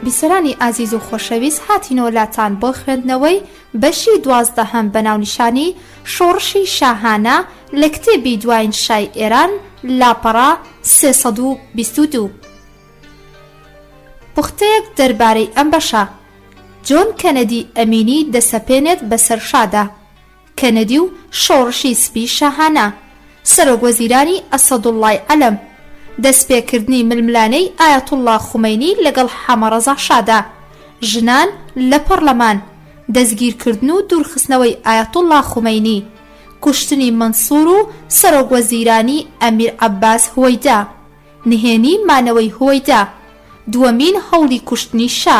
بیسەرانی ئازیز و خۆشەویست هاتینەوە لاتان بۆ خوێندنەوەی بەشی 12 بە ناونیشانی شۆڕشی شاهانە لە کتێبی دوایین شای ئێران لاپەڕا 322. پوختەیەک دەربارەی ئەم بەشە. جۆن کەنەدی ئەمینی دەسەپێنێت بەسەر شادا. کەنەدی و شۆڕشی سپی شاهانە. سەرۆکوەزیرانی ئەسەدوڵڵای عەلەم. دەستپێکردنی ململانەی ئایەتوڵڵا خومەینی لەگەڵ حەمەڕەزا شادا. ژنان لە پەرلەمان. دەستگیرکردن و دوورخستنەوەی ئایەتوڵڵا خومەینی. کوشتنی منسوور و سەرۆکوەزیرانی ئەمیر عەباس هوەیدا. نهێنی مانەوەی هوەیدا. دووەمین هەوڵی کوشتنی شا.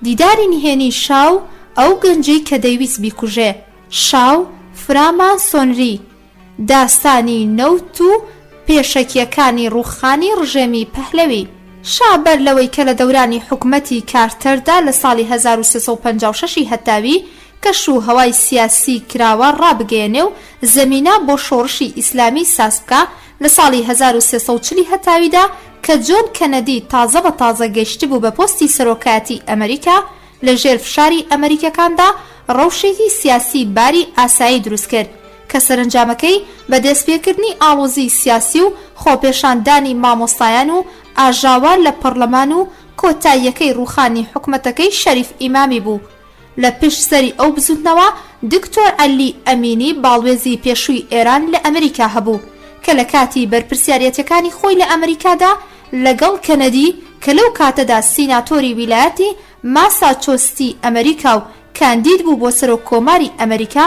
دیداری نهێنی شاو ئەو گەنجەی کە دەیویست بیکوژێ. شاو فرامان سۆنری. داستانی نەوت و پێشەکیەکانی ڕووخانی ڕژێمی پەهلەوی. شا بەر لەوەی کە لە دەورانی حکومەتی کارتەردا لە ساڵی 1356 هەتاوی کەش و هەوای سیاسی کراوە ڕابگەێنێ و زەمینە بۆ شۆڕشی ئیسلامی ساز بکە لە ساڵی 1340 هەتاویدا کە جۆن کەنەدی تازە بە تازە گەیشتی بوو بە پۆستی سەرۆکایەتی ئەمریکا لە ژێر فشاری ئەمریکەکاندا ڕەوشێکی سیاسی باری ئاسایی دروست کرد کە سەرنجامەکەی بە دەستپێکردنی ئاڵۆزی سیاسی و خۆپێشاندانی مامۆستایان و ئاژاوان لە پەرلەمان و کۆتاییەکەی ڕووخانی حکومەتەکەی شەریف ئیمامی بوو. لە پشت سەری ئەو بزوتنەوە دکتۆر عەلی ئەمینی باڵوێزی پێشووی ئێران لە ئەمریکا هەبوو کە لە کاتی بەرپرسیارەتەکانی خۆی لە ئەمریکادا لەگەڵ کەنەدی کە لەو کاتەدا سیناتۆری ویلایەتی ماساچۆستی ئەمریکا و کاندید بوو بۆ سەرۆک کۆماری ئەمریکا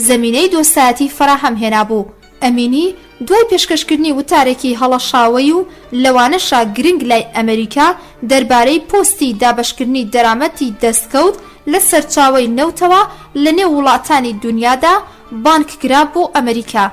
زەمینەی دۆستایەتی فراهەم هێنا بوو. ئەمینی دوای پێشکەشکردنی وتارێکی هەڵەشاوی و لەوانەشا گرنگ لای ئەمریکا دەربارەی پۆستی دابەشکردنی دەرامەتی دەستکەوت لە سەرچاوەی نەوتەوە لە نێو وڵاتانی دنیادا بانکگرا بۆ ئەمریکا.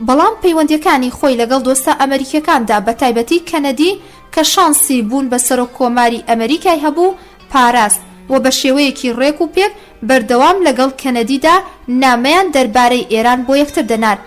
بەڵام پەیوەندیەکانی خۆی لەگەڵ دۆستە ئەمریکەکاندا بە تایبەتی کەنەدی کە شانسی بوون بە سەرۆک کۆماری ئەمریکای هەبوو پاراست و بە شێوەیەکی ڕێک و پێک بەردەوام لەگەڵ کەنەدیدا نامەیان دەربارەی ئێران بۆ یەکتر دەنار.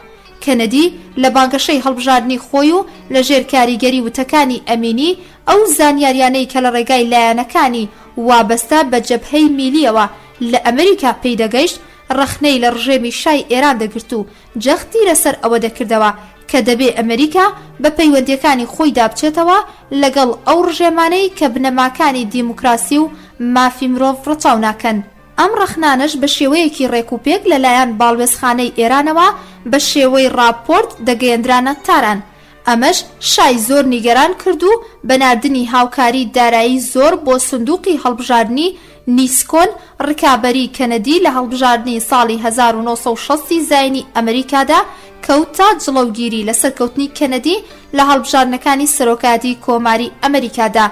کەنەدی لە بانگەشەی هەڵبژاردننی خۆی و لە ژێر کاریگەری وتەکانی ئەمینی ئەو زانیاریانەی کە لە ڕێگای لایەنەکانی وابەستە بە جەبهەی میلیەوە لە ئەمریکا پێیدەگەیشت ڕەخنەی لە ڕژێمی شای ئێران دەگرت و جەختی لەسەر ئەوە دەکردەوە کە دەبێ ئەمریکا بە پەیوەندیەکانی خۆی دابچێتەوە لەگەڵ ئەو ڕژێمانەی کە بنەماکانی دیموکراسی و مافی مرۆڤ ڕەچاو ناکەن. ئەم ڕەخنانش بە شێوەیەکی ڕێکوپێک لەلایەن باڵوێزخانەی ئێرانەوە بە شێوەی راپۆرت دەگەیەندرانە تاران. ئەمەش شای زۆر نیگەران کرد و بەناردنی هاوکاری دارایی زۆر بۆ سندوقی هەڵبژاردننی نیسکۆن ڕکابەری کەنەدی لە هەڵبژاردننی ساڵی 1960 زاینی ئەمریکادا کەوتە جڵەوگیری لە سەرکەوتنی کەنەدی لە هەڵبژاردنەکانی سەرۆکایەتی کۆماری ئەمریکادا.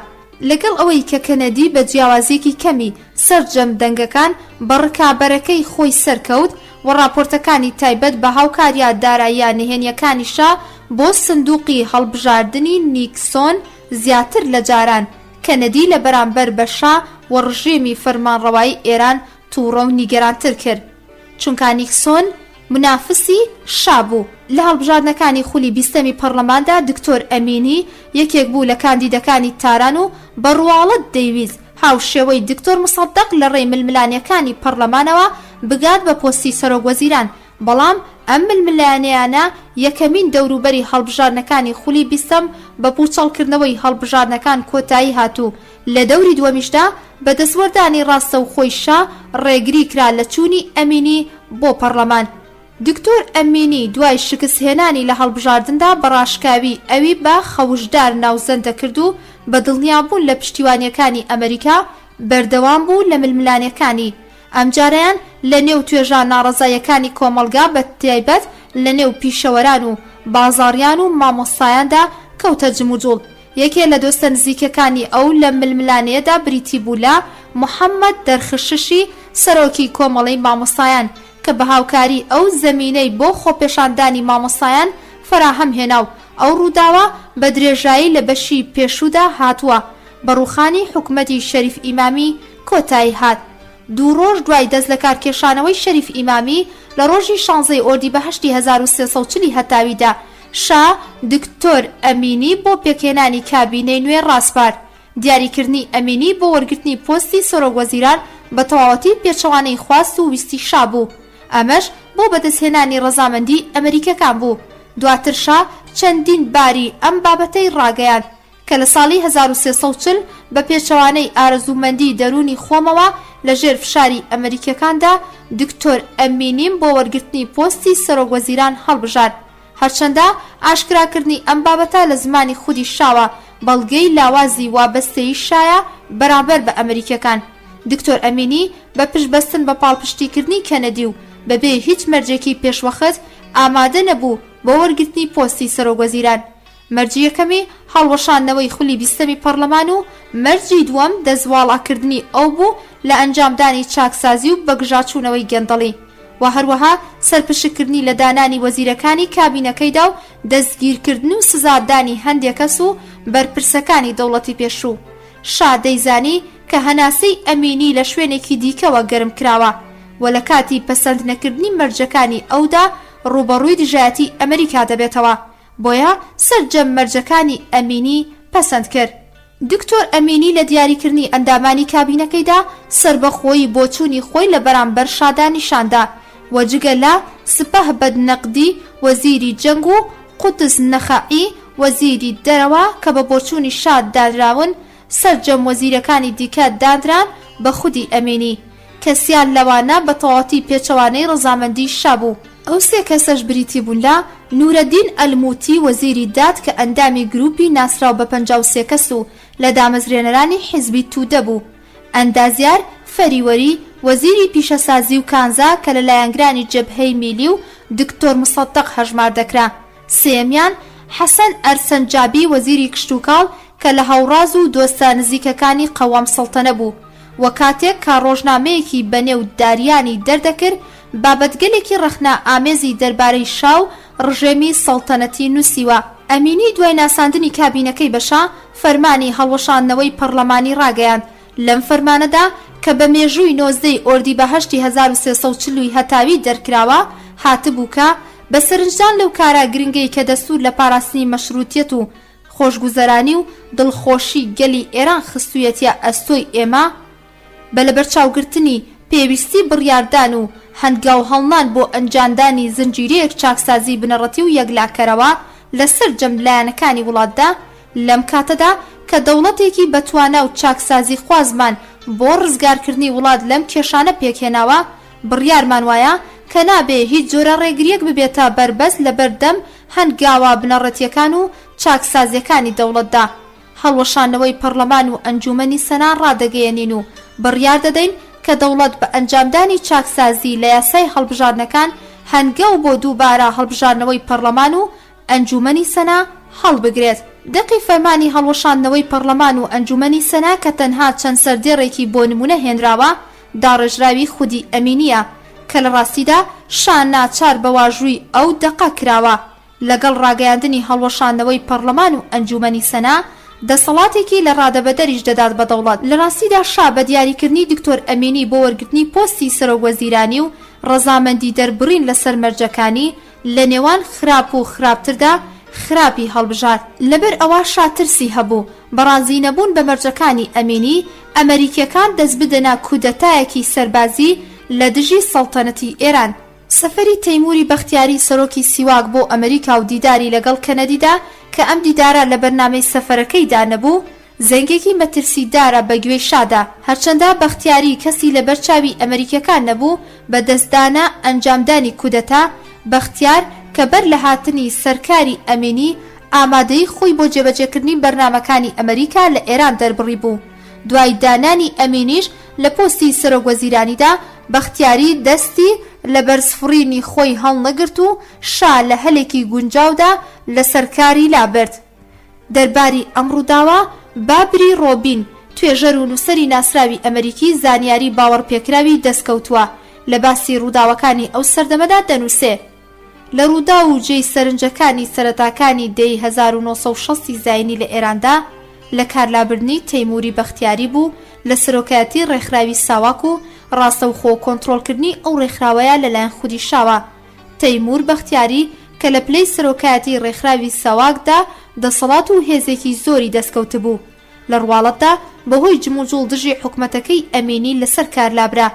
لەگەڵ ئەوەی کە کەنەدی بە جیاوازیەکی کەمی سەرجەم دەنگەکان بە ڕکابەرەکەی خۆی سەرکەوت و راپۆرتەکانی تایبەت بە هاوکاریە داراییە نهێنیەکانیشا بۆ سندوقی هەڵبژاردننی نیکسۆن زیاتر لە جاران کەنەدی لە بەرامبەر بە شا و ڕژێمی فەرمانڕەوایی ئێران تووڕە و نیگەرانتر کرد چونکە نیکسۆن منافسی شا بوو. لە هەڵبژاردنەکانی خولی 20 پەرلەماندا دکتۆر ئەمینی یەکێک بوو لە کاندیدەکانی تاران و بەڕواڵەت دەیویست هاوشێوەی دکتۆر مصدق لە ڕێی ململانیەکانی پەرلەمانەوە بگات بە پۆستی سەرۆکوەزیران. بەڵام ئەم ململانیانە یەکەمین دەوروبەری هەڵبژاردنەکانی خولی 20 بە پوچەڵکردنەوەی هەڵبژاردنەکان کۆتایی هاتوو. لە دەوری دووەمیشدا بە دەستوەردانی ڕاستە و خۆی شا ڕێگری کرا لە چوونی ئەمینی بۆ پەرلەمان. دکتۆر ئەمینی دوای شکستهێنانی لە هەڵبژاردندا بەڕاشکاوی ئەوی بە خەوشدار ناوزەندە کرد و بە دڵنیابوون لە پشتیوانیەکانی ئەمریکا بەردەوام بوو لە ململانیەکانی. ئەمجارەیان لە نێو توێژە ناڕەزایەکانی کۆمەڵگا بە تایبەت لە نێو پیشەوەران و بازاڕیان و مامۆستایاندا کەوتە جموجوڵ. یەکێ لە دۆستە نزیکەکانی ئەو لە ململانیەدا بریتی بوو لە محەممەد دەرخششی سەرۆکی کۆمەڵەی مامۆستایان کە بە هاوکاری ئەو زەمینەی بۆ خۆپێشاندانی مامۆستایان فراهەم هێنا و ئەو ڕووداوە بە درێژایی لە بەشی پێشوودا هاتووە بە ڕووخانی حکومەتی شەریف ئیمامی کۆتایی هات. دوو ڕۆژ دوای دەست لە کارکێشانەوەی شەریف ئیمامی لە ڕۆژی 16 ئۆردیبەهەشتی 1340 هەتاویدا شا دکتۆر ئەمینی بۆ پێکهێنانی کابینەی نوێ ڕاستپارد. دیاریکردنی ئەمینی بۆ وەرگرتنی پۆستی سەرۆکوەزیران بە تەواوەتی پێچەوانەی خواست و ویستی شا بوو. ئەمەش بۆ بەدەستهێنانی ڕەزامەندی ئەمریکەکان بوو. دواتر شا چەندین باری ئەم بابەتەی ڕاگەیاند کە لە ساڵی 1340 بە پێچەوانەی ئارەزومەندی دەرونی خۆمەوە لەژێر فشاری ئەمریکەکاندا دکتۆر ئەمینیم بۆ وەرگرتنی پۆستی سەرۆکوەزیران هەڵبژارد. هەرچەندە ئاشکراکردنی ئەم بابەتە لە زمانی خودی شاوە بەڵگەی لاوازی وابەستەی شایە بەرامبەر بە ئەمریکەکان. دکتۆر ئەمینی بە پشتبەستن بە پاڵپشتیکردنی کەنەدی و بەبێ هیچ مەرجێکی پێشوەخت ئامادە نەبوو بۆ وەرگرتنی پۆستی سەرۆکوەزیران. مەرجی یەکەمی هەڵوەشاندنەوەی خولی 20ەمی پەرلەمان و مەرجی دووەم دەزواڵاکردنی ئەو بوو لە ئەنجامدانی چاکسازی و بەگژاچوونەوەی گەندەڵی و هەروەها سەرپشکردنی لە دانانی وەزیرەکانی کابینەکەیدا و دەستگیرکردن و سزادانی هەندێک کەس و بەرپرسەکانی دەوڵەتی پێشوو. شا دەیزانی کە هەناسەی ئەمینی لە شوێنێکی دیکەوە گەرم کراوە و لە کاتی پەسەند نەکردنی مەرجەکانی ئەودا ڕوبەڕووی دژایەتی ئەمریکا دەبێتەوە. بۆیە سەرجەم مەرجەکانی ئەمینی پەسەند کرد. دکتۆر ئەمینی لە دیاریکردنی ئەندامانی کابینەکەیدا سربەخۆیی بۆچوونی خۆی لە بەرامبەر شادا نیشاندا و جگە لە سپەه بەدنەقدی وەزیری جەنگ و قوتس نەخەعی وەزیری دەرەوە کە بە بۆچوونی شاد دادراون سەرجەم وەزیرەکانی دیکە دادران بە خودی ئەمینی کەسیان لەوانە بە تەواوەتی پێچەوانەی ڕەزامەندی شابوو. ئەو سێ کەسەش بریتی بوون لە نورەدین ئەلموتی وەزیری داد کە ئەندامی گروپی ناسراو بە 53 کەس و لە دامەزرێنەرانی حیزبی توودە بوو. ئەندازیار فەریوەری وەزیری پیشەسازی و کانزا کە لە لایەنگرانی جەبهەی میلی و دکتۆر مصدق هەژمار دەکرا. سێمیان حەسەن ئەرسەنجابی وەزیری کشتوکاڵ کە لە هەوڕاز و دۆستە نزیکەکانی قەوام سەڵتەنە بوو و کاتێک کا ڕۆژنامەیەکی بەنێو داریانی دەردەکرد بابەتگەلێکی ڕەخنا ئامێزی دەربارەی شاو ڕژێمی سەڵتەنەتی نووسیوە. ئەمینی دوای ناساندنی کابینەکەی بەشا فەرمانی هەڵوەشاندنەوەی پەرلەمانی ڕاگەیاند. لەم فەرمانەدا کە بە مێژووی 19 ئۆردیبەهەشتی 1340 هەتاوی دەرکراوە هاتبوو کە بە سەرنجدان لەو کارە گرنگەی کە دەستور لە پاراستنی مەشروتیەت و خۆشگوزەرانی و دڵخۆشی گەلی ئێران خستوویەتە ئەستۆی ئێمە بە لەبەرچاوگرتنی پێویستی بڕیاردان و هەنگاو هەڵنان بۆ ئەنجاندانی زنجیرەیەک چاکسازی بنەڕەتی و یەکلاکەرەوە لەسەر جەملایەنەکانی وڵاتدا لەم کاتەدا کە دەوڵەتێکی بەتوانە و چاکسازی خوازمان بۆ ڕزگارکردنی وڵات لەم کێشانە پێکهێناوە بڕیارمان وایە کە نابێ هیچ جۆرە ڕێگریەک ببێتە بربەست لە بەردەم هەنگاوە بنەڕەتیەکان و چاکسازیەکانی دەوڵەتدا. هەڵوەشانەوەی پەرلەمان و ئەنجومەنی سەنا ڕادەگەیەنین و بڕیار دەدەین کە دەوڵەت بە ئەنجامدانی چاکسازی لە یاسای هەڵبژاردنەکان هەنگاو بۆ دووبارە هەڵبژاردنەوەی پەرلەمان و ئەنجومەنی سەنا هەڵبگرێت. دەقی فەرمانی هەڵوەشاندنەوەی پەرلەمان و ئەنجومەنی سەنا کە تەنها چەند سەردێڕێکی بۆ نمونە هێنراوە داڕێژراوی خودی ئەمینیە کە لە ڕاستیدا شان ناچار بە واژووی ئەو دەقا کراوە. لەگەڵ ڕاگەیاندنی هەڵوەشاندنەوەی پەرلەمان و ئەنجومەنی سەنا دەسەڵاتێکی لە ڕادەبەدەریش دەدات بە دەوڵەت. لە ڕاستیدا شا بە دیاریکردنی دکتۆر ئەمینی بۆ وەرگرتنی پۆستی سەرۆکوەزیرانی و ڕەزامەندی دەربڕین لەسەر مەرجەکانی لە نێوان خراپ و خراپتردا خراپی هەڵبژار. لەبەر ئەوە شاترسی هەبوو بەڕازی نەبوون بە مەرجەکانی ئەمینی ئەمریکیەکان دەست بدەنا کودەتایەکی سەربازی لە دژی سەڵتەنەتی ئێران. سەفەری تەیموری بەختیاری سەرۆکی سیواک بۆ ئەمریکا و دیداری لەگەڵ کەنەدیدا کە ئەم دیدارە لە بەرنامەی سەفەرەکەیدا نەبوو زەنگێکی مەترسیدارە بە گوێی شادا. هەرچەندە بەختیاری کەسی لە بەرچاوی ئەمریکەکان نەبوو بە دەستدانە ئەنجامدانی کودەتا بەختیار کە بەر لە هاتنی سەرکاری ئەمینی ئامادەی خۆی بۆ جێبەجێکردنی بەرنامەکانی ئەمریکا لە ئێران دەربڕی بوو. دوای دانانی ئەمینیش لە پۆستی سەرۆکوەزیرانیدا بەختیاری دەستی لە بەرزفڕینی خۆی هەڵنەگرت و شا لە هەلێکی گونجاودا لە سەرکاری لابرد. دەرباری ئەم ڕووداوە بابری ڕۆبین توێژەر و نووسەری ناسراوی ئەمریکی زانیاری باوەڕپێکراوی دەستکەوتووە لە باسی ڕووداوەکانی ئەو سەردەمەدا دەنووسێ. لە ڕوودا و جێی سەرنجەکانی سەرەتاکانی دەی 1960 زاینی لە ئێراندا لە کارلابردنی تەیموری بەختیاری بوو لە سەرۆکایەتی ڕێکخراوی ساواک و ڕاستەوخۆ کۆنتڕۆلکردنی ئەو ڕێکخراوەیە لەلایەن خودی شاوە. تەیمور بەختیاری کە لە پلەی سەرۆکایەتی ڕێکخراوی ساواکدا دەسەڵات و هێزێکی زۆری دەستکەوت بوو. لە ڕواڵەتدا بەهۆی جموجوڵ دژی حکومەتەکەی ئەمینی لەسەر کار لابرا،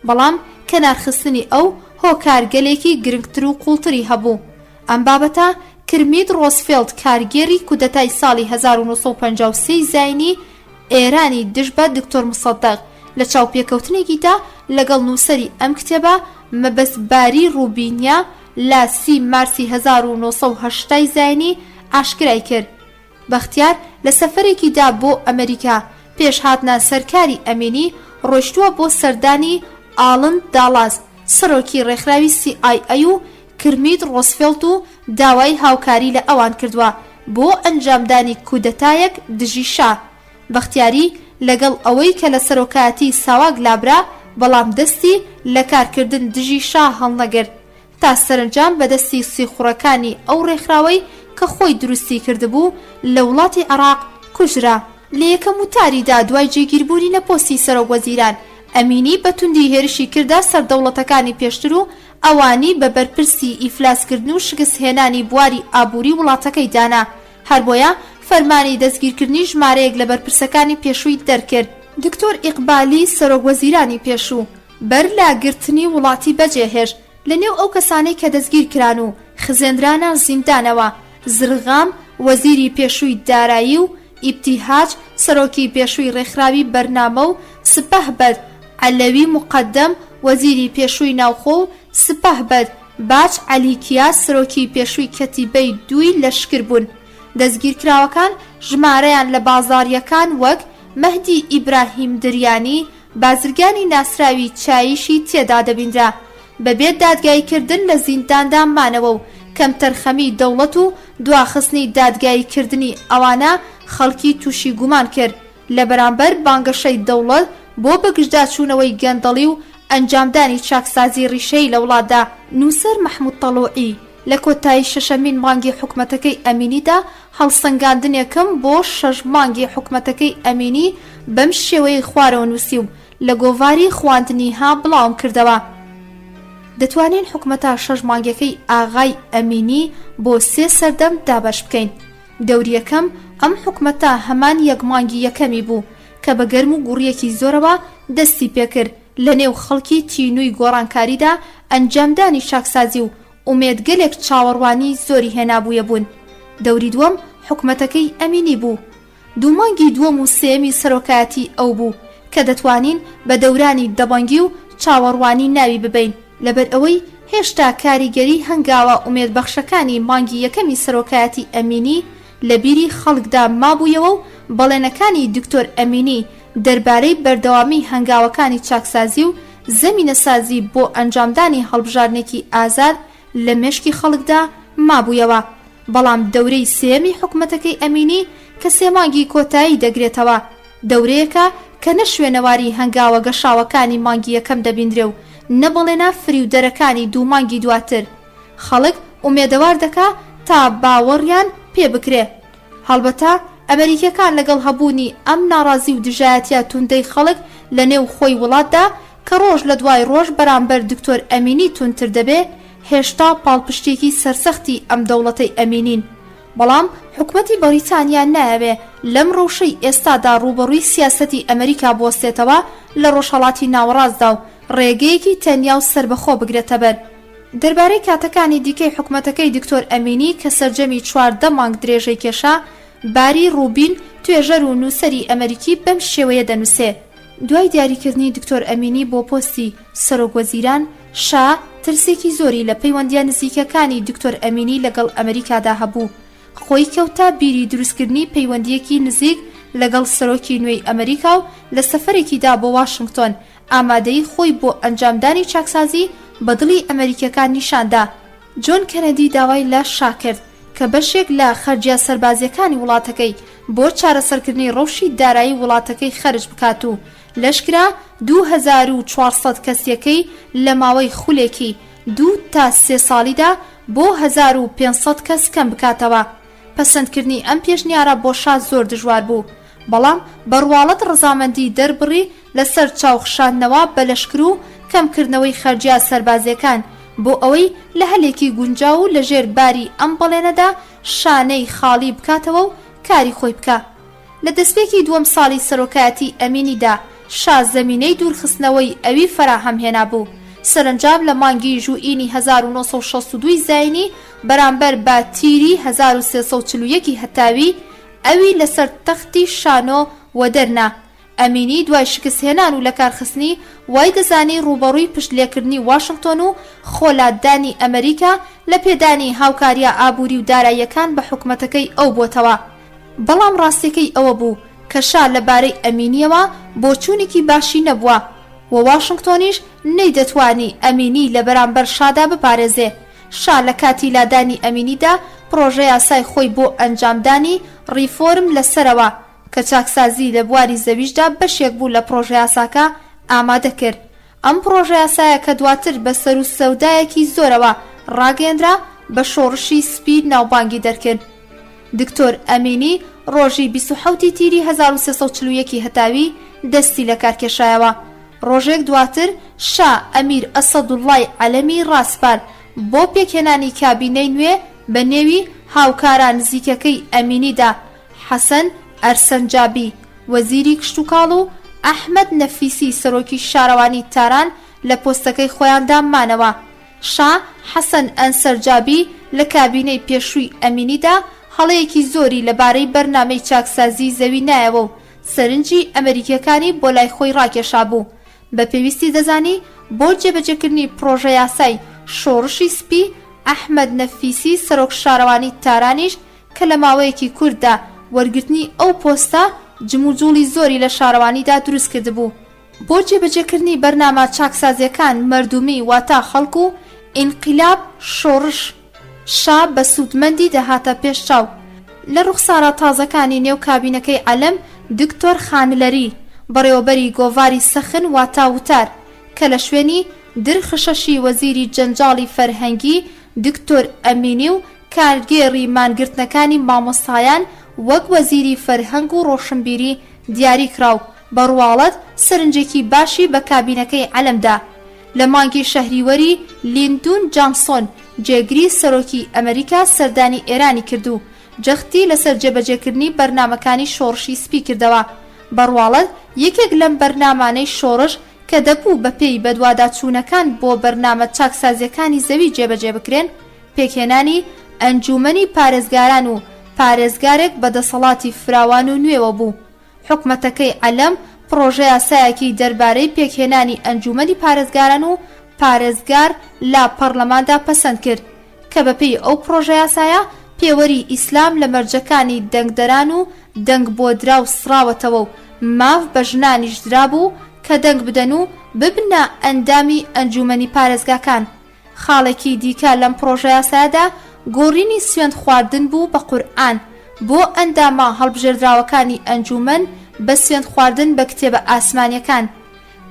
بەڵام کەنارخستنی ئەو هۆکارگەلێکی گرنگتر و قوڵتری هەبوو. ئەم بابەتە کرمید ڕۆزفێلد کارگێری کودەتای ساڵی 1953 زاینی ئێرانی دژ بە دکتۆر مصەدەق لە چاوپێکەوتنێکیدا لەگەڵ نووسەری ئەم کتێبە مەبەستباری ڕوبینیا لە 30 مارسی 1980 زاینی ئاشکرای کرد. بەختیار لە سەفەرێکیدا بۆ ئەمریکا پێش هاتنە سەرکاری ئەمینی ڕۆیشتووە بۆ سەردانی ئاڵن داڵاز، سەرۆکی ڕێکخراوی CIA و کرمید ڕۆزفێلد و داوای هاوکاری لە ئەوان کردووە بۆ ئەنجامدانی کودەتایەک دژی شا. بەختیاری لەگەڵ ئەوەی کە لە سەرۆکایەتی ساواک لابرا، بەڵام دەستی لە کارکردن دژی شا هەڵنەگرت تا سەرنجام بەدەستی سیخوڕەکانی ئەو ڕێکخراوەی کە خۆی دروستی کردبوو لە وڵاتی عێراق کوژرا. لە یەکەم وتاریدا دوای جێگیربوونی لە پۆستی سەرۆکوەزیران، ئەمینی بە توندی هێرشی کردە سەردەوڵەتەکانی پێشتر و ئەوانی بە بەرپرسی ئیفلاسکردن و شکستهێنانی بواری ئابووری وڵاتەکەی دانا. هەر بۆیە فەرمانی دەستگیرکردنی ژمارەیەک لە بەرپرسەکانی پێشووی دەرکرد. دکتۆر ئیقبالی سەرۆکوەزیرانی پێشوو بەر لا گرتنی وڵاتی بەجێهێش لە نێو ئەو کەسانەی کە دەستگیر کران و خزێندرانە زیندانەوە، زرغام وەزیری پێشووی دارایی و ئیبتیهاج سەرۆکی پێشووی ڕێکخراوی بەرنامە و سپەهبەد عەلەوی مقەدەم وەزیری پێشووی ناوخۆ و سپەهبەد باج عەلیکیا سەرۆکی پێشووی کەتیبەی دووی لەشکر بوون. دەستگیرکراوەکان ژمارەیان لە بازاڕیەکان وەک مەهدی ئیبراهیم دریانی، بازرگانی ناسراوی چاییشی تێدا دەبیندرا. بەبێ دادگاییکردن لە زینداندا مانەوە و کەم تەرخەمی دەوڵەت و دواخستنی دادگاییکردنی ئەوانە خەڵکی تووشی گومان کرد لە بەرامبەر بانگەشەی دەوڵەت بۆ بەگژداچوونەوەی گەندەڵی و ئەنجامدانی چاکسازی ڕیشەی لە وڵاتدا. نووسەر مەحموود تەڵوعی لە کۆتایی شەشەمین مانگی حکومەتەکەی ئەمینیدا هەڵسەنگاندنێکم بۆ 6 مانگی حکومەتەکەی ئەمینی بەم شێوەی خوارەوە نووسی و لە گۆڤاری خواندنیها بڵاوم کردەوە. دەتوانین حکومەتە 6 مانگەکەی ئاغای ئەمینی بۆ 3 سەردەم دابەش بکەین. دەوریەکەم ئەم حکومەتە هەمان یەک مانگی یەکەمی بوو کە بە گەرم و گوڕیەکی زۆرەوە دەستی پێکرد لە نێو خەڵکی تینووی گۆڕانکاریدا ئەنجامدانی چاکسازی و ئومێدگەلێک چاوەڕوانی زۆری هێنابوویە بوون. دەوری دووەم حکومەتەکەی ئەمینی بوو. دوو مانگی دووەم و سێمی سەرۆکایەتی ئەو بوو کە دەتوانین بە دەورانی دەبەنگی و چاوەڕوانی ناوی ببین، لەبەر ئەوەی هێشتا کاریگەری هەنگاوە ئومێدبەخشەکانی مانگی یەکەمی سەرۆکایەتی ئەمینی لە بیری خەڵکدا مابوویەوە و بەڵێنەکانی دکتۆر ئەمینی دەربارەی بەردەوامی هەنگاوەکانی چاکسازی و زەمینەسازی بۆ ئەنجامدانی هەڵبژارنێکی ئازاد لە مێشکی خەڵکدا مابوویەوە. بەڵام دەورەی سێمی حکومەتەکەی ئەمینی کە 3 مانگی کۆتایی دەگرێتەوە، دەورەیەکە کە نە شوێنەواری هەنگاوە گەشاوەکانی مانگی یەکەم دەبیندرێ و نەبڵێنە فریودەرەکانی 2 مانگی دواتر. خەڵک ئومێدەوار دەکا تا باوەڕیان پێ بکرێ. هەڵبەتە ئەمریکەکان لەگەڵ هەبوونی ئەم ناڕازی و دژایەتیە توندەی خەڵک لە نێو خۆی وڵاتدا کە ڕۆژ لە دوای ڕۆژ بەرامبەر دکتۆر ئەمینی تونتر دەبێ، هێشتا پاڵپشتێکی سەرسەختی ئەم دەوڵەتەی ئەمینین. بەڵام حکومەتی بەریتانیا نایەوێ لەم ڕەوشەی ئێستادا ڕوبەڕووی سیاسەتی ئەمریکا بوەستێتەوە لە ڕۆژهەڵاتی ناوەڕاستدا و ڕێگەیەکی تەنیا و سربەخۆ بگرێتە بەر. دەربارەی کاتەکانی دیکەی حکومەتەکەی دکتۆر ئەمینی کە سەرجەمی 14 مانگ درێژەی کێشا، باری ڕوبین توێژەر و نووسەری ئەمریکی بەم شێوەیە دەنووسێ. دوای دیاریکردنی دکتۆر ئەمینی بۆ پۆستی سەرۆکوەزیران، شا ترسێکی زۆری لە پەیوەندیان نزیکەکانی دکتۆر ئەمینی لەگەڵ ئەمریکادا هەبوو. خۆی کەوتە بیری دروستکردنی پەیوەندیەکی نزیک لەگەڵ سەرۆکی نوێی ئەمریکا و لە سەفەرێکیدا بۆ واشنگتۆن ئامادەی خۆی بۆ ئەنجامدانی چاکسازی بە دڵی ئەمریکەکان نیشاندا. جۆن کەنەدی داوای لە شا کرد کە بەشێک لە خەرجیە سەربازیەکانی وڵاتەکەی بۆ چارەسەرکردنی ڕەوشی دارایی وڵاتەکەی خەرج بکات و لەشکرا 2400 کەسیەکەی لە ماوەی خولێکی 2 تا 3 ساڵیدا بۆ 1500 کەس کەم بکاتەوە. پەسەندکردنی ئەم پێشنیارە بۆ شا زۆر دژوار بوو، بەڵام بەڕواڵەت ڕەزامەندی دەربڕی لەسەر چاوخشاندنەوە بە لەشکر و کەمکردنەوەی خەرجیە سەربازیەکان بۆ ئەوەی لە هەلێکی گونجاو و لەژێر باری ئەم بەڵێنەدا شانەی خاڵی بکاتەوە و کاری خۆی بکە. لە دەستپێکی دووەم ساڵی سەرۆکایەتی ئەمینیدا شا زەمینەی دوورخستنەوەی ئەوی فراهەمهێنا بوو. سەرنجام لە مانگی ژوئینی 1962 زاینی بەرامبەر بە تیری 1341 هەتاوی ئەوی لەسەر تەختی شانۆ وەدەرنا. ئەمینی دوای شکستهێنان و لە کارخستنی وای دەزانی ڕوبەڕووی پشتلێکردنی واشنگتۆن و خۆلاتدانی ئەمریکا لە پێدانی هاوکاریە ئابووری و داراییەکان بە حکومەتەکەی ئەو بۆتەوە. بەڵام ڕاستیەکەی ئەوە بوو کە شا لەبارەی ئەمینیەوە بۆچوونێکی باشی نەبووە و واشنگتۆنیش نەیدەتوانی ئەمینی لە بەرامبەر شادا بپارێزێ. شا لە کاتی لادانی ئەمینیدا پرۆژە یاسای خۆی بۆ ئەنجامدانی ڕیفۆرم لەسەرەوە کە چاکسازی لە بواری زەویشدا بەشێک بوو لە پرۆژە یاساکە ئامادە کرد. ئەم پرۆژە یاسایە کە دواتر بە سەر و سەودایەکی زۆرەوە ڕاگەیەندرا بە شۆڕشی سپی ناوبانگی دەرکرد. دکتۆر ئەمینی ڕۆژی 27 تیری 1341 هەتاوی دەستی لە کارکێشایەوە. ڕۆژێک دواتر شا ئەمیر ئەسەدوڵڵای عەلەمی ڕاسپار بۆ پێکهێنانی کابینەی نوێ بە نێوی هاوکاران نزیکەکەی ئەمینیدا حەسەن ئەرسەنجابی وەزیری کشتوکاڵ و ئەحمەد نەفیسی سەرۆکی شارەوانی تاران لە پۆستەکەی خۆیاندا مانەوە. شا حەسەن ئەنسەرجابی لە کابینەی پێشووی ئەمینیدا هەڵەیەکی زۆری لەبارەی بەرنامەی چاکسازی زەوی نایەوە و سەرنجی ئەمریکیەکانی بۆ لای خۆی ڕاکێشا بوو. بە پێویستی دەزانی بۆ جێبەجێکردنی پرۆژە یاسای شۆڕشی سپی ئەحمەد نەفیسی سەرۆک شارەوانی تارانیش کە لە ماوەیەکی کوورتدا وەرگرتنی ئەو پۆستە جموجوڵی زۆری لە شارەوانیدا دروست کرد بوو. بۆ جێبەجێکردنی بەرنامە چاکسازیەکان مەردومی واتە خەڵک و ئینقیلاب شۆڕش شا بە سوودمەندی دەهاتە پێش چاو. لە ڕوخسارە تازەکانی نێو کابینەکەی عەلەم دکتۆر خانلەری بەڕێوەبەری گۆڤاری سەخن واتە وتار کە لە شوێنی درخشەشی وەزیری جەنجاڵی فەرهەنگی دکتۆر ئەمینی و کارگێڕی مانگرتنەکانی مامۆستایان وەک وەزیری فەرهەنگ و ڕۆشنبیری دیاری کراو بەڕواڵەت سەرنجێکی باشی بە کابینەکەی عەلەمدا. لە مانگی شەهریوەری لیندون جانسۆن جێگری سەرۆکی ئەمریکا سەردانی ئێرانی کردو جەختی لەسەر جێبەجێکردنی بەرنامەکانی شۆڕشی سپی کردەوە. بەڕواڵەت یەکێک لەم بەرنامانەی شۆڕش کە دەبوو بە پێی بەدواداچوونەکان بۆ بەرنامە چاکسازیەکانی زەوی جێبەجێ بکرێن پێکهێنانی ئەنجومەنی پارێزگاران و پارێزگارێک بەدەسەڵاتی فراوان و نوێوە بوو. حکومەتەکەی عەلەم پرۆژە یاسایەکی دەربارەی پێکهێنانی ئەنجومەنی پارێزگاران و پارێزگار لە پەرلەماندا پەسەند کرد کە بەپێی ئەو پرۆژە یاسایە پێوەری ئیسلام لە مەرجەکانی دەنگدەران و دەنگ بۆ درا و سراوەتەوە و ماف بە ژنانیش درابوو کە دەنگ بدەن و ببنە ئەندامی ئەنجومەنی پارێزگاکان. خاڵێکی دیکە لەم پرۆژە یاسایەدا گۆڕینی سوێند خواردن بوو بە قورئان بۆ ئەندامە هەڵبژێردراوەکانی ئەنجومەن بە سوێند خواردن بە کتێبە ئاسمانیەکان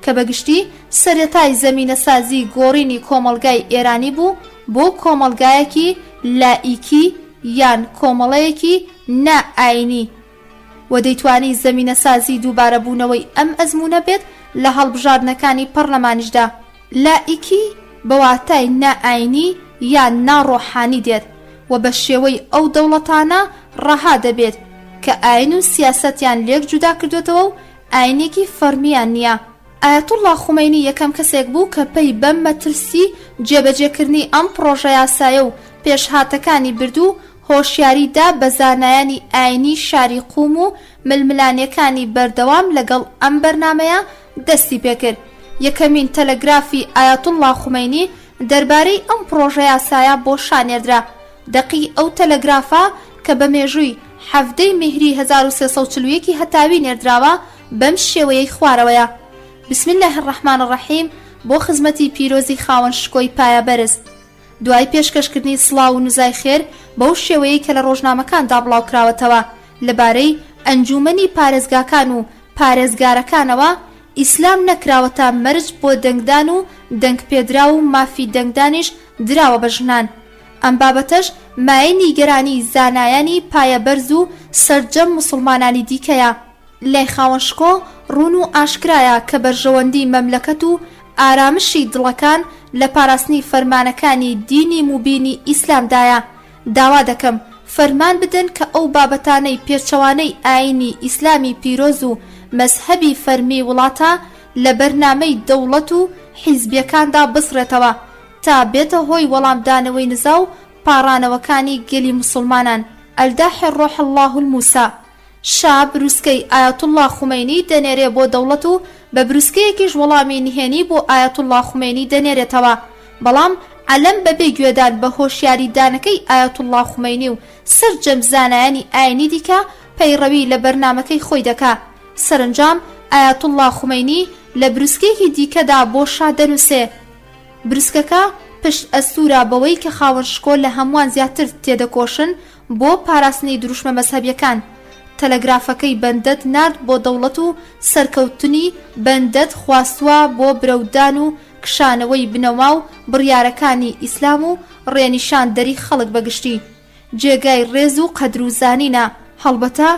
کە بەگشتی سەرەتای زەمینەسازی گۆڕینی کۆمەڵگای ئێرانی بوو بۆ کۆمەڵگایەکی لائیکی یان کۆمەڵەیەکی نائاینی و دەیتوانی زەمینەسازی دووبارەبوونەوەی ئەم ئەزموونە بێت لە هەڵبژاردنەکانی پەرلەمانیشدا. لائیکی بەواتای نائاینی یان ناڕۆحانی دێت و بە شێوەی ئەو دەوڵەتانە ڕەها دەبێت کە ئاین و سیاسەتیان لێک جودا کردوێتەوە و ئاینێکی فەرمیان نییە. ئایەتوڵڵا خومەینی یەکەم کەسێک بوو کە پێی بەم مەترسی جێبەجێکردنی ئەم پرۆژە یاسایە و پێشهاتەکانی بردو هۆشیاریدا بە زانایانی ئاینی شاری قوم و ململانیەکانی بەردەوام لەگەڵ ئەم بەرنامەیە دەستی پێکرد. یەکەمین تەلەگرافی ئایەتوڵڵا خومەینی دەربارەی ئەم پرۆژە یاسایە بۆ شانێردرا. دەقی ئەو تەلەگرافە کە بە مێژووی 17 مهری 1341 هەتاوی نێردراوە بەم شێوەیەی خوارەوەیە. بسم الله الرحمن الرحیم بۆ خزمەتی پیرۆزی خاوەن شکۆی پایە بەرز. دوای پێشکەشکردنی سڵاو و نوزای خێر بەو شێوەیەی کە لە ڕۆژنامەکاندا بڵاوکراوەتەوە لەبارەی ئەنجومەنی پارێزگاکان و پارێزگارەکانەوە ئیسلام نەکراوەتە مەرج بۆ دەنگدان و دەنگ پێدرا و مافی دەنگدانیش دراوە بە ژنان. ئەم بابەتەش مایە نیگەرانی زانایانی پایە بەرز و سەرجەم موسڵمانانی دیکەیە. لای خاوەنشکۆ ڕوون و ئاشکرایە کە بەرژەوەندی مەملەکەت و ئارامشی دڵەکان لە پاراستنی فەرمانەکانی دینی مبینی ئیسلامدایە. داوا دەکەم فەرمان بدەن کە ئەو بابەتانەی پێچەوانەی ئاینی ئیسلامی پیرۆز و مەزهەبی فەرمی وڵاتە لە بەرنامەی دەوڵەت و حیزبیەکاندا بسڕێتەوە تا بێتە هۆی وەڵامدانەوەی نزا و پاڕانەوەکانی گەلی مسلمانان. ئەلداحی ڕۆح الله الموسا شا بروسکەی ئایەت الله خومینی دەنێرێ بۆ دەوڵەت و بە بروسکەیەکیش وەڵامی نهێنی بۆ ئایەت الله خومینی دەنێرێتەوە، بەڵام عەلەم بەبێ گوێدان بە هۆشیاریدانەکەی ئایەت الله خومینی و سەرجەم زانایانی ئاینی دیکە پەیڕەوی لە بەرنامەکەی خۆی دەکا. سەرنجام ئایەت الله خومینی لە بروسکەیەکی دیکەدا بۆ شا دەنووسێ. بروسکەکە پشت ئەسوورە بەوەی کە خاوەنشکۆ لە هەمووان زیاتر تێدەکۆشن بۆ پاراستنی دروشمە مەزهەبیەکان. تەلەگرافەکەی بەندەت نارد بۆ دەوڵەت و سەرکەوتنی بەندەت خواستووە بۆ برەودان و کشانەوەی بنەما و بڕیارەکانی ئیسلام و ڕێنیشاندەری خەڵک بەگشتی. جێگای ڕێز و قەدر و زانینە. هەڵبەتە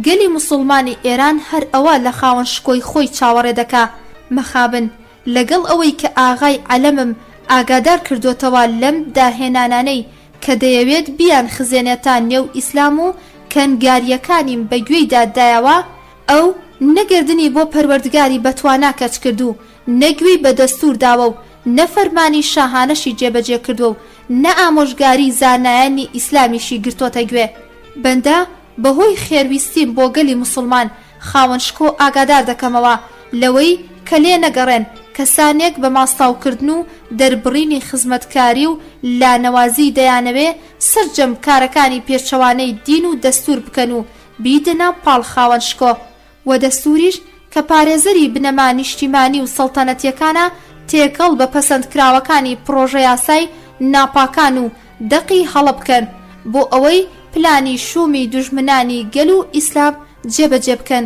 گەلی موسڵمانی ئێران هەر ئەوە لە خاوەنشکۆی خۆی چاوەڕێ دەکا. مەخابن لەگەڵ ئەوەی کە ئاغای عەلەمم ئاگادار کردوتەوە لەم داهێنانانەی کە دەیەوێت بیان خزێنێتان نێو ئیسلام و کەنگاریەکانیم بەگوێیدا دایەوە، ئەو نەگردنی بۆ پەروەردگاری بەتوانا کەچ کردو، نەگوێی بە دەستور داوە و نەفەرمانی شاهانەشی جێبەجێ کردو و نە ئامۆژگاری زانایانی ئیسلامیشی گرتۆتە گوێ. بەندە بەهۆی خێرویستیم بۆ گەلی مسلمان خاوەنشکۆ ئاگادار دەکەمەوە لەوەی کە لێ نەگەڕێن کەسانێک بە ماستاوکردن و دەربڕینی خزمەتکاری و لانەوازی دەیانەوێ سەرجەم کارەکانی پێچەوانەی دین و دەستور بکەن و بیدەنا پاڵ خاوەنشکۆ. و دەستوریش کە پارێزەری بنەما نیشتیمانی و سەڵتەنەتیەکانە تێکەڵ بە پەسەندکراوەکانی پرۆژە یاسای ناپاکان و دەقی هەڵە بکەن بۆ ئەوەی پلانی شومی دوژمنانی گەل و ئیسلام جێبەجێ بکەن.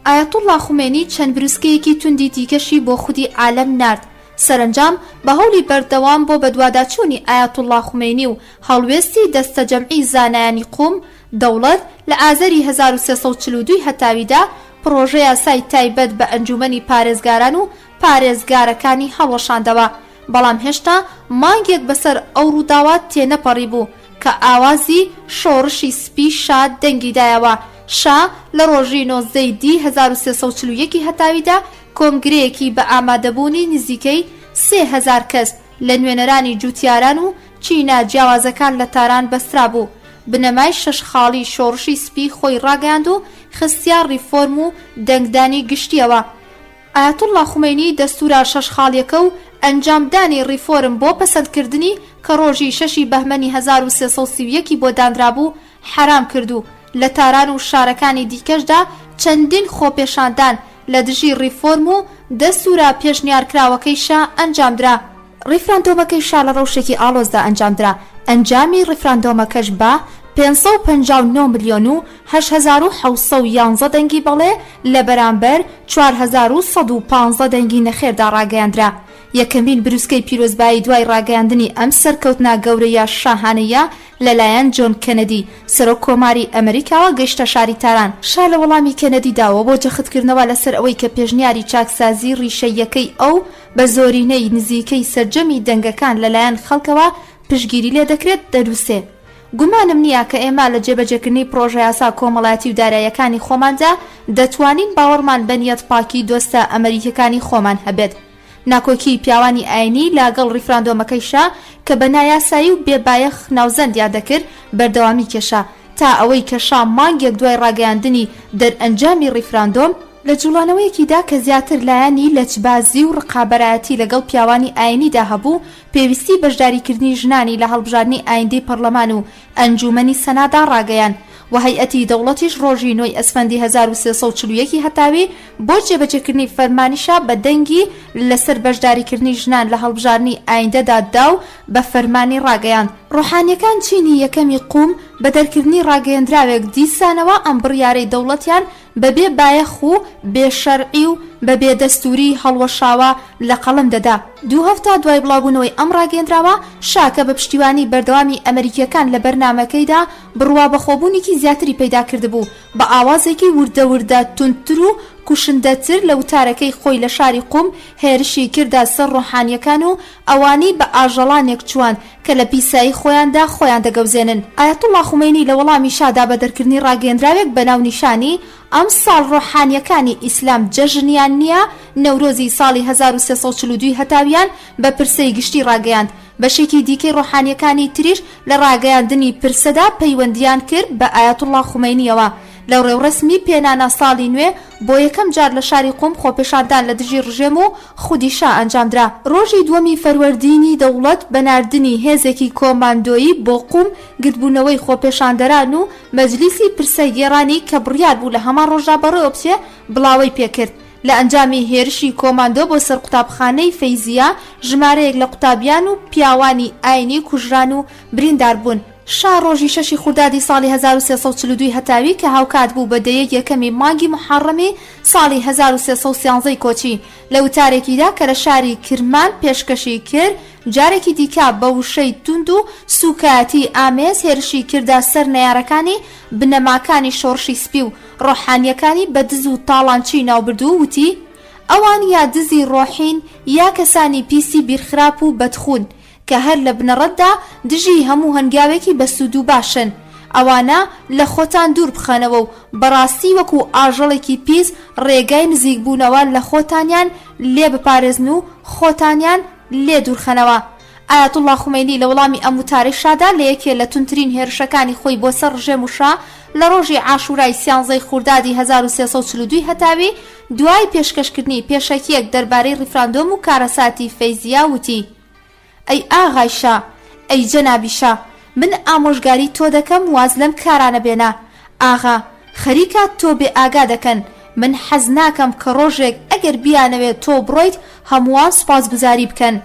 ئایەت الله خومینی چەند بروسکەیەکی توندی دیکەشی بۆ خودی عالەم نارد. سەرنجام بە هەوڵی بەردەوام بۆ بەدواداچوونی ئایەت الله خومینی و هەڵوێستی دەستە جەمعی زانایانی قوم دەوڵەت لە ئازەری 1342 هەتاویدا پرۆژە یاسای تایبەت بە ئەنجومەنی پارێزگاران و پارێزگارەکانی هەڵوەشاندەوە، بەڵام هێشتا مانگێک بەسەر ئەو ڕووداوات تێنەپەڕی بوو کە ئاوازی شۆڕشی سپی شاد دەنگیدایەوە. شا لە ڕۆژی 19 دی 1341 هەتاویدا کۆنگرەیەکی بە ئامادەبوونی نزیکەی 3000 کەس لە نوێنەرانی جوتیاران و چینە جیاوازەکان لە تاران بەسترا بوو. بنەمای شەش خاڵی شۆڕشی سپی خۆی ڕاگەاند و خستیار ریفۆرم و دەنگدانی گشتیەوە. ئایەت الله خومینی دەستورە شەش خاڵیەکە و ئەنجامدانی ریفۆرم بۆ پەسەندکردنی کە ڕۆژی 6 بەهمەنی 1331 بۆ دانرابوو حرام کردو. لە تاران و شارەکانی دیکەشدا چەندین خۆپێشاندان لە دژی ریفۆرم و دەستورە پێشنیارکراوەکەی شا ئەنجامدرا. ریفراندۆمەکەی شا لە ڕەوشێکی ئاڵۆزدا ئەنجامدرا. ئەنجامی ریفراندۆمەکەش بە 559 ملیۆن و 8711 دەنگی بەڵێ لە بەرامبەر 4115 دەنگی نەخێردا ڕاگەیاندرا. یەکەمین بروسکەی پیرۆزبایی دوای ڕاگەیاندنی ئەم سەرکەوتنا گەورەیە شاهانەیە لەلایەن جۆن کەنەدی سەرۆک کۆماری ئەمریکاوە گەیشتە شاری تاران. شا لە وەڵامی کەنەدی داوە بۆ جەختکردنەوە لەسەر ئەوەی کە پێشنیاری چاکسازی ڕیشەیەکەی ئەو بە زۆرینەی نزیکەی سەرجەمی دەنگەکان لەلایەن خەڵکەوە پشگیری لێ دەکرێت دەنووسێ. گومانم نییە کە ئێمە لە جێبەجێکردنی پرۆژە یاسا کۆمەڵایەتی و داراییەکانی خۆماندا دەتوانین باوەڕمان بە نیەت پاکی دۆستە ئەمریکەکانی خۆمان هەبێت. ناکۆکی پیاوانی ئاینی لاگەڵ ریفراندۆمەکەیشا کە بە نایاسایی و بێبایەخ ناوزەندیا دەکرد بەردەوامی کێشا تا ئەوەی کەشا مانگێک دوای ڕاگەیاندنی دەرئەنجامی ریفراندۆم لە جوڵانەوەیەکیدا کە زیاتر لایەنی لەجبازی و ڕقابەرایەتی لەگەڵ پیاوانی ئاینیدا هەبوو پێویستی بەشداریکردنی ژنانی لە هەڵبژاردنی ئایندەی پەرلەمان و ئەنجومەنی سەنادا ڕاگەیان و هەیئەتی دەوڵەتیش ڕۆژی 9 ئەسفەندی 1341 هەتاوی بۆ جێبەجێکردنی فەرمانیشا بە دەنگی لەسەر بەشداریکردنی ژنان لە هەڵبژاردنی ئایندەدا دا و بە فەرمانی ڕاگەیاند. ڕۆحانیەکان چینی یەکەمی قوم بە دەرکردنی ڕاگەیاندراوێک دیسانەوە ئەم بڕیارەی دەوڵەتیان بەبێ بایەخ و بێشەرعی و بەبێ دەستوری هەڵوەشاوە لە قەڵم دەدا. 2 هەفتە دوای بڵاوبوونەوەی ئەم ڕاگەیاندراوە شاکە بە پشتیوانی بەردەوامی ئەمریکیەکان لە بەرنامەکەیدا بڕوا بەخۆبوونێکی زیاتری پەیدا کردبوو بە ئاوازێکی وردە وردە تونتر و کوشندەتر لە وتارەکەی خۆی لە شاری قوم هێرشی کردە سەر ڕۆحانیەکان و ئەوانی بە ئاژەڵانێک چوان کە لە پیسایی خۆیاندا خۆیان دەگەوزێنن. ئایەتوڵڵا خومینی لە وەڵامی شادا بە دەرکردنی ڕاگەیەندراوێک بە ناونیشانی ئەم ساڵ ڕۆحانیەکانی ئیسلام جەژنیان نییە، نەورۆزی ساڵی 1342 هەتاویان بە پرسەی گشتی ڕاگەیاند. بەشێکی دیکەی ڕۆحانیەکانی تریش لە ڕاگەیاندنی پرسەدا پەیوەندیان کرد بە ئایەتوڵڵا خومینیەوە. لە ڕێوڕسمی پێنانا ساڵی نوێ بۆ یەکەم جار لە شاری قوم خۆپێشاندان لە دژی ڕژێم و خودیشا ئەنجامدرا. ڕۆژی دووەمی فەروەردینی دەوڵەت بەناردنی هێزێکی کۆماندۆیی بۆ قوم گرتبوونەوەی خۆپێشاندەران و مەجلیسی پرسە گێڕانی کە بڕیار بوو لە هەمان ڕۆژا بەڕێوە بچێ بڵاوی پێکرد. لە ئەنجامی هێرشی کۆماندۆ بۆ سەر قوتابخانەی فەیزیە ژمارەیەک لە قوتابیان و پیاوانی ئاینی کوژران و بریندار بوون. شا ڕۆژی 6 خودادی ساڵی 1342 هەتاوی کە هاوکات بوو بە دەیەک یەکەمی مانگی محەڕەمی ساڵی 1330 کۆچی لە وتارێکیدا کە لە شاری کرمان پێشکەشی کرد، جارێکی دیکە بە وشەی توند و سوکایەتی ئامێز هێرشی کردا سەر نەیارەکانی بنەماکانی شۆڕشی سپی و ڕۆحانیەکانی بە دز و تاڵانچی ناوبردوو وتی ئەوان یا دزی ڕۆحین یا کەسانی پیسی بیرخراپ و بەدخون کە هەر لە بنەڕەتدا دژی هەموو هەنگاوێکی بە سوود و باشن. ئەوانە لە خۆتان دوور بخەنەوە و بەڕاستی وەکو ئاژەڵێکی پیس ڕێگای نزیک بوونەوە لە خۆتانیان لێ بپارێزن و خۆتانیان لێ دوورخەنەوە. ئایەتوڵڵا خومینی لە وەڵامی ئەم وتارەی شادا لە یەکێ لە تونترین هێرشەکانی خۆی بۆ سەر ڕژێم و شا لە ڕۆژی عاشورای 13 خردادی 1342 هەتاوی دوای پێشکەشکردنی پێشەکیەک دەربارەی ڕیفراندۆم و کارەساتی فەیزیە وتی ئەی ئاغای شا، ئەی جەنابی شا، من ئامۆژگاری تۆ دەکەم واز لەم کارانە بێنە. ئاغا خەریکە تۆ بێ ئاگا دەکەن، من حەز ناکەم کە ڕۆژێک ئەگەر بیانەوێت تۆ بڕۆیت هەمووان سوپاسگوزاری بکەن.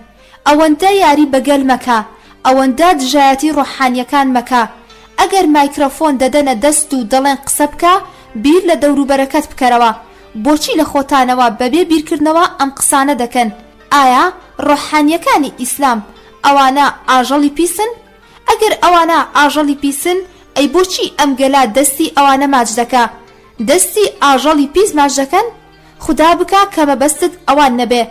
ئەوەندە یاری بەگەل مەکە، ئەوەندە دژایەتی ڕۆحانیەکان مەکە. ئەگەر مایکرۆفۆن دەدەنە دەست و دەڵێن قسە بکە بیر لە دەوروبەرەکەت بکەرەوە. بۆچی لە خۆتانەوە بەبێ بیرکردنەوە ئەم قسانە دەکەن؟ ئایا ڕۆحانیەکانی ئیسلام ئەوانە ئاژەڵی پیسن؟ ئەگەر ئەوانە ئاژەڵی پیسن ئەی بۆچی ئەم گەلا دەستی ئەوانە ماچ دەکا؟ دەستی ئاژەڵی پیس ماچ دەکەن؟ خدا بکە کە مەبەستت ئەوان نەبێ،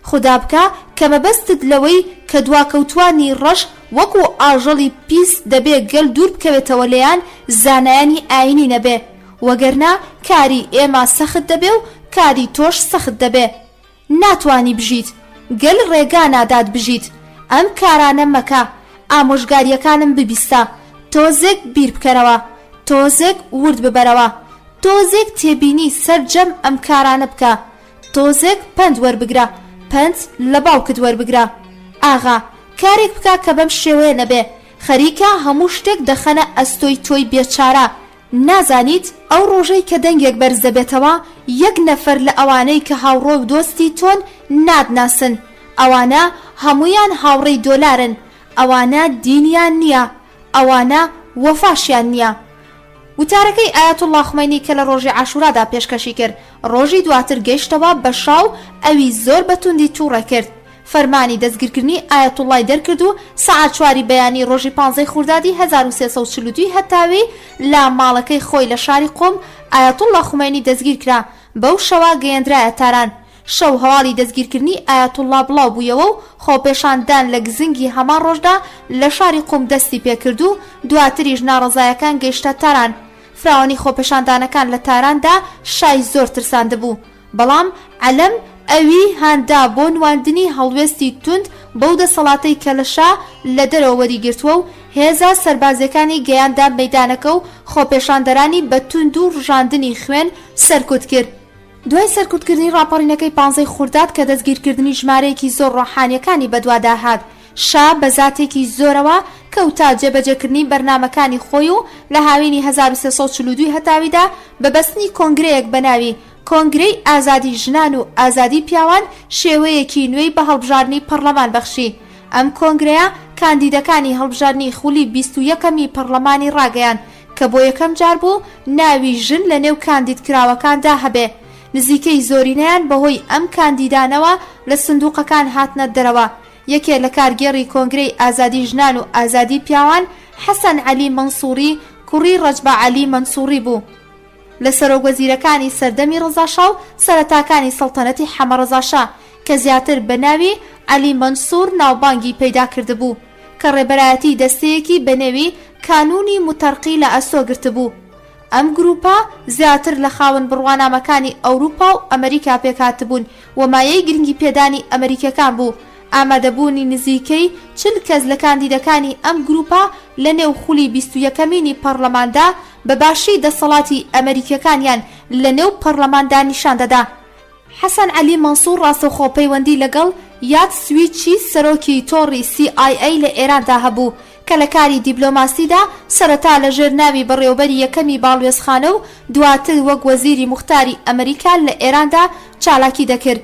خدا بکە کە مەبەستت لەوەی کە دواکەوتوانی ڕەش وەکو ئاژەڵی پیس دەبێ گەل دوور بکەوێتەوە لەیان زانایانی ئاینی نەبێ، وەگەرنا کاری ئێمە سەخت دەبێ و کاری تۆش سەخت دەبێ. ناتوانی بژیت، گەل ڕێگا نادات بژیت. ئەم کارانە مەکە، ئامۆژگاریەکانم ببیستە، تۆزێک بیر بکەرەوە، تۆزێک ورد ببەرەوە، تۆزێک تێبینی سەرجەم ئەم کارانە بکە، تۆزێک پند وەربگرە، پند لە باوکت وەربگرە. ئاغا کارێک بکە کە بەم شێوەیە نەبێ، خەریکە هەموو شتێک دەخەنە ئەستۆی تۆی بێچارە. نازانیت ئەو ڕۆژەی کە دەنگێک بەرز دەبێتەوە یەک نەفەر لە ئەوانەی کە هاوڕۆ و دۆستی تۆن نادناسن، ئەوانە هەمویان هاوڕێی دۆلارن، ئەوانە دینیان نییە، ئەوانە وەفاشیان نییە. وتارەکەی ئایەتوڵڵا خومینی کە لە ڕۆژی عاشورادا پێشکەشی کرد، ڕۆژی دواتر گەیشتەوە بە شاو ئەوی زۆر بەتوندی تووڕە کرد. فەرمانی دەستگیرکردنی ئایەتوڵڵای دەرکرد و سەعات 4 بەیانی ڕۆژی 15 خردادی 1342 هەتاوی لە ماڵەکەی خۆی لە شاری قۆم ئایەتوڵڵا خومینی دەستگیر کرا، بەو شەوە گەیەندرایە تاران. شەو هەواڵی دەستگیرکردنی ئایەتوڵڵا بڵاو بوویەوە و خۆپێشاندان لە گزنگی هەمان ڕۆژدا لە شاری قوم دەستی پێکرد و دواتریش ناڕەزایەکان گەیشتە تاران. فراوانی خۆپێشاندانەکان لە تاراندا شای زۆر ترساندە بوو، بەڵام عەلەم ئەوی هاندا بۆ نواندنی هەڵوێستی توند بەو دەسەڵاتەی کە لە شا لە دەرەوە وەریگرتووە و هێزە سەربازەکانی گەیاندا مەیدانەکە و خۆپێشاندەرانی بە توند و ڕژاندنی خوێن سەرکوت کرد. دوای سەرکوتکردنی راپۆرینەکەی 15 خرداد کە دەستگیرکردنی ژمارەیەکی زۆر ڕۆحانیەکانی بەدوادا هات، شا بە زاتێکی زۆرەوە کەوتا جێبەجێکردنی بەرنامەکانی خۆی و لە هاوینی 1342 هەتاویدا بەبەستنی کۆنگرەیەک بەناوی کۆنگرەی ئازادی ژنان و ئازادی پیاوان شێوەیەکی نوێی بە هەڵبژاردننی پەرلەمان بەخشی. ئەم کۆنگرەیە کاندیدەکانی هەڵبژاردننی خولی 21ەمی پەرلەمانی ڕاگەیان کە بۆ یەکەم جار بوو ناوی ژن لە نێو کاندیدکراوەکاندا هەبێ. نزیکەی زۆرینەیان بەهۆی ئەم کاندیدانەوە لە سندوقەکان هاتنە دەرەوە. یەکێ لە کارگێڕی کۆنگرەی ئازادی ژنان و ئازادی پیاوان حەسەن عەلی مەنسووری کوڕی ڕەجبە عەلی مەنسووری بوو. لە سەرۆکوەزیرەکانی سەردەمی ڕەزاشا و سەرەتاکانی سەڵتەنەتی حەمەڕەزاشا کە زیاتر بە ناوی عەلی مەنسوور ناوبانگی پەیدا کردبوو کە ڕێبەرایەتی دەستەیەکی بە نێوی کانونی متەرقی لە ئەسۆ گرتبوو. ئەم گروپە زیاتر لە خاوەن بڕوانامەکانی ئەوروپا و ئەمریکا پێکهاتبوون و مایەی گرنگی پێدانی ئەمریکەکان بوو. ئامادەبوونی نزیکەی 40 کەس لە کاندیدەکانی ئەم گروپە لە نێو خولی 21مینی پەرلەماندا بە باشی دەسەڵاتی ئەمریکەکانیان لە نێو پەرلەماندا نیشان دەدا. حەسەن عەلی مەنسوور ڕاستەوخۆ پەیوەندی لەگەڵ یاد سویچی سەرۆکی تۆڕی CIA لە ئێراندا هەبوو کە لە کاری دیبلۆماسیدا سەرەتا لە ژێرناوی بەڕێوەبەری یەکەمی باڵوێزخانە و دواتر وەک وەزیری موختاری ئەمریکا لە ئێراندا چالاکی دەکرد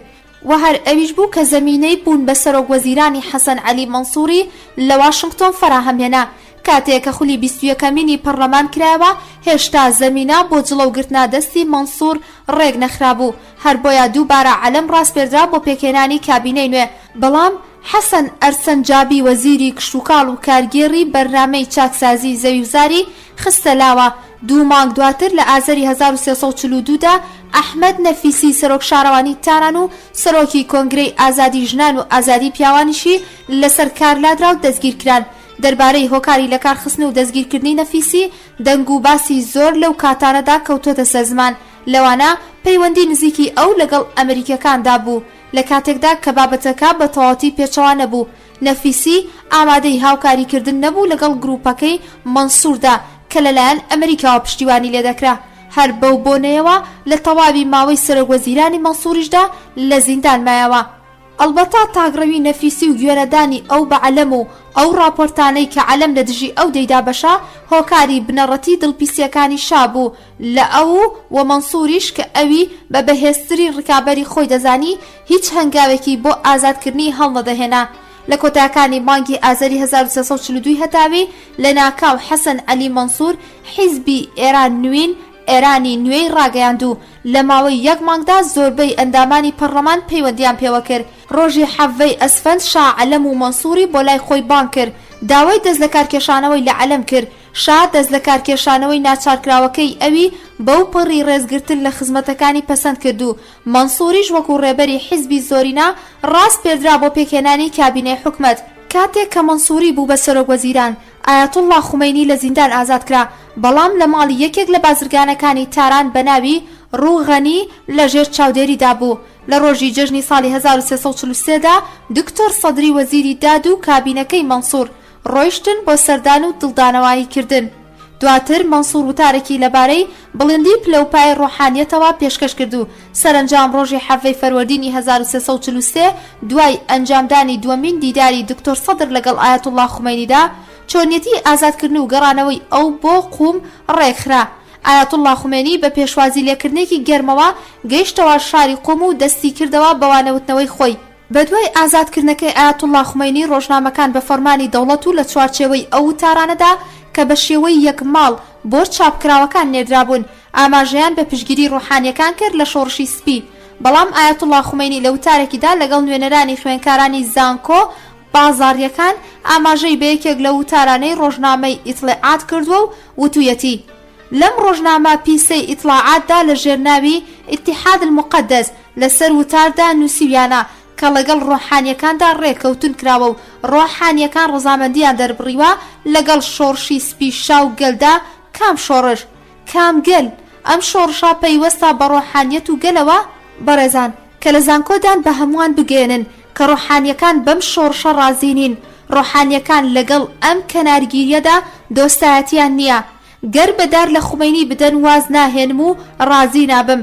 و هەر ئەویش بوو کە زەمینەی بوون بە سەرۆکوەزیرانی حەسەن عەلی مەنسووری لە واشنگتۆن فراهەمهێنا. کاتێک کە خولی 21مینی پەرلەمان کرایەوە هێشتا زەمینە بۆ جڵەوگرتنا دەستی مەنسوور ڕێک نەخرابوو، هەر بۆیە دووبارە عەلەم ڕاستپێدرا بۆ پێکهێنانی کابینەی نوێ. بەڵام حەسەن ئەرسەنجابی وەزیری کشتوکاڵ و کارگێڕی بەرنامەی چاکسازی زەویوزاری خستە لاوە. 2 مانگ دواتر لە ئازەری 1342دا ئەحمەد نەفیسی سەرۆک شارەوانی تاران و سەرۆکی کۆنگرەی ئازادی ژنان و ئازادی پیاوانیشی لەسەر کارلادرا و دەستگیر کران. دەربارەی هۆکاری لە کارخستن و دەستگیرکردنی نەفیسی دەنگ و باسی زۆر لەو کاتانەدا کەوتۆتە سەر زمان. لەوانە پەیوەندی نزیکی ئەو لەگەڵ ئەمریکەکاندا بوو لە کاتێکدا کە بابەتەکە بە تەواوەتی پێچەوە نەبوو. نەفیسی ئامادەی هاوکاریکردن نەبوو لەگەڵ گروپەکەی مەنسووردا کە لەلایەن ئەمریکاوە پشتیوانی لێ دەکرا. هەر بەو بۆنەیەوە لە تەواوی ماوەی سەرۆکوەزیرانی مەنسووریشدا لە زیندان مایەوە. ئەلبەتە تاگڕەوی نەفیسی و گوێرەدانی ئەو بە عەلەم و ئەو راپۆرتانەی کە عەلەم لە دژی ئەو دەیدا بەشە هۆکاری بنەڕەتی دڵپیسیەکانی شابوو لە ئەو و مەنسووریش کە ئەوی بە بەهێزترین ڕکابەری خۆی دەزانی هیچ هەنگاوێکی بۆ ئازادکردنی هەڵنەدەهێنا. لە کۆتاکانی مانگی ئازەری 1342 هەتاوی لە ناکاو حەسەن عەلی مەنسوور حیزبی ئێران نوین ئێرانی نوێی ڕاگەیاندوو. لە ماوەی 1 مانگدا زۆربەی ئەندامانی پەرلەمان پەیوەندیان پێوە کرد. ڕۆژی حەڤەی ئەسفەند شا عەلەم و مەنسووری بۆ لای خۆی بان کرد، داوای دەست لە کارکێشانەوەی لە عەلەم کرد. شا دەست لە کارکێشانەوەی ناچارکراوەکەی ئەوی بەو پەڕی ڕێزگرتن لە خزمەتەکانی پەسەند کردو. مەنسووریش وەکو ڕێبەری حیزبی زۆرینا ڕاست پێدرا بۆ پێکهێنانی کابینەی حکومەت. کاتێک کە مەنسووری بوو بە سەرۆکوەزیران ئایەتوڵڵا خومەینی لە زیندان ئازاد کرا، بەڵام لە ماڵی یەکێک لە بازرگانەکانی تاران بە ناوی ڕووغەنی لەژێر چاودێریدا بوو. لە ڕۆژی جەژنی ساڵی 1343دا دکتۆر سەدری وەزیری داد و کابینەکەی مەنسوور ڕۆیشتن بۆ سەردان و دڵدانەوایی کردن. دواتر مەنسوور وتارێکی لەبارەی بڵندی پلەپای ڕۆحانیەتەوە پێشکەش کردو. سەرنجام ڕۆژی حەڤەی فەروەردینی 1343 دوای ئەنجامدانی دووەمین دیداری دکتۆر سەدر لەگەڵ ئایەتوڵڵا خومەینیدا چۆنیەتی ئازادکردن و گەڕانەوەی ئەو بۆ قوم ڕێکخرا. ئایەتوڵڵا خومێنی بە پێشوازی لێکردنێکی گەرمەوە گەیشتەوە شاری قوم و دەستی کردەوە بەوانەوتنەوەی خۆی. بەدوای ئازادکردنەکەی ئایەتوڵڵا خومەینی ڕۆژنامەکان بە فەرمانی دەوڵەت و لە چوارچێوەی ئەو وتارانەدا کە بە شێوەی یەک ماڵ بۆ چاپکراوەکان نێردرابوون ئاماژەیان بە پشگیری ڕۆحانیەکان کرد لە شۆڕشی سپی. بەڵام ئایەتوڵڵا خومەینی لە وتارێکیدا لەگەڵ نوێنەرانی خوێنکارانی زانکۆ بازاڕیەکان ئاماژەی بە یەکێک لە وتارانەی ڕۆژنامەی ئیتڵاعات کردووە و وتویەتی لەم ڕۆژنامە پیسەی ئیتڵاعاتدا لە ژێرناوی ئیتیحاد المقدس لەسەر وتاردا نووسیویانە کە لەگەڵ ڕۆحانیەکاندا ڕێکەوتون کراوە و ڕۆحانیەکان ڕزامەندیان دەربڕیوە لەگەڵ شۆڕشی سپی شاو گەلدا. کام شۆڕش؟ کام گەل؟ ئەم شۆڕشە پەیوەستە بە ڕۆحانیەت و گەلەوە؟ بەڕێزان کە لە زانکۆدان بە هەمووان بگێنن کە ڕۆحانیەکان بەم شۆڕشە ڕازینین. ڕۆحانیەکان لەگەڵ ئەم کەنارگیریەدا دۆستایەتیان نییە. گەر بەدار لە خومەینی بدەن واز ناهێنم و ڕازی نابم.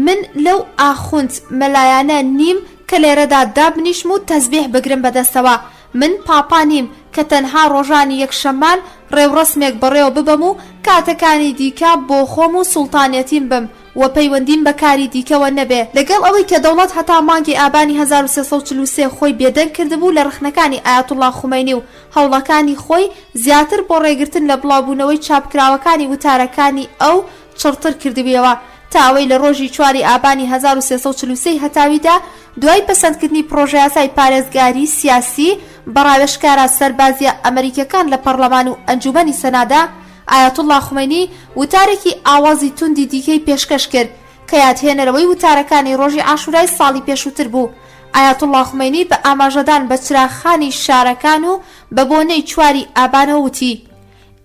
من لەو ئاخوند مەلایانە نیم کە لێرەدا دابنیشم و تەسبیح بگرم بەدەستەوە. من پاپا نیم کە تەنها ڕۆژانی یەکشەممان ڕێوڕسمێک بەڕێوە ببەم و کاتەکانی دیکە بۆ خۆم و سوڵتانەتیم بم و پەیوەندیم بە کاری دیکەوە نەبێ. لەگەڵ ئەوەی کە دەوڵەت هەتا مانگی ئابانی 1343 خۆی بێدەنگ کردبوو لە ڕخنەکانی ئایەتوڵڵا خومەینی و هەوڵەکانی خۆی زیاتر بۆ ڕێگرتن لە بڵاوبوونەوەی چاپکراوەکانی وتارەکانی ئەو چڕتر کردبیەوە تا ئەوەی لە ڕۆژی 4 ئابانی 1343 هەتاویدا دوای پەسەندکردنی پرۆژە یاسای پارێزگاری سیاسی بەڕاوێژکارە سەربازیە ئەمریکەکان لە پەرلەمان و ئەنجومەنی سەنادا ئایەتوڵڵا خومینی وتارێکی ئاوازی توندی دیکەی پێشکەش کرد کە یادهێنەرەوەی وتارەکانی ڕۆژی عاشورای ساڵی پێشووتر بوو. ئایەتوڵڵا خومینی بە ئاماژەدان بە چراغخانی شارەکان و بە بۆنەی 4 ئابانەوە وتی: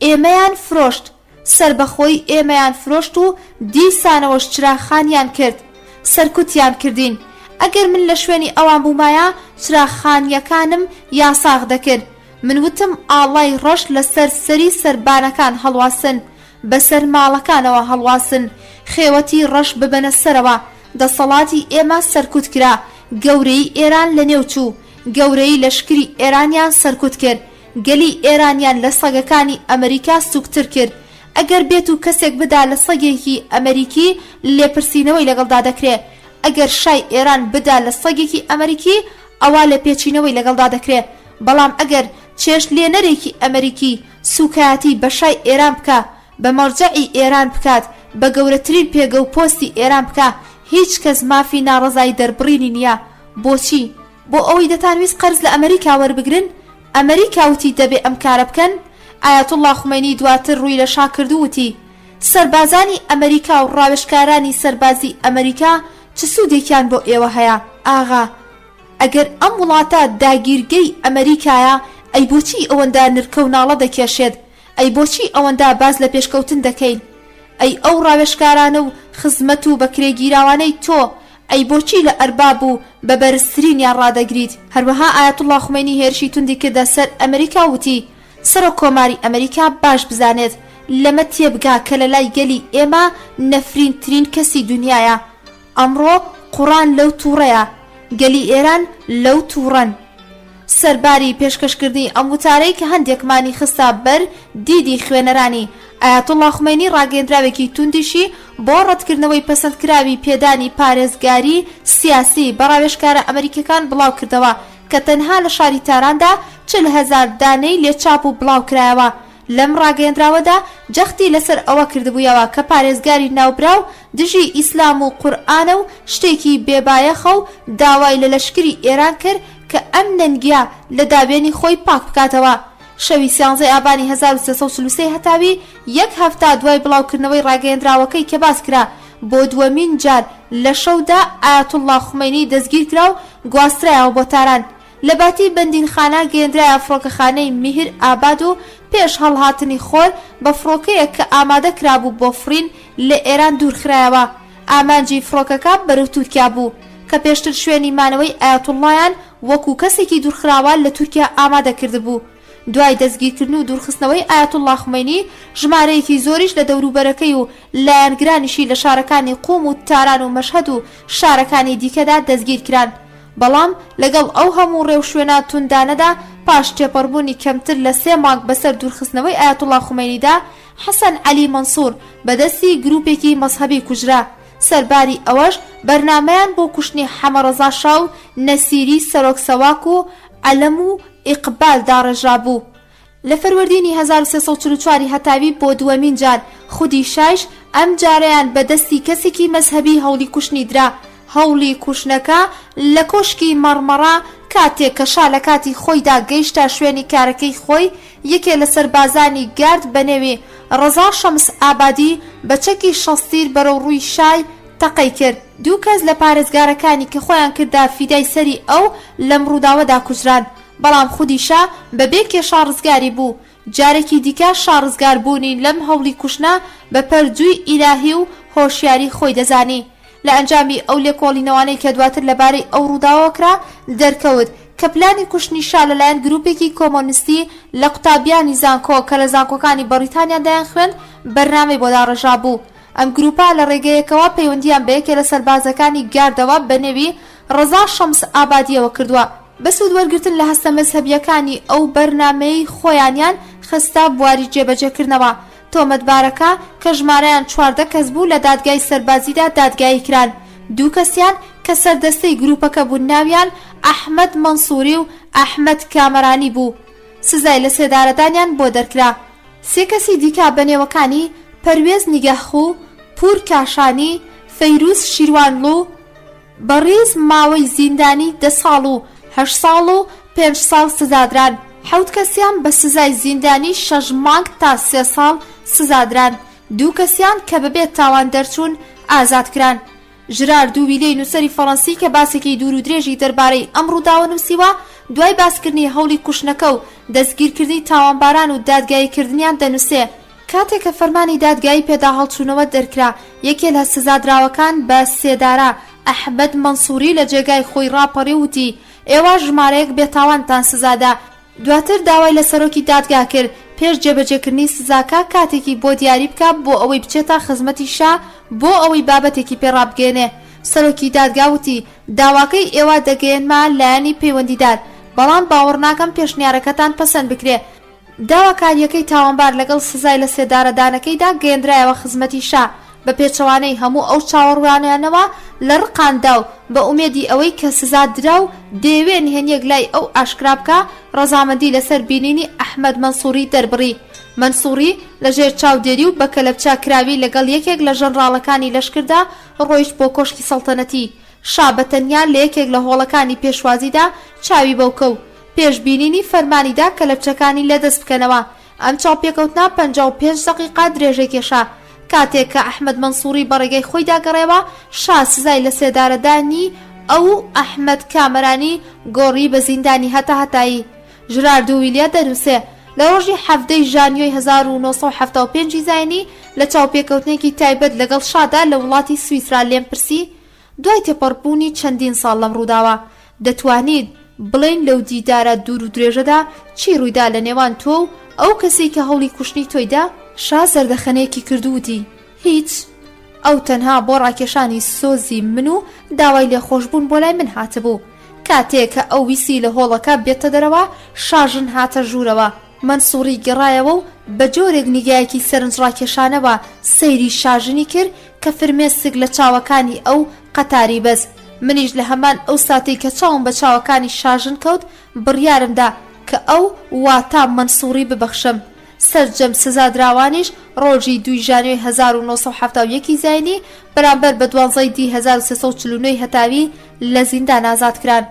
ئێمەیان فرۆشت، سربەخۆی ئێمەیان فرۆشت و دیسانەوەش چراغخانیان کرد، سەرکوتیان کردین. ئەگەر من لە شوێنی ئەوان بوومایە چراغخانیەکانم یاساغ دەکرد. من وتم ئاڵای ڕەش لەسەر سەری سەربانەکان هەڵواسن، بەسەر ماڵەکانەوە هەڵواسن، خێوەتی ڕەش ببەنە سەرەوە. دەسەڵاتی ئێمە سەرکوت کرا، گەورەی ئێران لە نێو چوو، گەورەی لەشکری ئێرانیان سەرکوت کرد، گەلی ئێرانیان لە سەگەکانی ئەمریکا سوکتر کرد. ئەگەر بێت و کەسێک بدا لە سەگێکی ئەمریکی لێپرسینەوەی لەگەڵدا دەکرێت. ئەگەر شای ئێران بدا لە سەگێکی ئەمریکی ئەوا لە پێچینەوەی لەگەڵدا دەکرێت. بەڵام ئەگەر چێش لێنەرێکی ئەمریکی سوکایەتی بە شای ئێران بکە، بە مەرجەعی ئێران بکات، بە گەورەترین پێگە و پۆستی ئێران بکە، هیچ کەس مافی ناڕەزای دەربڕینی نییە. بۆچی؟ بۆ ئەوەی دەتانویست قەرز لە ئەمریکا وەربگرن؟ ئەمریکا وتی دەبێ ئەم کارە بکەن؟ ئایەتوڵڵا خومینی دواتر ڕووی لە شا کرد و وتی: سەربازانی ئەمریکا و ڕاوێژکارانی سەربازی ئەمریکا چ سوودێکیان بۆ ئێوە هەیە؟ ئاغا، ئەگەر ئەم وڵاتە داگیرگەی ئەمریکایە، ئەی بۆچی ئەوەندە نرکە و ناڵە دەکێشێت؟ ئەی بۆچی ئەوەندە باز لە پێشکەوتن دەکەین؟ ئەی ئەو ڕاوێژکارانە و خزمەت و بەکرێگیراوانەی تۆ، ئەی بۆچی لە ئەرباب و بە بەرزترینیان ڕادەگریت؟ هەروەها ئایەتوڵڵا خومینی هێرشی توندی کردە سەر ئەمریکا وتی: سەرۆک کۆماری ئەمریکا باش بزانێت لەمە تێبگا کە لە لای گەلی ئێمە نەفرینترین کەسی دنیاە. ئەمڕۆ قوڕان لەو تووڕەیە، گەلی ئێران لەو تووڕەن. سەرباری پێشکەشکردنی ئەم وتارەی کە هەندێکمانی خستە بەر دیدی خوێنەرانی، ئایەتوڵڵا خومینی ڕاگەیەندراوێکی توندیشی بۆ ڕەتکردنەوەی پەسەندکراوی پێدانی پارێزگاری سیاسی بە ڕاوێژکارە ئەمریکەکان بڵاو کردەوە کە تەنها لە شاری تاراندا 40,000 دانەی لێچاپ و بڵاو کرایەوە. لەم ڕاگەیەندراوەدا جەختی لەسەر ئەوە کردبوویەوە کە پارێزگاری ناوبراو دژی ئیسلام و قورئانە و شتێکی بێبایەخە و داوای لە لەشکری ئێران کرد کە ئەم نەنگیە لە دابێنی خۆی پاک بکاتەوە. شەوی 13 ئابانی 1343 هەتاوی 1 هەفتە دوای بڵاوکردنەوەی ڕاگەیەندراوەکەی کە باس کرا، بۆ دووەمین جار لە شەودا ئایەتوڵڵا خومینی دەستگیر کرا و گواسترایەوە بۆ تاران. لە باتی بەندینخانە گەیەندرایە فڕۆکەخانەی میهر ئاباد و پێش هەڵهاتنی خۆر بە فڕۆکەیەک کە ئامادە کرابوو بۆ فرین لە ئێران دوورخرایەوە. ئامانجی فڕۆکەکە بەرەو تورکیا بوو کە پێشتر شوێنی مانەوەی ئایەتوڵڵایان وەکو کەسێکی دوورخراوە لە تورکیا ئامادە کرد بوو. دوای دەستگیرکردن و دوورخستنەوەی ئایەتوڵڵا خومینی ژمارەیەکی زۆریش لە دەوروبەرەکەی و لایەنگرانیشی لە شارەکانی قوم و تاران و مەشهەد و شارەکانی دیکەدا دەستگیر کران. بەڵام لەگەڵ ئەو هەموو ڕێوشوێنە توندانەدا پاش تێپەڕبوونی کەمتر لە 3 مانگ بەسەر دوورخستنەوەی ئایەتوڵڵا خومینیدا، حەسەن عەلی مەنسوور بەدەستی گروپێکی مەزهەبی کوژرا. سەرباری ئەوەش بەرنامەیان بۆ کوشتنی حەمەڕەزا شا و نەسیری سەرۆک سەواک و عەلەم و ئیقبال داڕێژرا بوو. لە فەروەردینی 1344 هەتاوی بۆ دووەمین جار خودی شایش ئەم جارەیان بەدەستی کەسێکی مەزهەبی هەوڵی کوشتنی درا. هەوڵی کوشتنەکە لە کۆشکی مەڕمەڕا کاتێک کە شا لە کاتی خۆیدا گەیشتە شوێنی کارەکەی خۆی، یەکێ لە سەربازانی گارد بەنێوی ڕەزا شەمس ئابادی بە چەکی شەستیر بەرەو ڕووی شای تەقەی کرد. 2 کەس لە پارێزگارەکانی کە خۆیان کردا فیدای سەری ئەو لەم ڕووداوەدا کوژران. بەڵام خودیشا بەبێ کێشا ڕزگاری بوو. جارێکی دیکە شارڕزگار بوونی لەم هەوڵی کوشتنە بە پەرجووی ئیلاهی و هۆشیاری خۆی دەزانی. لە ئەنجامی ئەو لێکۆڵینەوانەی کە دواتر لەبارەی ئەو ڕووداوەکرا دەرکەوت کە پلانی کوشتنی شا لەلایەن گروپێکی کۆمۆنیستی لە قوتابیانی زانکۆ کە لە زانکۆکانی بەریتانیا دایان خوێند بەرنامەی بۆ داڕێژا بوو. ئەم گروپە لە ڕێگەیەکەوە پەیوەندیان بە یەکێ لە سەربازەکانی گاردەوە بەنێوی ڕەزا شەمس ئابادیەوە کردووە. بە سوود وەرگرتن لە هەستە مەزهەبیەکانی ئەو بەرنامەی خۆیانیان خستە بواری جێبەجێکردنەوە. تۆمەتبارەکە کە ژمارەیان 14 کەس بوو لە دادگای سەربازیدا دادگایی کران. 2 کەسیان کە سەردەستەی گروپەکە بوون ناویان ئەحمەد مەنسووری و ئەحمەد کامەرانی بوو. سزای لە سێدارەدانیان بۆ دەرکرا. 3 کەسی دیکە بەنێوەکانی پەروێز نیگەخوو، پور کاشانی، فەیروز شیروانلو بەڕێز ماوەی زیندانی 10 ساڵ و 8 ساڵ و 5 ساڵ سزادران. 7 کەسیان بە سزای زیندانی 6 مانگ تا 3 ساڵ سزادران. دوو کەسیان کە بەبێت تاوان دەرچوون ئازادکران. ژرار دووبیلەی نووسەری فەڕەنسی کە باسێکی دوور و درێژی دەربارەی ئەم ڕووداوە نووسیوە دوای باسکردنی هەوڵی کوشتنەکە و دەستگیرکردنی تاوانباران و دادگاییکردنیان دەنووسێ. کاتێک کە فەرمانی دادگایی پێدا هەڵچوونەوە دەرکرا، یەکێ لە سزادراوەکان بە سێدارە ئەحمەد مەنسووری لە جێگای خۆی ڕاپەڕی وتی ئێوە ژمارەیەک بێتاوانتان سزادا. دواتر داوای لە سەرۆکی دادگا کرد پێش جێبەجێکردنی سزاکە کاتێکی بۆ دیاری بکات بۆ ئەوەی بچێتە خزمەتی شا بۆ ئەوەی بابەتێکی پێڕابگەێنێ. سەرۆکی دادگا وتی داواکەی ئێوە دەگەێنمە لایەنی پەیوەندیدار، بەڵام باوەڕ ناکەم پێشنیارەکەتان پەسەند بکرێ. داواکاریەکەی تاوانبار لەگەڵ سزای لە سێدارەدانەکەیدا گەیەندرایەوە خزمەتی شا بە پێچەوانەی هەموو ئەو چاوەڕوانیانەوە لە ڕقاندا و بە ئومێدی ئەوەی کە سزا درا و دەیەوێت نهێنیەک لای ئەو ئاشکرا بکە ڕەزامەندی لەسەر بینینی ئەحمەد مەنسووری دەربڕی. مەنسووری لەژێر چاودێری و بە کەلەپچا کراوی لەگەڵ یەکێک لە ژەنڕاڵەکانی لەشکردا ڕۆیشت بۆ کۆشکی سەڵتەنەتی. شا بەتەنیا لە یەکێک لە هۆڵەکانی پێشوازیدا چاوی بەوکە و پێشبینینی فەرمانیدا کەلەپچەکانی لەدەست بکەنەوە. ئەم چاوپێکەوتنا 55 دقیقا درێژەی کێشا. کاتێک کە ئەحمەد مەنسووری بەڕێگەی خۆی داگەڕێەوە، شا سزای لە سێدارەدانی ئەو ئەحمەد کامەرانی گۆڕی بە زیندانی هەتایی. ژرار دوویلیە دەنووسێ لە ڕۆژی 7 ژانیۆی 1975 زاینی لە چاوپێکەوتنێکی تایبەت لەگەڵ شادا لە وڵاتی سویسرا لێم پرسی دوای تێپەڕبوونی چەندین ساڵ لەم ڕووداوە دەتوانیت بڵێن لەو دیدارە دوور و درێژەدا چی ڕوویدا لە نێوان تۆ و ئەو کەسێک کە هەوڵی کوشتنی تۆیدا؟ شا زەردەخەنەیەکی کردووتی هیچ، ئەو تەنها بۆ ڕاکێشانی سۆزی من و داوای لێخۆشبوون بۆ لای من هاتبوو. کاتێک کە ئەو ویسی لە هۆڵەکە بێتە دەرەوە، شاژن هاتە ژوورەوە. مەنسووری گەڕایەوە و بە جۆرێک نیگایەکی سەرنج ڕاکێشانەوە سەیری شاژنی کرد کە فرمێسک لە چاوەکانی ئەو قەتاری بەز. منیش لە هەمان ئەو ساتەی کە چاوم بە چاوەکانی شاژن کەوت بڕیارمدا کە ئەو واتە مەنسووری ببەخشم. سەرجەم سزادراوانیش ڕۆژی 2 ژانیۆی 1970 زاینی بەرامبەر بە 12 1349 هەتاوی لە زیندان ئازادکران.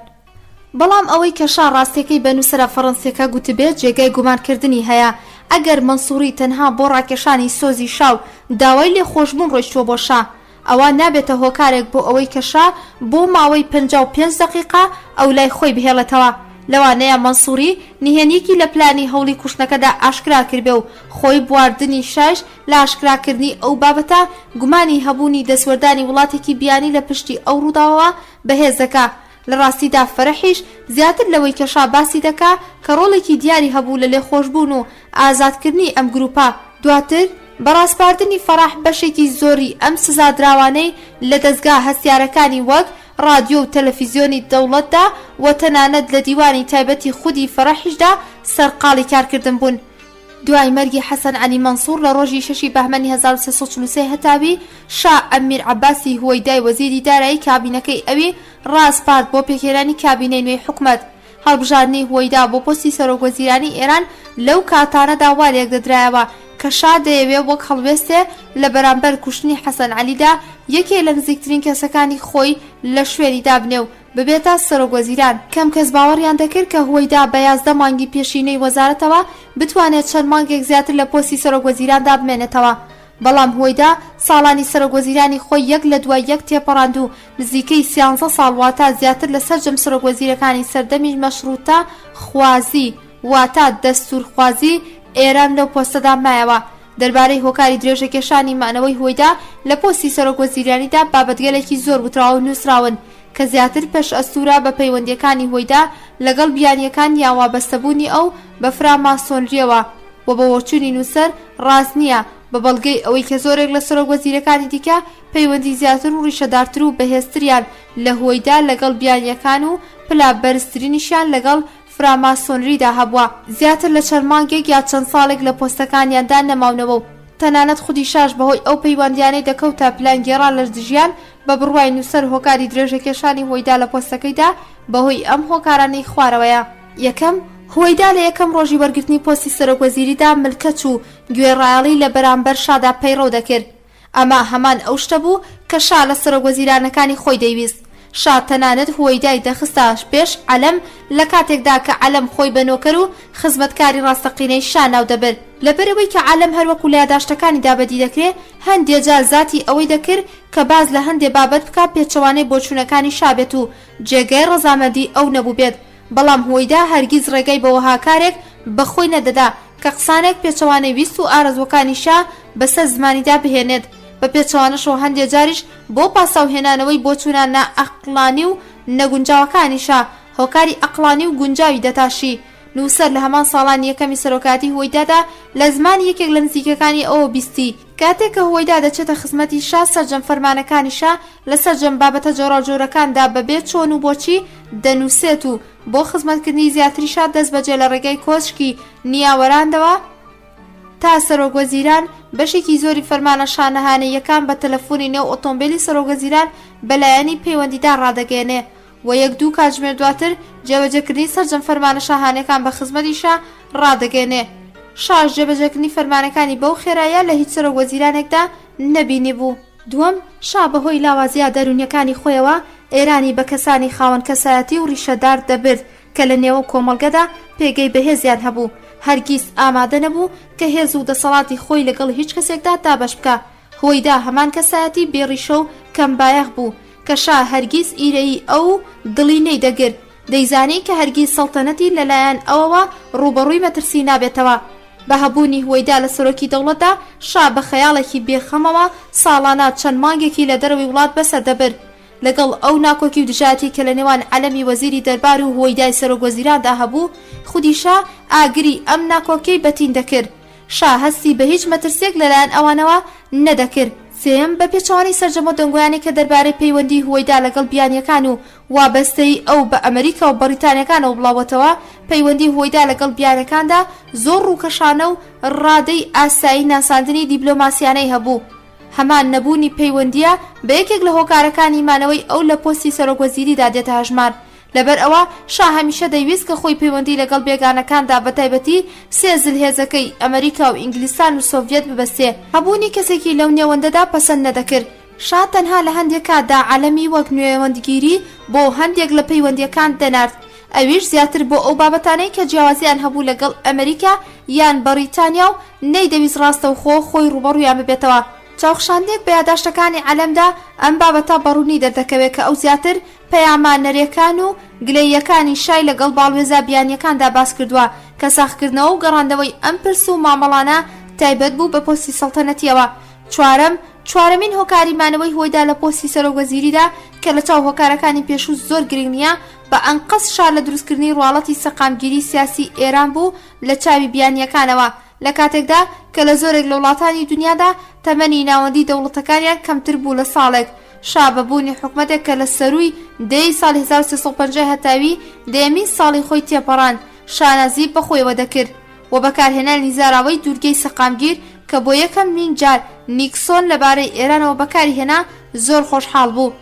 بەڵام ئەوەی کە شا ڕاستیەکەی بە نووسەرە فەڕەنسیەکە گوتبێت جێگای گومانکردنی هەیە. ئەگەر مەنسووری تەنها بۆ ڕاکێشانی سۆزی شاو داوای لێخۆشبوون ڕۆیشتووە بۆ شا، ئەوە نابێتە هۆکارێک بۆ ئەوەی کە شا بۆ ماوەی 55 دقیقا ئەو لای خۆی بهێڵێتەوە. لەوانەیە مەنسووری نهێنیەکی لە پلانی هەوڵی کوشتنەکەدا ئاشکرا کردبێ و خۆی بواردنی شاش لە ئاشکراکردنی ئەو بابەتە گومانی هەبوونی دەسوەردانی وڵاتێکی بیانی لە پشتی ئەو ڕووداوەوە بەهێز دەکا. لە ڕاستیدا فەرەحیش زیاتر لەوەی کە شا باسی دەکا کە ڕۆڵێکی دیاری هەبوو لە لێخۆشبوون و ئازادکردنی ئەم گروپە. دواتر بەڕاستپاردنی فەراح بەشێکی زۆری ئەم سزادراوانەی لە دەستگا هەستیارەکانی وەک رادیۆ و تەلەڤیزیۆنی دەوڵەتدا و تەنانەت لە دیوانی تایبەتی خودی فەرەحیشدا سەرقاڵی کارکردن بوون. دوای مەرگی حەسەن عەلی مەنسوور لە ڕۆژی 6 بەهمەنی 1343 هەتاوی، شا ئەمیر عەباسی هوەیدای وەزیری دارایی کابینەکەی ئەوی ڕاستپارد بۆ پێکهێنانی کابینەی نوێی حکومەت. هەڵبژاردنی هوەیدا بۆ پۆستی سەرۆکوەزیرانی ئێران لەو کاتانەدا وارێک دەدرایەوە کە شا دەیەوێت وەک هەڵوێستێ لە بەرامبەر کوشتنی حەسەن عەلیدا یەکێ لە نزیکترین کەسەکانی خۆی لە شوێنیدا بنێ و ببێتە سەرۆکوەزیران. کەم کەس باوەڕیان دەکرد کە هوەیدا بە 11 مانگی پێشینەی وەزارەتەوە بتوانێت چەند مانگێک زیاتر لە پۆستی سەرۆکوەزیراندا بمێنێتەوە. بەڵام هوەیدا ساڵانی سەرۆکوەزیرانی خۆی یەک لە دوای یەک تێپەڕاند و نزیکەی 13 ساڵ واتە زیاتر لە سەرجەم سەرۆکوەزیرەکانی سەردەمی مەشروطە خوازی واتە دەستورخوازی ئێران لەو پۆستەدا مایەوە. دەربارەی هۆکاری درێژەکێشانی مانەوەی هوەیدا لە پۆستی سەرۆکوەزیرانیدا بابەتگەلێکی زۆر وتراوە و نووسراون کە زیاتر پێش ئەستورە بە پەیوەندیەکانی هوەیدا لەگەڵ بیانیەکان یا وابەستەبوونی ئەو بە فراماسۆنریەوە و بە وەچوونی نووسەر ڕاست نییە بە بەڵگەی ئەوەی کە زۆرێک لە سەرۆکوەزیرەکانی دیکە پەیوەندی زیاتر و ڕیشەدارتر و بەهێزتریان لە هوەیدا لەگەڵ بیانیەکان و پلا بەرزترینیشیان لەگەڵ فراماسۆنریدا هەبووە. زیاتر لە چەند مانگێک یا چەند ساڵێک لە پۆستەکانیاندا نەماونەوە و تەنانەت خودی شاش بەهۆی ئەو پەیوەندیانەی دەکەوتە پلانگێڕان لە دژیان بە بڕوای نووسەر هۆکاری درێژەکێشانی هوەیدا لە پۆستەکەیدا بەهۆی ئەم هۆکارانەی خوارەوەیە. یەکەم، هوەیدا لە یەکەم ڕۆژی وەرگرتنی پۆستی سەرۆکوەزیریدا ملکەچ و گوێڕایەڵی لە بەرامبەر شادا پەیڕەو دەکرد. ئەمە هەمان ئەو شتە بوو کە شا لە سەرۆکوەزیرانەکانی خۆی دەیویست. شا تەنانەت هۆیدای دەخستە پێش عەلەم لە کاتێکدا کە عەلەم خۆی بە نۆکەر و خزمەتکاری ڕاستەقینەی شا ناو دەبر. لەبەرەوەی کە عەلەم هەروەکو لە یاداشتەکانیدا بەدی دەکرێت هەندێک جار زاتی ئەوەی دەکرد کە باز لە هەندێک بابەت بکات پێچەوانەی بۆچوونەکانی شا بێت و جێگەی ڕەزامەندی ئەو نەبوو بێت. بەڵام هۆیدا هەرگیز ڕێگەی بە وەها کارێک بەخۆی نەدەدا کە قسانێک پێچەوانەی ویست و ئارەزوەکانی شا بەسەر زمانیدا بهێنێت. بە پێچەوانەشەوە هەندێک جاریش بۆ پاساوهێنانەوەی بۆچوونە نائەقڵانی و نەگونجاوەکانی شا هۆکاری ئەقڵانی و گونجاوی دەتاشی. نووسەر لە هەمان ساڵانی یەکەمی سەرۆکاتی هۆیدادا لە زمانی یەکێک لە نزیکەکانی ئەوە بیستی کاتێک کە هۆیدا دەچێتە خزمەتی شا سەرجەم فەرمانەکانی شا لە سەرجەم بابەتە جۆراوجۆرەکاندا بەبێ چۆن و بۆچی دەنووسێت و بۆ خزمەتکردنی زیاتری شا دەست بەجێ لە ڕێگەی کۆچکی نیاوەراندەوە تا سەرۆکوەزیران بەشێکی زۆری فەرمانە شانەهانەیەکان بە تەلەفۆنی نێو ئۆتۆمبیلی سەرۆکوەزیران بەلایەنی پەیوەندیدا ڕادەگەێنێ و یەک دوو کاتژمێر دواتر جێبەجێکردنی سەرجەم فەرمانە شاهانەکان بە خزمەتی شا ڕادەگەێنێ. شاش جێبەجێکردنی فەرمانەکانی بەو خێرایە لە هیچ سەرۆکوەزیرانێکدا نەبینی بوو. دووەم، شا بەهۆی لاوازیە دەرونیەکانی خۆیەوە ئێرانی بە کەسانی خاوەن کەسایەتی و ڕیشەدار دەبرد کە لە نێوە کۆمەڵگەدا پێگەی بەهێزیان هەبوو. هەرگیز ئامادە نەبوو کە هێز و دەسەڵاتی خۆی لەگەڵ هیچ کەسێکدا دابەش بکە. هۆیدا هەمان کەسایەتی بێڕیشە و کەمبایەخ بوو کە شا هەرگیز ئیرەی ئەو دڵی نەیدەگرت. دەیزانی کە هەرگیز سەڵتەنەتی لەلایەن ئەوەوە ڕوبەڕووی مەترسی نابێتەوە. بە هەبوونی هۆیدا لە سەرۆکی دەوڵەتدا شا بە خەیاڵێکی بێخەمەوە ساڵانە چەند مانگێکی لە دەرەوەی وڵات بەسەر دەبرد لەگەڵ ئەو ناکۆکی و دژاتی کە لە نێوان عەلەمی وەزیری دەربار و هۆیدای سەرۆکوەزیراندا هەبوو. خودی شا ئاگری ئەم ناکۆکەی بەتین دەکرد. شا هەستی بە هیچ مەترسێک لەلایەن ئەوانەوە نەدەکرد. سێم، بە پێچەوانەی سەرجەم و دەنگۆیانی کە دەربارەی پەیوەندی هۆیدا لەگەڵ بیانیەکان و وابەستەی ئەو بە ئەمریکا و بەریتانیەکانەوە بڵاوەتەوە پەیوەندی هۆیدا لەگەڵ بیانەکاندا زۆر ڕووکەشانە و ڕادەی ئاسایی ناساندنی دیبلۆماسیانەی هەبوو. هەمان نەبوونی پەیوەندیە بە یەکێک لە هۆکارەکانی مانەوەی ئەو لە پۆستی سەرۆکوەزیریدا دێتە هەژمار. لەبەر ئەوە شا هەمیشە دەیویست کە خۆی پەیوەندی لەگەڵ بێگانەکاندا بە تایبەتی سێ زلهێزەکەی ئەمریکا و ئینگلیستان و سۆڤێت ببەستێ. هەبوونی کەسێکی لەو نێوەندەدا پەسەند نەدەکرد. شا تەنها لە هەندێک کاتدا عەلەمی وەک نوێوەندگیری بۆ هەندێک لە پەیوەندیەکان دەنارد. ئەویش زیاتر بۆ ئەو بابەتانەی کە جیاوازیان هەبوو لەگەڵ ئەمریکا یان بەریتانیا و نەیدەویست ڕاستەوخۆ خۆی ڕوبەڕوویان ببێتەوە. چاوخشاندێک بە یاداشتەکانی عەلەمدا ئەم بابەتە بەڕوونی دەردەکەوێت کە ئەو زیاتر پەیامانەرەکان و گلەییەکانی شای لەگەڵ باڵوێزە بیانیەکاندا باس کردووە کە ساختکردنەوە و گەڕاندەوەی ئەم پرس و مامەڵانە تایبەت بوو بە پۆستی سەڵتەنەتیەوە. چوارەمین هۆکاری مانەوەی هۆیدا لە پۆستی سەرۆکوەزیریدا کە لە چاو هۆکارەکانی پێشوو زۆر گرنگ نییە بە ئەنقەس شا لە دروستکردنی ڕواڵەتی سەقامگیری سیاسی ئێران بوو لە چاوی بیانیەکانەوە لە کاتێکدا کە لە زۆرێک لە وڵاتانی دنیادا تەمەنی ناوەندی دەوڵەتەکانیان کەمتر بوو لە ساڵێک. شا بەبوونی حکومەتێک کە لە سەرووی دەی ساڵی 1350 هەتاوی دەیەمین ساڵی خۆی تێپەڕاند شانازی بەخۆیەوە دەکرد و بەکارهێنانی زاراوەی دوورگەی سەقامگیر کە بۆ یەکەمین جار نیکسۆن لەبارەی ئێرانەوە بەکاری هێنا زۆر خۆشحاڵ بوو.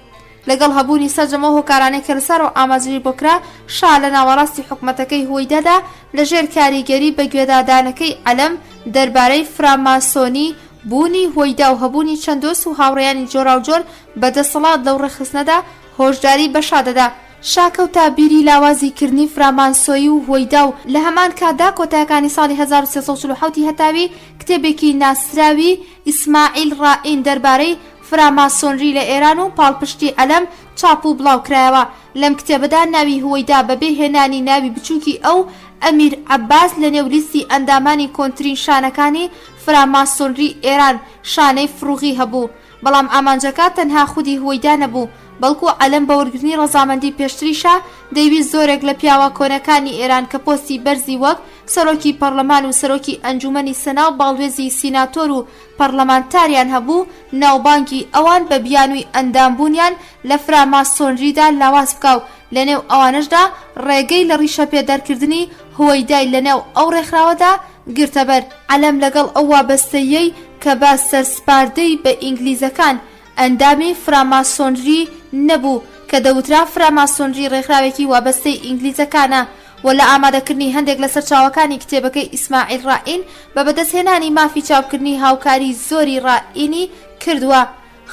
لەگەڵ هەبوونی سەرجەمە هۆکارانەی کە لەسەرەوە ئاماژەی بۆکرا شا لە ناوەڕاستی حکومەتەکەی هۆیدادا لەژێر کاریگەری بە گوێدادانەکەی عەلەم دەربارەی فراماسۆنی بوونی هۆیدا و هەبوونی چەند دۆست و هاوڕێیانی جۆراوجۆر بەدەسەڵات لەو ڕێخستنەدا هۆشداری بەشا دەدا. شاکەوتا بیری لاوازیکردنی فرامانسۆیی و هۆیدا و لە هەمان کاتدا کۆتایەکانی ساڵی 1347 هەتاوی کتێبێکی ناسراوی ئیسماعیل ڕائین دەربارەی فراماسۆنری لە ئێران و پاڵپشتی عەلەم چاپ و بڵاو کرایەوە. لەم کتێبەدا ناوی هۆیدا بەبێ هێنانی ناوی بچووکی ئەو ئەمیر عەباس لە نێو لیستی ئەندامانی کۆنترین شانەکانی فراماسۆنری ئێران شانەی فروغی هەبوو. بەڵام ئامانجەکە تەنها خودی هۆیدا نەبوو بەڵکو عەلەم بە وەرگرتنی ڕەزامەندی پێشتریشە دەیویست زۆرێک لە پیاوە کۆنەکانی ئێران کە پۆستی بەرزی وەک سەرۆکی پەرلەمان و سەرۆکی ئەنجومەنی سەنا و باڵوێزی سیناتۆر و پەرلەمانتاریان هەبوو ناوبانگی ئەوان بە بیانووی ئەندامبوونیان لە فراماسۆنریدا لاواز بکاو. لەنێو ئەوانشدا ڕێگەی لە ڕیشە پێدەرکردنی هۆیدای لەنێو ئەو ڕێکخراوەدا گرتەبەر. عەلەم لەگەڵ ئەو وابەستەیەی کە بە سەرسپاردەی بە ئینگلیزەکان ئەندامی فراماسۆنری نەبوو کە دەوترا فراماسۆنری ڕێکخراوێکی وابەستەی ئینگلیزەکانە و لە ئامادەکردنی هەندێک لە سەرچاوەکانی کتێبەکەی ئیسماعیل ڕائین بە بەدەستهێنانی مافی چاپکردنی هاوکاری زۆری ڕائینی کردووە.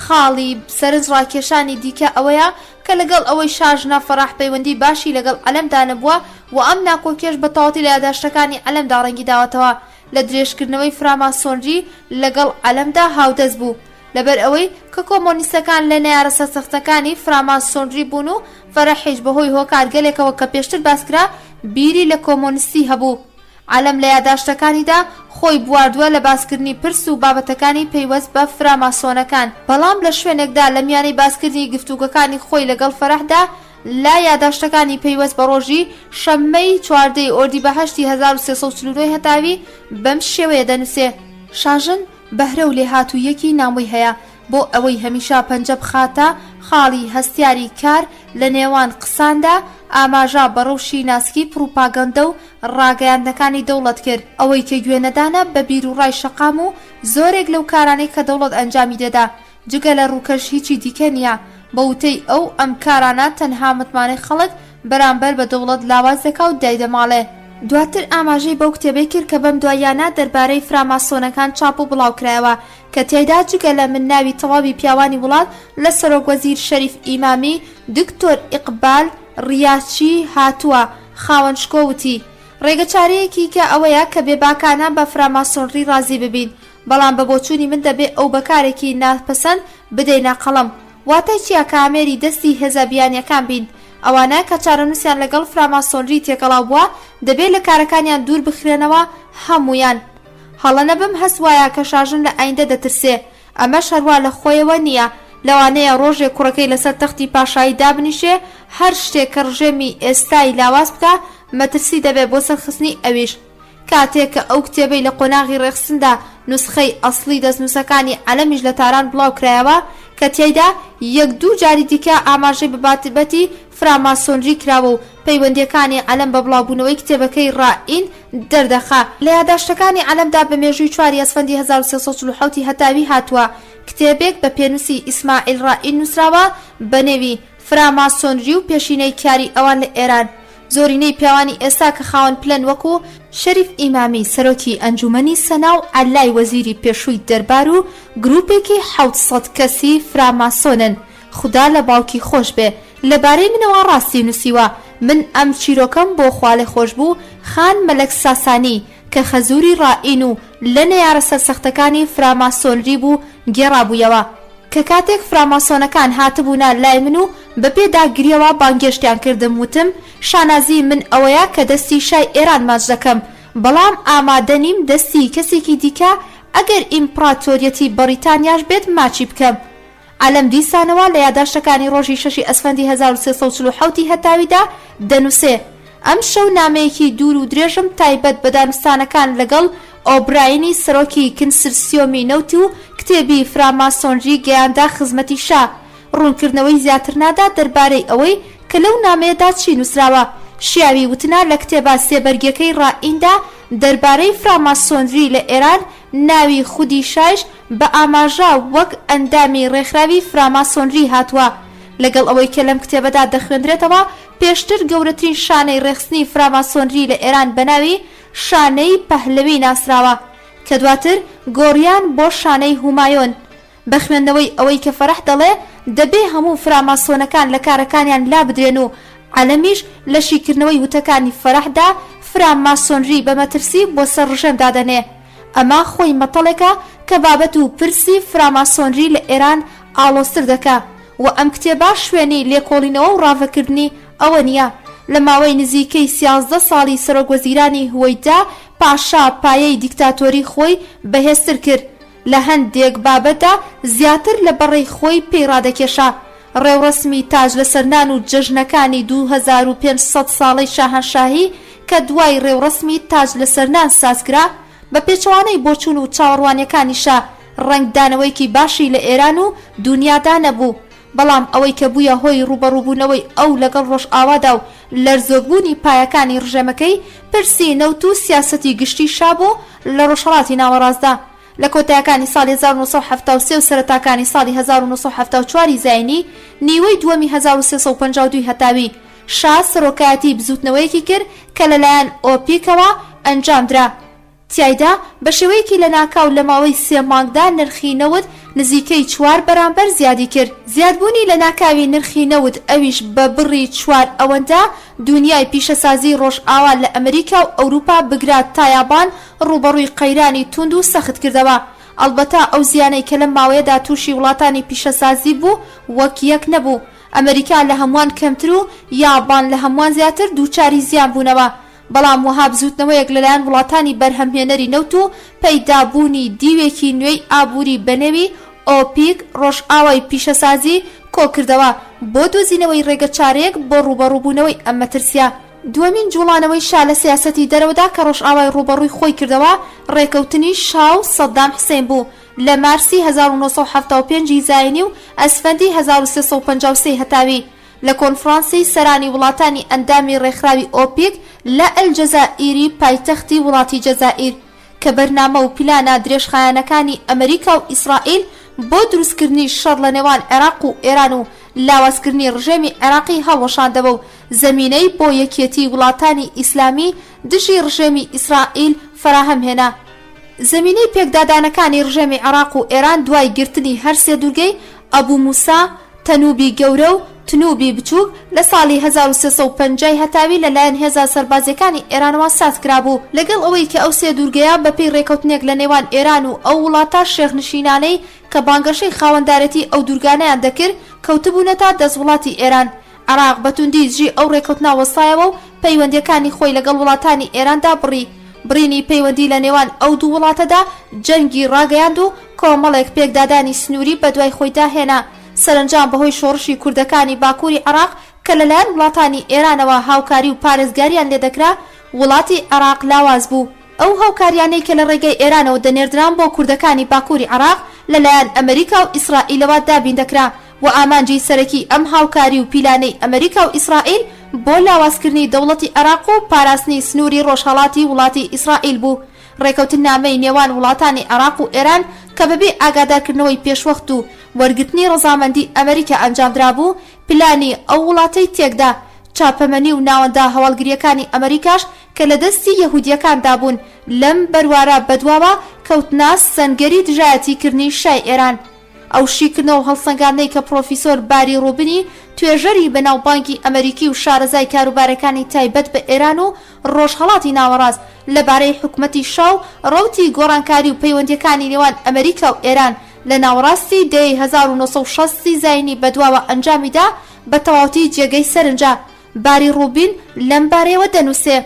خاڵی سەرنج ڕاکێشانی دیکە ئەوەیە کە لەگەڵ ئەوەی شاژنە فەڕاح پەیوەندی باشی لەگەڵ عەلەمدا نەبووە و ئەم ناکۆکیەش بە تەواوەتی لە یادداشتەکانی عەلەمدا ڕەنگی داوەتەوە لە درێژکردنەوەی فراماسۆنری لەگەڵ عەلەمدا هاودەست بوو لەبەر ئەوەی کە کۆمۆنیستەکان لە نەیارە سەرسەختەکانی فراماسۆنری بوون و فەرەحیش بەهۆی هۆکار گەلێکەوە کە پێشتر باسکرا بیری لە کۆمۆنیستی هەبوو عەلەم لە یادداشتەکانیدا خۆی بواردووە لە باسکردنی پرس و بابەتەکانی پەیوەست بە فراماسۆنەکان بەڵام لە شوێنێکدا لە میانەی باسکردنی گفتوگەکانی خۆی لەگەڵ فەرەحدا لا یادداشتەکانی پەیوەست بە ڕۆژی شەممەی 14 ئۆردیبەهەشتی 1349 هەتاوی بەم شێوەیە دەنووسێ شاژن بەهرە و لێهاتوویەکی نامۆی هەیە بۆ ئەوەی هەمیشە پەنجە بخاتە خاڵی هەستیاری کار لە نێوان قساندا ئاماژە بەڕەوشی ناسکی پروپاگەندە و ڕاگەیاندنەکانی دەوڵەت کرد ئەوەی کە گوێنەدانە بە بیر و ڕای شەقام و زۆرێک لەو کارانەی کە دەوڵەت ئەنجامی دەدا جگە لە ڕووکەش هیچی دیکە نییە بە وتەی ئەو ئەم کارانە تەنها متمانەی خەڵک بەرامبەر بە دەوڵەت لاواز دەکا و دایدەماڵێ دواتر ئاماژەی بەو کتێبەی کرد کە بەم دوایانە دەربارەی فراماسۆنەکان چاپ و بڵاوکرایەوە کە تێیدا جگە لە من ناوی تەواوی پیاوانی وڵات لە سەرۆکوەزیر شەریف ئیمامی دکتۆر ئیقبال ڕیاچی هاتووە خاوەن شکۆوتی ڕێگەچارەیەکی کە ئەوەیە کە بێباکانە بە فراماسۆنری ڕازی ببین بەڵام بە بۆچوونی من دەبێ ئەو بەکارێکی ناپەسەند بدەینە قەڵەم واتای چیە کە ئامێری دەستی هێزەبیانیەکان بین ئەوانە کە چارەنووسیان لەگەڵ فراماسۆنری تێکەڵاو بووە دەبێت لە کارەکانیان دوور بخرێنەوە هەمویان هەڵە نەبم هەست وایە کە شاژن لە ئایندە دەترسێ ئەمە شەروا لە خۆیەوە نییە لەوانەیە ڕۆژێک کوڕەکەی لەسەر تەختی پاشایی دابنیشێ هەر شتێک کە ڕژێمی ئێستای لاواز بکە مەترسی دەبێت بۆ سەرخستنی ئەویش کاتێک کە ئەو کتێبەی لە قۆناغی ڕێخستندا نوسخەی ئەسڵی دەستنووسەکانی عەلەمیش لە تاران بڵاو کرایەوە کە تێیدا یەک دوو جاری دیکە ئاماژەی بەباتبەتی فراماسۆنری کراوە و پەیوەندیەکانی عەلەم بە بڵاوبوونەوەی کتێبەکەی ڕائین دەردەخا لە یادداشتەکانی عەلەمدا بە مێژووی 4 ئەسفەندی 1347 هەتاوی هاتووە کتێبێک بە پێنووسی ئیسماعیل ڕائین نووسراوە بە نێوی فراماسۆنری و پێشینەی کاری ئەوان لە ئێران زۆرینەی پیاوانی ئێستا کە خاوەن پلەن وەکو شەریف ئیمامی سەرۆکی ئەنجومەنی سەنا و عەلای وەزیری پێشووی دەربار و گروپێکی 700 کەسی فراماسۆنن خوددا لە باوکی خۆش بێ لەبارەی منەوە ڕاستی نووسیوە من ئەم چیرۆکەم بۆ خوالێ خۆش بوو خان مەلەک ساسانی کە خەزوری ڕائین و لە نەیارە سەرسەختەکانی فراماسۆنری بوو گێڕابوویەوە کە کاتێک فراماسۆنەکان هاتبوونە لای من و بەپێ داگریەوە بانگێشتیان کردم وتم شانازی من ئەوەیە کە دەستی شای ئێران ماچ دەکەم بەڵام ئامادە نیم دەستی کەسێکی دیکە ئەگەر ئیمپراتۆریەتی بەریتانیاش بێت ماچی بکەم عەلەم دیسانەوە لە یادداشتەکانی ڕۆژی 6 ئەسفەندی 1347 هەتاویدا دەنووسێ ئەم شەو نامەیەکی دوور و درێژم تایبەت بە دانوستانەکان لەگەڵ ئۆبراینی سەرۆکی کنسرسیۆمی نەوتی و کتێبی فراماسۆنری گەیاندا خزمەتی شا ڕوونکردنەوەی زیاتر نادا دەربارەی ئەوەی کە لەو نامەیەدا چی نووسراوە شیاوی وتنا لە کتێبە سێبەرگەکەی ڕائیندا دەربارەی فراماسۆنری لە ئێران ناوی خودی شایش بە ئاماژە وەک ئەندامی ڕێکخراوی فراماسۆنری هاتووە لەگەڵ ئەوەی کە لەم کتێبەدا دەخوێندرێتەوە پێشتر گەورەترین شانەی ڕێخستنی فراماسۆنری لە ئێران بەناوی شانەی پەهلەوی ناسراوە کە دواتر گۆڕیان بۆ شانەی هومایۆن بە خوێندنەوەی ئەوەی کە فەرەح دەڵێ دەبێ هەموو فراماسۆنەکان لە کارەکانیان لا بدرێن و عەلەمیش لە شیکردنەوەی وتەکانی فەرەحدا فراماسۆنری بە مەترسی بۆ سەر ڕژەم دادەنێ ئەمە خۆی مەتەڵێکە کە بابەت و پرسی فراماسۆنری لە ئێران ئاڵۆستر دەکا و ئەم کتێبە شوێنی لێکۆڵینەوە و ڕاوەکردنی ئەوە نییە لە ماوەی نزیکەی 13 ساڵی سەرۆکوەزیرانی هوەیدا پاشا پایەی دیکتاتۆری خۆی بەهێزتر کرد لە هەندێک بابەتدا زیاتر لە بەڕێی خۆی پێی ڕادەکێشا ڕێوڕسمی تاج لە سەرنان و جەژنەکانی 2500 ساڵەی شاهەنشاهی کە دوای ڕێوڕسمی تاج لە سەرنان سازکرا بە پێچەوانەی بۆچوون و چاوەڕوانیەکانیشا ڕەنگدانەوەیکی باشی لە ئێران و دنیادا نەبوو بەڵام ئەوەی کە بوویە هۆی ڕوبەڕووبوونەوەی ئەو لەگەڵ ڕۆژئاوادا و لەرزۆکبوونی پایەکانی ڕژەمەکەی پرسی نەوت و سیاسەتی گشتی شابۆ لە ڕۆژهەڵاتی ناوەڕاستدا لە کۆتاییەکانی ساڵی 1973 و سەرەتاکانی ساڵی 1974 زاینی نیوەی دووەمی 1352 هەتاوی شا سەرۆکایەتی بزوتنەوەیەکی کرد کە لەلایەن ئۆپیکەوە ئەنجامدرا تیایدا بە شێوەیەکی لە ناکاو لە ماوەی 3 مانگدا نرخی نەوت نزیکەی 4 بەرامبەر زیادی کرد. زیادبوونی لە ناکاوی نرخی نەوت ئەویش بە بڕی 4 ئەوەندە دنیای پیشەسازی ڕۆژئاوا لە ئەمریکا و ئەوروپا بگرات تا یابان ڕوبەڕووی قەیرانی توند و سەخت کردەوە. ئەلبەتە ئەو زیانەی کە لەم ماوەیەدا تووشی وڵاتانی پیشەسازی بوو وەک یەک نەبوو. ئەمریکا لە هەمووان کەمتر و یابان لە هەمووان زیاتر دووچاری زیان بوونەوە. بەڵام وەها بزوتنەوەیەک لەلایەن وڵاتانی بەرهەمهێنەری نەوت و پەیدابوونی دیوێکی نوێی ئابووری بەنێوی ئۆپیک ڕۆژئاوای پیشەسازی کۆکردەوە بۆ دۆزینەوەی ڕێگە چارەیەک بۆ ڕوبەڕووبوونەوەی ئەم مەترسیە. دووەمین جوڵانەوەی شا لە سیاسەتی دەرەوەدا کە ڕۆژئاوای ڕوبەڕووی خۆی کردەوە ڕێکەوتنی شاو سەدام حسێن بوو لە مارسی 1975 زاینی و ئەسفەندی 1353 هەتاوی لە کۆنفرانسی سەرانی وڵاتانی ئەندامی ڕێکخراوی ئۆپیک لە ئەلجەزائیری پایتەختی وڵاتی جەزائیر کە بەرنامە و پیلانە درێژخایەنەکانی ئەمریکا و ئیسرائیل بۆ دروستکردنی شەڕ لە نێوان عێراق و ئێران و لاوازکردنی ڕژێمی عێراقی هەڵوەشاندەوە و زەمینەی بۆ یەکێتی وڵاتانی ئیسلامی دژی ڕژێمی ئیسرائیل فراهەم هێنا. زەمینەی پێکدادانەکانی ڕژێمی عێراق و ئێران دوای گرتنی هەر سێ دوورگەی ئەبوو موسا، تەنوبی گەورە و تنوبی بچووک لە ساڵی 1350 هەتاوی لەلایەن هێزە سەربازیەکانی ئێرانەوە ساز کرابوو. لەگەڵ ئەوەی کە ئەو سێ دوورگەیە بەپێی ڕێکەوتنێک لە نێوان ئێران و ئەو وڵاتە شێخنشینانەی کە بانگەشەی خاوەندارەتی ئەو دوورگانەیان دەکرد کەوتبوونەتە دەستوڵاتی ئێران. عێراق بەتوندی دژی ئەو ڕێکەوتنا وەسایەوە و پەیوەندیەکانی خۆی لەگەڵ وڵاتانی ئێراندا برینی پەیوەندی لە نێوان ئەو دوو وڵاتەدا جەنگی ڕاگەیاند و کۆمەڵێک پێکدادانی سنووری بەدوای خۆیدا هێنا. سەرنجام بەهۆی شۆڕشی کوردەکانی باکووری عێراق کە لەلایەن وڵاتانی ئێرانەوە هاوکاری و پارێزگاریان لێدەکرا وڵاتی عێراق لاواز بوو. ئەو هاوکاریانەی کە لە ڕێگەی ئێرانەوە دەنێردران بۆ کوردەکانی باکووری عێراق لەلایەن ئەمریکا و ئیسرائیلەوە دابین دەکرا و ئامانجی سەرەکی ئەم هاوکاری و پیلانەی ئەمریکا و ئیسرائیل بۆ لاوازکردنی دەوڵەتی عێراق و پاراستنی سنووری ڕۆژهەڵاتی وڵاتی ئیسرائیل بوو. ڕێکەوتن نامەی نێوان وڵاتانی عێراق و ئێران کە بەبێ ئاگادارکردنەوەی پێشوەخت و وەرگرتنی ڕەزامەندی ئەمریکا ئەنجامدرا بوو. پلانی ئەو وڵاتەی تێکدا چاپەمەنی و ناوەندا هەواڵگریەکانی ئەمریکاش کە لە دەستی یەهودیەکاندا بوون لەم بەروارە بەدواوە کەوتنا سەنگەری دژایەتیکردنی شای ئێران. ئەو شیکردنەوە هەڵسەنگاندنەی کە پرۆفیسۆر باری ڕوبنی توێژەری بەناوبانکی ئەمریکی و شارەزای کاروبارەکانی تایبەت بە ئێران و ڕۆژهەڵاتی ناوەڕاست لەبارەی حکومەتی شاو ڕەوتی گۆڕانکاری و پەیوەندیەکانی نێوان ئەمریکا و ئێران لە ناوەڕاستی دەی 1960 زاینی بەدواوە ئەنجامیدا بە تەواوەتی جێگەی سەرنجە. باری ڕوبین لەم بارەیەوە دەنووسێ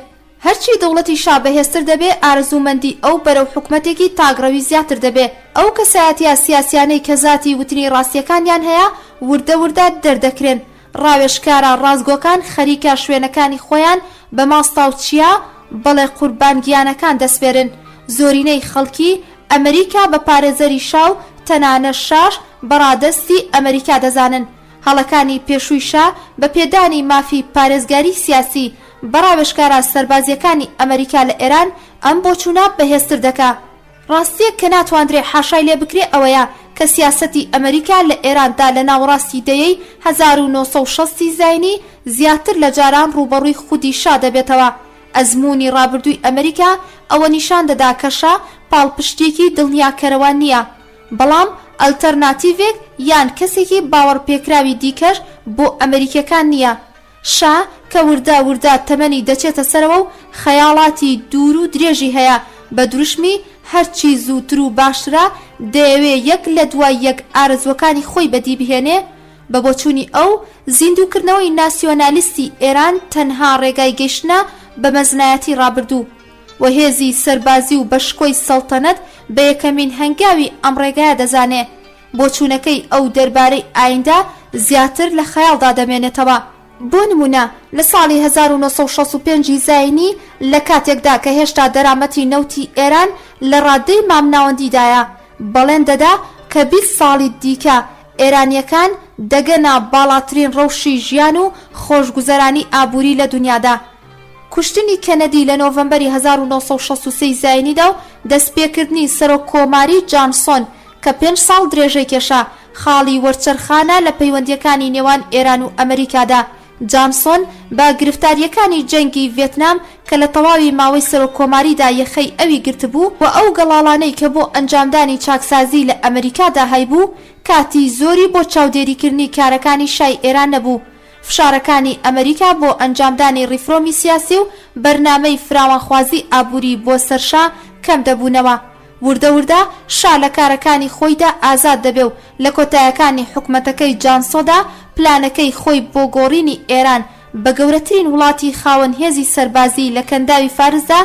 هەرچی دەوڵەتی شا بەهێزتر دەبێ ئارزومەندی ئەو بەرەو حکومەتێکی تاگڕەوی زیاتر دەبێ. ئەو کەسایەتیە سیاسیانەی کە زاتی وتنی ڕاستیەکانیان هەیە وردە وردە دەردەکرێن. ڕاوێژکارە ڕازگۆکان خەریکە شوێنەکانی خۆیان بە ماستاو چیا بەڵێ قوربانگیانەکان دەسپێرن. زۆرینەی خەڵکی ئەمریکا بە پارێزەری شاو تەنانە شاش بەڕادەستی ئەمریکا دەزانن. هەڵەکانی پێشووی شا بە پێدانی مافی پارێزگاری سیاسی بەڕاوێژکارە سەربازیەکانی ئەمریکا لە ئێران ئەم بۆچوونە بەهێزتر دەکا. ڕاستیەک کە ناتواندرێ حاشای لێ بکرێ ئەوەیە کە سیاسەتی ئەمریکا لە ئێراندا لە ناوەڕاستی دەیەی 1960 زاینی زیاتر لە جاران ڕوبەڕووی خودی شا دەبێتەوە. ئەزمموی ڕابردووی ئەمریکا ئەوە نیشان دەدا کە شا پاڵپشتێکی دڵنیاکەرەوە نییە، بەڵام ئەلتەرناتیڤێک یان کەسێکی باوەڕپێکراوی دیکەش بۆ ئەمریکەکان نییە. شا کە وردا وردا تەمەنی دەچێتە سەرەوە و خەیاڵاتی دوور و درێژی هەیە بە دروشمی هەرچی زووتر و باشترە دەیەوێ یەک لە دوای یەک ئارزوەکانی خۆی بەدی بهێنێ. بە بۆچوونی ئەو زیندووکردنەوەی ناسیۆنالیستی ئێران تەنها ڕێگای گەیشتنە بە مەزنایەتی ڕابردوو و هێزی سەربازی و بەشکۆی سەڵتەنەت بە یەکەمین هەنگاوی ئەم ڕێگایە دەزانێ. بۆچوونەکەی ئەو دەربارەی ئایندا زیاتر لە خەیاڵدا دەمێنێتەوە. بۆ نمونە لە ساڵی 1965 زاینی لە کاتێکدا کە هێشتا دەرامەتی نەوتی ئێران لە ڕادەی مامناوەندیدایە بەڵێن دەدا کە 20 ساڵی دیکە ئێرانیەکان دەگەنە باڵاترین ڕەوشی ژیان و خۆشگوزەرانی ئابووری لە دنیادا. کوشتنی کەنەدی لە نۆڤەمبەری 1963 زاینیدا و دەستپێکردنی سەرۆک کۆماری جانسۆن کە 5 ساڵ درێژەی کێشا خاڵی وەرچەرخانە لە پەیوەندیەکانی نێوان ئێران و ئەمریکادا جانسۆن بە گرفتاریەکانی جەنگی ڤێتنام کە لە تەواوی ماوەی سەرۆکۆماریدا یەخەی ئەوی گرتبوو و ئەو گەڵاڵانەی کە بۆ ئەنجامدانی چاکسازی لە ئەمریکادا هەیبوو کاتی زۆری بۆ چاودێریکردنی کارەکانی شای ئێران نەبوو. فشارەکانی ئەمریکا بۆ ئەنجامدانی ڕیفرۆمی سیاسی و بەرنامەی فراوانخوازی ئابووری بۆ سەرشا کەم دەبوونەوە. وردە شا لە کارەکانی خۆیدا ئازاد دەبێ و لە کۆتایەکانی حکومەتەکەی جانسۆدا پلانەکەی خۆی بۆ گۆڕینی ئێران بە گەورەترین وڵاتی خاوەن هێزی سەربازی لە کەنداوی فارسدا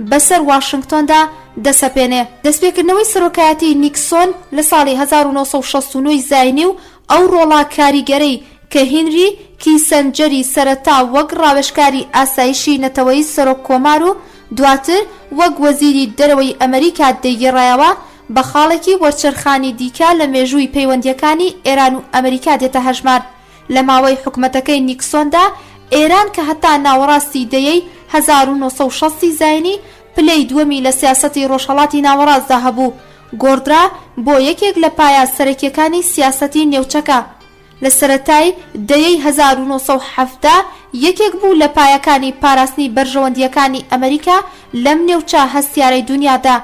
بەسەر واشنگتۆندا دەسەپێنێ. دەستپێکردنەوەی سەرۆکایەتی نیکسۆن لە ساڵی 1969 زاینی و ئەو ڕۆڵا کاریگەرەی کە هینری کیسەنجەری سەرەتا وەک ڕاوێژکاری ئاسایشی نەتەوەی سەرۆک کۆمار و دواتر وەک وەزیری دەرەوەی ئەمریکا دەیگەڕایەوە بە خاڵێکی وەرچەرخانی دیکە لە مێژووی پەیوەندیەکانی ئێران و ئەمریکا دێتە هەژمار. لە ماوەی حکومەتەکەی نیکسۆندا ئێران کە هەتا ناوەڕاستی دەیەی 1960 زاینی پلەی دووەمی لە سیاسەتی ڕۆژهەڵاتی ناوەڕاستدا هەبوو، گۆڕدرا بۆ یەکێک لە پایە سەرەکیەکانی سیاسەتی نێوچەکە. لە سەرەتای دەیەی 1970 یەکێک بوو لە پایەکانی پاراستنی بەرژەوەندیەکانی ئەمریکا لەم نێوچە هەستیارەی دنیادا.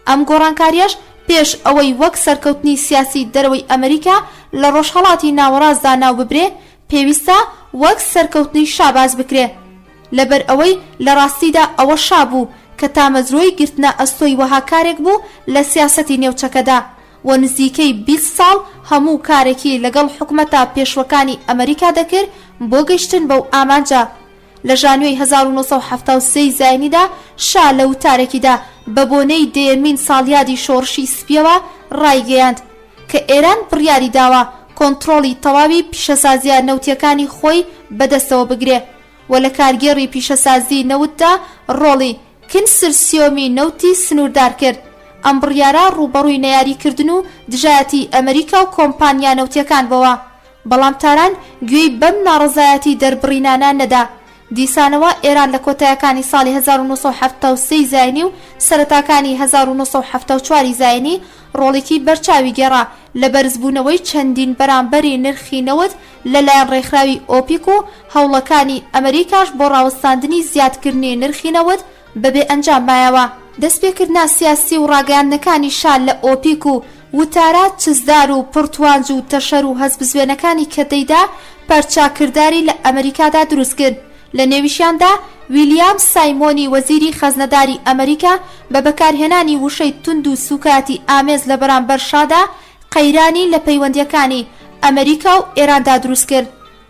ئەم گۆڕانکاریەش پێش ئەوەی وەک سەرکەوتنی سیاسی دەرەوەی ئەمریکا لە ڕۆژهەڵاتی ناوەڕاستدا ناو ببرێ پێویستە وەک سەرکەوتنی شاباز بکرێ، لەبەر ئەوەی لە ڕاستیدا ئەوە شابوو کە تامەزرۆی گرتنە ئەستۆی وەها کارێک بوو لە سیاسەتی نێوچەکەدا و نزیکەی 20 ساڵ هەموو کارێکی لەگەڵ حکومەتە پێشوەکانی ئەمریکا دەکرد بۆ گەیشتن بەو ئامانجە. لە ژانوێی 1970 زاینیدا شا لە وتارێکیدا بە بۆنەی دەیەمین ساڵیادی شۆڕشی سپیەوە ڕایگەیاند کە ئێران بڕیاری داوە کۆنتڕۆڵی تەواوی پیشەسازیە نەوتیەکانی خۆی بەدەستەوە بگرێ و لە کارگێڕی پیشەسازی نەوتدا ڕۆڵی کنسرسیۆمی نەوتی سنووردار کرد. ئەم بڕیارە ڕوبەڕووی نەیاریکردن و دژایەتی ئەمریکا و کۆمپانیا نەوتیەکان بەوە، بەڵام تاران گوێی بەم ناڕەزایەتی دەربڕینانە نەدا. دیسانەوە ئێران لە کۆتایەکانی ساڵی 1970 زاینی و سەرەتاکانی 1974 زاینی ڕۆڵێکی بەرچاوی گێڕا لە بەرزبوونەوەی چەندین بەرامبەری نرخی نەوت لەلایەن ڕێکخراوی ئۆپیک و هەوڵەکانی ئەمریکاش بۆ ڕاوەستاندنی زیادکردنی نرخی نەوت بەبێ ئەنجام مایەوە. دەستپێکردنا سیاسی و ڕاگەیاندنەکانی شال لە ئۆپیک و وتارە چزدار و پڕتوانج و تەشەر و هەزبزوێنەکانی کە دەیدا پەرچاکرداری لە ئەمریکادا دروست کرد. لە نێویشیاندا ویلیام سایمۆنی وەزیری خەزنەداری ئەمریکا بە بەکارهێنانی وشەی تند و سوکاتی ئامێز لە بەرامبەر شادا قەیرانی لە پەیوەندیەکانی ئەمریکا و ئێراندا دروست کرد.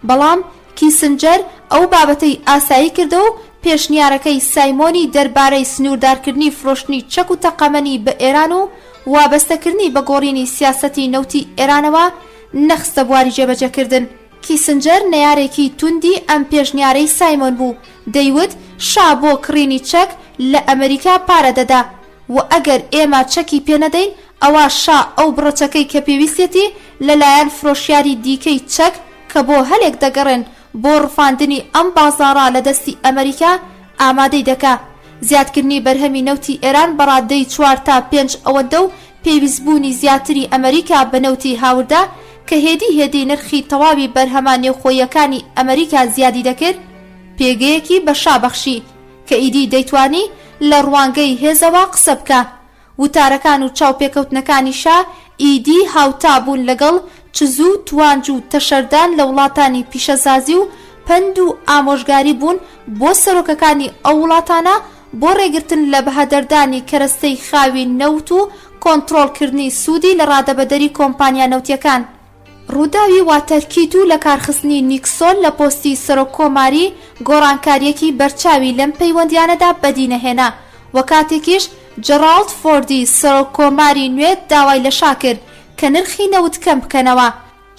بەڵام کیسنجەر ئەو بابەتەی ئاسایی کردە و پێشنیارەکەی سایمۆنی دەربارەی سنووردارکردنی فرۆشتنی چەک و تەقەمەنی بە ئێران و وابەستەکردنی بە گۆڕینی سیاسەتی نەوتی ئێرانەوە نەخستە بواری جێبەجێکردن. کیسنجەر نەیارێکی توندی ئەم پێشنیارەی سایمۆن بوو، دەیوت شا بۆ کڕینی چەک لە ئەمریکا پارە دەدا و ئەگەر ئێمە چەکی پێنەدەین ئەوە شا ئەو بڕەچەکەی کە پێویستێتی لەلایەن فرۆشیاری دیکەی چەک کە بۆ هەلێک دەگەڕێن بۆ ڕفاندنی ئەم بازاڕا لە دەستی ئەمریکا ئامادەی دەکا. زیادکردنی بەرهەمی نەوتی ئێران بەڕادەی 4 تا 5 ئەوەندە و پێویستبوونی زیاتری ئەمریکا بە نەوتی هاوردا کە هێدی نرخی تەواوی بەرهەمان نێوخۆیەکانی ئەمریکا زیادی دەکرد، پێگەیەکی بە شابەخشی کە ئیدی دەیتوانی لە ڕوانگەی هێزەوە قسە بکە. وتارەکان و چاوپێکەوتنەکانی شا ئیدی هاوتا بوون لەگەڵ چزوو توانج و تەشەردان لە وڵاتانی پیشەسازی و پند و ئامۆژگاری بوون بۆ سەرۆکەکانی ئەو وڵاتانە بۆ ڕێگرتن لە بەهەدەردانی کەرەستەی خاوی نەوت و کۆنتڕۆڵکردنی سوودی لە ڕادەبەدەری کۆمپانیا نەوتیەکان. ڕووداوی واتەرکیت و لە کارخستنی نیکسۆن لە پۆستی سەرۆککۆماری گۆڕانکاریەکی بەرچاوی لەم پەیوەندیانەدا بەدینەهێنا و کاتێکیش جەرالد فۆردی سەرۆککۆماری نوێ داوای لە شا کرد کە نرخی نەوت کەم بکەنەوە.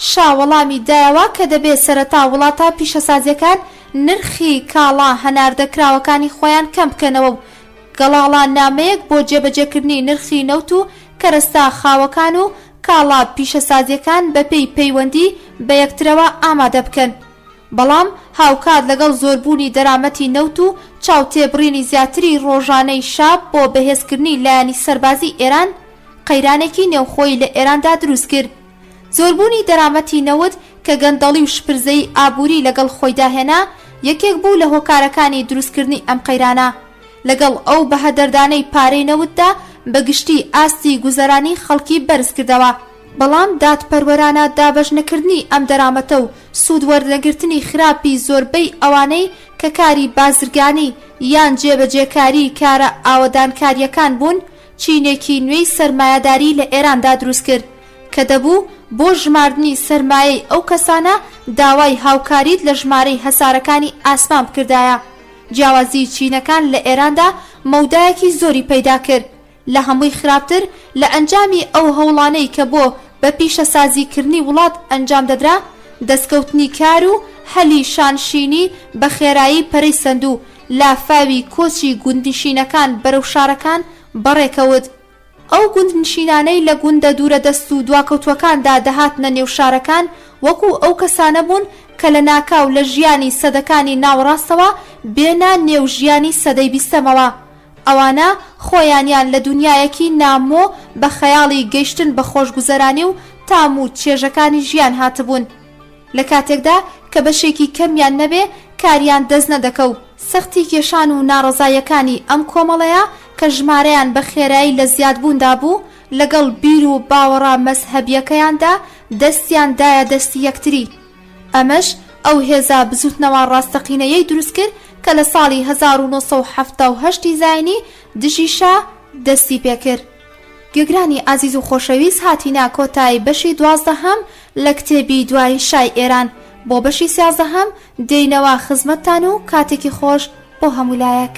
شا وەڵامی دایەوە کە دەبێت سەرەتا وڵاتە پیشەسازیەکان نرخی کاڵا هەناردەکراوەکانی خۆیان کەم بکەنەوە و گەڵاڵان نامەیەک بۆ جێبەجێکردنی نرخی نەوت و کەرەستا خاوەکان و کاڵا پیشەسازیەکان بەپێی پەیوەندی بە یەکترەوە ئامادە بکەن. بەڵام هاوکات لەگەڵ زۆربوونی دەرامەتی نەوت و چاوتێبڕینی زیاتری ڕۆژانەی شاب بۆ بەهێزکردنی لایەنی سەربازی ئێران قەیرانێکی نێوخۆی لە ئێراندا دروست کرد. زۆربوونی دەرامەتی نەوت کە گەندەڵی و شپرزەی ئابووری لەگەڵ خۆی داهێنا یەکێک بوو لە هۆکارەکانی دروستکردنی ئەم قەیرانە. لەگەڵ ئەو بەهەدەردانەی پارەی نەوتدا بەگشتی ئاستی گوزەرانی خەڵکی بەرز کردەوە. بەڵام دادپەروەرانە دابەشنەکردنی ئەم دەرامەتە و سوودوەرنەگرتنی خراپی زۆربەی ئەوانەی کە کاری بازرگانی یان جێبەجێکاری کارە ئاوەدانکاریەکان بوون چینێکی نوێی سەرمایەداری لە ئێراندا دروست کرد کە دەبوو بۆ ژماردنی سەرمایەی ئەو کەسانە داوای هاوکاریت لە ژمارەی هەسارەکانی ئاسمان بکردایە. جیاوازی چینەکان لە ئێراندا مەودایەکی زۆری پەیدا کرد. لە هەمووی خراپتر لە ئەنجامی ئەو هەوڵانەی کە بۆ بە پیشەسازیکردنی وڵات ئەنجام دەدرا دەستکەوتنی کار و هەلی شانشینی بە خێرایی پەرەی سەند و لافاوی کۆچی گوندنشینەکان بەرەو شارەکان بەڕێکەوت. ئەو گوندنشینانەی لە گوندە دوورە دەست و دواکەوتوەکاندا دەهاتنە نێو شارەکان وەکو ئەو کەسانە بوون کە لە ناکاو لە ژیانی سەدەکانی ناوەڕاستەوە بێنە نێو ژیانی سەدەی بیستەمەوە. ئەوانە خۆیانیان لە دنیایەکی نامۆ بە خەیاڵی گەیشتن بە خۆشگوزەرانی و تام و چێژەکانی ژیان هاتبوون. لە کاتێکدا کە بەشێکی کەمیان نەبێ کاریان دەست نەدەکە و سەختی کێشان و ناڕەزایەکانی ئەم کۆمەڵەیە کە ژمارەیان بە خێرایی لە زیادبووندا بوو لەگەڵ بیر و باوەڕا مەزهەبیەکەیاندا دەستیان دایە دەستی یەکتری. ئەمەش ئەو هێزا بزوتنەوە ڕاستەقینەیەی دروست کرد کە لە ساڵی 1970 زاینی دژیشا دەستی پێکرد. گوێگرانی ئازیز و خۆشەویست هاتینە کۆتایی بەشی 12 لە کتێبی دوای شای ئێران. بۆ بەشی 13 دێینەوە خزمەتتان و کاتێکی خۆش بۆ هەموو لایەک.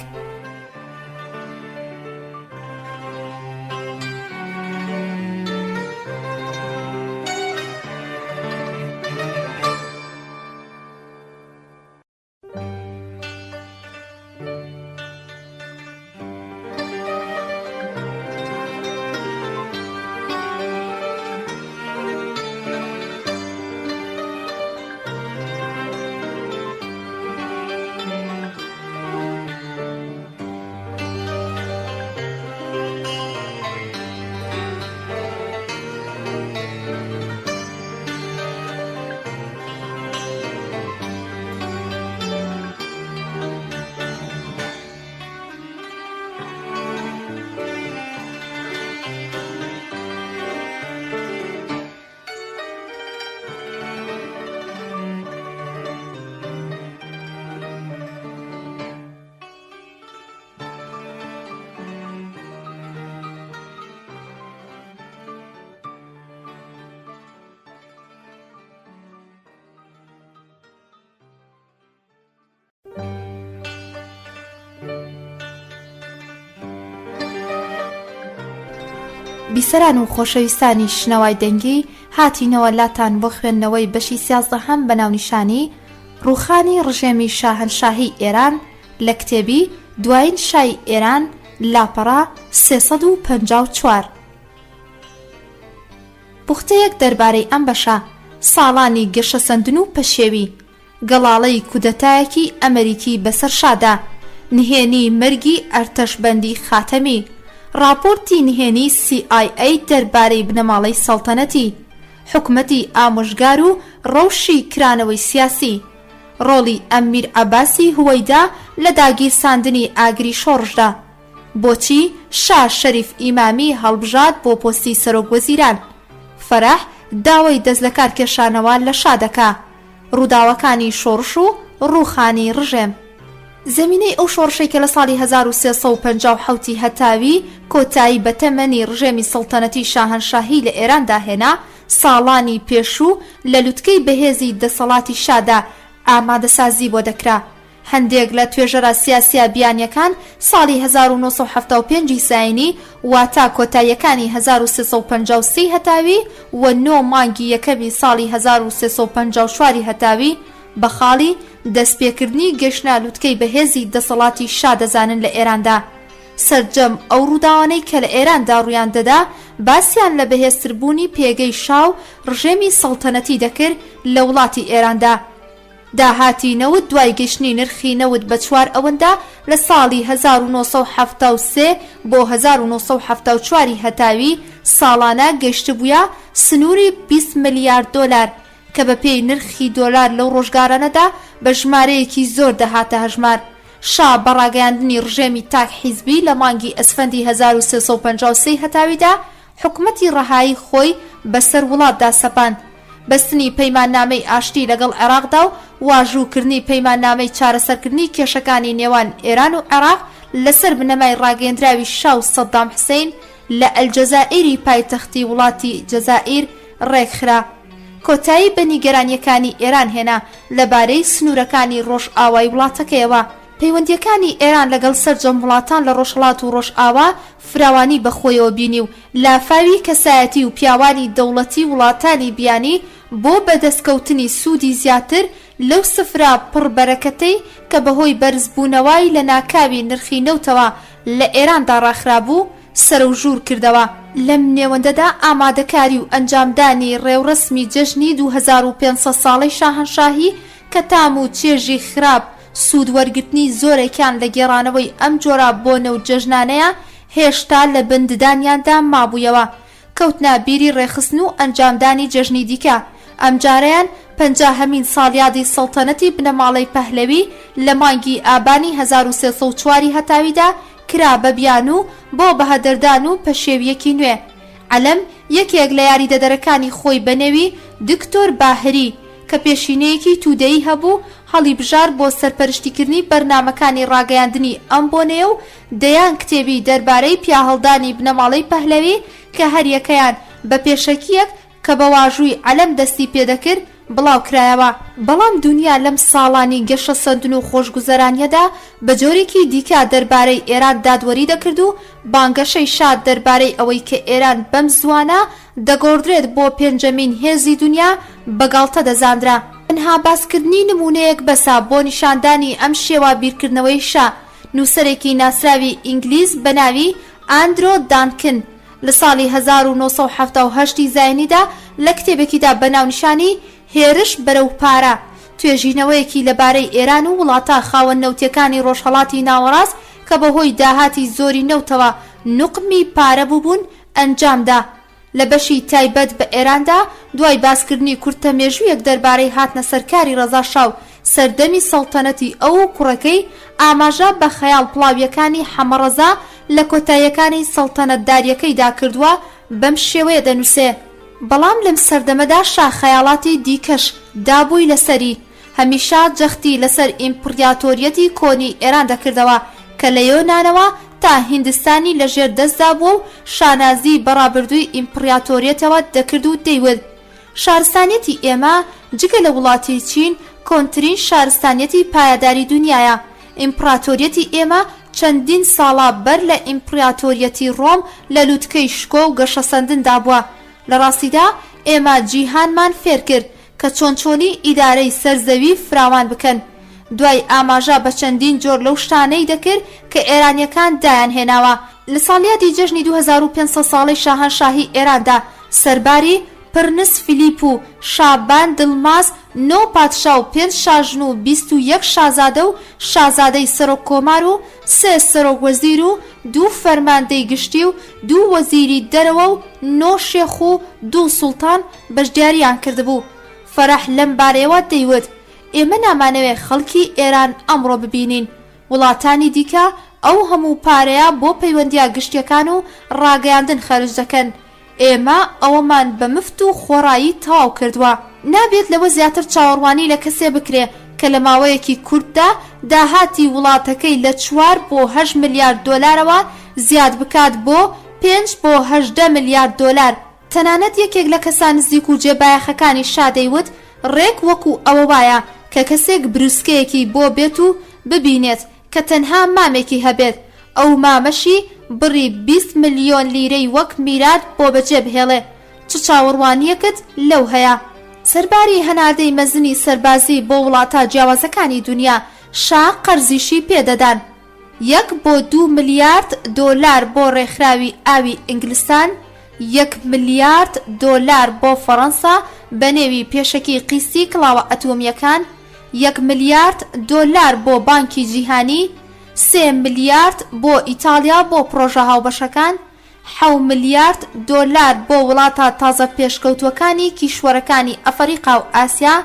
بیسەران و خۆشەویستانی شنەوای دەنگی هاتینەوە لاتان بۆ خوێندنەوەی بەشی 13 بە ناونیشانی ڕووخانی ڕژێمی شاهنشاهی ئێران لە کتێبی دوایین شای ئێران لاپەڕا 354. پوختەیەک دەربارەی ئەم بەشە ساڵانی گەشەسەندن و پەشێوی گەڵاڵەی کودەتایەکی ئەمریکی بەسەر شادا نهێنی مەرگی ئەرتەشبەندی خاتەمی راپۆرتی نهێنی CIA دەربارەی بنەماڵەی سەڵتەنەتی حکومەتی ئامۆژگار و ڕەوشی کرانەوەی سیاسی ڕۆڵی ئەمیر عەباسی هوەیدا لە داگیرساندنی ئاگری شۆڕژدا بۆچی شا شەریف ئیمامی هەڵبژات بۆ پۆستی سەرۆکوەزیران فەرەح داوای دەست لە کارکێشانەوە لە شا دەکا ڕووداوەکانی شۆڕش و ڕووخانی ڕژێم زەمینەی ئەو شۆڕشەی کە لە ساڵی 1357 هەتاوی کۆتایی بە تەمەنی ڕژێمی سەڵتەنەتی شاهنشاهی لە ئێراندا هێنا ساڵانی پێشوو لە لوتکەی بەهێزی دەسەڵاتی شادا ئامادەسازی بۆ دەکرا هەندێک لە توێژەرە سیاسیە بیانیەکان ساڵی 1975 زاینی واتا کۆتاییەکانی 1353 هەتاوی و 9 مانگی یەکەمی ساڵی 1354 هەتاوی بە خاڵی دەستپێکردنی گەشتە لوتکەی بەهێزی دەسەڵاتی شا دەزانن لە ئێراندا سەرجەم ئەو ڕووداوانەی کە لە ئێراندا ڕوویان دەدا باسییان لە بەهێزتربوونی پێگەی شاو ڕژێمی سەڵتەنەتی دەکرد لە وڵاتی ئێراندا داهاتی نەوت دوای گەشتنی نرخی نەوت بە 4 ئەوەندا لە ساڵی 1973 بۆ 1974 هەتاوی ساڵانە گەشت بووە سنووری 20 ملیارد دۆلار کە بە پێی نرخی دۆلار لەو ڕۆژگارانەدا بە ژمارەیەکی زۆر دەهاتە هەژمار. شا بەڕاگەیاندنی ڕژێمی تاک حیزبی لە مانگی ئەسفەندی 1353 هەتاویدا حکومەتی ڕەهایی خۆی بەسەر وڵاتدا سەپاند. بەستنی پەیماننامەی ئاشتی لەگەڵ عێراقدا و واژووکردنی پەیماننامەی چارەسەرکردنی کێشەکانی نێوان ئێران و عێراق لەسەر بنەمای ڕاگەیەندراوی شاو سەدام حوسێن لە ئەلجەزائیری پایتەختی وڵاتی جەزائیر ڕێکخرا. کۆتایی بە نیگەرانیەکانی ئێران هێنا لەبارەی سنوورەکانی ڕۆژئاوای وڵاتەکەیەوە. پەیوەندیەکانی ئێران لەگەڵ سەرجەم وڵاتان لە ڕۆژهەڵات و ڕۆژئاوا فراوانی بەخۆیەوە بینی و لافاوی کەسایەتی و پیاوانی دەوڵەتی وڵاتانی بیانی بۆ بەدەستکەوتنی سوودی زیاتر لەو سفرا پڕبەرەکەتەی کە بەهۆی بەرزبوونەوەی لە ناکاوی نرخی نەوتەوە لە ئێراندا ڕاخرابوو سەر و ژوور کردەوە. لەم نێوەندەدا ئامادەکاری و ئەنجامدانی ڕێوڕسمی جەژنی 2500 ساڵەی شاهنشاهی کە تام و چێژی خراپ سوود وەرگرتنی زۆرێکیان لە گێڕانەوەی ئەم جۆرە بۆنە و جەژنانەیە هێشتا لە بنددانیاندا مابوویەوە. کەوتنە بیری ڕێخستن و ئەنجامدانی جەژنی دیکە. ئەم جارەیان 50هەمین ساڵیادی سەڵتەنەتی بنەماڵەی پەهلەوی لە مانگی ئابانی 1304 هەتاویدا کرا بە بیان و بۆ بەهەدەردان و پەشێویەکی نوێ. عەلەم یەکێک لە یاریدەدەرەکانی خۆی بەنێوی دکتۆر باهری کە پێشینەیەکی توودەیی هەبوو هەڵی بژار بۆ سەرپەرشتیکردنی بەرنامەکانی ڕاگەیاندنی ئەم بۆنەیە و دەیان کتێبی دەربارەی پیاهەڵدانی بنەماڵەی پەهلەوی کە هەریەکەیان بە پێشەکیەک کە بە واژووی عەلەم دەستی پێدەکرد بڵاو کرایەوە. بەڵام دنیا لەم ساڵانی گەشە سەندن و خۆشگوزەرانیەدا بە جۆرێکی دیکە دەربارەی ئێران دادوەری دەکرد و بانگەشەی شاد دەربارەی ئەوەی کە ئێران بەم زوانە دەگۆڕدرێت بۆ پێنجەمین هێزی دنیا بەگاڵتە دەزاندرا. تەنها باسکردنی نمونەیەک بەسا بۆ نیشاندانی ئەم شێوە بیرکردنەوەی شا نووسەرێکی ناسراوی ئینگلیز بە ناوی ئاندرۆ دانکن لە ساڵی 1970 زاینیدا لە کتێبێکیدا بەناونیشانی هێرش بەرەو پارە توێژینەوەیەکی لەبارەی ئێران و وڵاتە خاوەن نەوتیەکانی ڕۆژهەڵاتی ناوەڕاست کە بەهۆی داهاتی زۆری نەوتەوە نوقمی پارە بووبوون ئەنجامدا. لە بەشی تایبەت بە ئێراندا دوای باسکردنی کورتەمێژوویەک دەربارەی هاتنە سەرکاری ڕەزا شاو سەردەمی سەڵتەنەتی ئەو و کوڕەکەی ئاماژە بە خەیاڵ پڵاویەکانی حەمەڕەزا لە کۆتاییەکانی سەڵتەنەتداریەکەیدا کردووە بەم شێوەیە دەنووسێ. بەڵام لەم سەردەمەدا شا خەیاڵاتی دیکەش دابووی لەسەری. هەمیشا جەختی لەسەر ئیمپریاتۆریەتی کۆنی ئێران دەکردەوە کە لە یۆنانەوە تا هیندستانی لەژێر دەستدا بووە و شانازی بەڕابردووی ئیمپریاتۆریەتەوە دەکرد و دەیوت شارستانیەتی ئێمە جگە لە وڵاتی چین کۆنترین شارستانیەتی پایەداری دنیاە. ئیمپراتۆریەتی ئێمە چەندین ساڵا بەر لە ئیمپراتۆریەتی ڕۆم لە لووتکەی شکۆ و گەشەسەندندا بووە. لە ڕاستیدا ئێمە جیهانمان فێر کرد کە چۆنچۆنی ئیدارەی سەرزەوی فراوان بکەن. دوای ئاماژە بە چەندین جۆر لەو شتانەی دەکرد کە ئێرانیەکان دایان هێناوە. لە ساڵیادی جەژنی 2500 ساڵەی شاهنشاهی ئێراندا سەرباری پرنس فیلیپ و شابان دڵماز 9 پادشا و 5 شاژن و 21 شازادە و شازادەی سەرۆک کۆمار و 3 سەرۆک وەزیر و 2 فەرماندەی گشتی و 2 وەزیری دەرەوە و 9 شێخ و 2 سوڵتان بەشداریان کردبوو. فەرەح لەم بارەیەوە دەیوت ئێمە نامانەوێت خەڵکی ئێران ئەمڕۆ ببینین. وڵاتانی دیکە ئەو هەموو پارەیە بۆ پەیوەندیە گشتیەکان و ڕاگەیاندن خەرج دەکەن. ئێمە ئەوەمان بە مفت و خۆڕایی تەواو کردووە. نابێت لەوە زیاتر چاوەڕوانی لە کەسێ بکرێ کە لە ماوەیەکی کورتدا داهاتی وڵاتەکەی لە 4 بۆ 8 ملیارد دۆلارەوە زیاد بکات بۆ 5 بۆ 18 ملیارد دۆلار. تەنانەت یەکێک لە کەسان نزیک و جێبایەخەکانی شادەیوت ڕێک وەکو ئەوە وایە کە کەسێک بروسکەیەکی بۆ بێت و ببینێت کە تەنها مامێکی هەبێت ئەو مامەشی بڕی 20 ملیۆن لیرەی وەک میرات بۆ بەجێ بهێڵێ. چ چاوەڕوانیەکت لەو هەیە؟ سەرباری هەناردەی مەزنی سەربازی بۆ وڵاتە جیاوازەکانی دنیا شا قەرزیشی پێدەدان. 1 بۆ 2 ملیارد دۆلار بۆ ڕێکخراوی ئاوی ئینگلستان، 1 ملیارد دۆلار بۆ فەڕەنسا بە نێوی پێشەکی قیسی کڵاوە ئەتۆمیەکان، 1 ملیارد دۆلار بۆ بانکی جیهانی، 3 ملیارد بۆ ئیتالیا بۆ پرۆژە هاوبەشەکان، 7 ملیارد دۆلار بۆ وڵاتە تازە پێشکەوتوەکانی کیشوەرەکانی ئەفریقا و ئاسیا،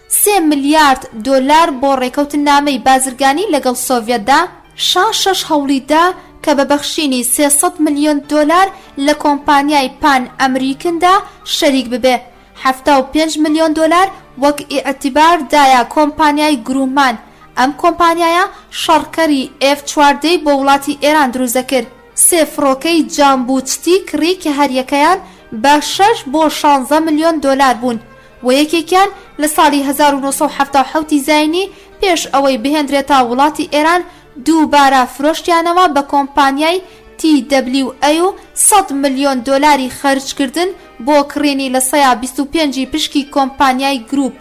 3 ملیارد دۆلار بۆ ڕێکەوتنامەی بازرگانی لەگەڵ سۆڤێتدا، 6 هەوڵیدا کە بە بەخشینی 300 ملیۆن دۆلار لە کۆمپانیای پان ئەمریکندا شەریک ببێ، 75 ملیۆن دۆلار وەک ئیعتیبار دایە کۆمپانیای گرومان. ئەم کۆمپانیایە شەڕکەری F-14 بۆ وڵاتی ئێران دروست دەکرد. 3 فڕۆکەی جامبوچتی کڕی کە هەریەکەیان بە 6 بۆ 16 ملیۆن دۆلار بوون و یەکێکیان لە ساڵی 1970 زاینی پێش ئەوەی بهێنرێتە وڵاتی ئێران دووبارە فرۆشتیانەوە بە کۆمپانیای TWA و 100 ملیۆن دۆلاری خەرجکردن بۆ کڕینی لە 125 پشکی کۆمپانیای گروپ.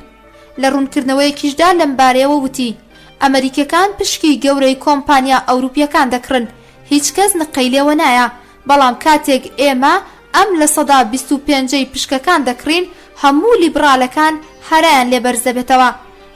لە ڕوونکردنەوەیەکیشدا لەم بارەیەوە وتی ئەمریکەکان پشکی گەورەی کۆمپانیا ئەوروپیەکان دەکڕن، هیچ کەس نقەی لێوە نایە، بەڵام کاتێک ئێمە ئەم لە 125 پشکەکان دەکڕین هەموو لیبرالەکان هەرایان لێبەرز دەبێتەوە.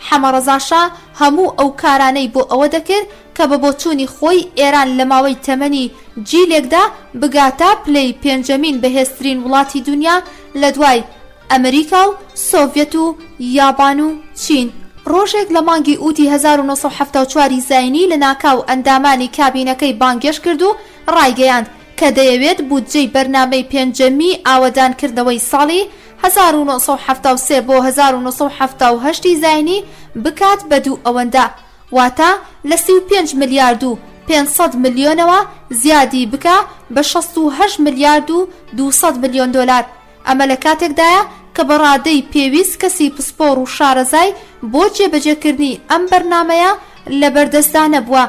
حەمەڕەزاشا هەموو ئەو کارانەی بۆ ئەوە دەکرد کە بە بۆچوونی خۆی ئێران لە ماوەی تەمەنی جیلێکدا بگاتە پلەی پێنجەمین بەهێزترین وڵاتی دنیا لە دوای ئەمریکا و سۆڤێت و یابان و چین. ڕۆژێک لە مانگی ئوتی 1974 زاینی لە ناکاو ئەندامانی کابینەکەی بانگێش کرد و ڕایگەیاند کە دەیەوێت بودجەی بەرنامەی پێنجەمی ئاوەدانکردنەوەی ساڵی 1973 بۆ 1978 زاینی بکات بە دوو ئەوەندە، واتە لە 35 ملیارد و 500 ملیۆنەوە زیادی بکە بە 68 ملیارد و 200 ملیۆن دۆلار. ئەمە لە کاتێکدایە کە بەڕادەی پێویست کەسی پسپۆڕ و شارەزای بۆ جێبەجێکردنی ئەم بەرنامەیە لە بەردەستدا نەبووە،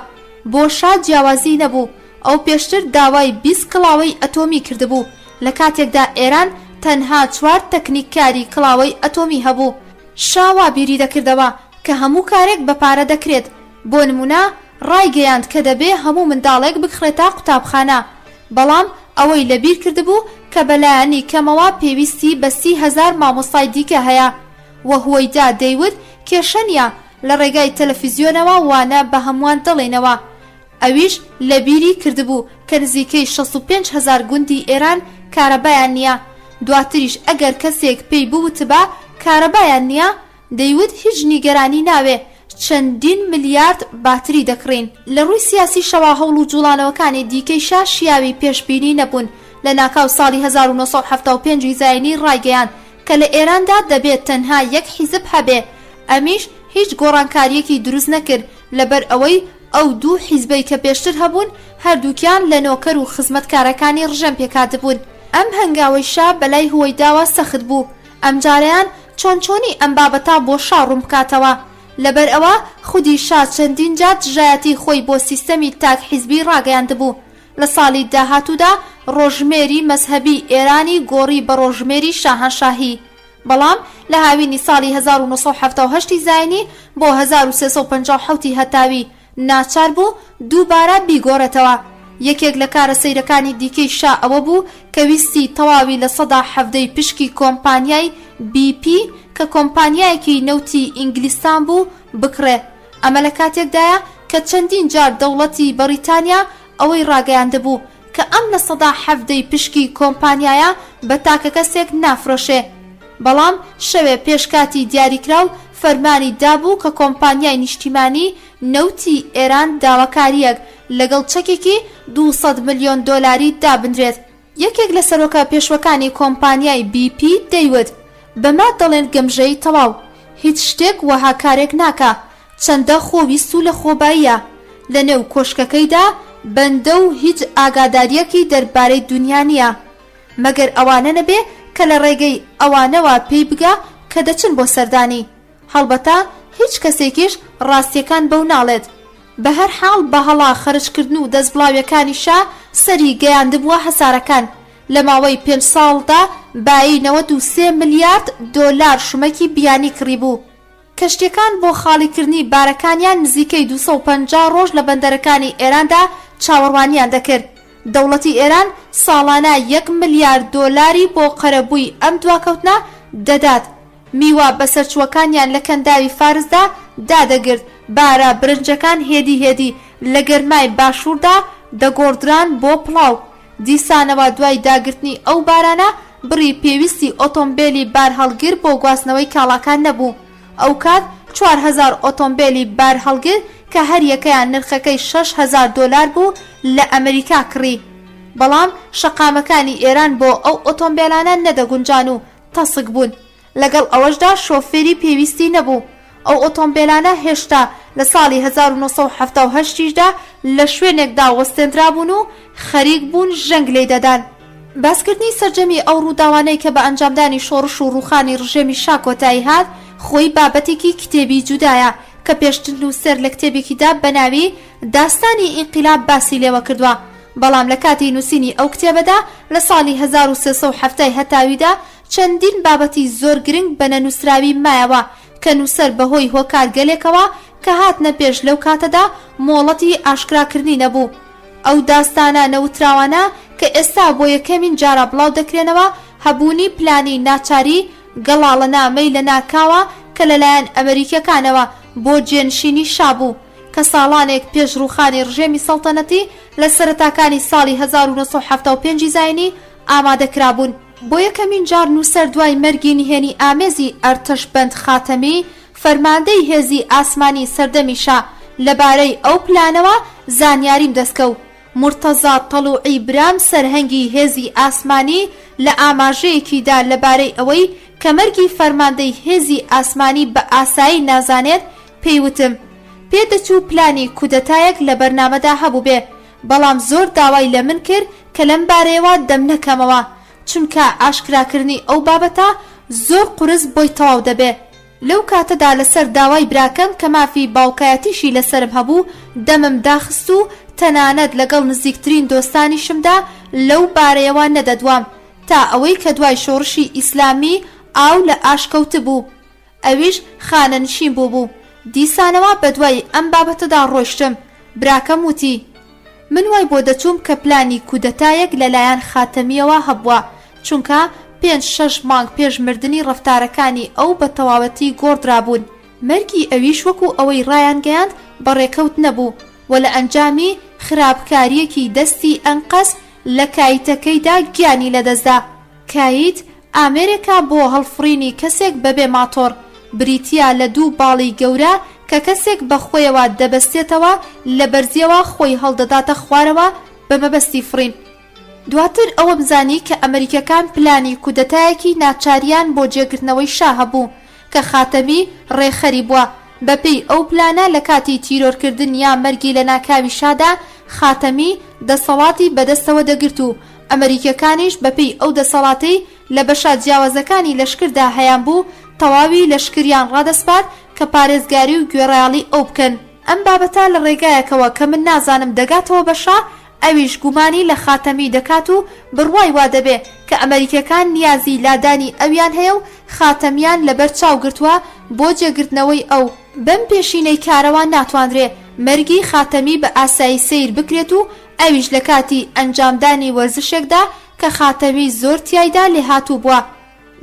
بۆ شاد جیاوازی نەبوو. ئەو پێشتر داوای 20 کڵاوەی ئەتۆمی کردبوو، لە کاتێکدا ئێران تەنها 4 تەکنیککاری کڵاوەی ئەتۆمی هەبوو. شاوا بیری دەکردەوە کە هەموو کارێک بە پارە دەکرێت. بۆ نمونە ڕایگەیاند کە دەبێ هەموو منداڵێک بکڕێتە قوتابخانە، بەڵام ئەوەی لەبیر کردبوو کە بەلایەنی کەمەوە پێویستی بە 30,000 مامۆستای دیکە هەیە و هۆیدا دەیوت کێشە نیە لە ڕێگای تەلەڤیزیۆنەوە وانە بە هەمووان دەڵێنەوە. ئەویش لەبیری کردبوو کە نزیکەی 65,000 گوندی ئێران کارەبایان نییە. دواتریش ئەگەر کەسێک پێی بوتبا کارەبایان نییە دەیوت هیچ نیگەرانی ناوێ، چەندین ملیارد باتری دەکڕین. لە ڕووی سیاسی شەوا هەوڵ و جوڵانەوەکانی دیکەیشا شیاوی پێشبینی نەبوون. لە ناکاو ساڵی 1975 زاینی ڕایگەیاند کە لە ئێراندا دەبێت تەنها یەک حیزب هەبێ. ئەمیش هیچ گۆڕانکاریەکی دروست نەکرد لەبەر ئەوەی ئەو دوو حیزبەی کە پێشتر هەبوون هەردووکیان لە نۆکەر و خزمەتکارەکانی ڕژەم پێکاتبوون. ئەم هەنگاوەیشا بەلای هۆیداوە سەخت بوو. ئەم جارەیان چۆنی ئەم بابەتا بۆ شا ڕوون بکاتەوە. لەبەر ئەوە خودی شا چەندین جار دژایەتی خۆی بۆ سیستەمی تاک حیزبی ڕاگەیاندبوو. لە ساڵی داهاتوودا ڕۆژمێری مەزهەبی ئێرانی گۆڕی بە ڕۆژمێری شاهەنشاهی، بەڵام لە هاوینی ساڵی 1978 زاینی بۆ 1357 هەتاوی ناچار بوو دووبارە بیگۆڕێتەوە. یەکێک لە کارە سەیرەکانی دیکەی شا ئەوە بوو کە ویستی تەواوی لە 170 پشکی کۆمپانیای BP کە کۆمپانیایەکی نەوتی ئینگلیستان بوو بکڕێ. ئەمە لە کاتێکدایە کە چەندین جار دەوڵەتی بەریتانیا ئەوەی ڕاگەیاندبوو کە ئەم لە 170 پشکی کۆمپانیایە بە تاکە کەسێک نافرۆشێ، بەڵام شەوێ پێشکاتی دیاریکراو فەرمانی دابوو کە کۆمپانیای نیشتیمانی نەوتی ئێران داواکاریەک لەگەڵ چەکێکی 200 ملیۆن دۆلاری دابدرێت. یەکێک لە سەرۆکە پێشوەکانی کۆمپانیای BP دەیوت بەما دەڵێن گەمژەی تەواو، هیچ شتێک وەها کارێک ناکە، چەندە خۆویست و لە خۆباییە، لە نێو کۆشکەکەیدا بەندە و هیچ ئاگاداریەکی دەربارەی دنیا نییە، مەگەر ئەوانە نەبێ کە لە ڕێگەی ئەوانەوە پێی بگا کە دەچن بۆ سەردانی. هەڵبەتە هیچ کەسێکیش ڕاستیەکان بەو ناڵێت. بە هەر حاڵ بە هەڵا خەرجکردن و دەستبڵاویەکانی شا سەری گەیاندبووە هەسارەکان. لە ماوەی 5 ساڵدا بایی 93 ملیارد دۆلار شومەکی بیانی کڕی بوو. کەشتیەکان بۆ خاڵیکردنی بارەکانیان نزیکەی 250 ڕۆژ لە بەندەرەکانی ئێراندا چاوەڕوانیان دەکرد. دەوڵەتی ئێران ساڵانە 1 ملیارد دۆلاری بۆ قەرەبووی ئەم دواکەوتنە دەدات. میوە بەسەرچووەکانیان لە کەنداوی فارسدا دادەگرت. بارە برنجەکان هێدی لە گەرمای باشووردا دەگۆڕدران بۆ پڵاو. دیسانەوە دوای داگرتنی ئەو بارانە بڕی پێویستی ئۆتۆمبیلی بار هەڵگر بۆ گواستنەوەی کاڵاکان نەبوو. ئەو کات 4000 ئۆتۆمبیلی بار هەڵگر کە هەر یەکەیان نرخەکەی $6,000 بوو لە ئەمریکا کڕی. بەڵام شەقامەکانی ئێران بۆ ئەو ئۆتۆمبیلانە نەدەگونجان و تەسک بوون. لەگەڵ ئەوەشدا شۆفێری پێویستی نەبوو. ئەو ئۆتۆمبیلانە هێشتا لە ساڵی 1970دا لە شوێنێکدا وەستێنرا بوون و خەریک بوون ژەنگ لێ دەدان. باسکردنی سەرجەمی ئەو ڕووداوانەی کە بە ئەنجامدانی شۆڕش و ڕووخانی ڕژێمی شا کۆتایی هات خۆی بابەتێکی کتێبی جودایە کە پێشتر نووسەر لە کتێبێکیدا بەناوی داستانی ئینقیلاب باسی لێوە کردووە. بەڵام لە کاتی نووسینی ئەو کتێبەدا لە ساڵی 1370 هەتاویدا چەندین بابەتی زۆر گرنگ بە نەنووسراوی مایەوە کە نووسەر بەهۆی هۆکار گەلێکەوە کە هاتنە پێش لەو کاتەدا مۆڵەتی ئاشکراکردنی نەبوو. ئەو داستانە نەوتراوانە کە ئێستا بۆ یەکەمین جارە بڵاو دەکرێنەوە هەبوونی پلانی ناچاری گەڵاڵە نامەی لە ناکاوە کە لەلایەن ئەمریکەکانەوە بۆ جێنشینی شابوو کە ساڵانێک پێش ڕووخانی ڕژێمی سەڵتەنەتی لە سەرەتاکانی ساڵی 1975 زاینی ئامادەکرابوون. بۆ یەکەمین جار نووسەر دوای مەرگی نهێنی ئامێزی ئەرتەشبەند خاتەمی فەرماندەی هێزی ئاسمانی سەردەمی شا لەبارەی ئەو پلانەوە زانیاریم دەستکەوت. مرتەزا تەڵوعی برام سەرهەنگی هێزی ئاسمانی لە ئاماژەیەکیدا لەبارەی ئەوەی کە مەرگی فەرماندەی هێزی ئاسمانی بە ئاسایی نازانێت پێیوتم پێدەچوو پلانی کودەتایەک لە بەرنامەدا هەبوو بێ، بەڵام زۆر داوای لە من کرد کە لەم بارەیەوە دەم نەکەمەوە چونکە ئاشکراکردنی ئەو بابەتە زۆر قورس بۆی تەواو دەبێ. لەو کاتەدا لەسەر داوای براکەم کە مافی باوکایەتیشی لەسرم هەبوو دەمم داخست و تەنانەت لەگەڵ نزیکترین دۆستانیشمدا لەو بارەیەوە نەدەدوام تا ئەوەی کە دوای شۆڕشی ئیسلامی ئاو لە ئاشکەوت بوو، ئەویش خانەنشین بوو. دیسانەوە بە دوای ئەم بابەتەدا ڕۆیشتم. براکەم وتی من وای بۆ دەچووم کە پلانی کودەتایەک لەلایەن خاتەمیەوە هەبووە چونکە 5-6 مانگ پێش مردنی ڕەفتارەکانی ئەو بە تەواوەتی گۆڕدرابوون. مەرگی ئەویش وەکو ئەوەی ڕایان گەیاند بەڕێکەوت نەبوو و لە ئەنجامی خراپکاریەکی دەستی ئەنقەس لە کایتەکەیدا گیانی لەدەستدا. کایت ئامێرێکا بۆ هەڵفڕینی کەسێک بەبێ ماتۆر بریتیا لە 2 باڵی گەورە کە کەسێک بە خۆیەوە دەبەستێتەوە لە بەرزیەوە خۆی هەڵدەداتە خوارەوە بە مەبەستی فرین. دواتر ئەوە بزانی کە ئەمریکەکان پلانی کودەتایەکی ناچاریان بۆ جێگرتنەوەی شا هەبوو کە خاتەمی ڕێخەری بووە. بەپێی ئەو پلانە لە کاتی تیرۆرکردن یا مەرگی لە ناکاوی شادا خاتەمی دەسەڵاتی بەدەستەوە دەگرت و ئەمریکەکانیش بەپێی ئەو دەسەڵاتەی لە بەشە جیاوازەکانی لەشکردا هەیان بوو تەواوی لەشکریان ڕادەسپارد کە پارێزگاری و گوێڕایاڵی ئەو بکەن. ئەم بابەتە لە ڕێگایەکەوە کە من نازانم دەگاتەوە بەشا ئەویش گومانی لە خاتەمی دەکات و بڕوای وا دەبێ کە ئەمریکەکان نیازی لادانی ئەویان هەیە و خاتەمیان لەبەر چاو گرتووە بۆ جێگرتنەوەی ئەو. بەم پێشینەی کارەوە ناتوانرێ مەرگی خاتەمی بە ئاسایی سیر بکرێت و ئەویش لە کاتی ئەنجامدانی وەرزشێکدا کە خاتەمی زۆر تیایدا لێ هاتوو بووە.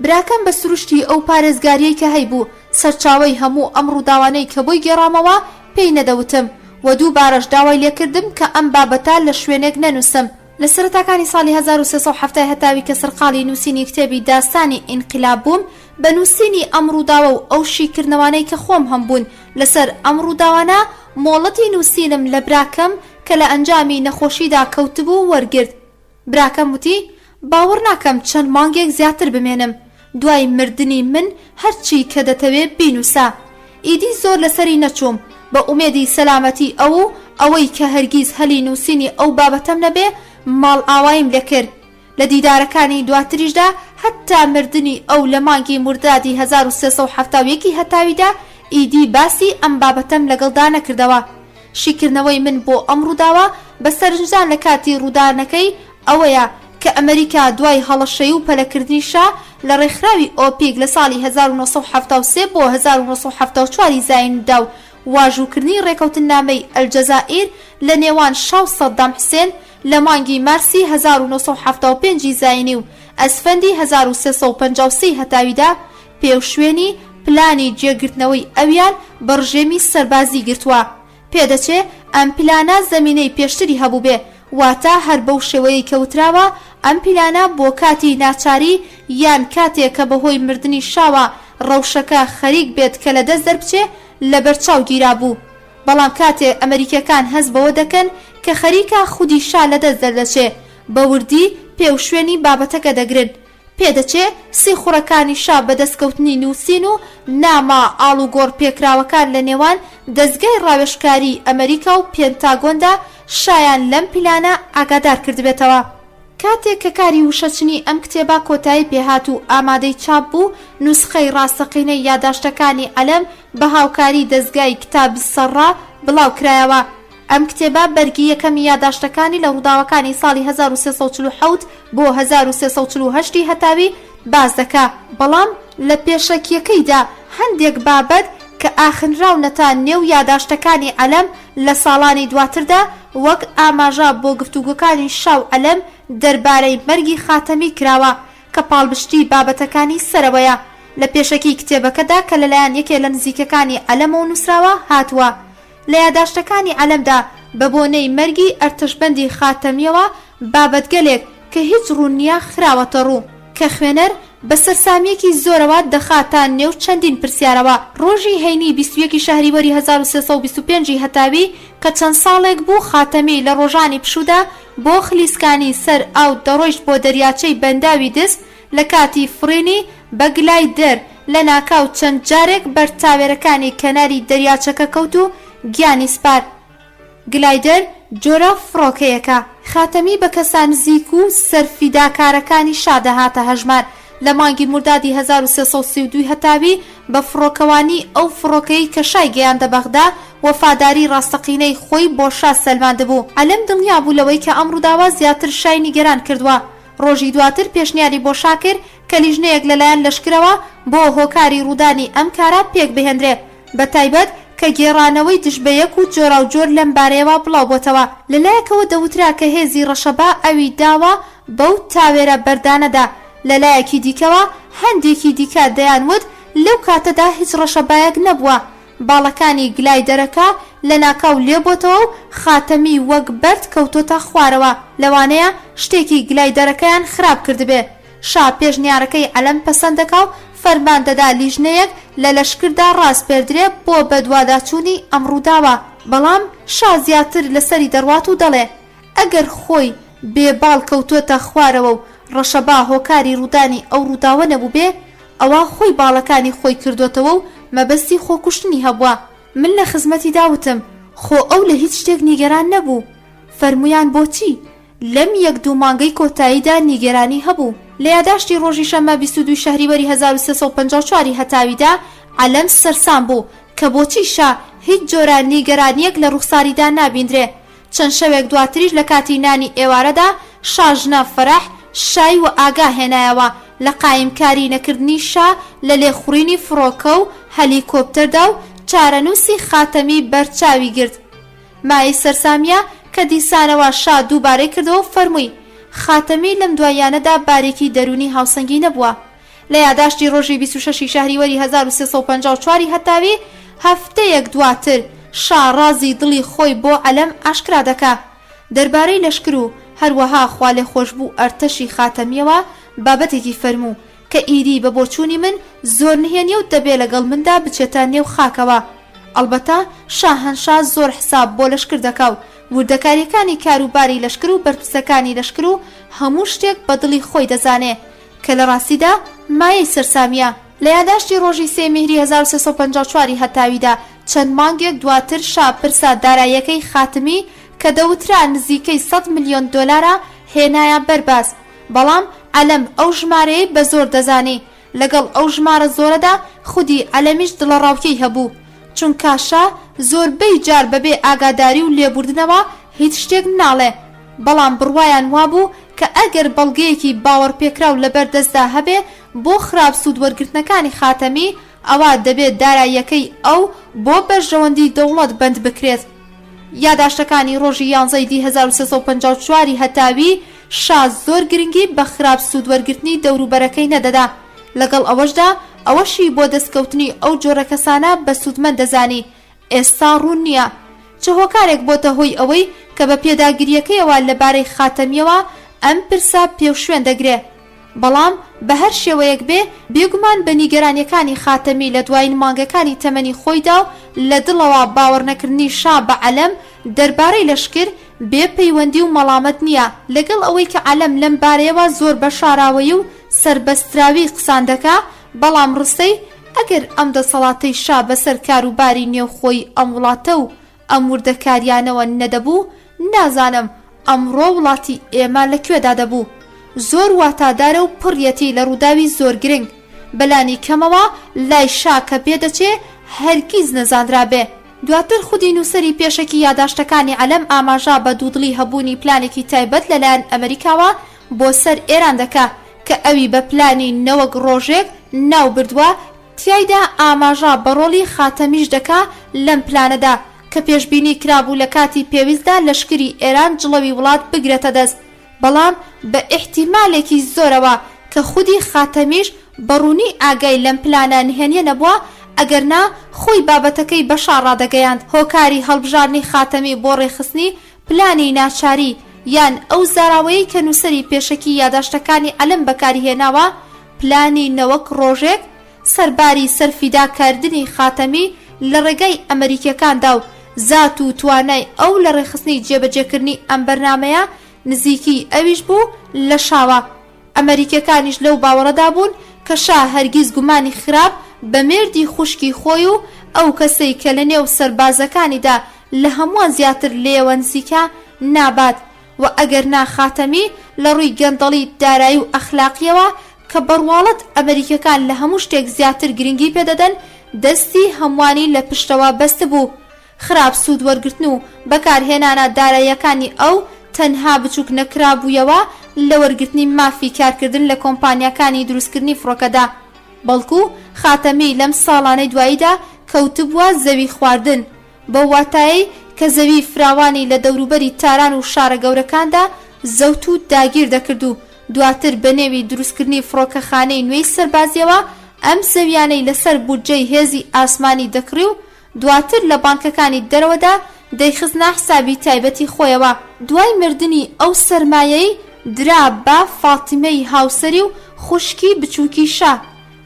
براکەم بە سروشتی ئەو پارێزگاریەی کە هەیبوو سەرچاوەی هەموو ئەم ڕووداوانەی کە بۆی گێڕامەوە پێی نەدەوتم و 2 بارەش داوای لێکردم کە ئەم بابەتە لە شوێنێک نەنووسم. لە سەرەتاکانی ساڵی 1370 هەتاوی کە سەرقاڵی نووسینی کتێبی داستانی ئینقیلاب بووم بە نووسینی ئەم ڕووداوە و ئەو شیکردنەوانەی کە خۆم هەم بوون لەسەر ئەم ڕووداوانە مۆڵەتی نووسینم لە براکەم کە لە ئەنجامی نەخۆشیدا کەوتبوو وەرگرت. براکەم وتی باوەڕ ناکەم چەند مانگێک زیاتر بمێنم دوای مردنی من هەرچی کە دەتەوێت بینووسە. ئیدی زۆر لەسەری نەچووم بە ئومێدی سەلامەتی ئەوەی کە هەرگیز هەلی نووسینی ئەو بابەتەم نەبێ ماڵ ئاوایم لەکرد. لە دیدارەکانی دواتریشدا هەتا مردنی ئەو لە مانگی مردادی 1370 هەتاویدا ئیدی باسی ئەم بابەتەم لەگەڵدا نەکردەوە. شیکردنەوەی من بۆ ئەم ڕووداوە بە سەرنجدان لە کاتی ڕوودانەکەی ئەوەیە کە ئەمریکا دوای هەڵەشەی و پەلەکردنی شا لە ڕێکخراوی ئۆپیک لە ساڵی 1973 بۆ 1974 زایندا و واژووکردنی ڕێکەوتنامەی ئەلجەزائیر لە نێوان شا و سەدام حوسێن لە مانگی مارسی 1975 زاینی و ئەسفەندی 1353 هەتاویدا پێوشوێنی پلانی جێگرتنەوەی ئەویان بەڕژێمی سەربازی گرتووە. پێدەچێ ئەم پلانە زەمینەی پێشتری هەبوو بێ واتە هەر بەو شێوەیە کەوتراوە ئەم پیلانە بۆ کاتی ناچاری یان کاتێک کە بەهۆی مردنی شاوە ڕەوشەکە خەریک بێت کە لە دەست دەربچێ لە بەرچاو گیرابوو. بەڵام کاتێک ئەمریکەکان هەست بەوە دەکەن کە خەریکە خودی شا لە دەست دەردەچێ بە وردی پێو شوێنی بابەتەکە دەگرن. پێدەچێ سی خوڕەکانی شا بەدەستکەوتنی نووسین و نامە ئاڵ و گۆڕ پێکراوەکان لە نێوان دەستگای ڕاوێژکاری ئەمریکا و پێنتاگۆندا شایان لەم پیلانە ئاگادار کردبێتەوە. کاتێک کە کاری وشەچنی ئەم کتێبە کۆتایی پێهات و ئامادەی چاپ بوو، نوسخەی ڕاستەقینەی یاداشتەکانی عەلەم بە هاوکاری دەستگای کتابی سەڕا بڵاو کرایەوە. ئەم کتێبە بەرگی یەکەمی یاداشتەکانی لە ڕووداوەکانی ساڵی 1347 بۆ 1348 هەتاوی باز دەکا. بەڵام لە پێشەکیەکەیدا هەندێک بابەت کە ئاخنراونەتە نێو یاداشتەکانی عەلەم لە ساڵانی دواتردا وەک ئاماژە بۆ گفتوگۆکانی شاو عەلەم دەربارەی مەرگی خاتەمی کراوە کە پاڵبشتی بابەتەکانی سەرەوەیە. لە پێشەکی کتێبەکەدا کە لەلایەن یەکێ لە نزیکەکانی عەلەمەوە نووسراوە هاتووە. لە یاداشتەکانی عەلەمدا بە بۆنەی مەرگی ئەرتەشبەندی خاتەمیەوە بابەتگەلێک کە هیچ ڕوونیە خراوەتە ڕوو کە خوێنەر بە سەرسامیەکی زۆرەوە دەخاتان نێو چەندین پرسیارەوە. ڕۆژی هەینی 21 شەهریوەری 1325 هەتاوی کە چەند ساڵێک بوو خاتەمی لە ڕۆژانی پشوودا بۆ خلیسکانی سەر ئاو دەڕۆیشت بۆ دەریاچەی بەنداوی دست لە کاتی فڕینی بە گلایدەر لە ناکاو چەند جارێک بەر تاوێرەکانی کەناری دەریاچەکە کەوت و گیانی سپار. گلایدەر جۆرە فڕۆکەیەکە خاتەمی بە کەسان نزیک و سەرفیداکارەکانی شادەهاتە هەژمار. لە مانگی مردادی 1332 هەتاوی بە فڕۆکەوانی ئەو فڕۆکەی کە شای گەیاندە بەغدا وەفاداری ڕاستەقینەی خۆی بۆ شا سەلمان دەبوو. عەلەم دڵنیا بوو لەوەی کە ئەم ڕووداوە زیاتر شای نیگەران کردووە. ڕۆژی دواتر پێشنیاری بۆ شا کرد کە لیژنەیەک لەلایەن لەشکرەوە بۆ هۆکاری ڕوودانی ئەم کارە پێک بهێنرێ، بە تایبەت کە گێڕانەوەی دژبەیەک و جۆرا و جۆر لەم بارەیەوە بڵاو بۆتەوە. لەلایەکەوە دەوترا کە هێزی ڕەشەبا ئەوی داوە بەو تاوێرە بەردانەدا. لەلایەکی دیکەوە هەندێکی دیکە دەیانوت لەو کاتەدا هیچ ڕەشەبایەک نەبووە. باڵەکانی گلایدەرەکە لە ناکاو لێبۆتەوە و خاتەمی وەک بەرد کەوتۆتە خوارەوە. لەوانەیە شتێکی گلایدەرەکەیان خراپ کردبێ. شا پێشنیارەکەی عەلەم پەسەندەکا و فەرمان دەدا لیژنەیەک لە لەشکردا ڕاستپێردرێ بۆ بەدواداچوونی ئەم ڕووداوە. بەڵام شا زیاتر لەسەری دەڕوات و دەڵێ ئەگەر خۆی بێباڵ کەوتۆتە خوارەوە و ڕەشەبا هۆکاری ڕوودانی ئەو ڕووداوە نەبوو بێ، ئەوە خۆی باڵەکانی خۆی کردوتەوە و مەبەستی خۆکوشتنی هەبووە. من لە خزمەتی داوتم خۆ ئەو لە هیچ شتێک نیگەران نەبوو. فەرمویان بۆچی؟ لەم یەک دوو مانگەی کۆتاییدا نیگەرانی هەبوو. لە یاداشتی ڕۆژی شەمە 22 شەهریوەری 1354 هەتاویدا عەلەم سەرسام بوو کە بۆچی شا هیچ جۆرە نیگەرانیەک لە ڕوخساریدا نابیندرێ. چەند شەوێک دواتریش لە کاتی نانی ئێوارەدا شاژنە فەرەح شای و ئاگا هێنایەوە لە قایمکاری نەکردنی شا لە لێخوڕینی فڕۆکە و هەلیکۆپتەردا و چارەنووسی خاتەمی بەرچاوی گرت. مای سەرسامیە کە دیسانەوە شا دووبارەی کردەوە و فەرمووی خاتەمی لەم دوایانەدا بارێکی دەرونی هاوسەنگی نەبووە. لە یاداشتی ڕۆژی 26 شەهریوەری 1354 هەتاوی هەفتەیەک دواتر شا ڕازی دڵی خۆی بۆ عەلەم ئاشکرا دەکا. دەربارەی لەشکر و هەروەها خوا لێ خۆشبوو ئەرتەشی خاتەمیەوە بابەتێکی فەرموو کە ئیدی بە بۆچوونی من زۆر نهێنیە و دەبێ لەگەڵ مندا بچێتە نێو خاکەوە. ئەڵبەتە شاهەنشا زۆر حساب بۆ لەشکر دەکا و وردەکاریەکانی کاروباری لەشکر و بەرپرسەکانی لەشکر و هەموو شتێک بە دڵی خۆی دەزانێ کە لە ڕاستیدا مایەی سەرسامیە. لە یاداشتی ڕۆژی 3 مهری 1354 هەتاویدا چەند مانگێک دواتر شا پرسا داراییەکەی خاتمی کە دەوترا نزیکەی 100 ملیۆن دۆلارە هێنایە بەرباز. بەڵام عەلەم ئەو ژمارەیە بە زۆر دەزانی. لەگەڵ ئەو ژمارە زۆرەدا خودی عەلەمیش دڵە ڕاوکەی هەبوو، چونکە شا زۆربەی جار بەبێ ئاگاداری و لێبوردنەوە هیچ شتێک ناڵێ. بەڵام بڕوایان وابوو کە ئەگەر بەڵگەیەکی باوەڕ پێکراو لەبەر دەستدا هەبێ بۆ خراپ سوود وەرگرتنەکانی خاتەمی، ئەوە دەبێت داراییەکەی ئەو بۆ بەرژەوەندی دەوڵەت بەند بکرێت. یاداشتەکانی ڕۆژی 11 دی 1354 هەتاوی شا زۆر گرنگی بە خراپ سوود وەرگرتنی دەوروبەرەکەی نەدەدا. لەگەڵ ئەوەشدا ئەوەشی بۆ دەستکەوتنی ئەو جۆرە کەسانە بە سوودمەند دەزانی. ئێستا ڕوون نییە چ هۆکارێک بۆتە هۆی ئەوەی کە بە پێداگیریەکەیەوە لەبارەی خاتەمیەوە ئەم پرسە پێوشوێن دەگرێ. بەڵام بە هەر شێوەیەک بێ بێگومان بە نیگەرانیەکانی خاتەمی لە دوای مانگەکانی تەمەنی خۆیدا و لە دڵەوە باوەڕ نەکردنی شا بە عەلەم دەربارەی لەشکر بێ پەیوەندی و مەڵامەت نییە، لەگەڵ ئەوەی کە عەلەم لەم بارەیەوە زۆر بە شاراوەی و سربەستراوی قسان دەکا. بەڵام ڕستەی ئەگەر ئەم دەسەڵاتەی شا بەسەر کاروباری نێوخۆی ئەم وڵاتە و ئەم وردەکاریانەوە نەدەبوو، نازانم ئەمڕۆ وڵاتی ئێمە لەکوێدا دەبوو. زۆر واتادارە و پڕیەتی لە ڕووداوی زۆر گرنگ بەلانی کەمەوە لای شا کە پێدەچێ هەرگیز نەزانرابێ. دواتر خودی نووسەری پێشەکی یاداشتەکانی عەلەم ئاماژە بە دوودڵی هەبوونی پلانێکی تایبەت لەلایەن ئەمریکاوە بۆ سەر ئێران دەکا کە ئەوی بە پلانی نەوەک ڕۆژێک ناو بردووە، تیایدا ئاماژە بە ڕۆڵی خاتەمیش دەکا لەم پلانەدا کە پێشبینی کرابوو لە کاتی پێویستدا لەشکری ئێران جڵەوی وڵات بگرێتە دەست. بەڵام بە ئیحتیمالێکی زۆرەوە کە خودی خاتەمیش بەڕوونی ئاگای لەم پلانە نهێنیە نەبووە، ئەگەرنا خۆی بابەتەکەی بەشا ڕادەگەیاند. هۆکاری هەڵبژارنی خاتەمی بۆ ڕێخستنی پلانی ناچاری یان ئەو زاراوەیەی کە نووسەری پێشەکی یاداشتەکانی عەلەم بەکارهێناوە، پلانی نەوەک ڕۆژێک سەرباری سەرفیداکردنی خاتەمی لە ڕێگەی ئەمریکیەکاندا و زات و توانای ئەو لە ڕێخستنی جێبەجێکردنی ئەم بەرنامەیە نزیکی ئەویش بوو لە شاوە. ئەمریکیەکانیش لەو باوەڕەدا بوون کە شا هەرگیز گومانی خراپ بە مێردی خوشکی خۆی و ئەو کەسەی کە لە نێو سەربازەکانیدا لە هەمووان زیاتر لێوە نزیکە نابات. و ئەگەر ناخاتەمی لە ڕووی گەندەڵی دارایی و ئەخلاقیەوە کە بەڕواڵەت ئەمریکیەکان لە هەموو شتێک زیاتر گرنگی پێدەدەن، دەستی هەموانی لە پشتەوە بەست بوو. خراپ سوود وەرگرتن و بەکارهێنانە داراییەکانی ئەو تەنها بچووک نەکرابوویەوە لە وەرگرتنی مافی کارکردن لە کۆمپانیاکانی دروستکردنی فڕۆکەدا، بەڵکو خاتەمی لەم ساڵانەی دواییدا کەوتبووە زەوی خواردن بە واتایی کە زەوی فراوانی لە دەوروبەری تاران و شارە گەورەکاندا زەوت و داگیر دەکرد و دواتر بە نێوی دروستکردنی فڕۆکەخانەی نوێی سەربازیەوە ئەم زەویانەی لەسەر بودجەی هێزی ئاسمانی دەکڕی و دواتر لە بانکەکانی دەرەوەدا دەیخستنە حسابی تایبەتی خۆیەوە. دوای مردنی ئەو سەرمایەی درا بە فاتیمەی هاوسەری و خوشکی بچووکی شا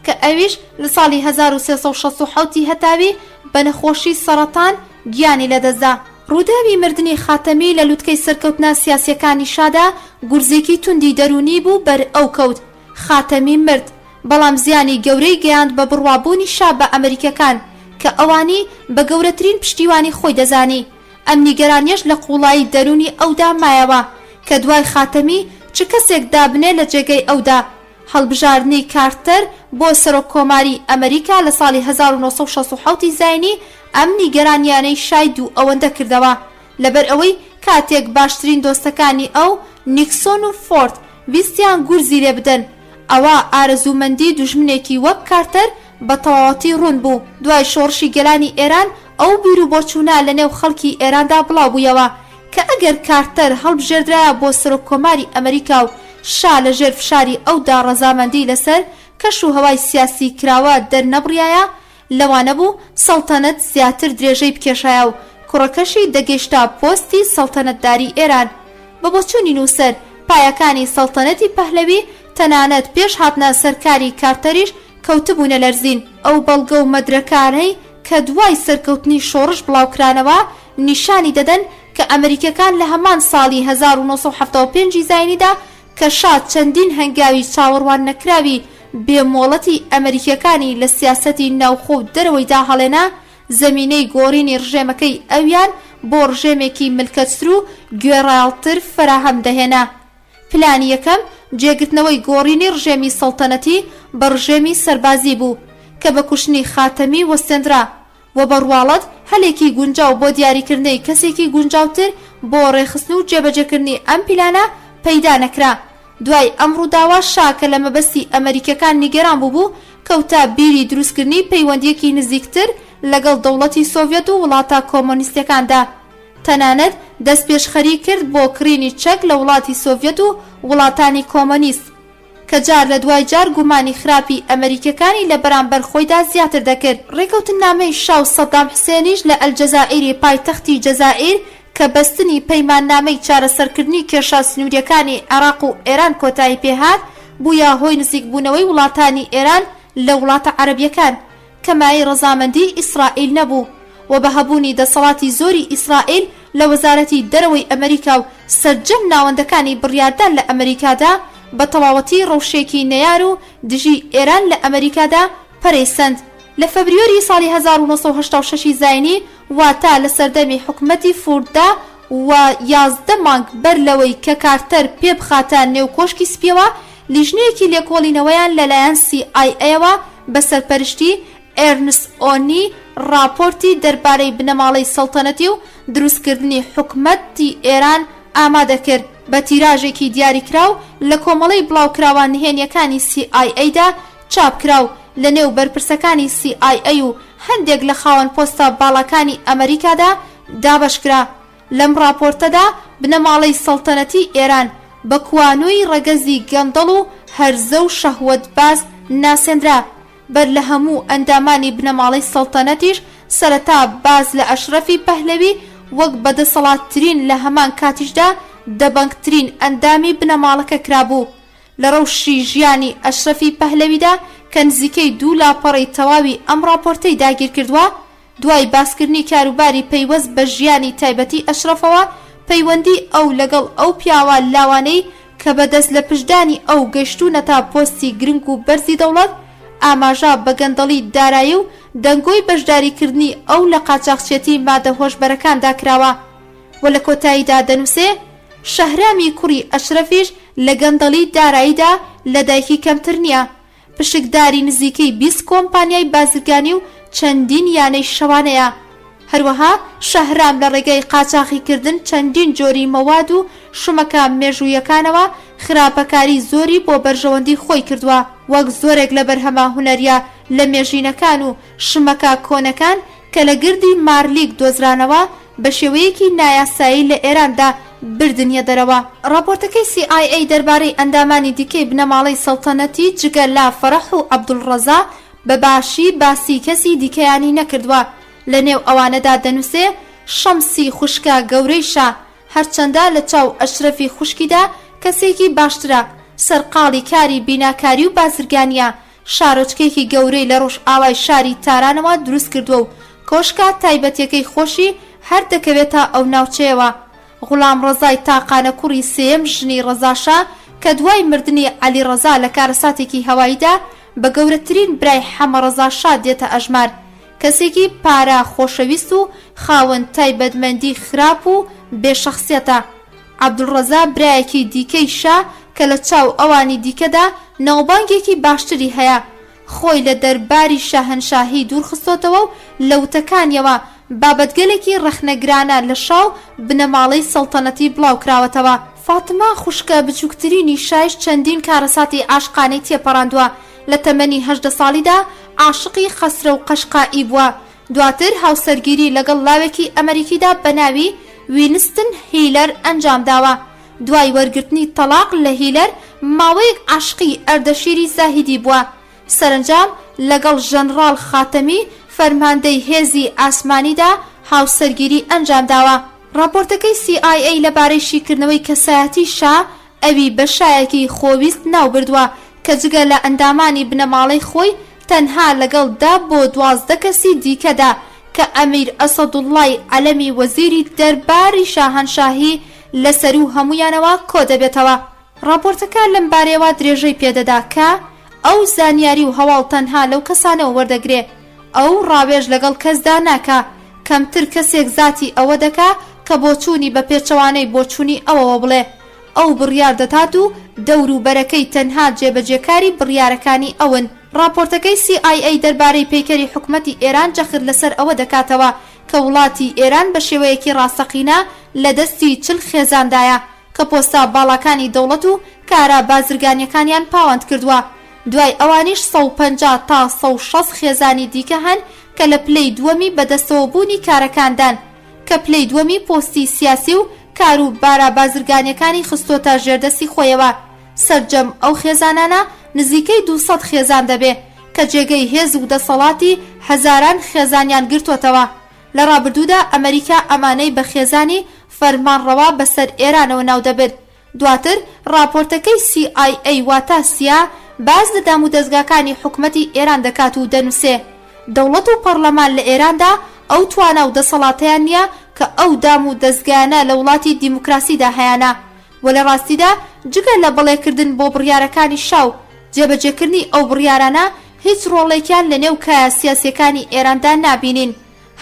کە ئەویش لە ساڵی 1367 هەتاوی بە نەخۆشی سەرەتان گیانی لەدەستدا. ڕووداوی مردنی خاتەمی لە لووتکەی سەرکەوتنە سیاسیەکانی شادا گورزێکی توندی دەرونی بوو بەر ئەو کەوت. خاتەمی مرد، بەڵام زیانی گەورەی گەیاند بە بڕوابوونی شا بە ئەمریکەکان کە ئەوانی بە گەورەترین پشتیوانی خۆی دەزانی. ئەم نیگەرانیەش لە قوڵایی دەرونی ئەودا مایەوە کە دوای خاتەمی چ کەسێک دابنێ لە جێگەی ئەودا. هەڵبژاردنی کارتەر بۆ سەرۆک کۆماری ئەمریکا لە ساڵی 1967 زاینی ئەم نیگەرانیانەی شاید و ئەوەندە کردەوە لەبەر ئەوەی کاتێک باشترین دۆستەکانی ئەو نیکسۆن و فۆرد ویستیان گورزی لێ بدەن، ئەوە ئارەزومەندی دوژمنێکی وەک کارتەر بە تەواوەتی ڕوون بوو. دوای شۆڕشی گەلانی ئێران ئەو بیر و بۆچوونە لە نێو خەڵکی ئێراندا بڵاو بوویەوە کە ئەگەر کارتەر هەڵبژێردرایە بۆ سەرۆک کۆماری ئەمریکا و شا لە ژێر فشاری ئەودا ڕەزامەندی لەسەر کەش و هەوای سیاسی کراوە دەرنەبڕایە، لەوانە بوو سەڵتەنەت زیاتر درێژەی بکێشایە و کوڕەکەشی دەگەیشتا پۆستی سەڵتەنەتداری ئێران. بە بۆچوونی نووسەر پایەکانی سەڵتەنەتی پەهلەوی تەنانەت پێش هاتنە سەرکاری کارتەریش کەوتبوونە لەرزین. ئەو بەڵگە و مەدرەکانەی کە دوای سەرکەوتنی شۆڕش بڵاوکرانەوە نیشانی دەدەن کە ئەمریکەکان لە هەمان ساڵی 1975 زاینیدا کە شاد چەندین هەنگاوی چاوەڕوان نەکراوی بێمۆڵەتی ئەمریکیەکانی لە سیاسەتی ناوخۆ و دەرەوەیدا هەڵێنا، زەمینەی گۆڕینی ڕژێمەکەی ئەویان بۆ ڕژێمێکی ملکەتر و گوێڕایڵتر فراهەم دەهێنا. پلانی یەکەم جێگرتنەوەی گۆڕینی ڕژێمی سەڵتەنەتی بە ڕژێمی سەربازی بوو کە بە کوشتنی خاتەمی وەستێنرا و بەڕواڵەت هەلێکی گونجاو بۆ دیاریکردنەی کەسێکی گونجاوتر بۆ ڕێخستن و جێبەجێکردنی ئەم پلانە پەیدا نەکرا. دوای ئەم ڕووداوە شاکە لە مەبەستی ئەمریکەکان نیگەران بوو کەوتا بیری دروستکردنی پەیوەندیەکی نزیکتر لەگەڵ دەوڵەتی سۆڤێت و وڵاتە کۆمۆنیستەکاندا. تەنانەت دەست پێشخەری کرد بۆ کڕینی چەک لە وڵاتی سۆڤێت و وڵاتانی کۆمۆنیست کە جار لە دوای جار گومانی خراپی ئەمریکەکانی لە بەرامبەر خۆیدا زیاتر دەکرد. ڕێکەوتنامەی شاو سەدام حسێنیش لە ئەلجەزائیری پایتەختی جەزائیر کە بەستنی پەیماننامەی چارەسەرکردنی کێشە سنووریەکانی عێراق و ئێران کۆتایی پێهات بووە هۆی نزیکبوونەوەی وڵاتانی ئێران لە وڵاتە عەرەبیەکان کە مای ڕەزامەندی ئیسرائیل نەبوو و بە هەبوونی دەسەڵاتی زۆری ئیسرائیل لە وەزارەتی دەرەوەی ئەمریکا و سەرجەم ناوەندەکانی بڕیاردان لە ئەمریکادا بە تەواوەتی ڕەوشێکی نەیار و دژی ئێران لە ئەمریکادا پەرەیسەند. لە فەبریۆری ساڵی 1986 زاینی واتە لە سەردەمی حکومەتی فورددا و 11 مانگ بەر لەوەی کە کارتەر پێبخاتە نێو کۆشکی سپیەوە لیژنەیەکی لێکۆڵینەوەیان لەلایەن CIA-ەوە بە سەرپەرشتی ئێرنست ئۆنی راپۆرتی دەربارەی بنەماڵەی سەڵتەنەتی و دروستکردنی حکومەتی ئێران ئامادە کرد بە تیراژێکی دیاریکراو لە کۆمەڵەی بڵاوکراوە نهێنیەکانی CIA-دا چاپکراو لە نێو بەرپرسەکانی CIA و هەندێک لە خاوەن پۆستە باڵەکانی ئەمریکادا دابەشکرا. لەم راپۆرتەدا بنەماڵەی سەڵتەنەتی ئێران بە کوانووی ڕەگەزی گەندەڵ و هەرزە و شەهوەتباز ناسێنرا. بەر لە هەموو ئەندامانی بنەماڵەی سەڵتەنەتیش سەرەتا باز لە ئەشرەفی پەهلەوی وەک بەدەسەڵاتترین لە هەمان کاتیشدا دەبەنگترین ئەندامی بنەماڵەکە کرابوو. لە ڕەوشی ژیانی ئەشرەفی پەهلەویدا کە نزیکەی 2 لاپەڕەی تەواوی ئەم راپۆرتەی داگیر کردووە دوای باسکردنی کاروباری پەیوەست بە ژیانی تایبەتی ئەشرەفەوە پەیوەندی ئەو لەگەڵ ئەو پیاوە لاوانەی کە بەدەست لە پشدانی ئەو گەشتوونەتا پۆستی گرنگ و بەرزی دەوڵەت ئاماژە بە گەندەڵی دارایی و دەنگۆی بەشداریکردنی ئەو لە قاچاقچێتی مادە هۆشبەرەکاندا کراوە و لە کۆتاییدا دەنووسێ شەهرامی کوڕی ئەشرەفیش لە گەندەڵی داراییدا لە دایکی کەمتر نییە. پشکداری نزیکەی 20 کۆمپانیای بازرگانی و چەندین یانەی شەوانەیە. هەروەها شەهرام لە ڕێگەی قاچاقیکردن چەندین جۆری مەواد و شومەکە مێژوویەکانەوە خراپەکاری زۆری بۆ بەرژەوەندی خۆی کردووە وەک زۆرێک لە بەرهەمە هونەریە لە مێژینەکان و شومەکە کۆنەکان کە لە گردی مارلیک دۆزرانەوە بە شێوەیەکی نایاسایی لە ئێراندا بردنیە دەرەوە. راپۆرتەکەی CIA دەربارەی ئەندامانی دیکەی بنەماڵەی سەڵتەنەتی جگە لا فەرەح و عەبدوڵڕەزا بە باشی باسی کەسی دیکەیانی نەکردووە. لە نێو ئەوانەدا دەنووسێ شەمسی خوشکە گەورەی شا هەرچەندە لە چاو ئەشرەفی خوشکیدا کەسێکی باشترە سەرقاڵی کاری بیناکاری و بازرگانیە. شارۆچکێکی گەورەی لە ڕۆژ ئاوای شاری تارانەوە دروست کردووە و کۆشکە تایبەتیەکەی خۆشی هەر دەکەوێتە ئەو ناوچەیەوە. غوڵام ڕەزای تاقانە کوڕی سێم ژنی ڕەزاشا کە دوای مردنی عەلی ڕەزا لە کارەساتێکی هەواییدا بە گەورەترین برای حەمە ڕەزاشا دێتە ئەژمار. کەسێکی پارە خۆشەویست و خاوەن تایبەتمەندی خراپ و بێشەخسیەتە. عەبدوڵڕەزا برایەکی دیکەی شا کە لە چاو ئەوانی دیکەدا ناوبانگێکی باشتری هەیە. خۆی لە دەرباری شاهنشاهی دوورخستۆتەوە و لە وتەکانیەوە بابەتگەلێکی ڕەخنەگرانە لە شاو بنەماڵەی سەڵتەنەتی بڵاو کراوەتەوە. فاتما خوشکە بچووکترینی شایش چەندین کارەساتی عاشقانەی تێپەڕاندووە. لە تەمەنی 18 ساڵیدا عاشقی خەسرە و قەشقائی بووە. دواتر هاوسەرگیری لەگەڵ لاوێکی ئەمریکیدا بە ناوی وینستن هیلەر ئەنجام داوە. دوای وەرگرتنی تەلاق لە هیلەر ماوەیەک عاشقی ئەردەشیری زاهیدی بووە. سەرنجام لەگەڵ ژەنڕاڵ خاتەمی فەرماندەی هێزی ئاسمانیدا هاوسەرگیری ئەنجام داوە. راپۆرتەکەی CIA لەبارەی شیکردنەوەی کەسایەتی شا ئەوی بە شایەکی خۆویست ناوبردووە کە جگە لە ئەندامانی بنەماڵەی خۆی تەنها لەگەڵدا بۆ 12 کەسی دیکەدا کە ئەمیر ئەسەدوڵڵای عەلەمی وەزیری دەرباری شاهەنشاهی لەسەر و هەمویانەوە کۆ دەبێتەوە. راپۆرتەکە لەم بارەیەوە درێژەی پێدەدا کە ئەو زانیاری و هەواڵ تەنها لەو کەسانەوە وەردەگرێ ئەو ڕاوێژ لەگەڵ کەسدا ناکا کەمتر کەسێک زاتی ئەوە دەکا کە بۆچوونی بە پێچەوانەی بۆچوونی ئەوەوە بڵێ ئەو بڕیار دەدات و دەور و بەرەکەی تەنها جێبەجێکاری بڕیارەکانی ئەون. راپۆرتەکەی CIA دەربارەی پەیکەری حکومەتی ئێران جەخت لەسەر ئەوە دەکاتەوە کە وڵاتی ئێران بە شێوەیەکی ڕاستەقینە لە دەستی چل خێزاندایە کە پۆستا باڵەکانی دەوڵەت و کارە بازرگانیەکانیان پاوەند کردووە. دوای ئەوانیش 150 تا 160 خێزانی دیکە هەن کە لە پلەی دووەمی بەدەستەوە بوونی کارەکاندان کە پلەی دووەمی پۆستی سیاسی و کار و بارە بازرگانیەکانی خستۆتە ژێردەستی خۆیەوە. سەرجەم ئەو خێزانانە نزیکەی 200 خێزان دەبێ کە جێگەی هێز و دەسەڵاتی هەزاران خێزانیان گرتوتەوە. لە ڕابردوودا ئەمریکا ئەمانەی بە خێزانی فەرمانڕەوا بەسەر ئێرانەوە ناو دەبێت. دواتر راپۆرتەکەی CIA واتە سیا باز لە دام و دەستگاکانی حکومەتی ئێران دەکات و دەنووسێ دەوڵەت و پەرلەمان لە ئێراندا ئەو توانە و دەسەڵاتیان نییە کە ئەو دام و دەستگایانە لە وڵاتی دیموکراسیدا هەیانە و لە ڕاستیدا جگە لە بەڵێکردن بۆ بڕیارەکانی شاو جێبەجێکردنی ئەو بڕیارانە هیچ ڕۆڵێکیان لە نێو کایە سیاسیەکانی ئێراندا نابینین.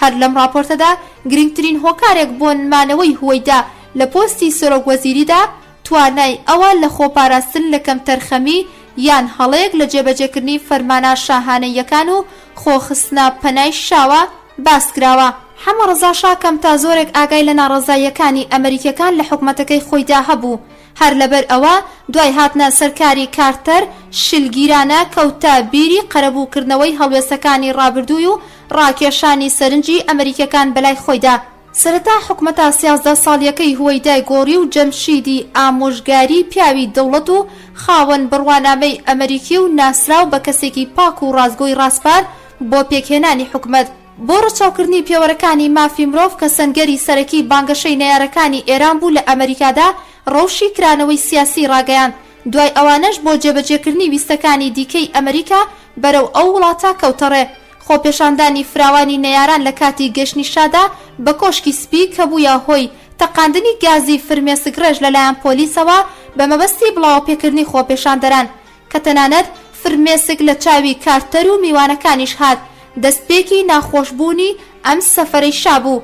هەر لەم راپۆرتەدا گرنگترین هۆکارێک بۆ نمانەوەی هوەیدا لە پۆستی سەرۆکوەزیریدا توانای ئەوە لە خۆپاراستن لە کەم تەرخەمی یان هەڵەیەک لە جێبەجێکردنی فەرمانە شاهانەیەکان و خۆخستنە پەنای شاوە باسکراوە. حەمە ڕەزاشا کەم تا زۆرێک ئاگای لە ناڕەزاییەکانی ئەمریکەکان لە حکومەتەکەی خۆیدا هەبوو. هەر لەبەر ئەوە دوای هاتنە سەرکاری کارتەر شلگیرانە کەوتە بیری قەرەبووکردنەوەی هەڵوێستەکانی ڕابردووی و ڕاکێشانی سەرنجی ئەمریکەکان بەلای خۆیدا. سەرەتا حکومەتە 13 ساڵیەکەی هوەیدای گۆڕی و جەمشیدی ئامۆژگاری پیاوی دەوڵەت و خاوەن بڕوانامەی ئەمریکی و ناسراو بە کەسێکی پاک و ڕازگۆی ڕاستپار بۆ پێکهێنانی حکومەت بۆ ڕەچاوکردنی پێوەرەکانی مافی مرۆڤ کە سەنگەری سەرەکی بانگەشەی نەیارەکانی ئێران بوو لە ئەمریکادا ڕەوشی کرانەوەی سیاسی ڕاگەیان. دوای ئەوانەش بۆ جێبەجێکردنی ویستەکانی دیکەی ئەمریکا بەرەو ئەو وڵاتە کەوتەڕێ. خۆپێشاندانی فراوانی نەیاران لە کاتی گەشتنی شادا بە کۆشکی سپی کە بوویە هۆی تەقاندنی گازی فرمێسکڕێژ لەلایەن پۆلیسەوە بە مەبەستی بڵاوپێکردنی خۆپێشاندەران کە تەنانەت فرمێسک لە چاوی کارتەر و میوانەکانیش هات. دەستپێکی ناخۆشبوونی ئەم سەفەرەی شا بوو.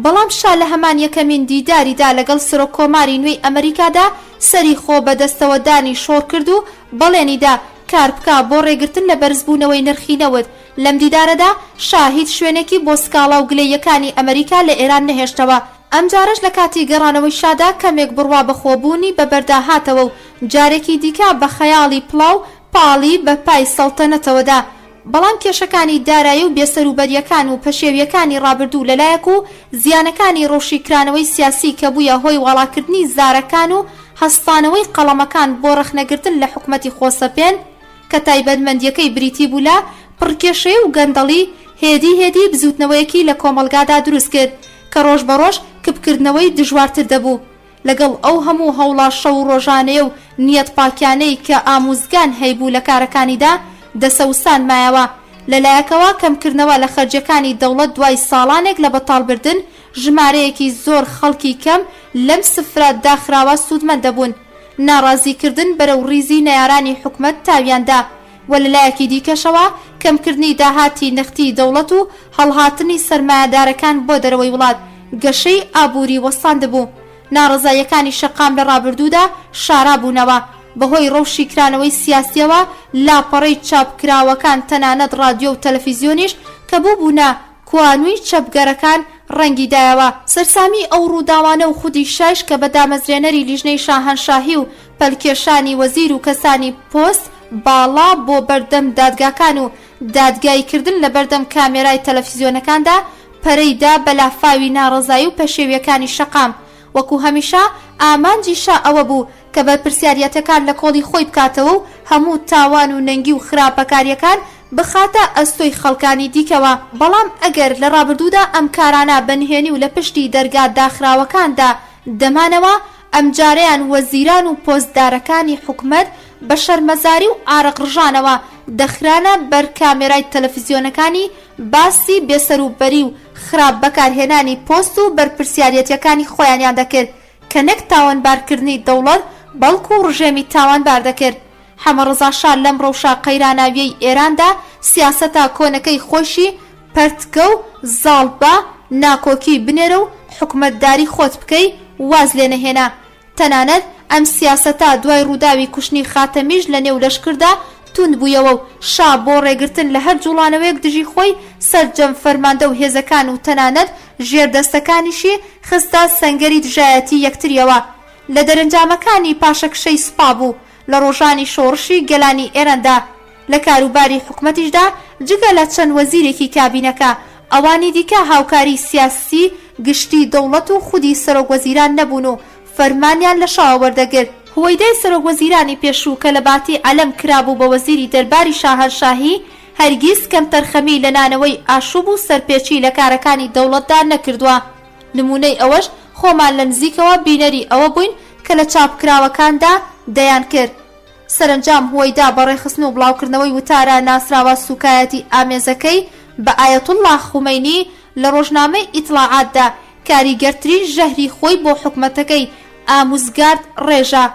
بەڵام شا لە هەمان یەکەمین دیداریدا لەگەڵ سەرۆک کۆماری نوێی ئەمریکادا سەری خۆ بەدەستەوەدانی شۆڕ کرد و بەڵێنیدا کار بکە بۆ ڕێگرتن لە بەرزبوونەوەی نرخی نەوت. لەم دیدارەدا شاهید شوێنێکی بۆ سکاڵا و گلەیەکانی ئەمریکا لە ئێران نەهێشتەوە. ئەم جارش لە کاتی گەڕانەوەی شادا کەمێک بڕوا بەخۆبوونی بەبەردا هاتەوە و جارێکی دیکە بە خەیاڵی پڵاو پاڵی بە پای سەڵتەنەتەوەدا. بەڵام کێشەکانی دارایی و بێسەروبەریەکان و پەشێویەکانی ڕابردوو لەلایەک و زیانەکانی ڕۆشیکرانەوەی سیاسی کە بوویە هۆی وەڵاکردنی زارەکان و هەستانەوەی قەڵەمەکان بۆ ڕەخنەگرتن لە حکومەتی خۆسەپێن کە تایبەتمەندیەکەی بریتی بوو لە پڕکێشەی و گەندەڵی هێدی بزوتنەوەیەکی لە کۆمەلگادا دروست کرد کە ڕۆژ بە ڕۆژ کپکردنەوەی دژوارتر دەبوو. لەگەڵ ئەو هەموو هەوڵا شەو ڕۆژانەیە و نیەت پاکیانەی کە ئاموزگان هەیبوو لە کارەکانیدا دەسەوسان مایەوە. لەلایەکەوە کەمکردنەوە لە خەرجەکانی دەوڵەت دوای ساڵانێک لە بەتاڵبردن ژمارەیەکی زۆر خەڵکی کەم لەم سفرە داخراوە سوودمەند دەبوون. ناڕازیکردن بەرەو ڕیزی نەیارانی حکومەت تاویاندا و لەلایەکی دیکەشەوە کەمکردنی داهاتی نەختی دەوڵەت و هەڵهاتنی سەرمایەدارەکان بۆ دەرەوەی وڵات گەشەی ئابووری وەستان دەبوو. ناڕزایەکانی شەقام لە ڕابردوودا شارا بوونەوە بەهۆی ڕەوشی کرانەوەی سیاسیەوە لاپەڕەی چاپکراوەکان تەنانەت رادیۆ و تەلەڤیزیۆنیش کە بووبوونە کوانووی چەپگەرەکان ڕەنگی دایەوە. سەرسامی ئەو ڕووداوانە و خودی شایش کە بە دامەزرێنەری لیژنەی شاهەنشاهی و پەلکێشانی وەزیر و کەسانی پۆست باڵا بۆ بەردەم دادگاکان و دادگاییکردن لە بەردەم کامێرای تەلەڤیزیۆنەکاندا پەرەیدا بەلافاوی ناڕەزایی و پەشێویەکانی شەقام. وەکو هەمیشە ئامانجی شا ئەوە بوو کە بەرپرسیاریەتەکان لە کۆڵی خۆی بکاتەوە و هەموو تاوان و نەنگی و خراپەکاریەکان بخاتە ئەستۆی خەڵکانی دیکەوە. بەڵام ئەگەر لە ڕابردوودا ئەم کارانە بەنهێنی و لە پشتی دەرگا داخراوەکاندا دەمانەوە ئەم جارەیان وەزیران و پۆستدارەکانی حکومەت بە شەرمەزاری و ئارەقڕژانەوە دەخرانە بەر کامێرای تەلەڤیزیۆنەکانی باسی بێسەروبەری و خراپ بەکارهێنانی پۆست و بەرپرسیارەتەکانی خۆیانیان دەکرد کە نەک تاوانبارکردنی دەوڵەت بەڵکو و ڕژێمی تاوانبار دەکرد. حەمەڕەزا شا لەم ڕەوشە قەیراناویەی ئێراندا سیاسەتا کۆنەکەی خۆشی پەرتکە و زاڵبە ناکۆکی بنێرە و حکومەتداری خۆت بکەی واز لێ نەهێنا. تەنانەت ئەم سیاسەتا دوای ڕووداوی کوشتنی خاتەمیش لە نێو لەشکردا توند بوویەوە و شا بۆ ڕێگرتن لە هەر جوڵانەوەیەک دژی خۆی سەرجەم فەرماندە و هێزەکان و تەنانەت ژێردەستەکانیشی خستە سەنگەری دژایەتی یەکتریەوە. لە دەرەنجامەکانی پاشەکشەی سوپا بوو لە ڕۆژانی شۆڕشی گەلانی ئێرەندا. لە کاروباری حکومەتیشدا جگە لە چەند وەزیرێکی کابینەکە ئەوانی دیکە هاوکاری سیاسی گشتی دەوڵەت و خودی سەرۆکوەزیران نەبوون و فەرمانیان لە شاوە وەردەگرت. هوەیدای سەرۆکوەزیرانی پێشوو کە لە باتی عەلەم کرابوو بە وەزیری دەرباری شاهەنشاهی هەرگیز کەم تەرخەمی لە نانەوەی ئاشوب و سەرپێچی لە کارەکانی دەوڵەتدا نەکردووە. نمونەی ئەوەش خۆمان لە نزیکەوە بینەری ئەوە بووین کە لە چاپکراوەکاندا دەیان کرد. سەرنجام هۆیدا بەڕێخستن و بڵاوکردنەوەی وتارە ناسراوە سوکایەتی ئامێزەکەی بە ئایەتوڵڵا خومەینی لە ڕۆژنامەی ئیتلاعاتدا کاریگەرترین ژەهری خۆی بۆ حکومەتەکەی ئاموزگارد ڕێژە،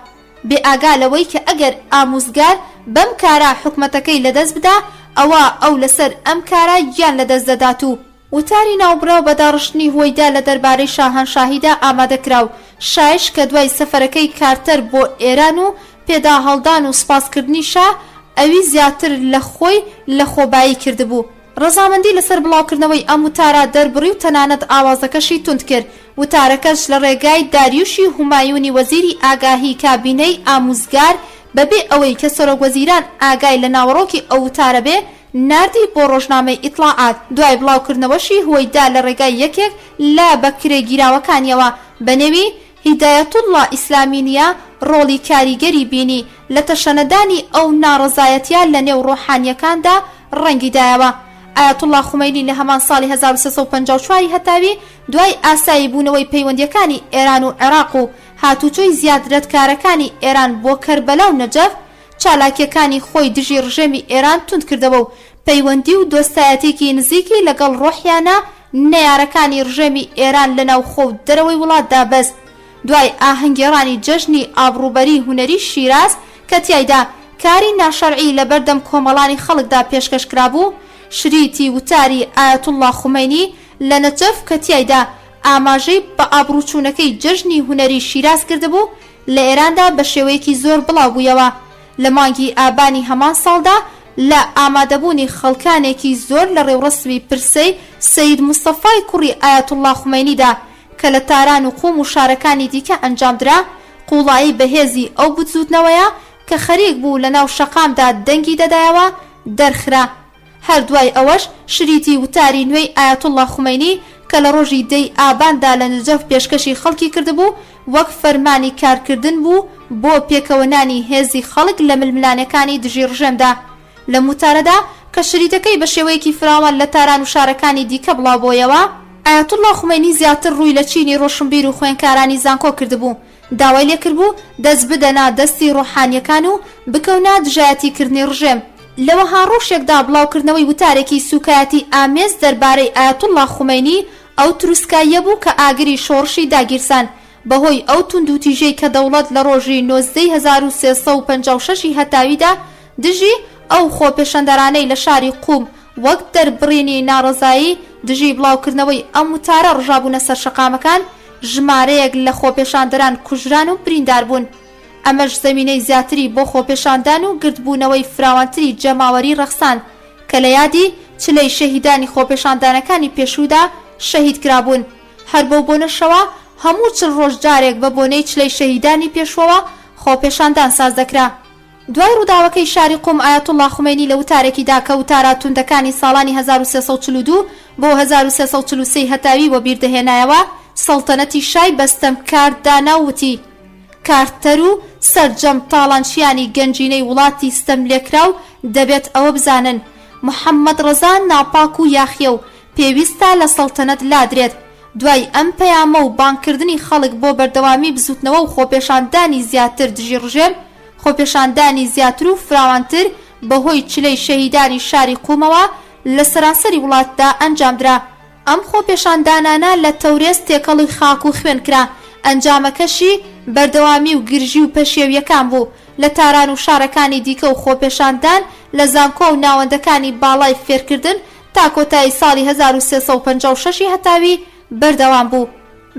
بێ ئاگا لەوەی کە ئەگەر ئاموزگار بەم کارە حکومەتەکەی لەدەست بدا ئەوە ئەو لەسەر ئەم کارە گیان لەدەست دەدات و وتاری ناوبراو بە داڕشتنی هۆیدا لە دەربارەی شاهەنشاهیدا ئامادەکرا و شایش کە دوای سەفەرەکەی کارتەر بۆ ئێران و پێدا هەڵدان و سپاسکردنی شاه ئەوی زیاتر لە خۆی لە خۆبایی کردبوو. ڕەزامەندی لەسەر بڵاوکردنەوەی ئەم وتارە دەربڕی و تەنانەت ئاوازەکەشی تند کرد. وتارەکەش لە ڕێگای داریوشی هومایونی وەزیری ئاگاهی کابینەی ئاموزگار بەبێ ئەوەی کە سەرۆکوەزیران ئاگای لە ناوەڕۆکی ئەو وتارە بێ ناردی بۆ ڕۆژنامەی ئیتلاعات. دوای بڵاوکردنەوەشی هۆیدا لە ڕێگای یەکێک لە بەکرێگیراوەکانیەوە بە نێوی هیدایەتوڵڵا ئیسلامیە ڕۆڵی کاریگەری بینی لە تەشەنەدانی ئەو ناڕەزایەتیە لە نێو ڕۆحانیەکاندا ڕەنگیدایەوە. ئایەتوڵڵا خومەینی لە هەمان ساڵی 1354 هەتاوی دوای ئاسایی بوونەوەی پەیوەندیەکانی ئێران و عێراق و هاتوچۆی زیادرەتکارەکانی ئێران بۆ کەربەلا و نەجەف چالاکیەکانی خۆی دژی ڕژێمی ئێران تند کردەوە و پەیوەندی و دۆستایەتێکی نزیکی لەگەڵ ڕۆحیانە نەیارەکانی ڕژێمی ئێران لە ناوخۆ و دەرەوەی وڵاتدا بەست. دوای ئاهەنگێڕانی جەژنی ئابڕوبەری هونەری شیراز کە تیایدا کاری ناشەرعی لە بەردەم کۆمەڵانی خەڵکدا پێشکەش کرابوو، شریتی وتاری ئایەتوڵڵا خومەینی لە نەجەف کە تیایدا ئاماژەی بە ئابڕوچوونەکەی جەژنی هونەری شیراز کردبوو لە ئێراندا بە شێوەیەکی زۆر بڵاو بوویەوە. لە مانگی ئابانی هەمان ساڵدا لە ئامادەبوونی خەڵکانێکی زۆر لە ڕێوڕەسمی پرسەی سەید موستەفای کوڕی ئایەتوڵڵا خومەینیدا کە لە تاران و قوم و شارەکانی دیکە ئەنجامدرا، قوڵایی بەهێزی ئەو بجووتنەوەیە کە خەریک بوو لە ناو شەقامدا دەنگی دەدایەوە دەرخرا. هەردوای ئەوەش شریتی وتاری نوێی ئایەتوڵڵا خومەینی کە لە ڕۆژی دەی ئاباندا لە نەجەف پێشکەشی خەڵکی کردبوو وەک فەرمانی کارکردن بوو بۆ پێکەوەنانی هێزی خەڵک لە ململانەکانی دژی ڕژێمدا. لە موتارەدا کە شریتەکەی بە شێوەیەکی فراوان لە تاران و شارەکانی دیکە بڵاوبۆیەوە، ئایەتوڵڵا خومەینی زیاتر ڕووی لە چینی ڕۆشنبیر و خوێنکارانی زانکۆ کردبوو. داوای لێکردبوو دەست بدەنا دەستی ڕۆحانیەکان و بکەونا دژایەتیکردنی ڕژێم. لەوەها ڕۆژێکدا بڵاوکردنەوەی وتارێکی سوکایەتی ئامێز دەربارەی ئایەتوڵڵا خومەینی ئەو تروسکاییە بوو کە ئاگری شۆڕشی داگیرسان بەهۆی ئەو تونند و تیژەی کە دەوڵەت لە ڕۆژی 1356 هەتاویدا دژی ئەو خۆپێشەندەرانەی لە شاری قوم وەک دەربڕینی ناڕەزایی دژی بڵاوکردنەوەی ئەم وتارە ڕژابوونە سەر شەقامەکان ژمارەیەک لە خۆپێشاندەران کوژران و بریندار بوون. ئەمەش زەمینەی زیاتری بۆ خۆپێشاندان و گرتبوونەوەی فراوانتری جەماوەری ڕەخسان کە لە یادی چلەی شەهیدانی خۆپێشاندانەکانی پێشوودا شەهید کرابوون. هەر بەو بۆنەشەوە هەموو 40 ڕۆژ جارێک بە بۆنەی چلەی شەهیدانی پێشوەوە خۆپێشاندان ساز دەکرا. دوای ڕووداوەکەی شاری قوم ئایەتوڵڵا خومەینی لە وتارێکیدا کە وتارە توندەکانی ساڵانی 1342 بۆ 1343 هەتاوی بۆ بیردەهێنایەوە، سەڵتەنەتی شای بەستەمکار داناوتی کارتەر و سەرجەم تاڵانچیانی گەنجینەی وڵاتی ستەم لێکراو دەبێت ئەوە بزانن محەممەد ڕەزا ناپاک و یاخیە و پێویستە لە سەڵتەنەت لادرێت. دوای ئەم پەیامە و بانکردنی خەڵک بۆ بەردەوامی بزوتنەوە و خۆپێشاندانی زیاتر دژی ڕژێم، خۆپێشاندانی زیاتر و فراوانتر بەهۆی چلەی شەهیدانی شاری قومەوە لە سەراسەری وڵاتدا ئەنجامدرا. ئەم خۆپێشاندانانە لە تەورێز تێکەڵی خاک و خوێن کرا. ئەنجامەکەشی بەردەوامی و گرژی و پەشێویەکان بوو لە تاران و شارەکانی دیکە و خۆپێشاندان لە زانکۆ و ناوەندەکانی باڵای فێرکردن تا کۆتایی ساڵی 1356 هەتاوی بەردەوام بوو.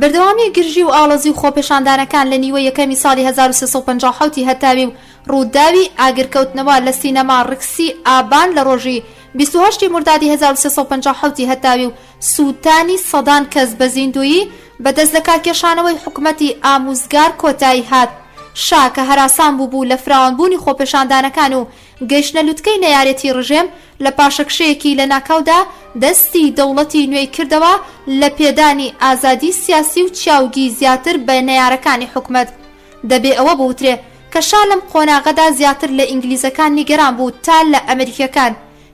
بەردەوامی گرژی و ئاڵەزی و خۆپێشاندانەکان لە نیوە یەکەمی ساڵی 1357 هەتاوی و ڕووداوی ئاگرکەوتنەوە لە سینەما ڕکسی ئابان لە ڕۆژی 28 مردادی 1357 هەتاوی و سووتانی سەدان کەس بە زیندویی بەدەست لە کارکێشانەوەی حکومەتی ئاموزگار کۆتایی هات. شا کە هەراسان بوو لە فراوانبوونی خۆپێشاندانەکان و گەیشتنە لوتکەی نەیارەتی ڕژێم لە پاشەکشەیەکی لە ناکاودا دەستی دەوڵەتی نوێی کردەوە لە پێدانی ئازادی سیاسی و چاوگی زیاتر بە نەیارەکانی حکومەت. دەبێ ئەوە بوترێ کە شا لەم قۆناغەدا زیاتر لە ئینگلیزەکان نیگەران بوو تا لە ئەمریکەکان.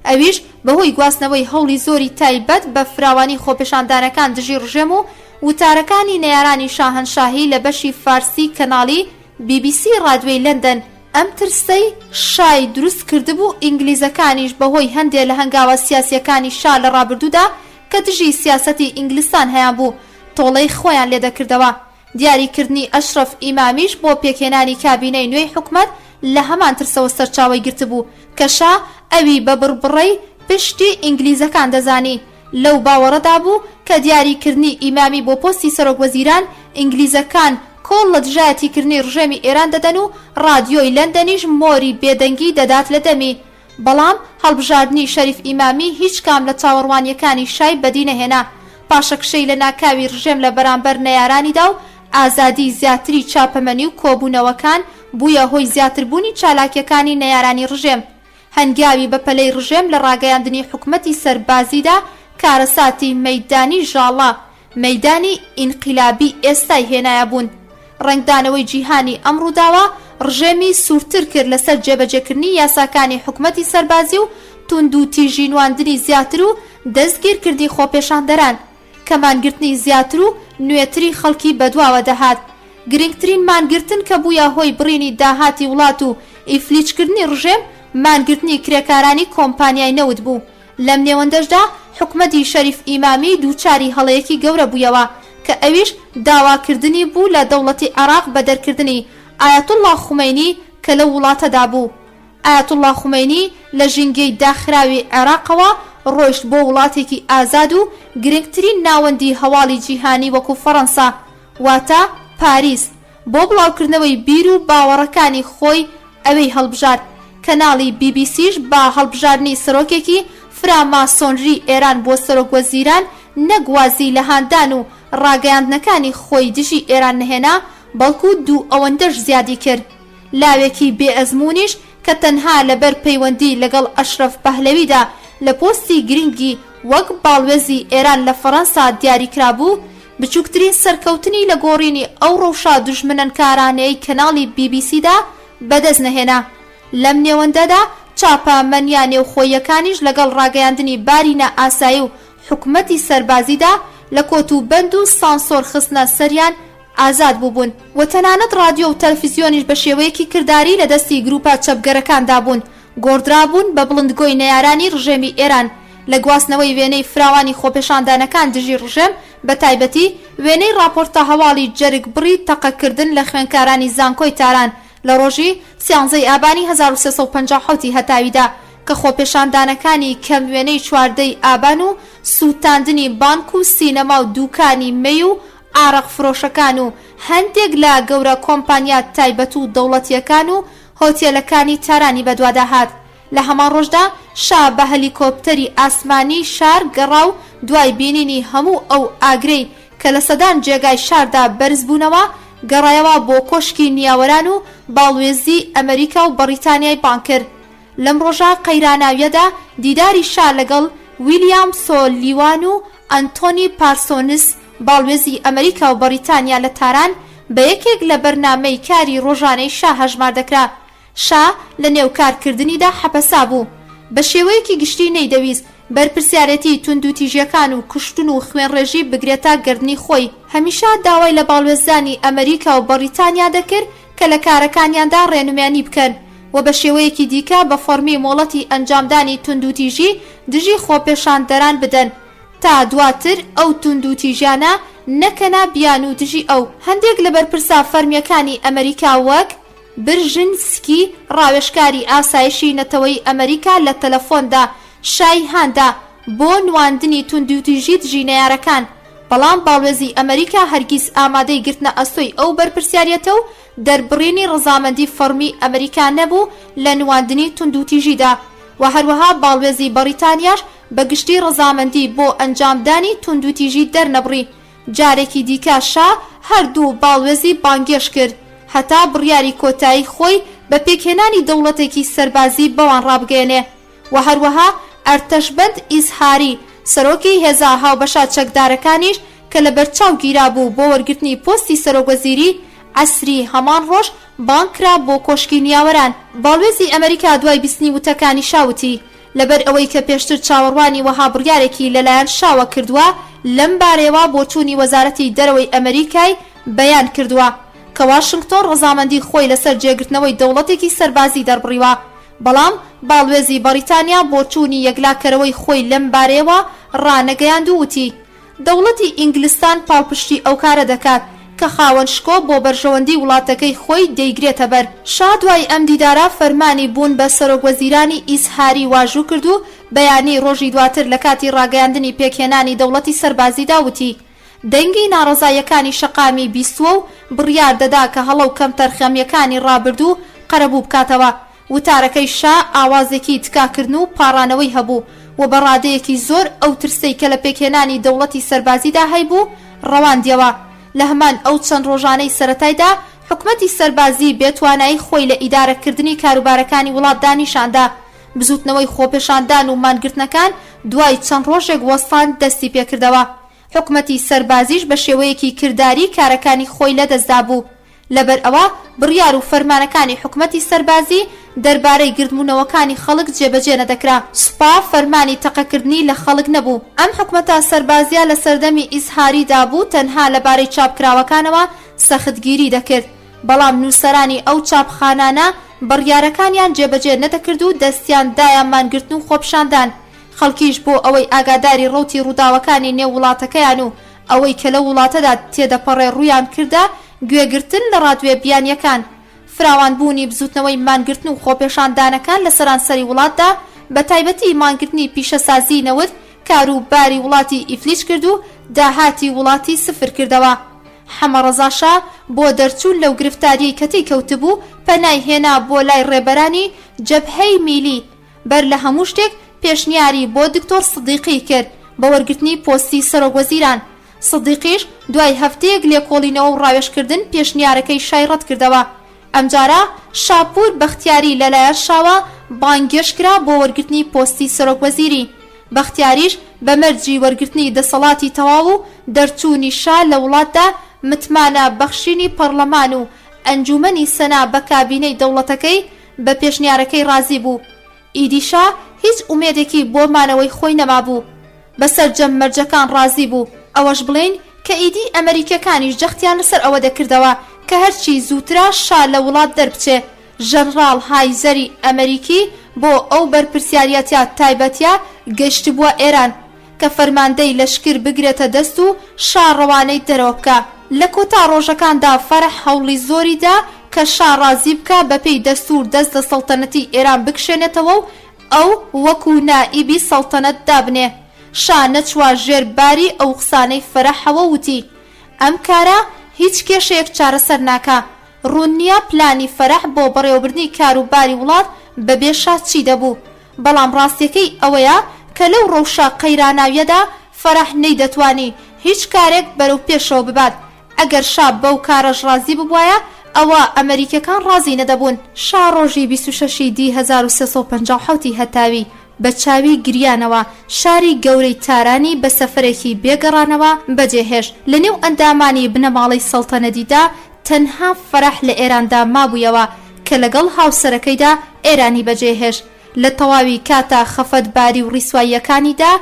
ئەویش بەهۆی گواستنەوەی هەوڵی زۆری تایبەت بە فراوانی خۆپێشاندانەکان دژی ڕژێم و وتارەکانی نێرانی شاهنشاهی لە بەشی فارسی کەناڵی BBC ڕادیۆی لەندەن ئەم ترسەی شای دروست کردبوو ئینگلیزەکانیش بەهۆی هەندێک لە هەنگاوە سیاسیەکانی شا لە ڕابردوودا کە دژی سیاسەتی ئینگلیستان هەیە بوو تۆڵەی خۆیان لێدەکردەوە. دیاریکردنی ئەشرەف ئیمامیش بۆ پێکهێنانی کابینەی نوێی حکومەت لە هەمان ترسەوە سەرچاوی گرتبوو کە شا ئەوی بە بڕبڕەی پشتی ئینگلیزەکان دەزانی. لەو باوەڕەدا بوو کە دیاریکردنی ئیمامی بۆ پۆستی سەرۆکوەزیران ئینگلیزەکان کۆڵ لە دژایەتیکردنی ڕژێمی ئێران دەدەن و ڕادیۆی لەندەنیش مۆری بێدەنگی دەدات لە دەمی. بەڵام هەڵبژاردننی شەریف ئیمامی هیچ کام لە چاوەڕوانیەکانی شای بەدی نەهێنا. پاشەکشەی لە ناکاوی ڕژێم لە بەرامبەر نەیارانیدا و ئازادی زیاتری چاپەمەنی و کۆبوونەوەکان بوویە هۆی زیاتربوونی چالاکیەکانی نەیارانی ڕژێم. هەنگاوی بەپەلەی ڕژێم لە ڕاگەیاندنی حکومەتی سەربازیدا کارەساتی مەیدانی ژاڵا مەیدانی ئینقیلابی ئێستای هێنایە بوون. ڕنگدانەوەی جیهانی ئەمڕووداوە ڕژێمی سوورتر کرد لەسەر جێبەجێکردنی یاساکانی حکومەتی سەربازی و توند و تیژینواندنی زیاتر و دەستگیرکردنی خۆپێشاندەران. کەمانگرتنی زیاتر و نوێتری خەڵکی بەدواوە دەهات. گرنگترین مانگرتن کە بوویە هۆی بڕینی داهاتی وڵات و ئیفلیچکردنی ڕژێم مانگرتنی کرێکارانی کۆمپانیای نەوت بوو. لەم نێوەندەشدا حکومەتی شەریف ئیمامی دووچاری هەڵەیەکی گەورە بوویەوە کە ئەویش داواکردنی بوو لە دەوڵەتی عێراق بە دەرکردنی ئایەتوڵڵا خومەینی کە لە وڵاتەدا بوو. ئایەتوڵڵا خومەینی لە ژینگەی داخراوی عێراقەوە ڕۆیشت بۆ وڵاتێکی ئازاد و گرنگترین ناوەندی هەواڵی جیهانی وەکو فەڕەنسا واتە پاریس بۆ بڵاوکردنەوەی بیر و باوەڕەکانی خۆی ئەوەی هەڵبژارد. کەناڵی BBCش با هەڵبژاردنی سەرۆکێکی فراماسۆنری ئێران بۆ سەرۆکوەزیران نەگوازی لە هاندان و ڕاگەیاندنەکانی خۆی دژی ئێران نەهێنا بەڵکو دوو ئەوەندەش زیادی کرد. لاوێکی بێئەزمونیش کە تەنها لەبەر پەیوەندی لەگەڵ ئەشرەف پەهلەویدا لە پۆستی گرنگی وەک باڵوێزی ئێران لە فەڕەنسا دیاریکرا بوو بچووکترین سەرکەوتنی لە گۆڕینی ئەو ڕەوشە دوژمنەنکارانەی کەناڵی BBCدا بەدەست نەهێنا. لەم نێوەندەدا چاپەمەنیان نێوخۆیەکانیش لەگەڵ ڕاگەیاندنی بارینە ئاسایی و حکومەتی سەربازیدا لە کۆت و بەند و سانسۆر خستنە سەریان ئازاد بووبوون و تەنانەت ڕادیۆ و تەلەڤیزیۆنیش بە شێوەیەکی کردداری لە دەستی گروپە چەپگەرەکاندا بوون. گۆڕدرابوون بە بڵندگۆی نەیارانی ڕژێمی ئێران لە گواستنەوەی وێنەی فراوانی خۆپێشاندانەکان دژی ڕژێم بە تایبەتی وێنەی راپۆرتە هەواڵی جەرگ بڕی تەقەکردن لە خوێنکارانی زانکۆی تاران لە ڕۆژی 13 ئابانی 1350 هەتاویدا کە خۆپێشاندانەکانی کەم وێنەی 14 ئابان و سووتاندنی بانک و سینەما و دووکانی مەی و ئارەق فرۆشەکان و هەندێک لە گەورە کۆمپانیا تایبەت و دەوڵەتیەکان و هۆتێلەکانی تارانی بەدوادا هات. لە هەمان ڕۆژدا شا بە هەلیکۆپتەری ئاسمانی شار گەڕا و دوای بینینی هەموو ئەو ئاگرەی کە لە سەدان جێگای شاردا بەرز بوونەوە گەڕایەوە بۆ کۆشکی نیاوەران و باڵوێزی ئەمریکا و بەریتانیای بان کرد. لەم ڕۆژە قەیراناویەدا دیداری شا لەگەڵ ویلیام سۆلیوان و ئەنتۆنی پارسۆنس باڵوێزی ئەمریکا و بەریتانیا لە تاران بە یەکێک لە بەرنامەی کاری ڕۆژانەی شا هەژمار دەکرا. شا لە نێوکارکردنیدا حەپەسا بوو. بە شێوەیەکی گشتی نەیدەویست بەرپرسیارەتی تونند و تیژیەکان و کوشتن و خوێنڕێژی بگرێتە گردنی خۆی. هەمیشە داوای لە باڵوێزانی ئەمریکا و بەریتانیا دەکرد کە لە کارەکانیاندا ڕێنمایانی بکەن و بە شێوەیەکی دیکە بە فۆرمی مۆڵەتی ئەنجامدانی تونند و تیژی دژی خۆپێشاندەران بدەن تا دواتر ئەو تونند و تیژیانە نەکەنا بیان و دژی ئەو. هەندێک لە بەرپرسا فەرمیەکانی ئەمریکا وەک برژنسکی ڕاوێژکاری ئاسایشی نەتەوەی ئەمریکا لە تەلەفۆندا شای هاندا بۆ نواندنی تونند و تیژی دژی نەیارەکان. بەڵام باڵوێزی ئەمریکا هەرگیز ئامادەی گرتنە ئەستۆی ئەو بەرپرسیارەتە و دەربڕینی ڕەزامەندی فەرمی ئەمریکا نەبوو لە نواندنی تونند و تیژیدا و هەروەها باڵوێزی بەریتانیاش بەگشتی ڕەزامەندی بۆ ئەنجامدانی تونند و تیژی دەرنەبڕی. جارێکی دیکە شا هەردوو باڵوێزی بانگێش کرد هەتا بڕیاری کۆتایی خۆی بە پێکهێنانی دەوڵەتێکی سەربازی بەوان ڕابگەێنێ و هەروەها ئەرتەشبەند ئیزهاری سەرۆکی هێزا هاوبەشە چەکدارەکانیش کە لە بەرچاو گیرا بوو بۆ وەرگرتنی پۆستی سەرۆکوەزیری عەسری هەمان ڕۆژ بانکرا بۆ کۆشکی نیاوەران. باڵوێزی ئەمریکا دوای بیستنی وتەکانی شاوتی لەبەر ئەوەی کە پێشتر چاوەڕوانی وەها بڕیارێکی لەلایەن شاوە کردووە لەم بارەیەوە بۆ چوونی وەزارەتی دەرەوەی ئەمریکای بەیان کردووە کە واشنگتۆن ڕەزامەندی خۆی لەسەر جێگرتنەوەی دەوڵەتێکی سەربازی دەربڕیوە، بەڵام باڵوێزی بەریتانیا بۆ چوونی یەکلاکەرەوەی خۆی لەم بارەیەوە ڕانەگەیاند و وتی دەوڵەتی ئینگلیستان پاڵپشتی ئەو کارە دەکات کە خاوەن شکۆ بۆ بەرژەوەندی وڵاتەکەی خۆی دەیگرێتە بەر. شا دوای ئەم دیدارە فەرمانی بوون بە سەرۆکوەزیرانی ئیزهاری واژوو کرد و بەیانی ڕۆژی دواتر لە کاتی ڕاگەیاندنی پێکهێنانی دەوڵەتی سەربازیدا وتی دەنگی ناڕەزایەکانی شەقامی بیستووە و بڕیار دەدا کە هەڵە و کەم تەرخەمیەکانی ڕابردوو قەرەبوو بکاتەوە. وتارەکەی شا ئاوازێکی تکاکردن و پاڕانەوەی هەبوو و بەڕادەیەکی زۆر ئەو ترسەی کە لە پێکهێنانی دەوڵەتی سەربازیدا هەیبوو ڕەواندیەوە. لە هەمان ئەو چەند ڕۆژانەی سەرەتایدا حکومەتی سەربازی بێتوانایی خۆی لە ئیدارەکردنی کاروبارەکانی وڵات دانیشاندا. بزوتنەوەی خۆپێشاندان و مانگرتنەکان دوای چەند ڕۆژێک وەستان دەستی پێکردەوە. حکومەتی سەربازیش بە شێوەیەکی کردداری کارەکانی خۆی لەدەستدا بوو. لەبەر ئەوە بڕیار و فەرمانەکانی حکومەتی سەربازی دەربارەی گردبوونەوەکانی خەڵک جێبەجێ نەدەکرا. سوپا فەرمانی تەقەکردنی لە خەڵک نەبوو. ئەم حکومەتە سەربازیە لە سەردەمی ئیزهاریدا بوو تەنها لەبارەی چاپکراوەکانەوە سەختگیری دەکرد، بەڵام نووسەرانی ئەو چاپخانانە بڕیارەکانیان جێبەجێ نەدەکرد و دەستیان دایان مانگرتن و خۆپشاندان. خەڵکیش بۆ ئەوەی ئاگاداری ڕوتی ڕووداوەکانی نێو وڵاتەکەیان و ئەوەی کە لە وڵاتەدا تێدەپەڕێ ڕوویان کردە گوێگرتن لە ڕادوێبیانیەکان. فراوانبوونی بزوتنەوەی مانگرتن و خۆپێشاندانەکان لە سەرانسەری وڵاتدا بە تایبەتی مانگرتنی پیشەسازی نەوت کاروباری وڵاتی ئیفلیس کرد و داهاتی وڵاتی سفر کردەوە. حەمەڕەزاشا بۆ دەرچوون لەو گرفتاریەی کەتی کەوتبوو پەنای هێنا بۆ لای ڕێبەرانی جەبهەی میلی. بەر لە هەموو شتێک پێشنیاری بۆ دکتۆر سدیقی کرد بە وەرگرتنی پۆستی سەرۆکوەزیران. سدیقیش دوای هەفتەیەک لێکۆڵینەوە و ڕاوێشکردن پێشنیارەکەی شای ڕەت کردەوە. ئەمجارە شاپور بەختیاری لەلایەن شاوە بانگێشکرا بۆ وەرگرتنی پۆستی سەرۆکوەزیری. بەختیاریش بە مەرجی وەرگرتنی دەسەڵاتی تەواو و دەرچوونی شا لە وڵاتدا متمانە بەخشینی پەرلەمان و ئەنجومەنی سەنا بە کابینەی دەوڵەتەکەی بە پێشنیارەکەی ڕازی بوو. ئیدیشا هیچ ئومێدێکی بۆ مانەوەی خۆی نەمابوو. بەسەر جەم مەرجەکان ڕازی بوو. ئەوەش بڵێن کە ئیدی ئەمریکەکانیش جەختیان لەسەر ئەوە دەکردەوە کە هەرچی زووترا شا لە وڵات دەربچێ. ژەنڕاڵ هایزەری ئەمریکی بۆ ئەو بەرپرسیاریەتە تایبەتیە گەشت بووە ئێران کە فەرماندەی لەشکر بگرێتە دەست و شا ڕەوانەی دەرەوە بکە. لە کۆتا ڕۆژەکاندا فەرح هەوڵی زۆریدا کە شا ڕازی بکە بەپێی دەستور دەست لە سەڵتەنەتی ئێران بکشێنێتەوە و ئەو وەکو نائیبی سەڵتەنەت دابنێ. شا نەچوە ژێر باری ئەو قسانەی فەرەحەوە وتی ئەم کارە هیچ کێشەیەک چارەسەر ناکە. ڕوون نییە پلانی فەرەح بۆ بەڕێوەبردنی کاروباری وڵات بەبێ شا چی دەبوو، بەڵام ڕاستیەکەی ئەوەیە کە لەو ڕەوشە قەیراناویەدا فەرەح نەیدەتوانی هیچ کارێک بەرەو پێشەوە ببات. ئەگەر شا بەو کارەش ڕازی ببوایە ئەوە ئەمریکەکان ڕازی نەدەبوون. شا ڕۆژی 26 دی 1357 هەتاوی بە چاوی گریانەوە شاری گەورەی تارانی بە سەفرێکی بێگەڕانەوە بەجێهێشت. لە نێو ئەندامانی بنەماڵی سەڵتەنەتیدا تەنها فەرح لە ئێراندا مابوویەوە کە لەگەڵ هاوسەرەکەیدا ئێرانی بەجێهێشت. لە تەواوی کاتا خەفەتباری و ڕیسواییەکانیدا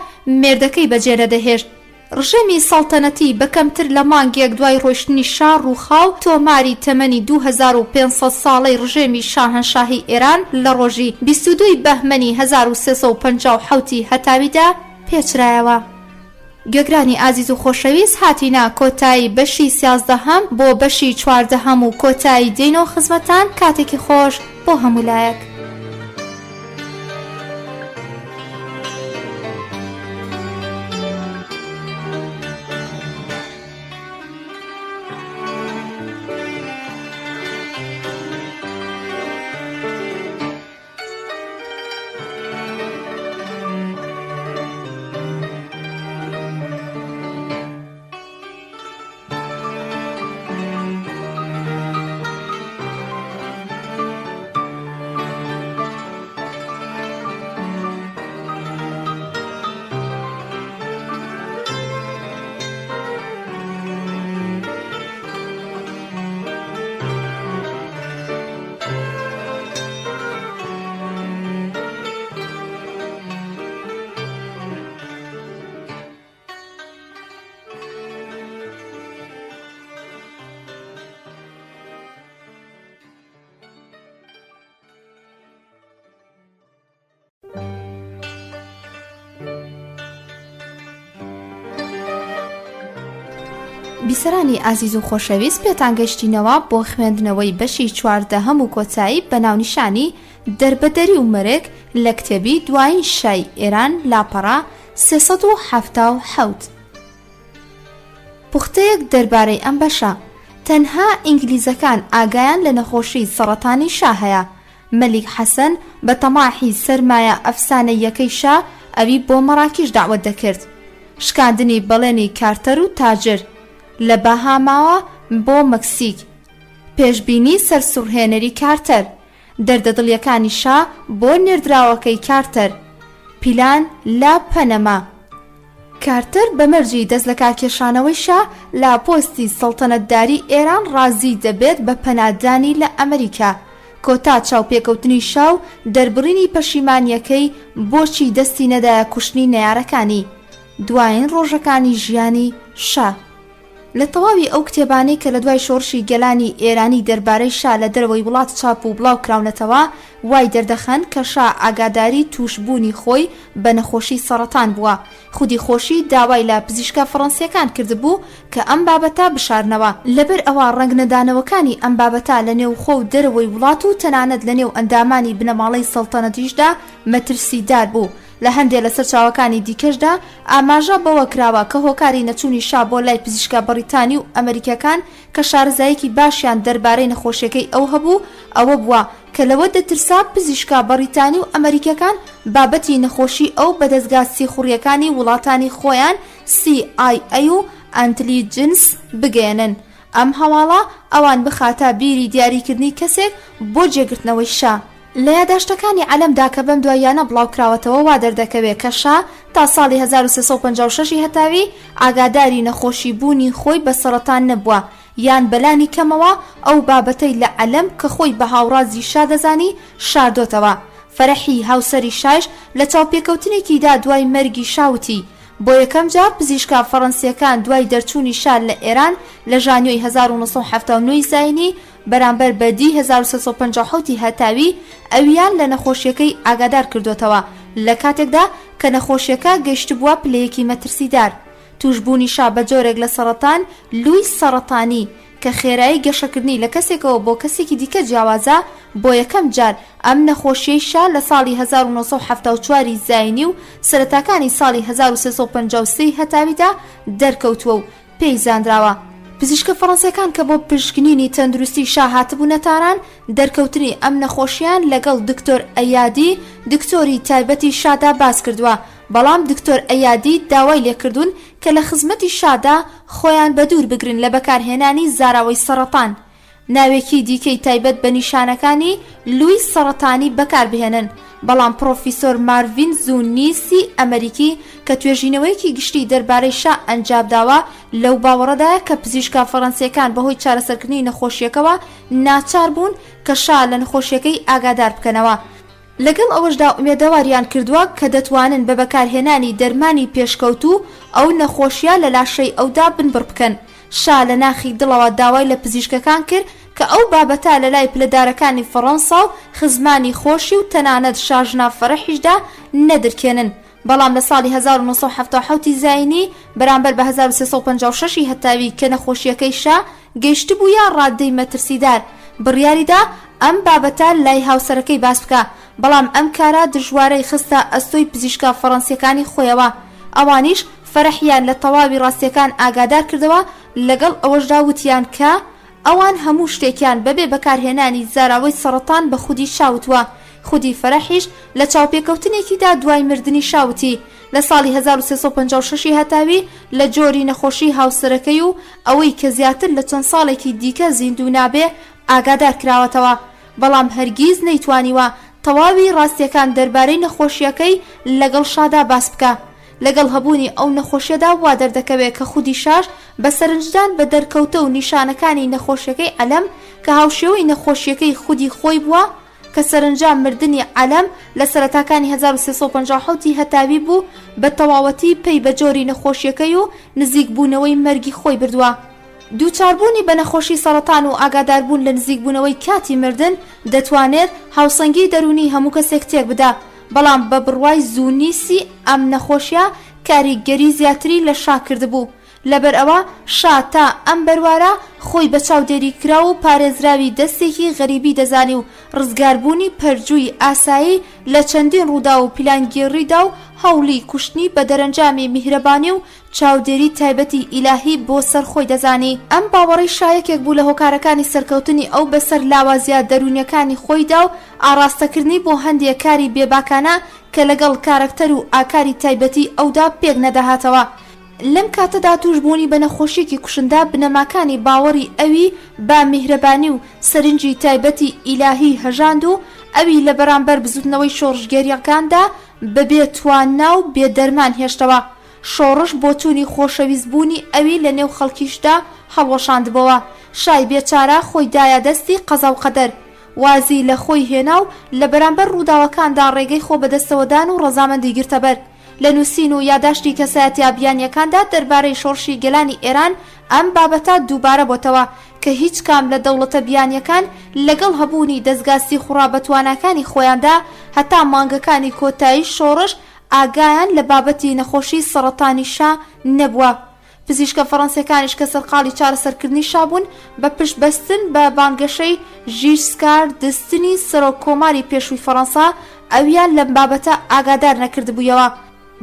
مێردەکەی بەجێرە دەهێشت. ڕژێمی سەڵتەنەتی بەکەمتر لە مانگێک دوای ڕۆیشتنی شا ڕووخاو تۆماری تەمەنی 2500 ساڵەی ڕژێمی شاهەنشاهی ئێران لە ڕۆژی 22 بەهمەنی 1357 هەتاویدا پێچرایەوە. گوێگرانی ئازیز و خۆشەویست، هاتینا کۆتایی بەشی 13 بۆ بەشی 14 و کۆتایی دێنەوە خزمەتان. کاتێکی خۆش بۆ هەموو لایەک. بیسەرانی ئازیز و خۆشەویست پێتان گەیشتینەوە بۆ خوێندنەوەی بەشی 14 و کۆچایی بە ناونیشانی دەربەدەری و مەرگ لە کتێبی دوایین شای ئێران لاپەڕا 377. پوختەیەک دەربارەی ئەم بەشە. تەنها ئینگلیزەکان ئاگایان لە نەخۆشی سەرەتانی شا هەیە. مەلیک حەسەن بە تەماحی سەرمایە ئەفسانەیەکەی شا ئەوی بۆ مەراکیش داوەت دەکرد. شکاندنی بەڵێنی کارتەر و تاجر لە باهاماوە بۆ مەکسیک. پێشبینی سەرسوڕهێنەری کارتەر، دەردەدڵیەکانی شا بۆ نێردراوەکەی کارتەر، پیلان لا پەنەما. کارتەر بە مەرجی دەست لە کارکێشانەوەی شا لا پۆستی سەڵتەنەتداری ئێران ڕازی دەبێت بە پەنادانی لە ئەمریکا. کۆتا چاوپێکەوتنی شا و دەربڕینی پەشیمانیەکەی بۆچی دەستی نەدایە کوشتنی نەیارەکانی. دوایین ڕۆژەکانی ژیانی شا. لە تەواوی ئەو کتێبانەی کە لە دوای شۆڕشی گەلانی ئێرانی دەربارەی شا لە دەرەوەی وڵات چاپ و بڵاو کراونەتەوە وای دەردەخەن کە شا ئاگاداری توشبوونی خۆی بە نەخۆشی سەرەتان بووە. خودی خۆشی داوای لە پزیشکە فەڕەنسیەکان کردبوو کە ئەم بابەتە بشارنەوە. لەبەر ئەوە ڕەنگنەدانەوەکانی ئەم بابەتە لە نێو خۆ و دەرەوەی وڵات و تەنانەت لە نێو ئەندامانی بنەماڵەی سەڵتەنەتیشدا مەترسیدار بوو. لە هەندێک لە سەرچاوەکانی دیکەشدا ئاماژە بەوە کراوە کە هۆکاری نەچوونی شا بۆ لای پزیشکە بەریتانی و ئەمریکەکان کە شارەزایەکی باشیان دەربارەی نەخۆشیەکەی ئەو هەبوو ئەوە بووە کە لەوە دەترسا پزیشکە بەریتانی و ئەمریکەکان بابەتی نەخۆشی ئەو بەدەستگا سیخوڕیەکانی وڵاتانی خۆیان CIA و ئەنتلیجنس بگەێنن. ئەم هەواڵە ئەوان بخاتە بیری دیاریکردنی کەسێک بۆ جێگرتنەوەی شا. لە یادداشتەکانی عەلەمدا کە بەم دواییانە بڵاوکراوەتەوە وا دەردەکەوێت کە شا تا ساڵی 1356 هەتاوی ئاگاداری نەخۆشی بوونی خۆی بە سەرەتان نەبووە یان بەلانی کەمەوە ئەو بابەتەی لە عەلەم کە خۆی بە هاوڕازی شا دەزانی شاردۆتەوە. فەرەحی هاوسەری شاش لە چاوپێکەوتنێکیدا دوای مەرگی شاوتی بۆ یەکەم جار پزیشکە فەڕەنسیەکان دوای دەرچوونی شا لە ئێران لە ژانیۆی 1979 زاینی بەرامبەر بەدی 1357 هەتاوی ئەویان لە نەخۆشیەکەی ئاگادار کردوتەوە لە کاتێکدا کە نەخۆشیەکە گەشت بووە پلەیەکی مەترسیدار. توشبوونی شا بە جۆرێک لە سەرەتان لووی سەرەتانی کە خێرایی گەشەکردنی لە کەسێکەوە بۆ کەسێکی دیکە جیاوازە بۆ یەکەم جار ئەم نەخۆشیەی شا لە ساڵی 1974 زاینی و سەرەتاکانی ساڵی 1353 هەتاویدا دەرکەوتووە و پێی زاندراوە. پزیشکە فەڕەنسیەکان کە بۆ پشکنینی تەندروستی شا هاتبوو نەتاران دەرکەوتنی ئەم نەخۆشیان لەگەڵ دکتۆر ئەیادی دکتۆری تایبەتی شادا باس کردووە. بەڵام دکتۆر ئەیادی داوای لێکردوون کە لە خزمەتی شادا خۆیان بە دوور بگرن لە بەکارهێنانی زاراوەی سەرەتان. ناوێکی دیکەی تایبەت بە نیشانەکانی لووی سەرەتانی بەکاربهێنن. بەڵام پرۆفیسۆر مارڤین زونیسی ئەمریکی کە توێژینەوەیەکی گشتی دەربارەی شا ئەنجامداوە لەو باوەڕەدایە کە پزیشکە فەڕەنسیەکان بەهۆی چارەسەرکردنی نەخۆشیەکەوە ناچار بوون کە شا لە نەخۆشیەکەی ئاگادار بکەنەوە. لەگەڵ ئەوەشدا ئومێدەواریان کردووە کە دەتوانن بە بەکارهێنانی دەرمانی پێشکەوتوو ئەو نەخۆشیە لە لاشەی ئەودا بنبڕ بکەن. شا لە ناخی دڵەوە داوای لە پزیشکەکان کرد کە ئەو بابەتە لە لای پلەدارەکانی فەڕەنسا و خزمانی خۆشی و تەنانەت شاژنا فەرەحیشدا نەدرکێنن. بەڵام لە ساڵی 1977 زاینی بەرامبەر بە 1356 هەتاوی کە نەخۆشیەکەی شا گەیشت بووە ڕادەی مەترسیدار بڕیاریدا ئەم بابەتە لای هاوسەرەکەی باس بکە. بەڵام ئەم کارە دژوارەی خستە ئەستۆی پزیشکە فەڕەنسیەکانی خۆیەوە. ئەوانیش فەرەحیان لە تەواوی ڕاستیەکان ئاگادار کردەوە لەگەڵ ئەوەشدا وتیان کە ئەوان هەموو شتێکیان بەبێ بەکارهێنانی زاراوەی سەرەتان بە خودی شاوتووە. خودی فەرەحیش لە چاوپێکەوتنێکیدا دوای مردنی شاوتی لە ساڵی 1356 هەتاوی لە جۆری نەخۆشی هاوسەرەکەی و ئەوەی کە زیاتر لە چەند ساڵێکی دیکە زیندوو نابێ ئاگادار کراوەتەوە. بەڵام هەرگیز نەیتوانیوە تەواوی ڕاستیەکان دەربارەی نەخۆشیەکەی لەگەڵ شادا باس بکە. لەگەڵ هەبوونی ئەو نەخۆشیەدا وا دەردەکەوێت کە خودی شاش بە سەرنجدان بە دەرکەوتە و نیشانەکانی نەخۆشیەکەی عەلەم کە هاوشێوەی نەخۆشیەکەی خودی خۆی بووە کە سەرنجام مردنی عەلەم لە سەرەتاکانی 1357 هەتاوی بوو بە تەواوەتی پێی بە جۆری نەخۆشیەکەی و نزیک بوونەوەی مەرگی خۆی بردووە. دووچاربوونی بە نەخۆشی سەرەتان و ئاگاداربوون لە نزیک بوونەوەی کاتی مردن دەتوانێت هاوسەنگی دەرونی هەموو کەسێک تێک بدا. بەڵام بە بڕوای زونیسی ئەم نەخۆشیە کاریگەری زیاتری لە شا کردبوو. لەبەر ئەوە شا تا ئەم بەروارە خۆی بە چاودێری کرا و پارێزراوی دەستێکی غەریبی دەزانی و ڕزگاربوونی پەرجووی ئاسایی لە چەندین ڕوودا و پیلانگێڕیدا و هەوڵی کوشتنی بە دەرەنجامی میهرەبانی و چاودێری تایبەتی ئیلاهی بۆ سەر خۆی دەزانی. ئەم باوەڕی شایەکێک بوو لە هۆکارەکانی سەرکەوتنی ئەو بەسەر لاوازیە دەرونیەکانی خۆیدا و ئاراستەکردنی بۆ هەندێک کاری بێباکانە کە لەگەڵ کارکتەر و ئاکاری تایبەتی ئەودا پێک نەدەهاتەوە. لەم کاتەدا توشبوونی بە نەخۆشیێکی کوشندا بنەماکانی باوەڕی ئەوی با میهرەبانی و سەرنجی تایبەتی ئیلاهی هەژاند و ئەوی لە بەرامبەر بزوتنەوەی شۆڕژگەریەکاندا بەبێ تواننا و بێدەرمان هێشتەوە. شۆڕش بۆ توونی خۆشەویستبوونی ئەوی لە نێو خەڵکیشدا هەڵوەشاندبەوە. شای بێچارە خۆی دایە دەستی قەزا و قەدەر، وازی لە خۆی هێنا و لە بەرامبەر ڕووداوەکاندا ڕێگەی خۆ بەدەستەوەدان و ڕەزامەندی گرتەبەر. لە نووسین و یاداشتی کەسایەتیە بیانیەکاندا دەربارەی شۆڕشی گەلانی ئێران ئەم بابەتە دووبارە بۆتەوە کە هیچ کام لە دەوڵەتە بیانیەکان لەگەڵ هەبوونی دەستگاستی خوڕا بەتوانەکانی خۆیاندا هەتا مانگەکانی کۆتایی شۆڕش ئاگایان لە بابەتی نەخۆشی سەرەتانی شا نەبووە. پزیشکە فەڕەنسیەکانیش کە سەرقاڵی چارەسەرکردنی شابوون بە پشتبەستن بە بانگەشەی ژیژسکار دەستنی سەرۆک کۆماری پێشووی فەڕەنسا ئەویان لەم بابەتە ئاگادار نەکردبوویەوە.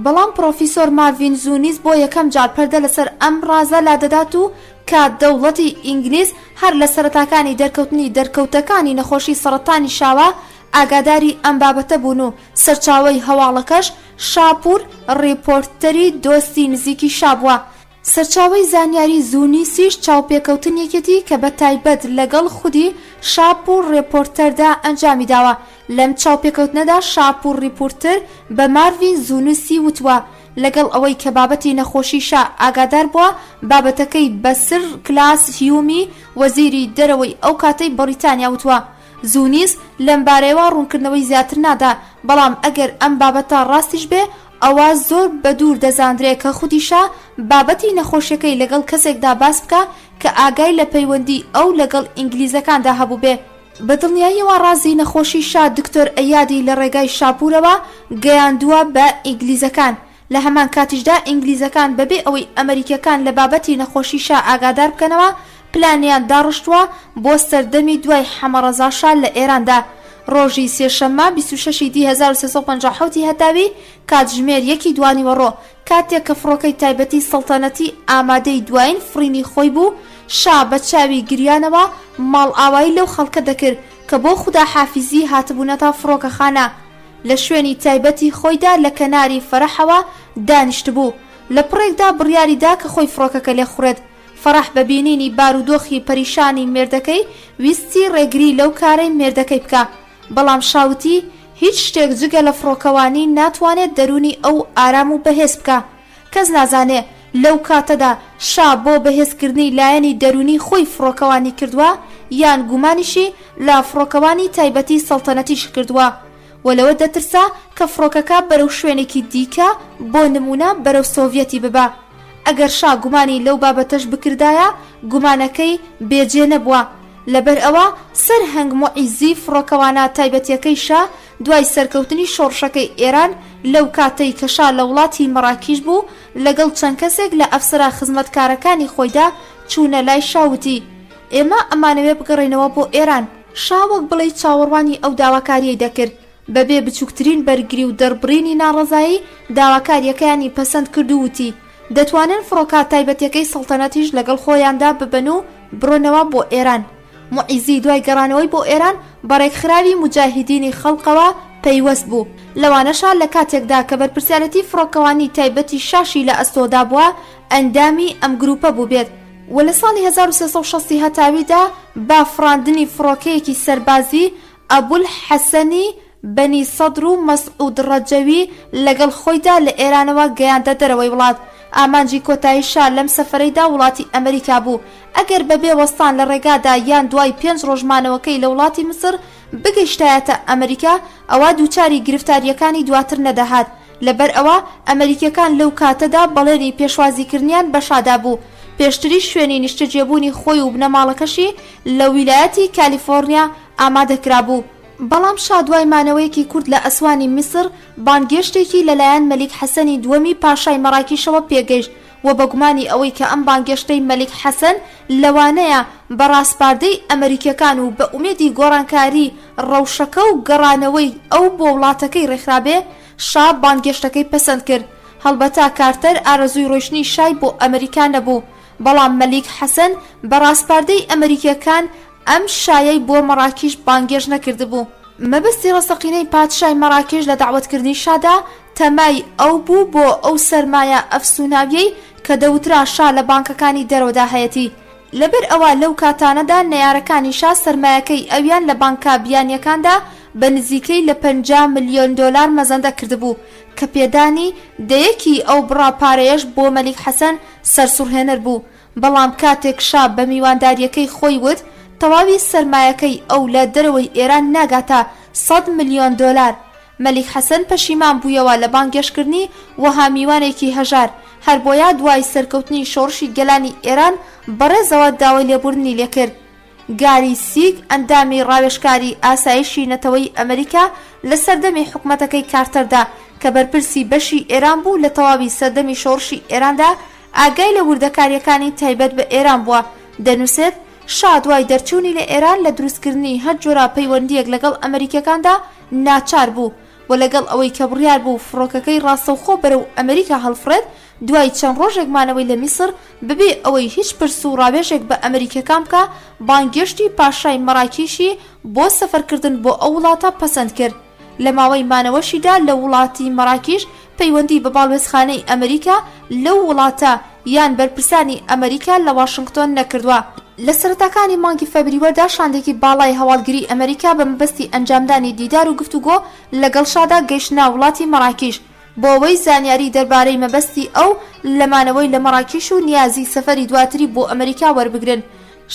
بەڵام پرۆفیسۆر مارڤین زونیس بۆ یەکەم جار پەردە لەسەر ئەم ڕازە لادەدات و کە دەوڵەتی ئینگلیز هەر لە سەرەتاکانی دەرکەوتنی دەرکەوتەکانی نەخۆشی سەرەتانی شاوە ئاگاداری ئەم بابەتە بوون و سەرچاوەی هەواڵەکەش شاپور ڕیپۆرتەری دۆستی نزیکی شابووە. سەرچاوەی زانیاری زونیسیش چاوپێکەوتنێکێتی کە بە تایبەت لەگەڵ خودی شاپور ڕیپۆرتەردا ئەنجامی داوە. لەم چاوپێکەوتنەدا شاپور ڕیپۆرتەر بە مارڤین زونیسی وتووە لەگەڵ ئەوەی کە بابەتی نەخۆشی شا ئاگادار بووە بابەتەکەی بەسر کلاس هیومی وەزیری دەرەوەی ئەو کاتەی بەریتانیا وتووە. زونیس لەم بارەیەوە ڕوونکردنەوەی زیاتر نادا، بەڵام ئەگەر ئەم بابەتە ڕاستیش بێ ئەوە زۆر بە دوور دەزاندرێت کە خودیشا بابەتی نەخۆشیەکەی لەگەڵ کەسێکدا باس بکە کە ئاگای لە پەیوەندی ئەو لەگەڵ ئینگلیزەکاندا هەبوو بێ. بەدڵنیاییەوە ڕازی نەخۆشی شا دکتۆر ئەیادی لە ڕێگای شاپورەوە گەیاندووە بە ئینگلیزەکان. لە هەمان کاتیشدا ئینگلیزەکان بەبێ ئەوەی ئەمریکەکان لە بابەتی نەخۆشی شا ئاگادار بکەنەوە پلانیان داڕشتووە بۆ سەردەمی دوای حەمەڕەزا شا لە ئێراندا. ڕۆژی سێشەممە 26 دی 1350 هەتاوی کاتژمێر 1 دوانیوەڕۆ کاتێک کە فڕۆکەی تایبەتی سەڵتەنەتی ئامادەی دوایین فڕینی خۆی بوو، شا بە چاوی گریانەوە ماڵ ئاوایی لەو خەڵکە دەکرد کە بۆ خوددا حافیزی هاتبوونەتە فڕۆکەخانە. لە شوێنی تایبەتی خۆیدا لە کەناری فەرەحەوە دانیشت بوو. لە پڕێکدا بڕیاریدا کە خۆی فڕۆکەکە لێ خوڕێت. فەرەح بەبینینی بارودۆخی پەریشانی مێردەکەی ویستی ڕێگری لەو کارەی مێردەکەی بکە، بەڵام شاوتی هیچ شتێک جگە لە فڕۆکەوانی ناتوانێت دەرونی ئەو ئارام و بەهێز بکە. کەس نازانێ لەو کاتەدا شا بۆ بەهێزکردنی لایەنی دەرونی خۆی فڕۆکەوانی کردووە یان گومانیشی لە فڕۆکەوانی تایبەتی سەڵتەنەتیش کردووە و لەوە دەترسا کە فڕۆکەکە بەرەو شوێنێکی دیکە بۆ نمونە بەرەو سۆڤیەتی ببە. ئەگەر شا گومانی لەو بابەتەش بکردایە گومانەکەی بێجێ نەبووە. لەبەر ئەوە سەرهەنگ موعیزی فڕۆکەوانە تایبەتیەکەی شا دوای سەرکەوتنی شۆڕشەکەی ئێران لەو کاتەی کە شا لە وڵاتی مەراکیش بوو لەگەڵ چەند کەسێک لە ئەفسرە خزمەتکارەکانی خۆیدا چوونە لای شاوتی ئێمە ئەمانەوێ بگەڕێنەوە بۆ ئێران. شا وەک بڵێ چاوەڕوانی ئەو داواکاریەی دەکرد، بەبێ بچووکترین بەرگری و دەربڕینی ناڕەزایی داواکاریەکانی پەسەند کردووتی دەتوانن فڕۆکات تایبەتیەکەی سەڵتەنەتیش لەگەڵ خۆیاندا ببن و بڕۆنەوە بۆ ئێران. موعیزی دوای گەڕانەوەی بۆ ئێران بەڕێکخراوی مجاهیدینی خەڵقەوە پەیوەست بوو. لەوانەشا لە کاتێکدا کە بەرپرسیارەتی فڕۆکەوانی تایبەتی شاشی لە ئەستۆدا بووە ئەندامی ئەم گروپە بوو بێت و لە ساڵی 1360 هەتاویدا با فڕاندنی فڕۆکەیەکی سەربازی ئەبول حەسەنی بەنی سەدر و مەسعود ڕەجەوی لەگەڵ خۆیدا لە ئێرانەوە گەیاندە دەرەوەی وڵات. ئامانجی کۆتایی شا لەم سەفەرەیدا وڵاتی ئەمریکا بوو. ئەگەر بەبێ وەستان لە ڕێگادا یان دوای 5 ڕۆژمانەوەکەی لە وڵاتی مسر بگەیشتایەتە ئەمریکا ئەوە دووچاری گرفتاریەکانی دواتر نەدەهات. لەبەر ئەوە ئەمریکەکان لەو کاتەدا بەڵێنی پێشوازیکردنیان بەشادا بوو. پێشتری شوێنی نیشتەجێبوونی خۆی و بنەماڵەکەشی لە ویلایەتی کالیفۆرنیا ئامادەکرا بوو. بەڵام شا دوای مانەوەیەکی کورد لە ئەسوانی میسر بانگێشتێکی لەلایەن مەلیک حەسەنی دووەمی پاشای مەراکیشەوە پێگەیشت و بەگومانی ئەوەی کە ئەم بانگێشتەی مەلیک حەسەن لەوانەیە بەڕاستپاردەی ئەمریکەکان و بە ئومێدی گۆڕانکاری ڕەوشەکە و گەڕانەوەی ئەو بۆ وڵاتەکەی ڕێکخرابێ شا بانگێشتەکەی پەسەند کرد. هەڵبەتا کارتەر ئارەزووی ڕۆیشتنی شای بۆ ئەمریکا نەبوو، بەڵام مەلیک حەسەن بەڕاستپاردەی ئەمریکیەکان ئەم شایەی بۆ مەراکیش بانگێش نەکردبوو. مەبەستی ڕستەقینەی پادشای مەراکش لە داوەتکردنی شادا تەمای ئەو بوو بۆ ئەو سەرمایە ئەفسوناویەی کە دەوترا شا لە بانکەکانی دەرەوەدا هەیەتی. لەبەر ئەوە لەو کاتانەدا نەیارەکانی شا سەرمایەکەی ئەویان لە بانکە بیانیەکاندا بە نزیکەی لە 50 ملیۆن دۆلار مەزەندە کردبوو کە پێدانی دەیەکی ئەو بڕاپارەیەش بۆ مەلیک حەسەن سەرسوڕهێنەر بوو. بەڵام کاتێک شا بە میوانداریەکەی خۆی وت تەواوی سەرمایەکەی ئەو لە دەرەوەی ئێران ناگاتە 100 ملیۆن دۆلار، مەلیک حەسەن پەشیمان بوویەوە لە بانگێشکردنی وەها میوانێکی هەژار، هەر بۆیە دوای سەرکەوتنی شۆڕشی گەلانی ئێران بەڕێزەوە داوای لێبوردنی لێکرد. گاری سیگ ئەندامی ڕاوێژکاری ئاسایشی نەتەوەی ئەمریکا لە سەردەمی حکومەتەکەی کارتەردا کە بەرپرسی بەشی ئێران بوو لە تەواوی سەردەمی شۆڕشی ئێراندا ئاگای لە وردەکاریەکانی تایبەت بە ئێران بووە. دەنووسێت شا دوای دەرچوونی لە ئێران لە دروستکردنی هەر جۆرە پەیوەندیەک لەگەڵ ئەمریکەکاندا ناچار بوو و لەگەڵ ئەوەی کە بڕیار بوو فڕۆکەکەی ڕاستەوخۆ بەرەو ئەمریکا هەڵفرێت دوای چەند ڕۆژێکمانەوەی لە میسر ببێ ئەوەی هیچ پرس و ڕاوێژێک بە ئەمریکەکان بکە بانگێشتی پاشای مەراکیشی بۆ سەفەرکردن بۆ ئەو وڵاتە پەسەند کرد. لە ماوەی مانەوەشیدا لە وڵاتی مەراکیش پەیوەندی بە باڵوێزخانەی ئەمریکا لەو وڵاتە یان بەرپرسانی ئەمریکا لە واشنگتۆن نەکردووە. لە سەرەتاکانی مانگی فەبریوەردا شاندێکی باڵای هەواڵگری ئەمریکا بە مەبەستی ئەنجامدانی دیدار و گفتوگۆ لەگەڵ شادا گەیشتنا وڵاتی مەراکیش بۆ ئەوەی زانیاری دەربارەی مەبەستی ئەو لەمانەوەی لە مەراکیش و نیازی سەفەری دواتری بۆ ئەمریکا وەربگرن.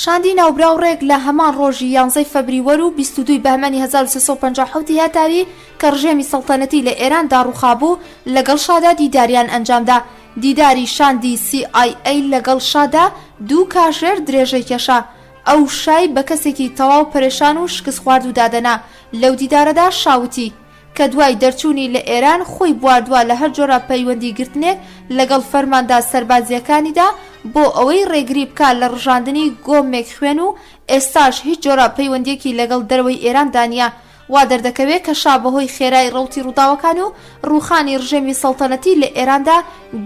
شاندی ناوبراوڕێک لە هەمان ڕۆژی 11 فەبریوەر و 22 بەهمەنی 1357 هاتاوی کە ڕژێمی سەڵتەنەتی لە ئێراندا ڕووخابوو لەگەڵ شادا دیداریان ئەنجامدا. دیداری شاندی CIA لەگەڵ شادا 2 کاتژێر درێژەی کێشا. ئەو شای بە کەسێکی تەواو پەرێشان و شکست خوارد و دادەنا. لەو دیدارەدا شاوتی کە دوای دەرچوونی لە ئێران خۆی بواردووە لە هەر جۆرە پەیوەندی گرتنێک لەگەڵ فەرماندا سەربازیەکانیدا بۆ ئەوەی ڕێگری بکات لە ڕژاندنی گۆمێک خوێن و ئێستاش هیچ جۆرە پەیوەندیەکی لەگەڵ دەرەوەی ئێران دانیە. وا دەردەکەوێت کە شا بەهۆی خێرای ڕەوتی ڕووداوەکان و ڕووخانی ڕژێمی سەڵتەنەتی لە ئێراندا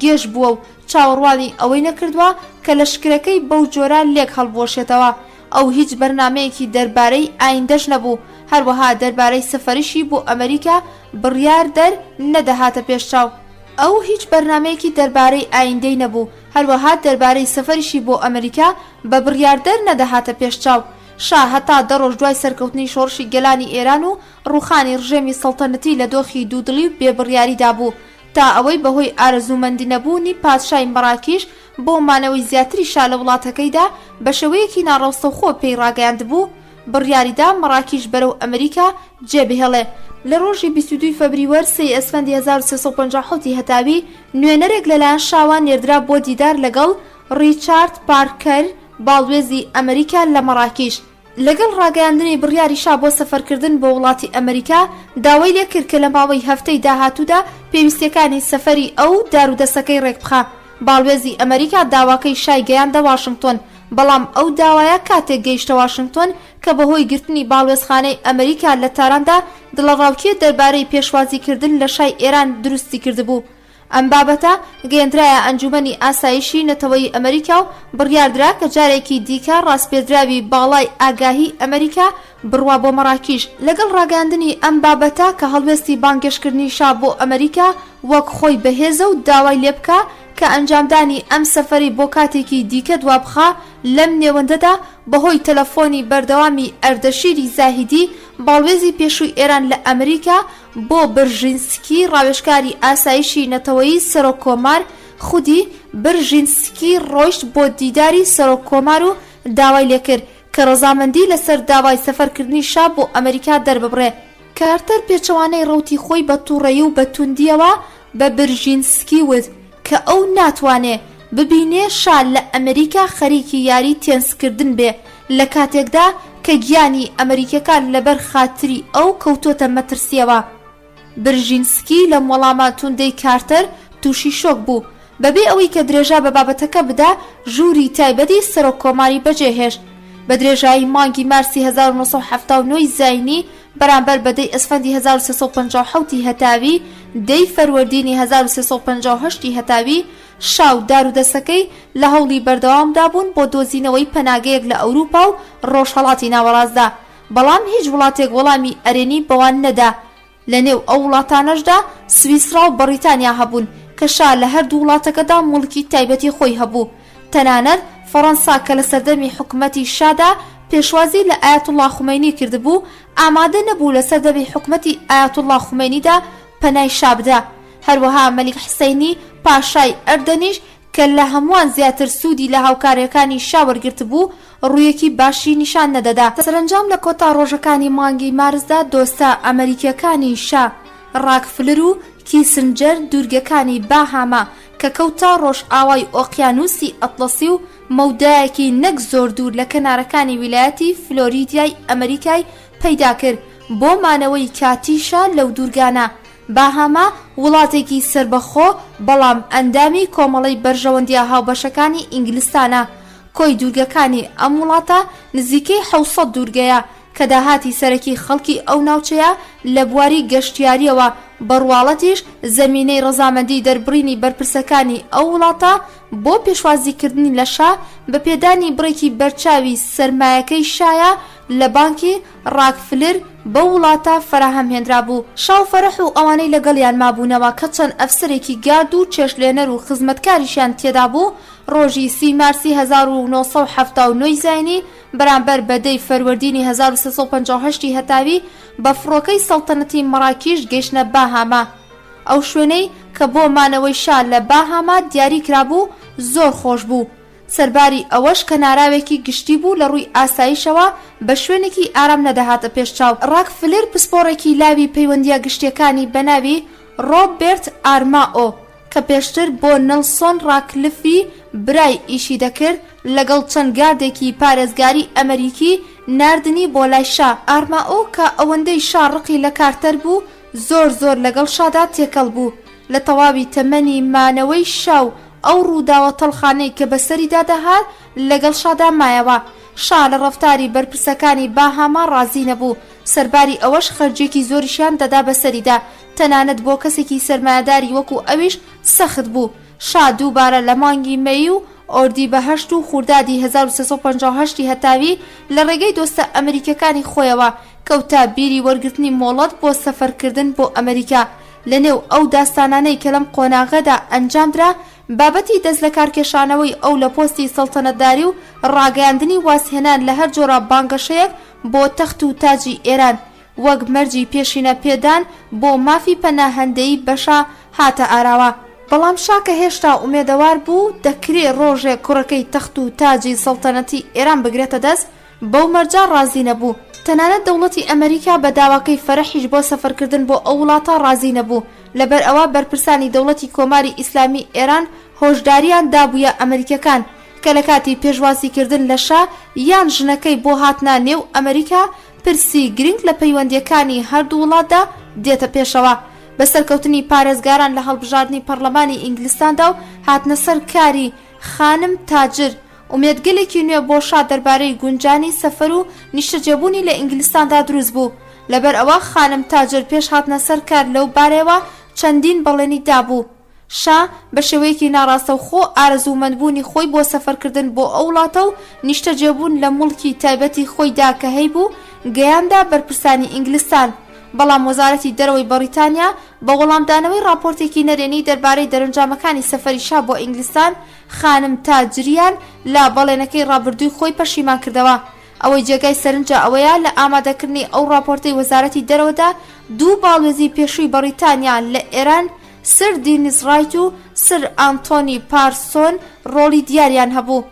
گێژ بووە و چاوەڕوانی ئەوەی نەکردووە کە لەشکرەکەی بەو جۆرە لێک هەڵبۆشێتەوە. ئەو هیچ بەرنامەیەکی دەربارەی ئایندەش نەبوو، هەروەها دەربارەی سەفەریشی بۆ ئەمریکا بڕیار دەر نەدەهاتە پێشچاو. ئەو هیچ بەرنامەیەکی دەربارەی ئایندەی نەبوو، هەروەها دەربارەی سەفەریشی بۆ ئەمریکا بە بڕیاردەر نەدەهاتە پێشچاو. شا هەتا 10 ڕۆژ دوای سەرکەوتنی شۆڕشی گەلانی ئێران و ڕووخانی ڕژێمی سەڵتەنەتی لە دۆخی دوودڵی و بێبڕیاریدا بوو تا ئەوەی بەهۆی ئارەزومەندی نەبوونی پادشای مەراکیش بۆ مانەوەی زیاتری شا لە وڵاتەکەیدا بە شێوەیەکی ناڕەوستەوخۆ پێی ڕاگەیاند بوو بڕیاریدا مەراکیش بەرەو ئەمریکا جێبهێڵێ. لە ڕۆژی 22 فەبریوەر 3 ئەسفەندی 1350 هەتاوی نوێنەرێک لەلایەن شاوە نێردرا بۆ دیدار لەگەڵ ڕیچارد پارکەر باڵوێزی ئەمریکا لە مەراکیش. لەگەڵ ڕاگەیاندنی بڕیاری شا بۆ سەفەرکردن بۆ وڵاتی ئەمریکا داوای لێکرد کە لە ماوەی هەفتەی داهاتوودا پێویستیەکانی سەفەری ئەو دارودەسەکەی ڕێکبخا. باڵوێزی ئەمریکا داواکەی شای گەیاندە واشنگتۆن، بەڵام ئەو داوایە کاتێک گەیشتە واشنگتۆن کە بەهۆی گرتنی باڵوێزخانەی ئەمریکا لە تاراندا دڵەڕاوکیە دەربارەی پێشوازیکردن لە شای ئێران دروستی کردبوو. ئەم بابەتە گەیەندرایە ئەنجومەنی ئاسایشی نەتەوەی ئەمریکا و بڕیاردرا کە جارێکی دیکە ڕاستپێدراوی باڵای ئاگاهی ئەمریکا بڕوا بۆ مەراکیش. لەگەڵ ڕاگەاندنی ئەم بابەتە کە هەڵوێستی بانگێشکردنی شا بۆ ئەمریکا وەک خۆی بەهێزە و داوای لێ بکە کە ئەنجامدانی ئەم سەفەری بۆ کاتێکی دیکە دوابخا، لەم نێوەندەدا بەهۆی تەلەفۆنی بەردەوامی ئەردەشیری زاهیدی باڵوێزی پێشووی ئێران لە ئەمریکا بۆ برژینسکی ڕاوێژکاری ئاسایشی نەتەوەیی سەرۆکۆمار خودی برژینسکی ڕۆیشت بۆ دیداری سەرۆکۆمار و داوای لێکرد کە ڕەزامەندی لەسەر داوای سەفەرکردنی شا بۆ ئەمریکا دەرببڕێ. کارتەر پێچەوانەی ڕەوتی خۆی بە تووڕەیی و بە توندیەوە بە برژینسکی وت کە ئەو ناتوانێ ببینێ شا لە ئەمریکا خەریکی یاری تێنسکردن بێ لە کاتێکدا کە گیانی ئەمریکەکان لەبەر خاتری ئەو کەوتۆتە مەترسیەوە. برژینسکی لە وەڵامە توندەی کارتەر تووشی شۆک بوو، بەبێ ئەوەی کە درێژا بە بابەتەکە بدا ژووری تایبەتی سەرۆک کۆماری بەجێهێشت. بە درێژایی مانگی مارسی 1979 زاینی بەرامبەر بەدەی ئەسفەندی 1357 هەتاوی دەی فەروەردینی 1358 هەتاوی شاو دارودەسەکەی لە هەوڵی بەردەوامدا بوون بۆ دۆزینەوەی پەناگەیەک لە ئەوروپا و ڕۆژهەڵاتی ناوەڕاستدا، بەڵام هیچ وڵاتێک وەڵامی ئەرێنی بەوان نەدا. لە نێو ئەو وڵاتانەشدا سویسرا و بەریتانیا هەبوون کە شا لە هەردوو وڵاتەکەدا موڵکی تایبەتی خۆی هەبوو. تەنانەت فەڕەنسا کە لە سەردەمی حکومەتی شادا پێشوازی لە ئایەتوڵڵا خومینی کردبوو، ئامادە نەبوو لە سەردەمی حکومەتی ئایەتوڵڵا خومینیدا پەنای شا بدە. هەروەها مەلیک حسەینی پاشای ئەردەنیش کە لە هەمووان زیاتر سوودی لە هاوکارەکانی شا وەرگرت بوو ڕوویەکی باشی نیشان نەدەدا. سەرنجام لە کۆتا ڕۆژەکانی مانگی مارسدا دۆستا ئەمریکیەکانی شا ڕاکفلر و کیسنجەر دوورگەکانی باهاما کە کەوتا ڕۆژ ئاوای ئۆقیانوسی ئەتڵەسی و مەودایەکی نەک زۆر دوور لە کەنارەکانی ویلایەتی فلۆریدای ئەمریکای پەیدا کرد بۆ مانەوەی کاتیشا لەو دوورگانە. باهاما وڵاتێکی سربەخۆ بەڵام ئەندامی کۆمەڵی بەرژەوەندیە هاوبەشەکانی ئینگلیستانە. کۆی دوورگەکانی ئەم وڵاتە نزیکەی 700 دوورگەیە کە داهاتی سەرەکی خەڵکی ئەو ناوچەیە لە بواری گەشتیاریەوە، بەڕواڵەتیش زەمینەی ڕەزامەندی دەربڕینی بەرپرسەکانی ئەو وڵاتە بۆ پێشوازیکردنی لە شا بە پێدانی بڕێکی بەرچاوی سەرمایەکەی شایە لە بانکی ڕاکفلر بە وڵاتە فراهەمهێنرا بوو. شاو فەرەح و ئەوانەی لەگەڵیان مابوونەوە کە چەند ئەفسەرێکی گارد و چێشلێنەر و خزمەتکاریشیان تێدا بوو ڕۆژی 30 مارسی 1979 زاینی بەرامبەر بەدەی فەروەردینی 1358 هەتاوی بە فڕۆکەی سەڵتەنەتی مەراکیش گەیشتنە باهاما. ئەو شوێنەی کە بۆ مانەوەی شا لە باهاما دیاری کرابوو زۆر خۆش بوو. سەرباری ئەوەش کە ناراوێکی گشتی بوو لە ڕووی ئاسایشەوە بە شوێنێکی ئارام نەدەهاتە پێشچاو. ڕاکفلر پسپۆڕێکی لاوی پەیوەندیە گشتیەکانی بەناوی ڕۆبێرت ئارمائۆ کە پێشتر بۆ نەلسۆن ڕاکلفی برای ئیشی دەکرد لەگەڵ چەند گاردێکی پارێزگاری ئەمریکی ناردنی بۆ لای شا. ئارمائۆ کە ئەوەندەی شا ڕقی لە کارتەر بوو زۆر لەگەڵ شادا تێکەڵ بوو. لە تەواوی تەمەنی مانەوەی شاو ئەو ڕووداوە تەڵخانەی کە بەسەریدا دەهات لەگەڵ شادا مایەوە. شا لە ڕەفتاری بەرپرسەکانی باهاما ڕازی نەبوو، سەرباری ئەوەش خەرجێکی زۆریشیان دەدا بەسەریدا، تەنانەت بۆ کەسێکی سەرمایەداری وەکو ئەویش سەخت بوو. شا دووبارە لە مانگی مەی و ئۆردیبەهەشت و خوردادی 1358 هەتاوی لە ڕێگەی دۆستە ئەمریکەکانی خۆیەوە کەوتا بیری وەرگرتنی مۆڵەت بۆ سەفەرکردن بۆ ئەمریکا. لە نێو ئەو داستانانەی کە لەم قۆناغەدا ئەنجامدرا بابەتی دەست لە کارکێشانەوەی ئەو لە پۆستی سەڵتەنەتداری و ڕاگەیاندنی واسهێنان لە هەر جۆرە بانگەشەیەک بۆ تەخت و تاجی ئێران وەک مەرجی پێشینە پێدان بۆ مافی پەناهەندەیی بەشا هاتە ئاراوە. بەڵام شا کە هێشتا ئومێدەوار بوو دەکرێ ڕۆژێک کوڕەکەی تەخت و تاجی سەڵتەنەتی ئێران بگرێتە دەست، بەو مەرجە ڕازی نەبوو. تەنانەت دەوڵەتی ئەمریکا بە داواکەی فەرەحیش بۆ سەفەرکردن بۆ ئەو وڵاتە ڕازی نەبوو، لەبەر ئەوە بەرپرسانی دەوڵەتی کۆماری ئیسلامی ئێران هۆشداریان دابوویە ئەمریکەکان کە لە کاتی پێشوازیکردن لە شا یان ژنەکەی بۆ هاتنا نێو ئەمریکا پرسی گرنگ لە پەیوەندیەکانی هەردوو وڵاتدا دێتە پێشەوە. بەسەرکەوتنی پارێزگاران لە هەڵبژاردننی پەرلەمانی ئینگلیستاندا و هاتنە سەر کاری خانم تاجر ئومێدگەلێکی نوێ بۆ شا دەربارەی گونجانی سەفەر و نیشتەجێبوونی لە ئینگلیستاندا دروست بوو. لەبەر ئەوە خانم تاجر پێش هاتنە سەر کار لەو بارەوە چەندین بەڵێنی دابوو. شا بە شێوەیەکی ناڕاستە و خۆ ئارەزومەندبوونی خۆی بۆ سەفەرکردن بۆ ئەو وڵاتە و نیشتەجێبوون لە موڵکی تایبەتی خۆیدا کە هەیبوو گەیاندا بەرپرسانی ئینگلیستان. بەڵام وەزارەتی دەرەوەی بەریتانیا بە وەڵامدانەوەی راپۆرتێکی نەرێنی دەربارەی دەرەنجامەکانی سەفەری شا بۆ ئینگلیستان خانم تاجریان لە بەڵێنەکەی ڕابردووی خۆی پەشیمان کردەوە. ئەوەی جێگای سەرنجە ئەوەیە لە ئامادەکردنی ئەو راپۆرتەی وەزارەتی دەرەوەدا دوو باڵێزی پێشووی بەریتانیا لە ئێران سر دینیس ڕایت و سر ئانتۆنی پارسۆن ڕۆڵی دیاریان هەبوو.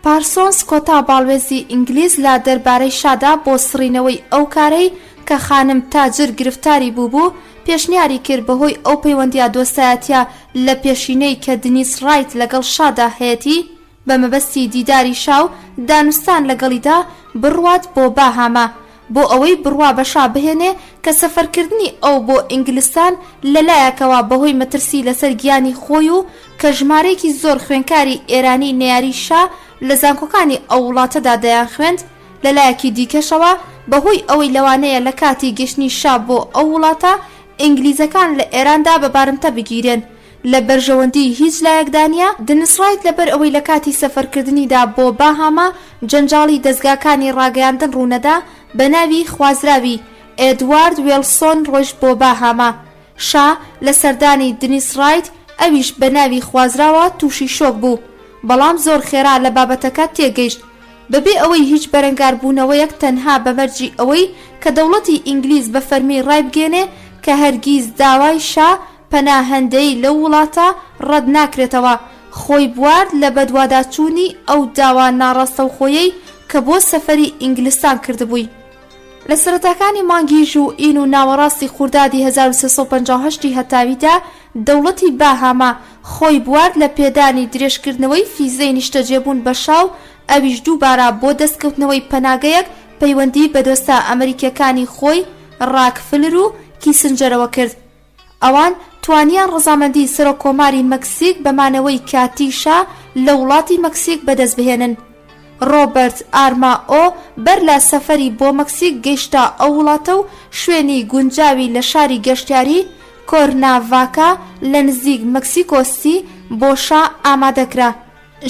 پارسۆنس کۆتا باڵێزی ئینگلیز لە دەربارەی شادا بۆ سڕینەوەی ئەو کارەی کە خانم تاجر گرفتاری بوو پێشنیاری کرد بەهۆی ئەو پەیوەندیە دۆستایەتیە لە پێشینەی کە دینیس ڕایت لەگەڵ شادا هەیەتی بە مەبەستی دیداری شاو دانوستان لەگەڵیدا بڕوات بۆ باهاما. بۆ ئەوەی بڕوا بەشا بهێنێ کە سەفەرکردنی ئەو بۆ ئینگلیستان لەلایەکەوە بەهۆی مەترسی لەسەر گیانی خۆی و کە ژمارەیەکی زۆر خوێنکاری ئێرانی نەیاری شا لە زانکۆکانی ئەو وڵاتەدا دەیان خوێند، لەلایەکی دیکەشەوە بەهۆی ئەوەی لەوانەیە لە کاتی گەشتنی شا بۆ ئەو وڵاتە ئینگلیزەکان لە ئێراندا بە بارمتە بگیرن. لە بەرژەوەندی هیچ لایەکدانە دنیسڕایت لەبەر ئەوەی لە کاتی سەفەرکردنیدا بۆ باهاما جەنجاڵی دەستگاکانی ڕاگەیاندن ڕوونەدا بە ناوی خوازراوی ئێدوارد وێلسۆن ڕۆیشت بۆ باهاما. شا لە سەردانی دنیسڕایت ئەویش بە ناوی خوازراوە تووشی شۆک بوو، بەڵام زۆر خێرا لە بابەتەکە تێگەیشت بەبێ ئەوەی هیچ بەرەنگاربوونەوەیەک تەنها بەمەرجی ئەوەی کە دەوڵەتی ئینگلیز بە فەرمی ڕای بگێنێ کە هەرگیز داوای شا پەناهەندەی لەو وڵاتە ڕەت ناکرێتەوە، خۆی بوارد لە بەدواداچوونی ئەو داوا ناڕاستەوخۆیەی کە بۆ سەفەری ئینگلیستان کردبووی. لە سەرەتاکانی مانگی ژوئین و ناوەڕاستی خوردادی 1358 هەتاویدا دەوڵەتی باهاما خۆی بوارد لە پێدانی درێژکردنەوەی فیزەی نیشتەجێبوون بە شاو، ئەویش دووبارە بۆ دەستکەوتنەوەی پەناگەیەک پەیوەندی بە دۆستە ئەمریکیەکانی خۆی ڕاکفلر و کیسنجەرەوە کرد. ئەوان توانیان ڕەزامەندی سەرۆکۆماری مەکسیک بەمانەوەی کاتیشا لە وڵاتی مەکسیک بەدەست بهێنن. ڕۆبەرت ئارمائۆ بەر لە سەفەری بۆ مەکسیک گەیشتە ئەو وڵاتە و شوێنی گونجاوی لە شاری گەشتیاری کۆرناڤاکا لە نزیک مەکسیکۆسی بۆ شا ئامادەکرا.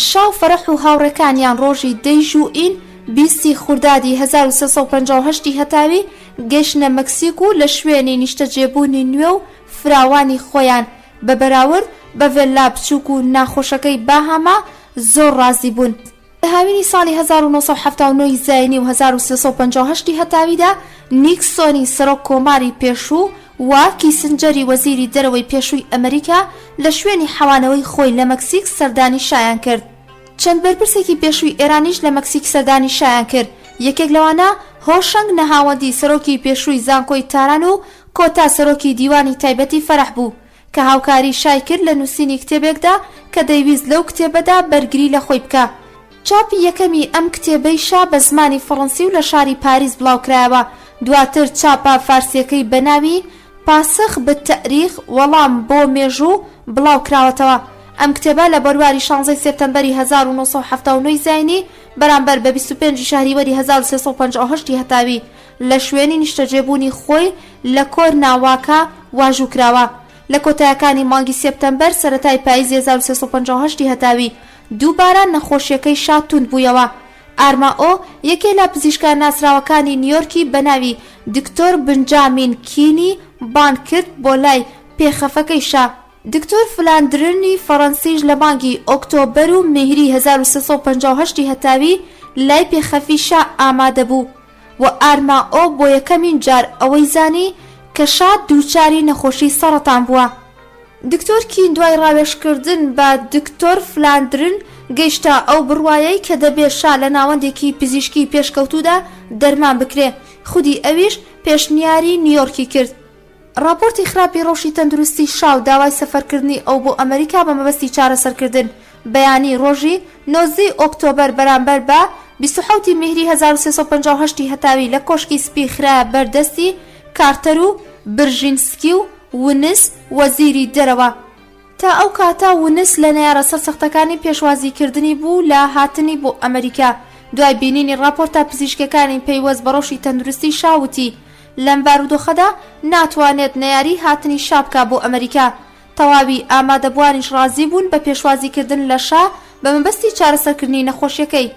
شا و فەرەح و هاوڕێکانیان ڕۆژی 10 ژوئین 20 خوردادی 1358 هەتاوی گەشتنە مەکسیک و لە شوێنی نیشتەجێبوونی نوێ و فراوانی خۆیان بە بەراورد بە ڤێلا بچووک و ناخۆشەکەی باهاما زۆر ڕازی بوون. لە هاوینی ساڵی 1979 زاینی و 1358 هەتاویدا نیکسۆنی سەرۆک کۆماری پێشوو و کیسنجەری وەزیری دەرەوەی پێشووی ئەمریکا لە شوێنی حەوانەوەی خۆی لە مەکسیک سەردانی شایان کرد. چەند بەرپرسێکی پێشووی ئێرانیش لە مەکسیک سەردانی شایان کرد. یەکێک لەوانە هۆشنگ نەهاوەندی سەرۆکی پێشووی زانکۆی تاران و کۆتا سەرۆکی دیوانی تایبەتی فەرح بوو کە هاوکاری شای کرد لە نووسینی کتێبێکدا کە دەیویست لەو کتێبەدا بەرگری لە خۆی بکە. چاپی یەکەمی ئەم کتێبەی شا بە زمانی فەڕەنسی و لە شاری پاریس بڵاوکرایەوە. دواتر چاپا فارسیەکەی بە ناوی پاسخ بە تەریخ وەڵام بۆ مێژوو بڵاوکراوەتەوە. ئەم کتێبە لە بەرواری 16 سپتەمبەری 1979 زاینی بەرامبەر بە 25 شەهریوەری 1358 هەتاوی لە شوێنی نیشتەجێبوونی خۆی لە کۆرناواکا واژووکراوە. لە کۆتایەکانی مانگی سپتەمبەر سەرەتای پاییزی 1358 هەتاوی دووبارە نەخۆشیەکەی شا توند بوویەوە. ئارمائۆ یەکێ لە پزیشکان ناسراوەکانی نیویۆرکی بە ناوی دکتۆر بنجامین کینی بان کرد بۆ لای پێخەفەکەی شا. دکتۆر فلاندرنی فەڕەنسیش لە مانگی ئۆکتۆبەر و مێهری 1358 هەتاوی لای پێخەفی شا ئامادە بوو و ئارمائۆ بۆ یەکەمین جار ئەوەی زانی کە شا دووچاری نەخۆشی سەرەتان بووە. دکتۆر کین دوای ڕاوێژکردن بە دکتۆر فلاندرن گەیشتە ئەو بڕوایەی کە دەبێت شا لە ناوەندێکی پزیشکی پێشکەوتوودا دەرمان بکرێ. خودی ئەویش پێشنیاری نیویۆرکی کرد. راپۆرتی خراپی ڕۆژی تەندروستی شا و داوای سەفەرکردنی ئەو بۆ ئەمریکا بە مەبەستی چارەسەرکردن بەیانی ڕۆژی 9 ئۆکتۆبەر بەرامبەر بە 27 مێهری 1358 هەتاوی لە کۆشکی سپی خرایە بەردەستی کارتەر و برژینسکی و ونس وەزیری دەرەوە. تا ئەو کاتە ونس لە نەیارە سەرسەختەکانی پێشوازیکردنی بوو لە هاتنی بۆ ئەمریکا. دوای بینینی راپۆرتە پزیشکەکانی پەیوەست بە ڕۆژی تەندروستی شاوتی لەم بارودۆخەدا ناتوانێت نەیاری هاتنی شا بکا بۆ ئەمریکا. تەواوی ئامادەبوانیش ڕازی بوون بە پێشوازیکردن لە شا بە مەبەستی چارەسەرکردنی نەخۆشیەکەی.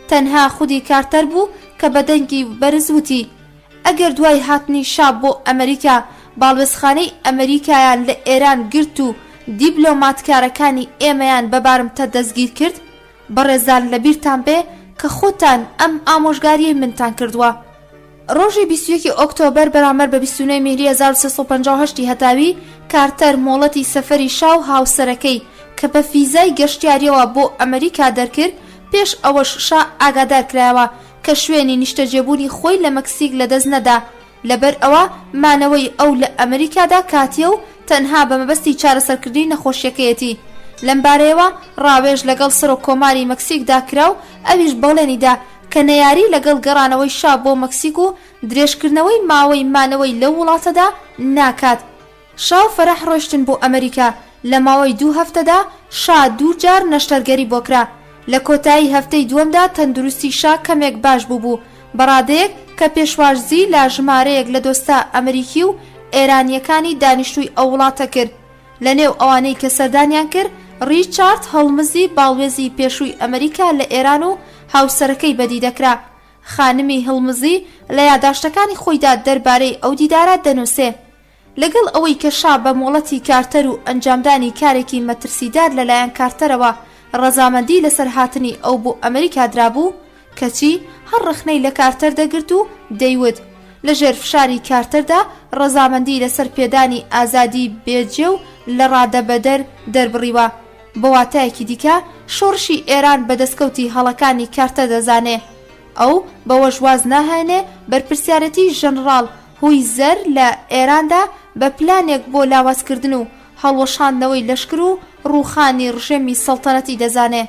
تەنها خودی کارتەر بوو کە بە دەنگی بەرزوتی ئەگەر دوای هاتنی شا بۆ ئەمریکا باڵوێزخانەی ئەمریکایان لە ئێران گرت و دیبلۆماتکارەکانی ئێمەیان بەبارمتە دەستگیر کرد، بەڕێزان لەبیرتان بێ کە خۆتان ئەم ئامۆژگاریەی منتان کردووە. ڕۆژی 21 ئۆکتۆبەر بەرامبەر بە 29 مێری 1358 هەتاوی کارتەر مۆڵەتی سەفەری شا و هاوسەرەکەی کە بە فیزای گەشتیاریەوە بۆ ئەمریکا دەرکرد پێش ئەوەش شا ئاگادار کرایەوە کە شوێنی نیشتەجێبوونی خۆی لە مەکسیک لەدەست نەدا. لەبەر ئەوە مانەوەی ئەو لە ئەمریکادا کاتیە و تەنها بە مەبەستی چارەسەرکردنی نەخۆشیەکەیەتی. لەم بارەیەوە ڕاوێژ لەگەڵ سەرۆک کۆماری مەکسیکدا کرا و ئەویش بەڵێنیدا کە نەیاری لەگەڵ گەڕانەوەی شا بۆ مەکسیک و درێژکردنەوەی ماوەی مانەوەی لەو وڵاتەدا ناکات. شا و فەرەح ڕۆیشتن بۆ ئەمریکا. لە ماوەی 2 هەفتەدا شا 2 جار نەشتەرگەری بۆ کرا. لە کۆتایی هەفتەی دووەمدا تەندروستی شا کەمێک باش بوو بەڕادەیەک کە پێشوازی لە ژمارەیەک لە دۆستە ئەمریکی و ئێرانیەکانی دانیشتووی ئەو وڵاتە کرد. لە نێو ئەوانەی کە سەردانیان کرد ریچارد هەڵمزی باڵوێزی پێشووی ئەمریکا لە ئێران و هاوسەرەکەی بەدی دەکرا. خانمی هەڵمزی لە یاداشتەکانی خۆیدا دەربارەی ئەو دیدارە دەنووسێ. لەگەڵ ئەوەی کە شا بە مۆڵەتی کارتەر و ئەنجامدانی کارێکی مەترسیدار لەلایەن کارتەرەوە ڕەزامەندی لەسەر هاتنی ئەو بۆ ئەمریکا درابوو، کەچی هەر ڕخنەی لە کارتەر دەگرت و دەیوت لە ژێر فشاری کارتەردا ڕەزامەندی لەسەر پێدانی ئازادی بێجێ و لە ڕادەبەدەر دەربڕیوە. بە واتایەکی دیکە شۆڕشی ئێران بە دەستکەوتی هەڵەکانی کارتە دەزانێ. ئەو بەوەش واز ناهێنێ بەرپرسیارەتی ژەنڕاڵ هوی زەر لە ئێراندا بە پلانێک بۆ لاوازکردن و هەڵوەشاندنەوەی لەشکر و ڕووخانی ڕژێمی سەڵتەنەتی دەزانێ.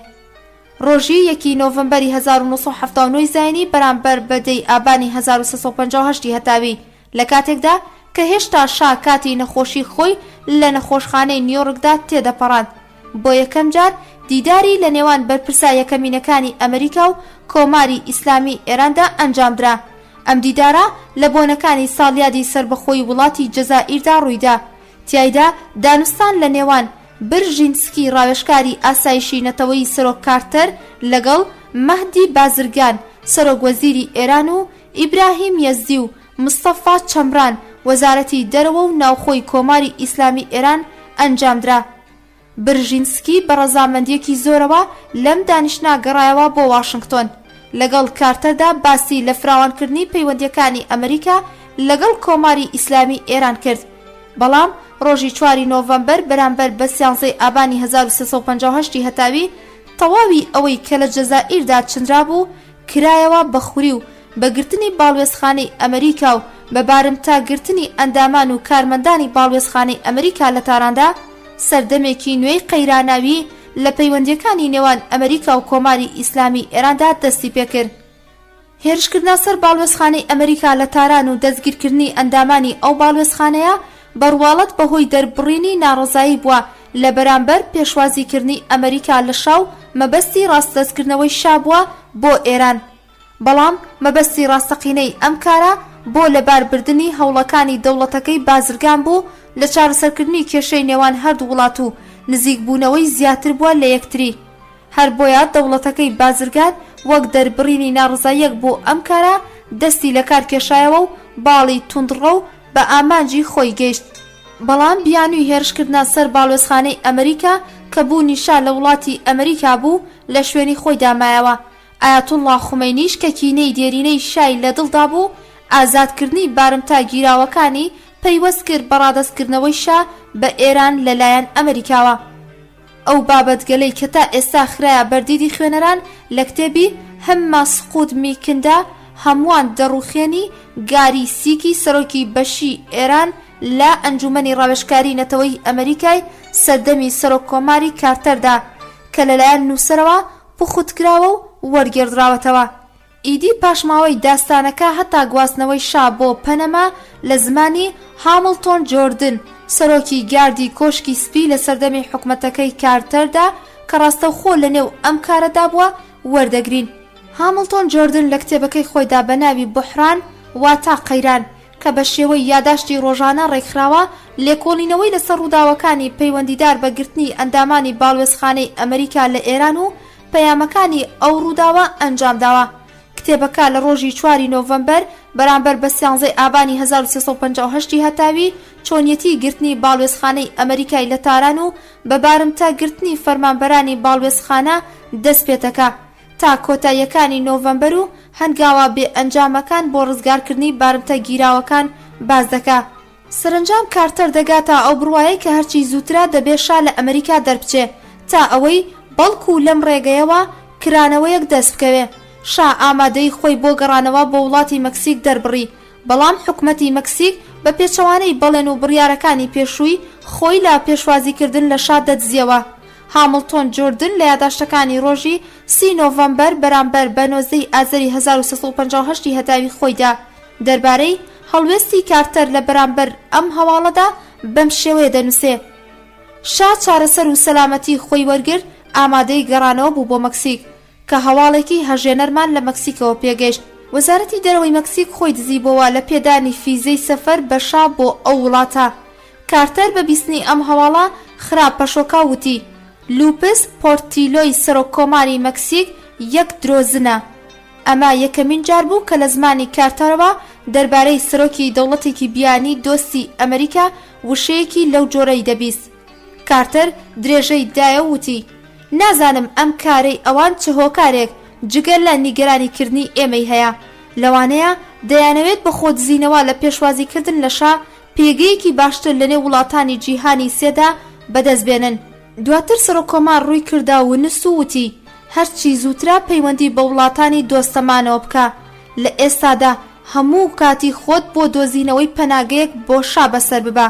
ڕۆژی 1 نۆڤەمبەری 1970 زاینی بەرامبەر بە دەی ئابانی 1358 هەتاوی لە کاتێکدا کە هێشتا شا کاتی نەخۆشی خۆی لە نەخۆشخانەی نیویۆرکدا تێدەپەڕاند. بۆ یەکەم جار دیداری لە نێوان بەرپرسا یەکەمینەکانی ئەمریکا و کۆماری ئیسلامی ئێراندا ئەنجامدرا. ئەم دیدارە لە بۆنەکانی ساڵیادی سربەخۆی وڵاتی جەزائیردا ڕوویدا. تیایدا دانوستان لە نێوان برژینسکی ڕاوێژکاری ئاسایشی نەتەوەی سەرۆک کارتەر لەگەڵ مەهدی بازرگان سەرۆکوەزیری ئێران و ئیبراهیم یەزدی و مستەفا چەمران وەزارەتی دەرەوە و ناوخۆی کۆماری ئیسلامی ئێران ئەنجامدرا. برژینسکی بە ڕەزامەندیەکی زۆرەوە لەم دانیشتنا گەڕایەوە بۆ واشنگتۆن. لەگەڵ کارتەردا باسی لە فراوانکردنی پەیوەندیەکانی ئەمریکا لەگەڵ کۆماری ئیسلامی ئێران کرد. بەڵام ڕۆژی 4 نۆڤەمبەر بەرامبەر بە 13 ئابانی 1358 هەتاوی تەواوی ئەوەی کە لە جەزائیردا چندرا بوو کرایەوە بەخوری و بەگرتنی باڵوێزخانەی ئەمریکا و بە بارمتاگرتنی ئەندامان و کارمەندانی باڵوێزخانەی ئەمریکا لە تاراندا سەردەمێکی نوێی قەیراناوی لە پەیوەندیەکانی نێوان ئەمریکا و کۆماری ئیسلامی ئێراندا دەستی پێکرد. هێرشکردنا سەر باڵوێزخانەی ئەمریکا لە تاران و دەستگیرکردنی ئەندامانی ئەو باڵوێزخانەیە بەڕواڵەت بەهۆی دەربڕینی ناڕزایی بووە لە بەرامبەر پێشوازیکردنی ئەمریکا لە شاو مەبەستی ڕاستەسکردنەوەی شا بووە بۆ ئێران. بەڵام مەبەستی ڕاستەقینەی ئەم کارە بۆ لەباربردنی هەوڵەکانی دەوڵەتەکەی بازرگان بوو لە چارەسەرکردنی کێشەی نێوان هەردوو وڵات و نزیکبوونەوەی زیاتر بووە لە یەکتری. هەر بۆیە دەوڵەتەکەی بازرگان وەک دەربڕینی ناڕزاییەک بۆ ئەم کارە دەستی لە کار کێشایەوە و باڵی توندڕە و بە ئامانجی خۆی گەیشت. بەڵام بیانووی هێرشکردنا سەر باڵوێزخانەی ئەمریکا کە بوونی شا لە وڵاتی ئەمریکا بوو لە شوێنی خۆی دامایەوە. ئایەتوڵڵا خومەینیش کە کینەی دێرینەی شای لە دڵدا بوو ئازادکردنی بارمتا گیراوەکانی پەیوەست کرد بە ڕادەستکردنەوەی شا بە ئێران لەلایەن ئەمریکاوە. ئەو بابەتگەلەی کە تا ئێستا خرایە بەردیدی خوێنەران لە کتێبی هەمما سقوط میکندا هەمووان دەڕوخێنی گاری سیکی سەرۆکی بەشی ئێران لە ئەنجومەنی ڕاوێژکاری نەتەوەی ئەمریکای سەردەمی سەرۆک کۆماری کارتەردا کە لەلایەن نووسەرەوە پوخوتکراوە و وەرگێڕدراوەتەوە. ئیدی پاشماوەی داستانەکە هەتا گواستنەوەی شا بۆ پەنەما لە زمانی هامڵتۆن جۆردن سەرۆکی گاردی کۆشکی سپی لە سەردەمی حکومەتەکەی کارتەردا کە ڕاستەوخۆ لە نێو ئەم کارەدا بووە وەردەگرین. هامڵتۆن جۆردن لە کتێبەکەی خۆیدا بە ناوی بوحران واتا قەیران کە بە شێوەی یاداشتی ڕۆژانە ڕێکخراوە لێکۆڵینەوەی لەسەر ڕووداوەکانی پەیوەندیدار بە گرتنی ئەندامانی باڵوێزخانەی ئەمریکا لە ئێران و پەیامەکانی ئەو ڕووداوە ئەنجامداوە. کتێبەکە لە ڕۆژی 4 نۆڤەمبەر بەرامبەر بە 13 ئابانی 1358 هەتاوی چۆنیەتی گرتنی باڵوێزخانەی ئەمریکای لە تاران و بە بارمتا گرتنی فەرمانبەرانی باڵوێزخانە دەست پێتەکە تا کۆتاییەکانی نۆڤەمبەر و هەنگاوە بێ ئەنجامەکان بۆ ڕزگارکردنی بارمتە گیراوەکان باز دەکا. سەرنجام کارتەر دەگاتە ئەو بڕوایە کە هەرچی زووترا دەبێ شا لە ئەمریکا دەربچێ تا ئەوەی بەڵکو لەم ڕێگەیەوە کرانەوەیەک دەست بکەوێ. شا ئامادەی خۆی بۆ گەڕانەوە بۆ وڵاتی مەکسیک دەربڕی، بەڵام حکومەتی مەکسیک بە پێچەوانەی بەڵێن و بڕیارەکانی پێشووی خۆی لە پێشوازیکردن لە شا دەدزیەوە. هامڵتۆن جۆردن لە یادداشتەکانی ڕۆژی 30 نۆڤەمبەر بەرامبەر بە 19 ئازەری 1950 هەتاوی خۆیدا دەربارەی هەڵوێستی کارتەر لە بەرامبەر ئەم هەواڵەدا بەم شێوەیە دەنووسێ: شا چارەسەر و سەلامەتی خۆی وەرگرت، ئامادەی گەڕانەوە بوو بۆ مەکسیک کە هەواڵێکی هەژێنەرمان لە مەکسیکەوە پێگەیشت. وەزارەتی دەرەوەی مەکسیک خۆی دزیبەوە لە پێدانی فیزەی سەفەر بە شا بۆ ئەو وڵاتە. کارتەر بە بیستنی ئەم هەواڵە خراپ پەشۆکا وتی: لوپس پۆرتیلۆی سەرۆککۆماری مەکسیک یەک درۆزنە. ئەمە یەکەمین جار بوو کە لە زمانی کارتەرەوە دەربارەی سەرۆکی دەوڵەتێکی بیانی دۆستی ئەمریکا وشەیەکی لەو جۆرەی دەبیست. کارتەر درێژەی دایە وتی: نازانم ئەم کارەی ئەوان چه هۆکارێک جگەر لە نیگەرانیکردنی ئێمەی هەیە. لەوانەیە دەیانەوێت بە خۆدزینەوە لە پێشوازیکردن لە شا پێگەیەکی باشتر لە نێو وڵاتانی جیهانی سێدا بەدەست بێنن. دواتر سەرۆکۆمار ڕووی کردا و نووس و وتی: هەرچی زووترا پەیوەندی بە وڵاتانی دۆستەمانەوە بکە. لە ئێستادا هەموو کاتی خۆت بۆ دۆزینەوەی پەناگەیەک بۆ شا بەسەر ببە.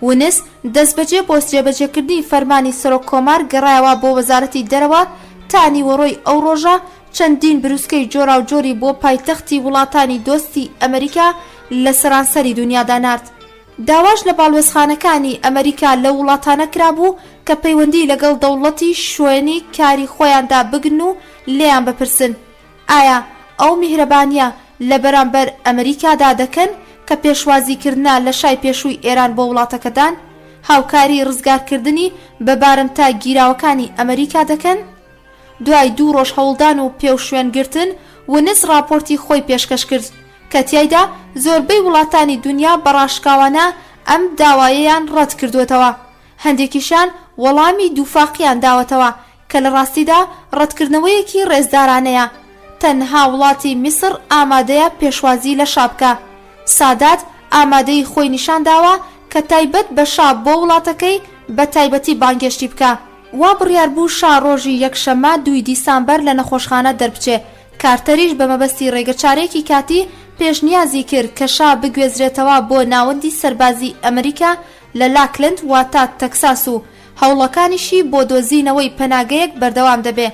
ونس دەستبەجێ بۆ جێبەجێکردنی فەرمانی سەرۆککۆمار گەڕایەوە بۆ وەزارەتی دەرەوە تا نیوەڕۆی ئەو ڕۆژە چەندین بروسکەی جۆرا و جۆری بۆ پایتەختی وڵاتانی دۆستی ئەمریکا لە سەرانسەری دنیادا نارد. داواش لە باڵوێزخانەکانی ئەمریکا لە وڵاتانە کرابوو کە پەیوەندی لەگەڵ دەوڵەتی شوێنی کاری خۆیاندا بگن و لێیان بپرسن: ئایا ئەو میهرەبانیە لە بەرامبەر ئەمریکادا دەکەن کە پێشوازیکردنا لە شای پێشووی ئێران بۆ وڵاتەکەدان هاوکاری ڕزگارکردنی بە بارمتا گیراوەکانی ئەمریکا دەکەن؟ دوای 2 ڕۆژ هەوڵدان و پێو شوێنگرتن ونس راپۆرتی خۆی پێشکەش کرد کە تیایدا زۆربەی وڵاتانی دنیا بەڕاشکاوانە ئەم داوایەیان ڕەت کردوێتەوە. هەندێکیشان وەڵامی دووفاقیان داوەتەوە کە لە ڕاستیدا ڕەتکردنەوەیەکی ڕێزدارانەیە. تەنها وڵاتی میسر ئامادەیە پێشوازی لە شا بکە. سادات ئامادەی خۆی نیشان داوە کە تایبەت بە شا بۆ وڵاتەکەی بە تایبەتی بانگێشتی بکە. وا بڕیار بوو شا ڕۆژی یەکشەممە 2 دیسامبەر لە نەخۆشخانە دەربچێ. کارتەریش بە مەبەستی ڕێگەچارێکی کاتی پێشنیازی کرد کە شا بگوێزرێتەوە بۆ ناوەندی سەربازی ئەمریکا لە لاکلند واتە تەکساس و هەوڵەکانیشی بۆ دۆزینەوەی پەناگەیەک بەردەوام دەبێ.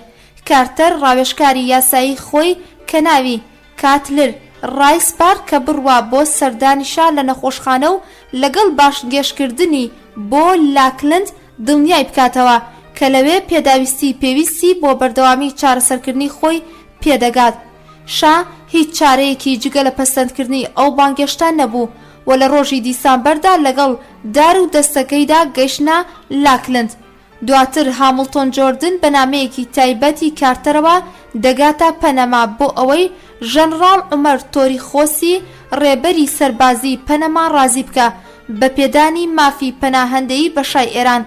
کارتەر ڕاوێژکاری یاسایی خۆی کە ناوی کاتلر ڕایسپار کە بڕوا بۆ سەردانیشا لە نەخۆشخانە و لەگەڵ باشگێشکردنی بۆ لاکلند دڵنیای بکاتەوە کە لەوێ پێویستی بۆ بەردەوامی چارەسەرکردنی خۆی پێدەگات. شا هیچ چارەیەکی جگە لە پەسەندکردنی ئەو بانگێشتان نەبوو و لە ڕۆژی دیسامبەردا لەگەڵ دار و دەستەکەیدا گەیشتە لاکلند. دواتر هامڵتۆن جۆردن بە نامەیەکی تایبەتی کارتەرەوە دەگاتە پەنەما بۆ ئەوەی ژەنڕاڵ عومەر تۆریخۆسی ڕێبەری سەربازی پەنەما ڕازی بکە بە پێدانی مافی پەناهەندەیی بە شای ئێران.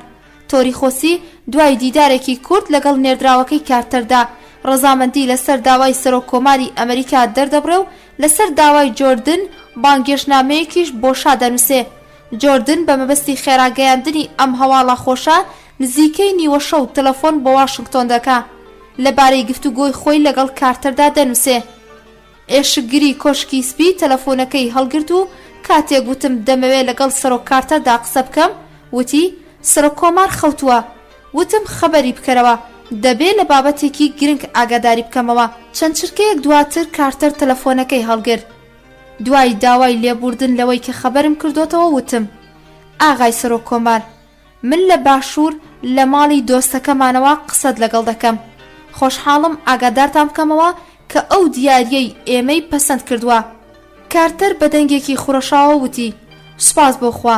تۆریخۆسی دوای دیدارێکی کورت لەگەڵ نێردراوەکەی کارتەردا ڕەزامەندی لەسەر داوای سەرۆککۆماری ئەمریکا دەردەبڕێ و لەسەر داوای جۆردن بانگێشنامەیەکیش بۆ شا دەنووسێ. جۆردن بە مەبەستی خێراگەیاندنی ئەم هەواڵە خۆشە نزیکەی نیوە شەو تەلەفۆن بۆ واشنگتۆن دەکا. لەبارەی گفتوگۆی خۆی لەگەڵ کارتەردا دەنووسێ: ئێشکگری کۆشکی سپی تەلەفۆنەکەی هەڵگرت و کاتێک گوتم دەمەوێت لەگەڵ سەرۆک کارتەردا قسە بکەم وتی: سەرۆککۆمار خەوتووە. وتم خەبەری بکەرەوە، دەبێت لە بابەتێکی گرنگ ئاگاداری بکەمەوە. چەند چرکەیەک دواتر کارتەر تەلەفۆنەکەی هەڵگرت. دوای داوای لێبوردن لەوەی کە خەبەرم کردوتەوە وتم: ئاغای سەرۆککۆمار، من لە باشوور لە ماڵی دۆستەکەمانەوە قسەت لەگەڵ دەکەم. خۆشحاڵم ئاگادارتان بکەمەوە کە ئەو دیاریەی ئێمەی پەسەند کردووە. کارتەر بە دەنگێکی خوڕەشاوە وتی: سوپاس بۆ خوا،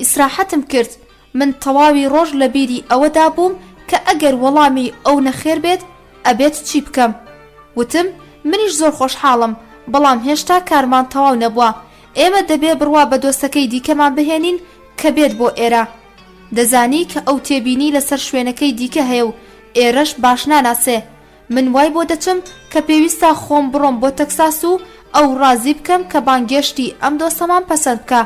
ئیسراحەتم کرد. من تەواوی ڕۆژ لە بیری ئەوەدا بووم کە ئەگەر وەڵامی ئەو نەخێر بێت ئەبێت چی بکەم. وتم: منیش زۆر خۆشحاڵم، بەڵام هێشتا کارمان تەواو نەبووە. ئێمە دەبێ بڕوا بە دۆستەکەی دیکەمان بهێنین کە بێت بۆ ئێرە. دەزانی کە ئەو تێبینی لەسەر شوێنەکەی دیکە هەیە و ئێرەش باش ناناسێ. من وای بۆ دەچم کە پێویستە خۆم بڕۆم بۆ تەکساس و ئەو ڕازی بکەم کە بانگێشتی ئەم دۆستەمان پەسەند بکە.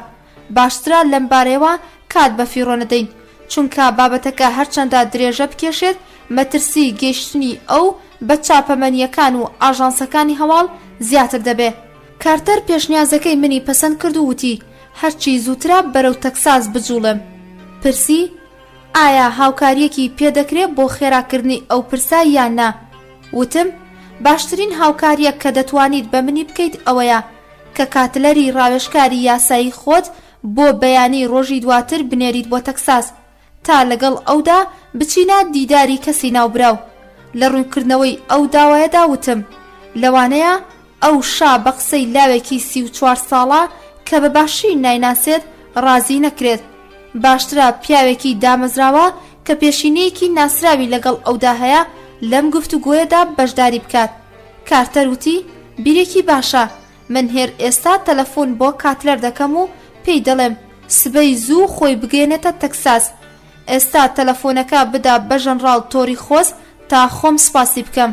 باشترە لەم بارەیەوە کات بەفیڕۆ نەدەین، چونکە بابەتەکە هەرچەندە درێژە بکێشێت مەترسی گەیشتنی ئەو بە چاپەمەنیەکان و ئاژانسەکانی هەواڵ زیاتر دەبێ. کارتەر پێشنیازەکەی منی پەسەند کرد و وتی: هەرچی زووترە بەرەو تەکساس بجوڵم. پرسی: ئایا هاوکاریەکی پێدەکرێت بۆ خێراکردنی ئەو پرسە یان نا؟ وتم باشترین هاوکاریەک کە دەتوانیت بە منی بکەیت ئەوەیە کە کاتلەری ڕاوێژکاری یاسایی خۆت بۆ بەیانی ڕۆژی دواتر بنێریت بۆ تەکساس تا لەگەڵ ئەودا بچینە دیداری کەسی ناوبراو. لە ڕوونکردنەوەی ئەو داوایەدا وتم لەوانەیە ئەو شا بە قسەی لاوێکی 34 ساڵە کە بە باشی نایناسێت ڕازی نەکرێت. باشترە پیاوێکی دامەزراوە کە پێشینەیەکی ناسراوی لەگەڵ ئەودا هەیە لەم گفتوگۆیەدا بەشداری بکات. کارتەر وتی بیرێکی باشە، من هێر ئێستا تەلەفۆن بۆ کاتلەر دەکەم و پێی دەڵێم سبەی زوو خۆی بگەێنێتە تەکساس. ئێستا تەلەفۆنەکە بدا بە ژەنڕاڵ تۆری خۆز تا خۆم سپاسی بکەم.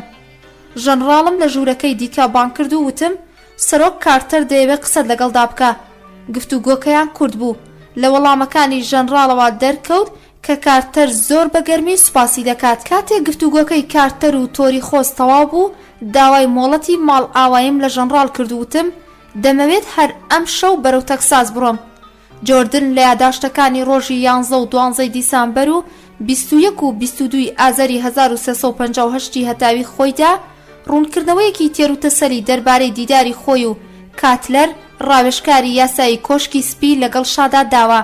ژەنڕاڵم لە ژوورەکەی دیکە بان کرد و وتم سەرۆک کارتەر دەیەوێت قسەت لەگەڵدا بکە. گفتوگۆکەیان کورد بوو. لە وەڵامەکانی ژەنڕاڵەوە دەرکەوت کە کارتەر زۆر بەگەرمی سوپاسی دەکات. کاتێک گفتوگۆکەی کارتەر و تۆری خۆز تەواو بوو داوای مۆڵەتی ماڵ ئاوایم لە ژەنڕاڵ کرد و وتم دەمەوێت هەر ئەم شەو بەرەو تەکساس بڕۆم. جۆردن لە یاداشتەکانی ڕۆژی 11 و 12 دیسامبەر و 21 و 22 ئازەری 1358 هەتاوی خۆیدا ڕوونکردنەوەیەکی تێروتەسەلی دەربارەی دیداری خۆی و کاتلەر ڕاوێژکاری یاسایی کۆشکی سپی لەگەڵ شادا داوە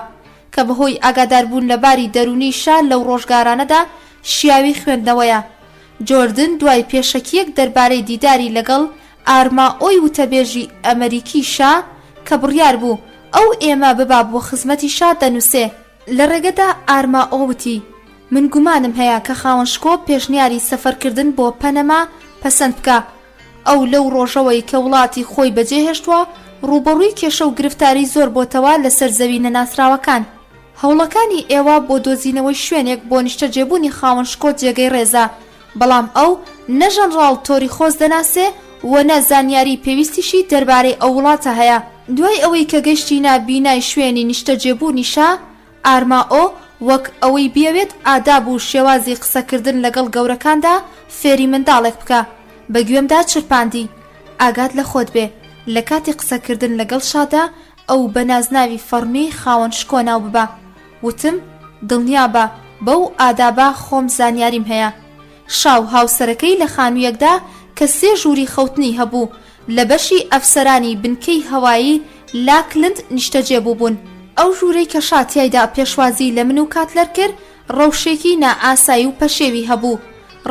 کە بەهۆی ئاگاداربوون لەباری دەرونی شا لەو ڕۆژگارانەدا شیاوی خوێندنەوەیە. جۆردن دوای پێشەکیەک دەربارەی دیداری لەگەڵ ئارماۆی وتەبێژی ئەمریکی شا کە بڕیار بوو ئەو ئێمە ببا بۆ خزمەتی شا دەنووسێ. لە ڕێگەدا ئارماۆ وتی من گومانم هەیە کە خاوەنشکۆ پێشنیاری سەفەرکردن بۆ پەنەما پەسەند بکە. ئەو لەو ڕۆژەوەی کە وڵاتی خۆی بەجێهێشتووە ڕوبەڕووی کێشە و گرفتاری زۆر بۆتەوە لەسەر زەوی نەناسراوەکان. هەوڵەکانی ئێوە بۆ دۆزینەوەی شوێنێک بۆ نیشتە جێبوونی خاوەنشکۆ جێگەی ڕێزە، بەڵام ئەو نە ژەنڕاڵ تۆری خۆز دەناسێ و نە زانیاری پێویستیشی دەربارەی ئەو وڵاتە هەیە. دوای ئەوەی کە گەشتی نابینای شوێنی نیشتە جێبوونی شا، ئارماۆ وەک ئەوەی بێوێت ئاداب و شێوازی قسەکردن لەگەڵ گەورەکاندا فێری منداڵێک بکە. بەگوێمدا چرپاندی ئاگات لە خۆت بێ لە کاتی قسەکردن لەگەڵ شادا ئەو بە نازناوی فەرمی خاوەن شکۆ ناو ببە. وتم دڵنیا بە بەو ئادابە خۆم زانیاریم هەیە. شاو هاوسەرەکەی لە خانوویەکدا کە 3 ژووری خەوتنی هەبوو لە بەشی ئەفسەرانی بنکەی هەوایی لاکلند نیشتەجێ بوون. ئەو ژوورەی کە شاتیایدا پێشوازی لە من و کاتلەر کرد ڕەوشێکی نائاسایی و پەشێوی هەبوو.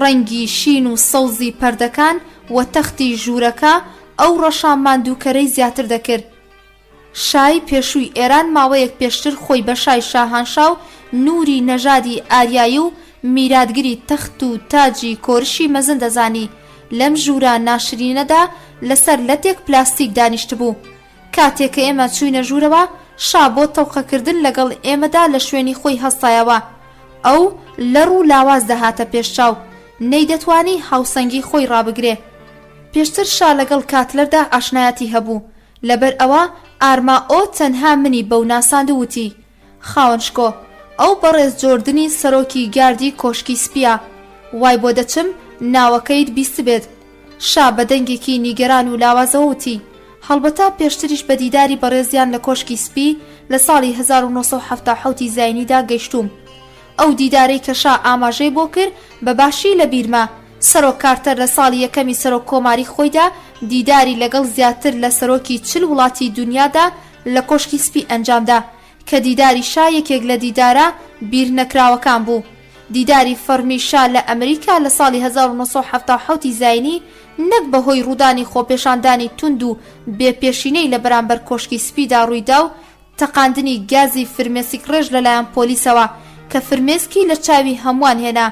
ڕەنگی شین و سەوزی پەردەکان و تەختی ژوورەکە ئەو ڕەشا ماندووکەرەی زیاتر دەکرد. شای پێشووی ئێران ماوەیەک پێشتر خۆی بە شای شاهانشا و نووری نەژادی ئاریایی و میراتگری تەخت و تاجی کۆرشی مەزن دەزانی. لەم ژوورە ناشرینەدا لەسەر لەتێک پلاستیک دانیشت بوو. کاتێک کە ئێمە چووینە ژوورەوە شا بۆ تەوقەکردن لەگەڵ ئێمەدا لە شوێنی خۆی هەستایەوە. ئەو لەڕ و لاواز دەهاتە پێشچاو، نەی دەتوانی هاوسەنگی خۆی ڕابگرێ. پێشتر شا لەگەڵ کاتلەردا ئاشنایەتی هەبوو، لەبەر ئەوە ئارماۆ تەنها منی بەو ناساند وتی خاوەنشکۆ ئەو بەڕێز جۆردنی سەرۆکی گاردی کۆشکی سپیە، وای بۆ دەچم ناوەکەیت بیست بێت. شا بە دەنگێکی نیگەران و لاوازەوە وتی هەڵبەتە پێشتریش بە دیداری بەڕێزیان لە کۆشکی سپی لە ساڵی 1970 زاینیدا گەیشتوم. ئەو دیدارەی کە شا ئاماژەی بۆ کرد بە باشی لە بیرما. سەرۆک کارتەر لە ساڵی یەکەمی سەرۆک کۆماری خۆیدا دیداری لەگەڵ زیاتر لە سەرۆکی 40 وڵاتی دنیادا لە کۆشکی سپی ئەنجامدا کە دیداری شا یەکێک لە دیدارە بیر نەکراوەکان بوو. دیداری فەرمی شا لە ئەمریکا لە ساڵی 1970 زاینی نەک بەهۆی ڕوودانی خۆپێشاندانی تند و بێپێشینەی لە بەرامبەر کۆشکی سپیدا ڕوویدا و تەقاندنی گازی فرمێسک ڕێژ لەلایەن پۆلیسەوە کە فرمێسکی لە چاوی هەمووان هێنا،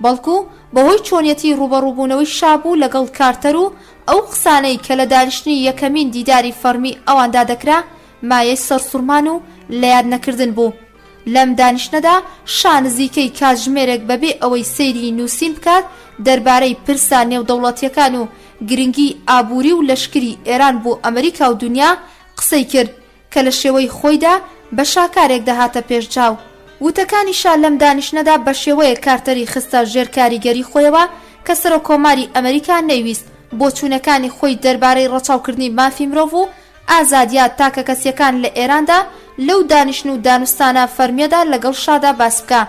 بەڵکو بەهۆی چۆنیەتی ڕوبەڕووبوونەوەی شابوو لەگەڵ کارتەر و ئەو قسانەی کە لە دانیشتنی یەکەمین دیداری فەرمی ئەواندا دەکرا مایەی سەرسوورمان و لە یاد نەکردن بوو. لەم دانیشتنەدا شا نزیکەی کاتژمێرێک بەبێ ئەوەی سەیری نووسین بکات دەربارەی پرسا نێودەوڵەتیەکان و گرنگی ئابووری و لەشکری ئێران بۆ ئەمریکا و دنیا قسەی کرد کە لە شێوەی خۆیدا بە شاکارێک دەهاتە پێشچاو. وتەکانی شا لەم دانیشتنەدا بە شێوەیە کارتەری خستە ژێر کاریگەری خۆیەوە کە سەرۆک کۆماری ئەمریکا نەیویست بۆ چوونەکانی خۆی دەربارەی ڕەچاوکردنی مافی مرۆڤ و ئازادیات تاکە کەسیەکان لە ئێراندا لەو دانیشتن و دانوستانە فەرمیەدا لەگەڵ شادا باس بکە.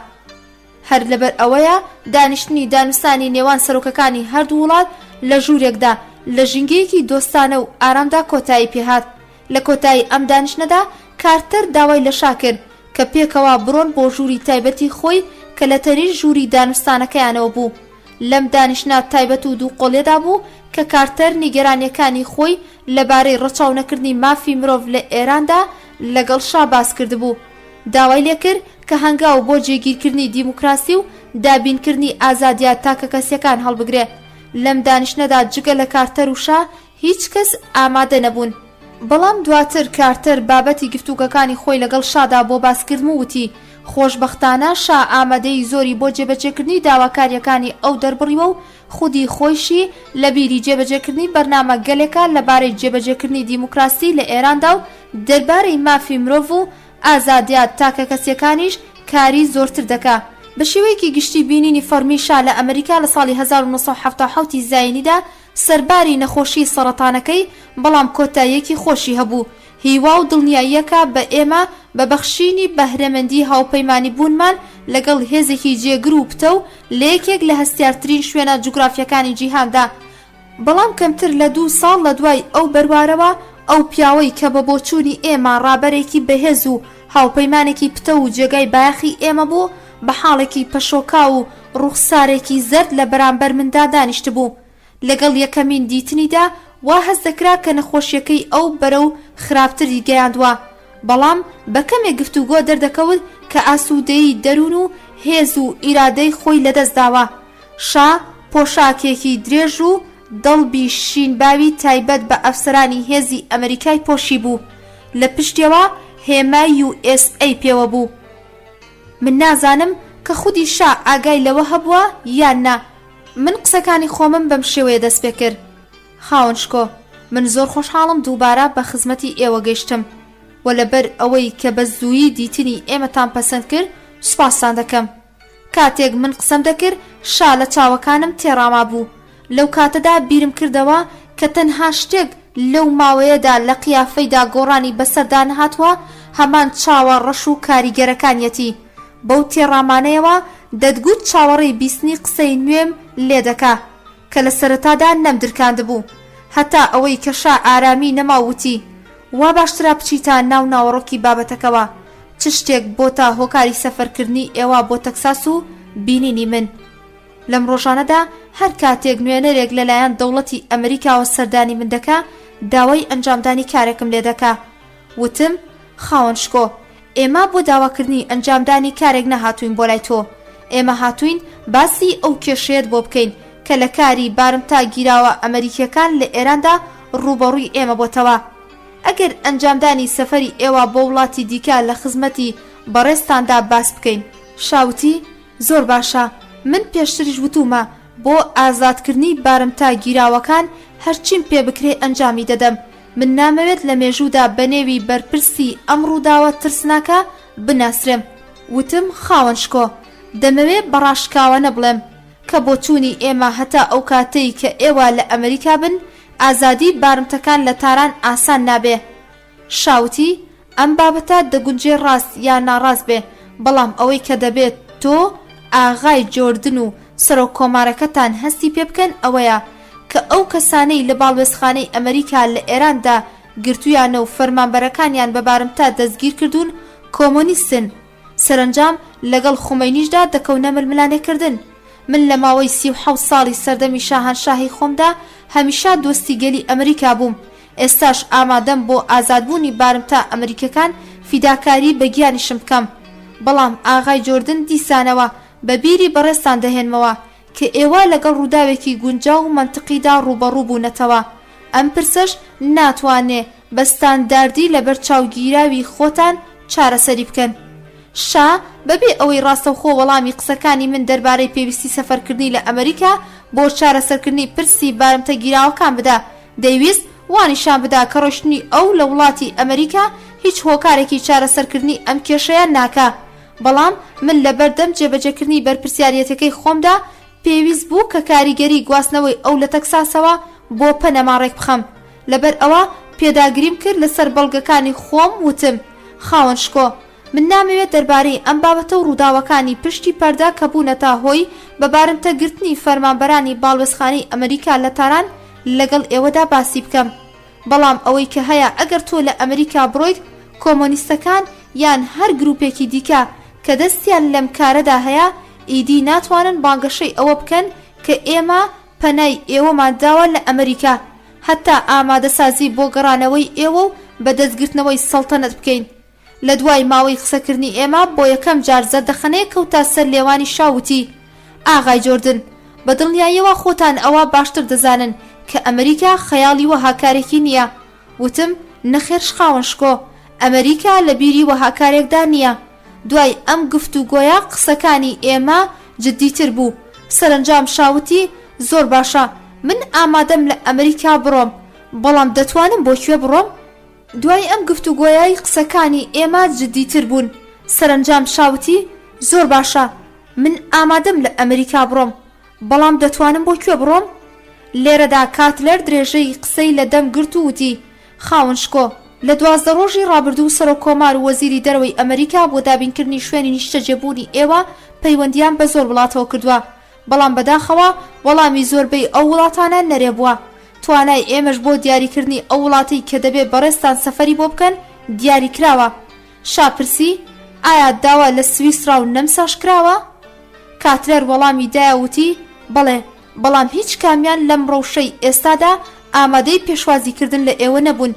هەر لەبەر ئەوەیە دانیشتنی دانووسانی نێوان سەرۆکەکانی هەردوو وڵات لە ژوورێکدا لە ژینگەیەکی دۆستانە و ئارامدا کۆتایی پێهات. لە کۆتایی ئەم دانیشتنەدا کارتەر داوای لە شا کرد کە پێکەوە بڕۆن بۆ ژووری تایبەتی خۆی کە لە تەنیش ژووری دانووسانەکەیانەوە بوو. لەم دانیشتنە تایبەت و دووقۆڵێدا بوو کە کارتەر نیگەرانیەکانی خۆی لەبارەی ڕەچاونەکردنی مافی مرۆڤ لە ئێراندا لەگەڵ شا باس کردبوو. داوای لێکرد کە هەنگاو بۆ جێگیرکردنی دیموکراسی و دابینکردنی ئازادیە تاکە کەسیەکان هەڵبگرێ. لەم دانیشتنەدا جگە لە کارتەر و شا هیچ کەس ئامادە نەبوون. بەڵام دواتر کارتەر بابەتی گفتوگەکانی خۆی لەگەڵ شادا بۆ باسکردن و وتی خۆشبەختانە شا ئامادەی زۆری بۆ جێبەجێکردنی داواکاریەکانی ئەو دەربڕیوە و خودی خۆیشی لە بیری جێبەجێکردنی بەرنامە گەلێکە لەبارەی جێبەجێکردنی دیموکراسی لە ئێراندا و دەربارەی مافی مرۆڤ و ئازادیات تاکە کەسیەکانیش کاری زۆرتر دەکا. بە شێوەیەکی گشتی بینینی فەرمی شا لە ئەمریکا لە ساڵی 1970 زاینیدا سەرباری نەخۆشی سەرەتانەکەی بەڵام کۆتاییەکی خۆشی هەبوو. هیوا و دڵنیاییەکە بە ئێمە بە بەخشینی بەهرەمەندی هاوپەیمانی بوونمان لەگەڵ هێزێکی جێگر و پتە و لە یەکێک لە هەستیارترین شوێنە جوگرافیەکانی جیهاندا. بەڵام کەمتر لە 2 ساڵ لە دوای ئەو بەروارەوە ئەو پیاوەی کە بە بۆچوونی ئێمە ڕابەرێکی بەهێز و هاوپەیمانێکی پتە و جێگای بایەخی ئێمە بوو بە حاڵێکی پەشۆکا و ڕوخسارێکی زەرد لە بەرامبەر مندا دانیشت بوو. لەگەڵ یەکەمین دیتنیدا وا هەست دەکرا کە نەخۆشیەکەی ئەو بەرە و خراپتری گەیاندووە. بەڵام بە کەمێک گفتوگۆ دەردەکەوت کە ئاسوودەیی دەروون و هێز و ئیرادەی خۆی لەدەست داوە. شا پۆشاکێکی درێژ و دڵبی شینباوی تایبەت بە ئەفسەرانی هێزی ئەمریکای پۆشی بوو. لە پشتیەوە هێمای USA پێوە بوو. من نازانم کە خودی شا ئاگای لەوە هەبووە یان نا. من قسەکانی خۆمم بەم شێوەیە دەست پێ کرد. خاوەنشکۆ، من زۆر خۆشحاڵم دووبارە بە خزمەتی ئێوە گەیشتم و لەبەر ئەوەی کە بە زوویی دیتنی ئێمەتان پەسەند کرد سوپاسان دەکەم. کاتێک من قسەم دەکرد شا لە چاوەکانم تێڕاما بوو. لەو کاتەدا بیرم کردەوە کە تەنها شتێک لەو ماوەیەدا لە قیافەیدا گۆڕانی بەسەردا نەهاتووە هەمان چاوە ڕەش و کاریگەرەکانیەتی. بەو تێڕامانەیەوە دەتگوت چاوەڕێی بیستنی قسەی نوێم لێ دەکا کە لە سەرەتادا نەمدرکاند بوو. هەتا ئەوەی کە شا ئارامی نەماوتی وا باشترا بچیتە ناو ناوەڕۆکی بابەتەکەوە. چ شتێک بۆ تا هۆکاری سەفەرکردنی ئێوە بۆ تەکساس و بینینی من. لەم ڕۆژانەدا هەر کاتێک نوێنەرێک لەلایەن دەوڵەتی ئەمریکاوە سەردانی من دەکا داوای ئەنجامدانی کارێکم لێ دەکا. وتم خاوەنشکۆ، ئێمە بۆ داواکردنی ئەنجامدانی کارێک نەهاتوین بۆ لای تۆ. ئێمە هاتوین باسی ئەو کێشەیەت بۆ بکەین کە لە کاری بارمتا گیراوە ئەمریکیەکان لە ئێراندا ڕوبەڕووی ئێمە بۆتەوە. ئەگەر ئەنجامدانی سەفەری ئێوە بۆ وڵاتی دیکە لە خزمەتی بەڕێستاندا باس بکەین. شاوتی زۆر باشە، من پێشتریش وتومە بۆ ئازادکردنی بارمتا گیراوەکان هەرچیم پێ بکرێ ئەنجامی دەدەم. من نامەوێت لە مێژوودا بە نێوی بەرپرسی ئەم ڕووداوە ترسناکە بناسرم. وتم خاوەنشکۆ، دەمەوێت بەڕاشکاوە نەبڵێم کە بۆچوونی ئێمە هەتا ئەو کاتەی کە ئێوە لە ئەمریکا بن ئازادی بارمتەکان لە تاران ئاسان نابێ. شاوتی ئەم بابەتە دەگونجێ ڕاست یان ناڕاست بێ، بەڵام ئەوەی کە دەبێت تۆ ئاغای جۆردن و سەرۆک کۆمارەکەتان هەستی پێ بکەن ئەوەیە کە ئەو کەسانەی لە باڵوێزخانەی ئەمریکا لە ئێراندا گرتویانە و فەرمانبەرەکانیان بە بارمتا دەستگیر کردوون کۆمۆنیستن. سەرنجام لەگەڵ خومەینیشدا دەکەونە ململانێکردن. من لە ماوەی 37 ساڵی سەردەمی شاهانشاهی خۆمدا هەمیشە دۆستی گەلی ئەمریکا بووم. ئێستاش ئامادەم بۆ ئازادبوونی بارمتا ئەمریکەکان فیداکاری بەگیانیشم بکەم. بەڵام ئاغای جۆردن دیسانەوە بە بیری بەڕێستان دەهێنمەوە کە ئێوە لەگەڵ ڕووداوێکی گونجاو و منتقیدا ڕوبەڕوو بوونەتەوە. ئەم پرسەش ناتوانێ بە ستانداردی لەبەر چاوگیراوی خۆتان چارەسەری بکەن. شا بەبێ ئەوەی ڕاستەوخۆ وەڵامی قسەکانی من دەربارەی پێویستی سەفەرکردنی لە ئەمریکا بۆ چارەسەرکردنی پرسی بارمتە گیراوەکان بدا، دەیویست وانیشان بدا کە ڕۆشتنی ئەو لە وڵاتی ئەمریکا هیچ هۆکارێکی چارەسەرکردنی ئەم کێشەیە ناکا. بەڵام من لە بەردەم جێبەجێکردنی بەرپرسیارەتەکەی خۆمدا پێویست بوو کە کاریگەری گواستنەوەی ئەو لە تەکساسەوە بۆ پەنەماڕێک بخەم. لەبەر ئەوە پێداگریم کرد لەسەر بەڵگەکانی خۆم. وتم خاوەنشکۆ، من نامەوێت دەربارەی ئەم بابەتە و ڕووداوەکانی پشتی پەردە کە بوونەتە هۆی بەبارمتەگرتنی فەرمانبەرانی باڵوێزخانەی ئەمریکا لە تاران لەگەڵ ئێوەدا باسی بکەم. بەڵام ئەوەی کە هەیە ئەگەر تۆ لە ئەمریکا بڕۆیت، کۆمۆنیستەکان یان هەر گروپێکی دیکە کە دەستیان لەم کارەدا هەیە ئیدی ناتوانن بانگەشەی ئەوە بکەن کە ئێمە پەنای ئێوەمان داوە لە ئەمریکا، هەتا ئامادەسازی بۆ گەڕانەوەی ئێوە و بەدەستگرتنەوەی سەڵتەنەت بکەین. لە دوای ماوەی قسەکردنی ئێمە بۆ یەکەم جار زەردەخەنەیە کەوتە سەر لێوانی شاوتی: ئاغای جۆردن، بە دڵنیاییەوە خۆتان ئەوە باشتر دەزانن کە ئەمریکا خەیاڵی وەهاکارێکی نییە. وتم: نەخێر شخاوەن شکۆ، ئەمریکا لە بیری وەهاکارێکدا نییە. دوای ئەم گفتوگۆیە قسەکانی ئێمە جددیتر بوو. سەرنجام شاوتی: زۆر باشە، من ئامادەم لە ئەمریکا بڕۆم، بەڵام دەتوانم بۆ کوێ بڕۆم؟ دوای ئەم گفتوگۆیای قسەکانی ئێمە جددیتر بوون. سەرنجام شاوتی: زۆر باشە، من ئامادەم لە ئەمریکا بڕۆم، بەڵام دەتوانم بۆ کوێ بڕۆم؟ لێرەدا کاتلەر درێژەی قسەی لە دەم گرت و وتی: خاوەن شکۆ، لە 12 ڕۆژی ڕابردوو سەرۆکۆمار و وەزیری دەرەوەی ئەمریکا بۆ دابینکردنی شوێنی نیشتەجێبوونی ئێوە پەیوەندیان بە زۆر وڵاتەوە کردووە، بەڵام بەداخەوە وەڵامی زۆربەی ئەو وڵاتانە نەرێبووە. توانای ئێمەش بۆ دیاریکردنی ئەو وڵاتی کە دەبێت بەڕێستان سەفەری بۆ بکەن دیاری کراوە. شاپرسی: ئایا داوا لە سویسرا و نەمساش کراوە؟ کاتلەر وەڵامی دایەوتی: بەڵێ، بەڵام هیچ کامیان لەم ڕەوشەی ئێستادا ئامادەی پێشوازیکردن لە ئێوە نەبوون.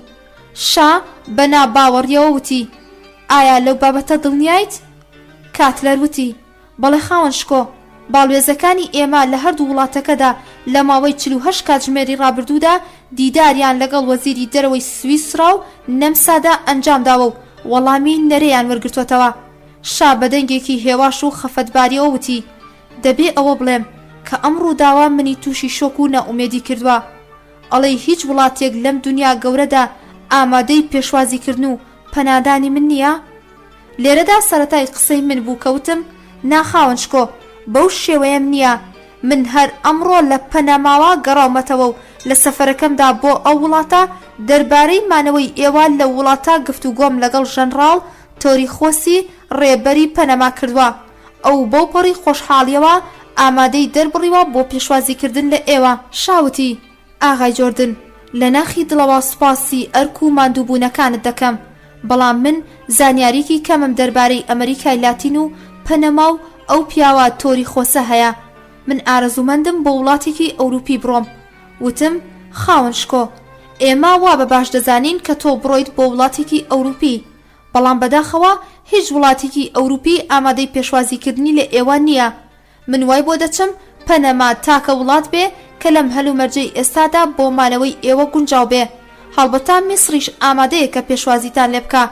شا بەنا باوەڕیەوە وتی: ئایا لەو بابەتە دڵنیایت؟ کاتلەر وتی: بەڵێ خاوەن شکۆ، باڵوێزەکانی ئێمە لە هەردوو وڵاتەکەدا لە ماوەی 48 کاتژمێری ڕابردوودا دیداریان لەگەڵ وەزیری دەرەوەی سویسرا و نەمسادا ئەنجامداوە و وەڵامی نەرەیان وەرگرتوەتەوە. شا بەدەنگێکی هێواش و خەفەتباریەوە وتی: دەبێ ئەوە بڵێم کە ئەم ڕووداوە منی تووشی شۆک و نەئومێدی کردووە. ئەڵێ هیچ وڵاتێک لەم دنیا گەورەدا ئامادەی پێشوازیکردن و پەنادانی من نییە؟ لێرەدا سەرەتای قسەی من بوو کەوتم: ناخاوەن شکۆ، بەو شێوەیەم نییە. من هەر ئەمڕۆ لە پەنەماوە گەڕاومەتەوە و لە سەفەرەکەمدا بۆ ئەو وڵاتە دەربارەی مانەوەی ئێوە لە وڵاتە گفتوگۆم لەگەڵ ژەنڕاڵ تۆریخۆسی ڕێبەری پەنەما کردووە. ئەو بەو پەڕی خۆشحاڵیەوە ئامادەی دەربڕیوە بۆ پێشوازیکردن لە ئێوە. شاوتی: ئاغای جۆردن، لە ناخی دڵەوە سوپاسی ئەرک و ماندووبوونەکانت دەکەم، بەڵام من زانیاریکی کەمم دەربارەی ئەمریکای لاتین و پەنەما و ئەو پیاوە تۆریخۆسە هەیە. من ئارەزومەندم بۆ وڵاتێکی ئەوروپی بڕۆم. وتم: خاوەن شکۆ، ئێمە وا بە باش دەزانین کە تۆ بڕۆیت بۆ وڵاتێکی ئەوروپی، بەڵام بەداخەوە هیچ وڵاتێکی ئەوروپی ئامادەی پێشوازیکردنی لە ئێوە نییە. من وای بۆ دەچم پەنەما تاکە وڵات بێ کە لەم هەلومەرجەی ئێستادا بۆ مانەوەی ئێوە گونجاو بێ. هەڵبەتا میسریش ئامادەیە کە پێشوازیتان لێ بکە،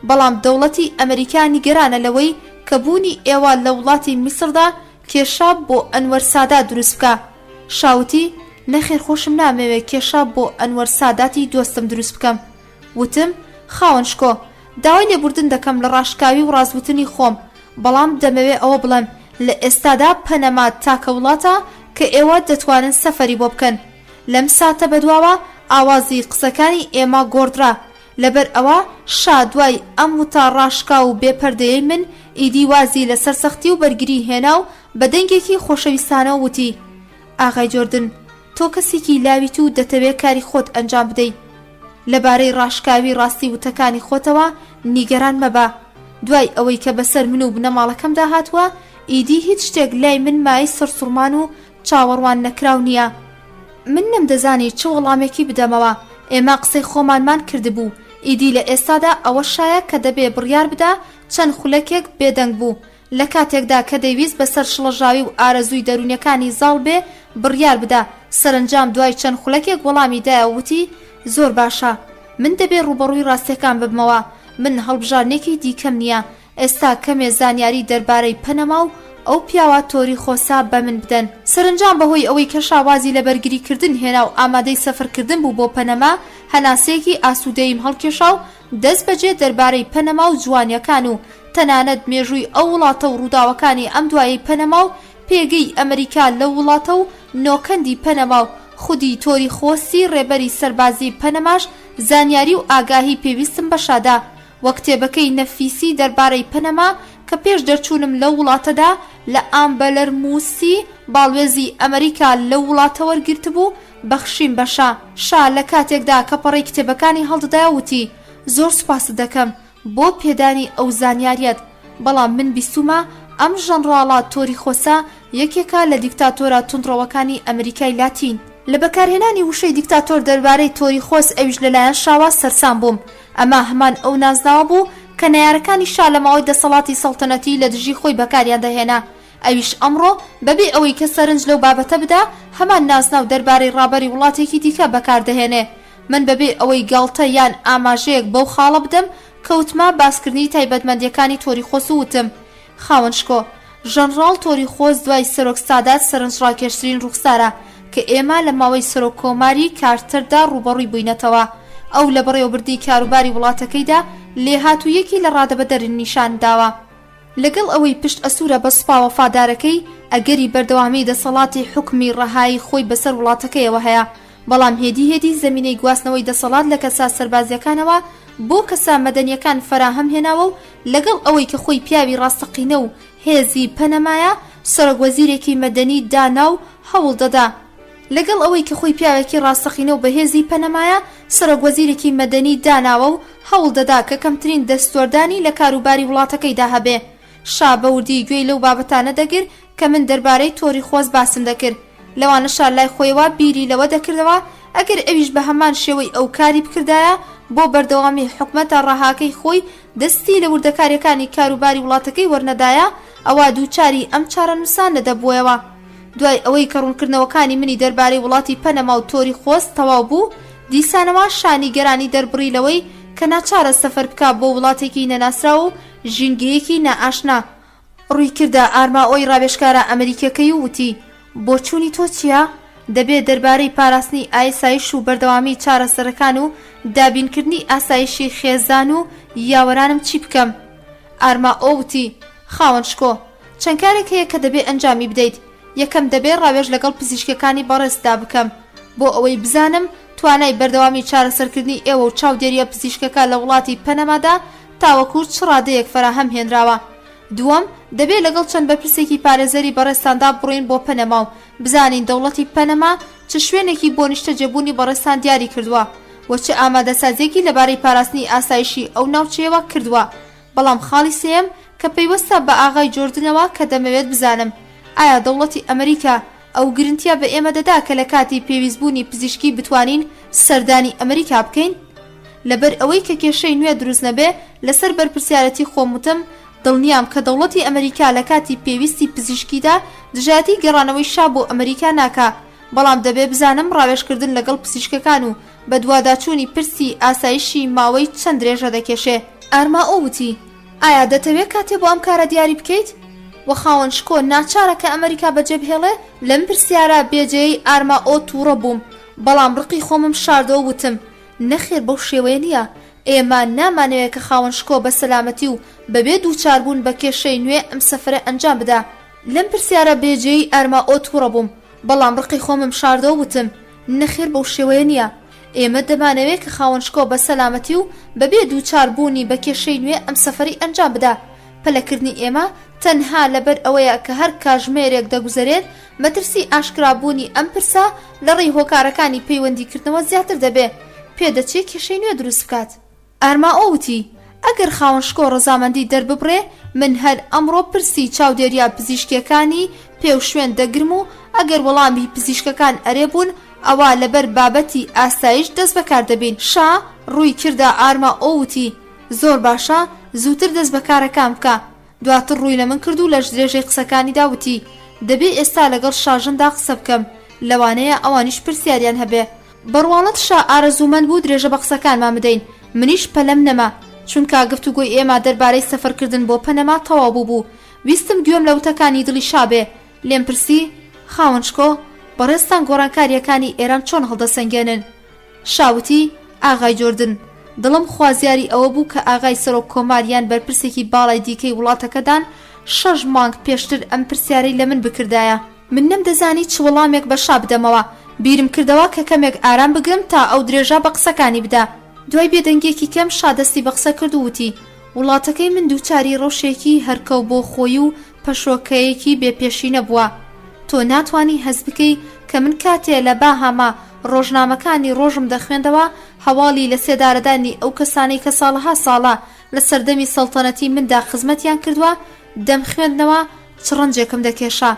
بەڵام دەوڵەتی ئەمریکا نیگەرانە لەوەی کە بوونی ئێوە لە وڵاتی میسردا کێشا بۆ ئەنوەر سادات دروست بکە. شاوتی: نەخێر، خۆشم نامەوێت کێشا بۆ ئەنوەر ساداتی دۆستم دروست بکەم. وتم: خاوەن شکۆ، داوای لێبوردن دەکەم لە ڕاشکاوی و ڕازوتنی خۆم، بەڵام دەمەوێت ئەوە بڵێم لە ئێستادا پەنەما تاکە وڵاتە کە ئێوە دەتوانن سەفەری بۆ بکەن. لەم ساتە بەدواوە ئاوازی قسەکانی ئێمە گۆڕدرا، لەبەر ئەوە شا دوای ئەم وتا ڕاشکا و بێپەردەیەی من ئیدی وازی لە سەرسەختی و بەرگری هێنا و بە دەنگێکی خۆشەویستانە وتی: ئاغای جۆردن، تۆ کەسێکی لاویت و دەتەوێت کاری خۆت ئەنجام بدەیت. لەبارەی ڕاشکاوی ڕاستی وتەکانی خۆتەوە نیگەران مەبە. دوای ئەوەی کە بەسەر من و بنەماڵەکەمدا هاتووە، ئیدی هیچ شتێک لای من مای سەرسوڕمان و چاوەڕوان نەکراو نییە. من نەمدەزانی چ وەڵامێکی بدەمەوە. ئێمە قسەی خۆمانمان کردبوو. ئیدی لە ئێستادا ئەوە شایە کە دەبێ بڕیار بدا چەند خولەکێک بێدەنگ بوو. لە کاتێکدا کە دەیویست بەسەر شڵەژاوی و ئارەزووی دەرونیەکانی زاڵ بێ بڕیار بدا. سەرنجام دوای چەند خولەکێک وەڵامی دایە وتی: زۆر باشە، من دەبێ ڕوبەڕووی ڕاستیەکان ببمەوە. من هەڵبژارنێکی دیکەم نییە. ئێستا کەمێ زانیاری دەربارەی پەنەما و ئەو پیاوە تۆریخۆسا بە من بدەن. سەرنجام بەهۆی ئەوەی کە شاوازی لە بەرگریکردن هێنا و ئامادەی سەفەرکردن بوو بۆ پەنەما، هەناسەیەکی ئاسوودەیم هەڵکێشا و دەست بەجێ دەربارەی پەنەما و جوانیەکان و تەنانەت مێژووی ئەو وڵاتە و ڕووداوەکانی ئەم دوایی پەنەما و پێگەی ئەمریکا لە وڵاتە و نۆکەندی پەنەما و خودی تۆریخۆسی ڕێبەری سەربازی پەنەماش زانیاری و ئاگاهی پێویستم بەشادا. وە کتێبەکەی نەفیسی دەربارەی پەنەما کە پێش دەرچوونم لە وڵاتەدا لە ئامبەلەر موسی باڵوێزی ئەمریکا لە وڵاتە وەرگرت بوو بەخشیم بەشا. شا لە کاتێکدا کە پەڕی کتێبەکانی هەڵدەدایە وتی زۆر سوپاس دەکەم بۆ پێدانی ئەو زانیاریەت، بەڵام من بیستومە ئەم ژەنڕاڵە تۆری خۆسا یەکێکە لە دیکتاتۆرە توندڕەوەکانی ئەمریکای لاتین. لە بەکارهێنانی وشەی دیکتاتۆر دەربارەی تۆری خۆس ئەویش لەلایەن شاوە سەرسام بووم. ئەمە هەمان ئەو نازناوە بوو کە نەیارەکانی شا لە ماوەی دەسەڵاتی سەڵتەنەتی لە دژی خۆی بەکاریان دەهێنا. ئەویش ئەمڕۆ بەبێ ئەوەی کە سەرنج لەو بابەتە بدا هەمان نازناو دەربارەی ڕابەری وڵاتێکی دیکە بەکاردەهێنێ. من بەبێ ئەوەی گاڵتە یان ئاماژەیەک بەو خاڵە بدەم کەوتما باسکردنی تایبەتمەندیەکانی تۆری خۆس وتم خاوەن شکۆ ژەنڕاڵ تۆری خۆس دوای سەرۆک سادات سەرنجڕاکێشترین ڕوخسارە کە ئێمە لە ماوەی سەرۆک کۆماری کارتەردا ڕوبەڕووی بووینەتەوە. ئەو لە بەڕێوەبردی کاروباری وڵاتەکەیدا لێهاتوویەکی لە ڕادەبەدەرن نیشان داوە. لەگەڵ ئەوەی پشت ئەسوورە بە سوپا وەفادارەکەی ئەگەری بەردەوامی دەسەڵاتی حکمی ڕەهایی خۆی بەسەر وڵاتەکەیەوە هەیە، بەڵام هێدی زەمینەی گواستنەوەی دەسەڵات لە کەسا سەربازیەکانەوە بۆ کەسا مەدەنیەکان فراهەم هێناوە و لەگەڵ ئەوەی کە خۆی پیاوی ڕاستەقینە و هێزی پەنەمایە سەرۆکوەزیرێکی مەدەنی دانا و هەوڵ دەدا. لەگەڵ ئەوەی کە خۆی پیاوێکی ڕاستەقینە و بەهێزی پەنەمایە سەرۆکوەزیرێکی مەدەنی داناوە و هەوڵ دەدا کە کەمترین دەستوەردانی لە کاروباری وڵاتەکەیدا هەبێ. شا بەوردی گوێی لەو بابەتانە دەگر کە من دەربارەی تۆری خۆس باسم دەکرد. لەوانەشا لای خۆیەوە بیری لەوە دەکردەوە ئەگەر ئەویش بە هەمان شێوەی ئەو کاری بکردایە بۆ بەردەوامی حکومەتە ڕەهاکەی خۆی دەستی لە وردەکاریەکانی کاروباری وڵاتەکەی وەرنەدایە ئەوە دووچاری ئەم چارەنووسان نەدەبووەوە. دوای ئەوەی کە ڕوونکردنەوەکانی منی دەربارەی وڵاتی پەنەما و تۆری خۆس تەواو بوو دیسانەوە شانی گەرانی دەربڕیلەوەی کە ناچارە سەفەر بکا بۆ وڵاتێکی نەناسرا و ژینگەیەکی نائاشنا. ڕووی کردە ئارماۆی ڕاوێژکارە ئەمریکەکەی و وتی بۆ چوونی تۆ چییە؟ دەبێت دەربارەی پاراستنی ئاسایش و بەردەوامی چارەسەرەکان و دابینکردنی ئاسایشی خێزان و یاوەرانم چی بکەم؟ ئارماۆ وتی خاوەن شکۆ چەند کارێک هەیە کە دەبێت ئەنجامی بدەیت. یەکەم دەبێت ڕاوێژ لەگەڵ پزیشکەکانی بەڕێزدا بکەم بۆ ئەوەی بزانم توانای بەردەوامی چارەسەرکردنی ئێوە و چاودێریە پزیشکەکە لە وڵاتی پەنەمادا تاوەکو چ ڕادەیەک فراهەم هێنراوە. دووەم دەبێت لەگەڵ چەند بەرپرسێکی پارێزەری بەڕێستاندا بڕۆین بۆ پەنەما و بزانین دەوڵەتی پەنەما چ شوێنێکی بۆ نیشتە جێبوونی بەڕێستان دیاری کردووە و چه ئامادەسازیەکی لەبارەی پاراستنی ئاسایشی ئەو ناوچەیەوە کردووە. بەڵام خاڵی سێم کە پەیوەستە بە ئاغای جۆردنەوە کە دەمەوێت بزانم ئایا دەوڵەتی ئەمریکا ئەو گرنتیا بە ئێمە دەدا کە لە کاتی پێویستبوونی پزیشکی بتوانین سەردانی ئەمریکا بکەین؟ لەبەر ئەوەی کە کێشەی نوێ دروست نەبێ لەسەر بەرپرسیارەتی خۆموتم دڵنیام کە دەوڵەتی ئەمریکا لە کاتی پێویستی پزیشکیدا دژاتی گەڕانەوەی شا بۆ ئەمریکا ناکا، بەڵام دەبێ بزانم ڕاوێژکردن لەگەڵ پزیشکەکان و بە دوواداچوونی پرسی ئاسایشی ماوەی چەند درێژە دەکێشێ. ئارماۆ وتی ئایا دەتەوێت کاتێ بۆ ئەم کارە دیاری بکەیت؟ وە خاوەن شکۆ ناچارە کە ئەمریکا بەجێ بهێڵێ؟ لەم پرسیارە بێجێی ئارماۆ تووڕە بووم، بەڵام ڕقی خۆمم شاردەوە وتم نەخێر بەو شێوەیە نییە. ئێمە نامانەوێت کە خاوەن شکۆ بە سەلامەتی و بەبێ دووچاربوون بە کێشەی نوێ ئەم سەفرە ئەنجام بدا. لەم پرسیارە بێجێی ئارماۆ تووڕە بووم، بەڵام ڕقی خۆمم شاردەوە وتم نەخێر بەو شێوەیە نییە. ئێمە دەمانەوێت کە خاوەن شکۆ بە سەلامەتی و بەبێ دووچاربوونی بە کێشەی نوێ ئەم سەفەری ئەنجام بدا. پەلەکردنی ئێمە تەنها لەبەر ئەوەیە کە هەر کاژمێرێک دەگوزارێت مەترسی ئاشکرابوونی ئەم پرسە لە ڕێی هۆکارەکانی پەیوەندیکردنەوە زیاتر دەبێ پێدەچێت کێشەی نوێ دروست بکات. ئارماۆ وتی ئەگەر خاوەن شکۆ ڕەزامەندی دەرببڕێ من هەر ئەمڕۆ پرسی چاودێریە پزیشکیەکانی پێو شوێن دەگرم و ئەگەر وەڵامی پزیشکەکان ئەرێ بوون ئەوە لەبەر بابەتی ئاسایش دەست بەکار دەبین. شا ڕووی کردە ئارماۆ وتی زۆر باشە زووتر دەست بەکارەکان بکە. دواتر ڕووی لە من کرد و لە درێژەی قسەکانیدا وتی دەبێ ئێستا لەگەڵ شاژندا قسە بکەم، لەوانەیە ئەوانیش پرسیاریان هەبێ. بەڕواڵەت شا ئارەزوومەند بوو درێژە بە قسەکانمان بدەین، منیش پەلەم نەما چونکە گفتوگۆی ئێمە دەربارەی سەفەرکردن بۆ پەنەما تەواو بوو. ویستم گوێم لە وتەکانی دڵی شابێ. لێم پرسی خاوەن شکۆ بەڕێستان گۆڕانکاریەکانی ئێران چۆن هەڵدەسەنگێنن؟ شاوتی ئاغای جۆردن دڵم خوازیاری ئەوە بوو کە ئاغای سەرۆک کۆماریان بەرپرسێکی باڵای دیکەی وڵاتەکەدان 6 مانگ پێشتر ئەم پرسیارەی لە من بکردایە. من نەمدەزانی چ وەڵامێک بە شا بدەمەوە. بیرم کردەوە کە کەمێک ئارام بگرم تا ئەو درێژە بە قسەکانی بدا. دوای بێدەنگێکی کەم شادەستی بە قسە کرد و وتی وڵاتەکەی من دووچاری ڕۆژێکی هەرکەو بۆ خۆی و پەشۆکەیەکی بێپێشی نەبووە. تۆ ناتوانی هەز بکەی کە من کاتێ لە باهاما ڕۆژنامەکانی ڕۆژم دەخوێندەوە هەواڵی لە سێدارەدانی ئەو کەسانەی کە ساڵها ساڵە لە سەردەمی سەڵتەنەتی مندا خزمەتیان کردووە دەم خوێندنەوە چڕەنجێکم دەکێشا.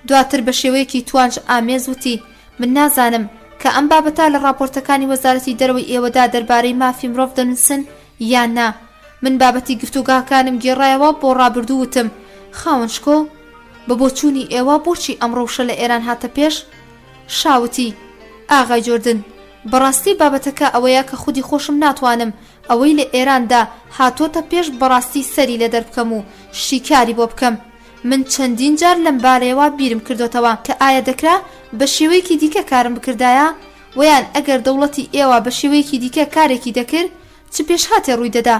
دواتر بە شێوەیەکی توانج ئامێز وتی من نازانم کە ئەم بابەتە لە راپۆرتەکانی وەزارەتی دەرەوەی ئێوەدا دەربارەی مافی مرۆڤ دەنووسن یان نا. من بابەتی گفتوگاکانم گێڕایەوە بۆ ڕابردوو وتم خاوەنشکۆ بە بۆچوونی ئێوە بۆچی ئەمڕۆشە لە ئێران هاتە پێش؟ شاوتی ئاغای جۆردن بەڕاستی بابەتەکە ئەوەیە کە خودی خۆشم ناتوانم ئەوەی لە ئێراندا هاتۆتە پێش بەڕاستی سەری لە دەربکەم و شیکاری بۆ بکەم. من چەندین جار لەم بارەیەوە بیرم کردوتەوە کە ئایا دەکرا بە شێوەیەکی دیکە کارم بکردایە ویان ئەگەر دەوڵەتی ئێوە بە شێوەیەکی دیکە کارێکی دەکرد چ پێشهاتێ ڕووی دەدا.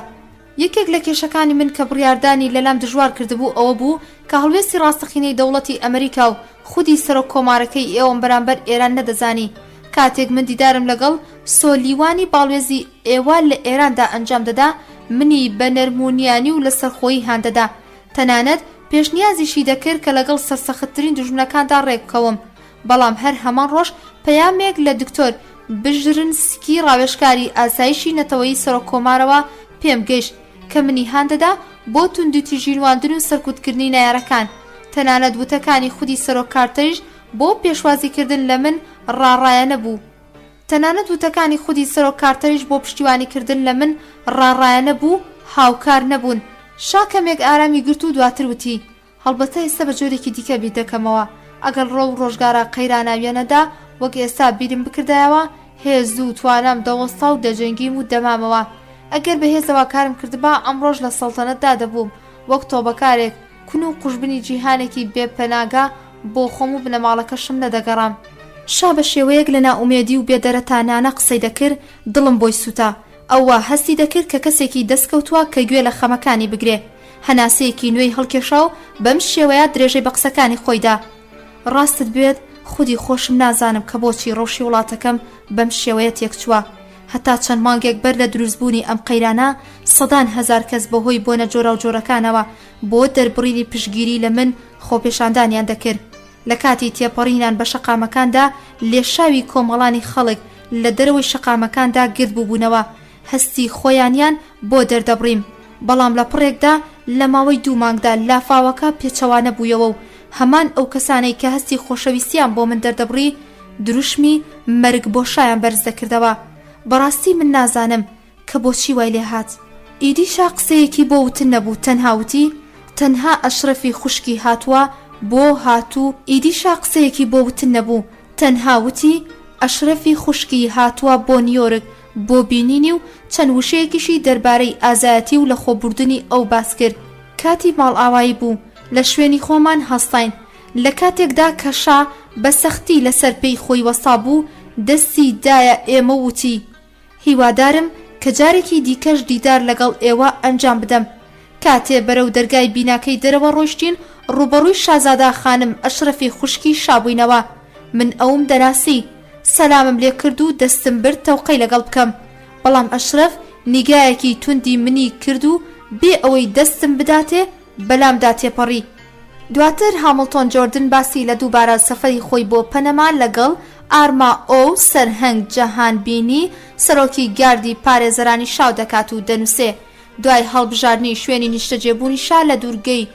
یەکێک لە کێشەکانی من کە بڕیاردانی لەلام دژوار کردبوو ئەوە بوو کە هەڵوێستی ڕاستەقینەی دەوڵەتی ئەمریکا و خودی سەرۆک کۆمارەکەی ئێوەم بەرامبەر ئێران نەدەزانی. کاتێک من دیدارم لەگەڵ سۆلیوانی باڵوێزی ئێوە لە ئێراندا ئەنجام دەدا منی بە نەرمونیانی و لە سەرخۆیی هاندەدا. تەنانەت پێشنیازیشی دەکرد کە لەگەڵ سەرسەختترین دوژمنەکاندا ڕێککەوم. بەڵام هەر هەمان ڕۆژ پەیامێک لە دکتۆر بژرنسکی ڕاوێژکاری ئاسایشی نەتەوەیی سەرۆک کۆمارەوە پێم گەیشت کە منی هاندەدا بۆ توندوتی ژینواندن و سەرکوتکردنی نایارەکان. تەنانەت وتەکانی خودی سەرۆک کارتەریش بۆ پێشوازیکردن لە من ڕاڕایە نەبوو. تەنانەت وتەکانی خودی سەرۆک کارتەریش بۆ پشتیوانیکردن لە من ڕاڕایە نەبوو هاوکار نەبوون. شاکەمێک ئارامی گرت و دواتر وتی هەڵبەتە ئێستا بە جۆرێکی دیکە بیر دەکەمەوە. ئەگەر ڕۆ و ڕۆژگارە قەیراناویانەدا وەک ئێستا بیرم بکردایەوە هێز و توانام دەوەستا و دەجەنگیم و دەمامەوە. ئەگەر بەهێزەوە کارم کردبا ئەمڕۆژ لە سەڵتەنەتدا دەبووم وەک تۆبەکارێک کون و قوشبنی جیهانێکی بێپەناگا بۆ خۆم و بنەماڵەکەشم نەدەگەڕام. شا بە شێوەیەک لە ناومێدی و بێدەرەتانانە قسەی دەکرد دڵم بۆی سووتا. ئەوە هەستی دەکرد کە کەسێکی دەستکەوتووە کە گوێ لە خەمەکانی بگرێ. هەناسەیەکی نوێی هەڵکێشا و بەم شێوەیە درێژەی بە قسەکانی خۆیدا. ڕاستت بێت خودی خۆشم نازانم کە بۆچی ڕۆژی وڵاتەکەم بەم شێوەیە تێکچووە. هەتا چەند مانگێک بەر لە دروستبوونی ئەم قەیرانە سەدان هەزار کەس بەهۆی بۆنە جۆرە و جۆرەکانەوە بۆ دەربڕینی پشگیری لە من خۆپێشاندانیان دەکرد. لە کاتی تێپەڕینان بە شەقامەکاندا لێشاوی کۆمەڵانی خەڵک لە دەرەوەی شەقامەکاندا گرد بووبوونەوە هەستی خۆیانیان بۆ دەردەبڕیم. بەڵام لە پڕێکدا لە ماوەی 2 مانگدا لافاوەکە پێچەوانە بوویەوە و هەمان ئەو کەسانەی کە هەستی خۆشەویستیان بۆ من دەردەبڕی دروشمی مەرگ بۆشایان بەرز دەکردەوە. بەڕاستی من نازانم کە بۆچی وای لێ هات. ئیدیشا قسەیەکی بۆ وتن نەبوو تەنها وتی تەنها ئەشرەفی خوشکی هاتووە بۆ هاتوو. ئیدیشا قسەیەکی بۆ وتن نەبوو تەنها وتی ئەشرەفی خوشکی هاتووە بۆ نیویۆرک بۆ بینینی و چەند وشەیەکیشی دەربارەی ئازایەتی و لە خۆبوردنی ئەو باس کرد. کاتی ماڵ ئاوایی بوو لە شوێنی خۆمان هەستاین. لە کاتێکدا کەشا بە سەختی لەسەر پێی خۆی وەستا بوو دەستی دایە ئێمە وتی هیوادارم کە جارێکی دیکەش دیدار لەگەڵ ئێوە ئەنجام بدەم. کاتێ بەرەو دەرگای بیناکەی دەرەوە ڕۆیشتین ڕوبەڕووی شازادا خانم ئەشرەفی خوشکی شابووینەوە. من ئەوم دەناسی سەلامم لێ کرد و دەستم برد تەوقەی لەگەڵ بکەم. بەڵام ئەشرەف نیگایەکی توندی منی کرد و بێ ئەوەی دەستم بداتێ بەلامدا تێپەڕی. دواتر هامڵتۆن جۆردن باسی لە دووبارە سەفەری خۆی بۆ پەنەما لەگەڵ ئارما ئەو سەرهەنگ جەهان بینی سەرۆکی گاردی پارێزەرانی شاو دەکات و دەنووسێ. دوای هەڵبژاردنی شوێنی نیشتەجێبوونی شا لە دوورگەی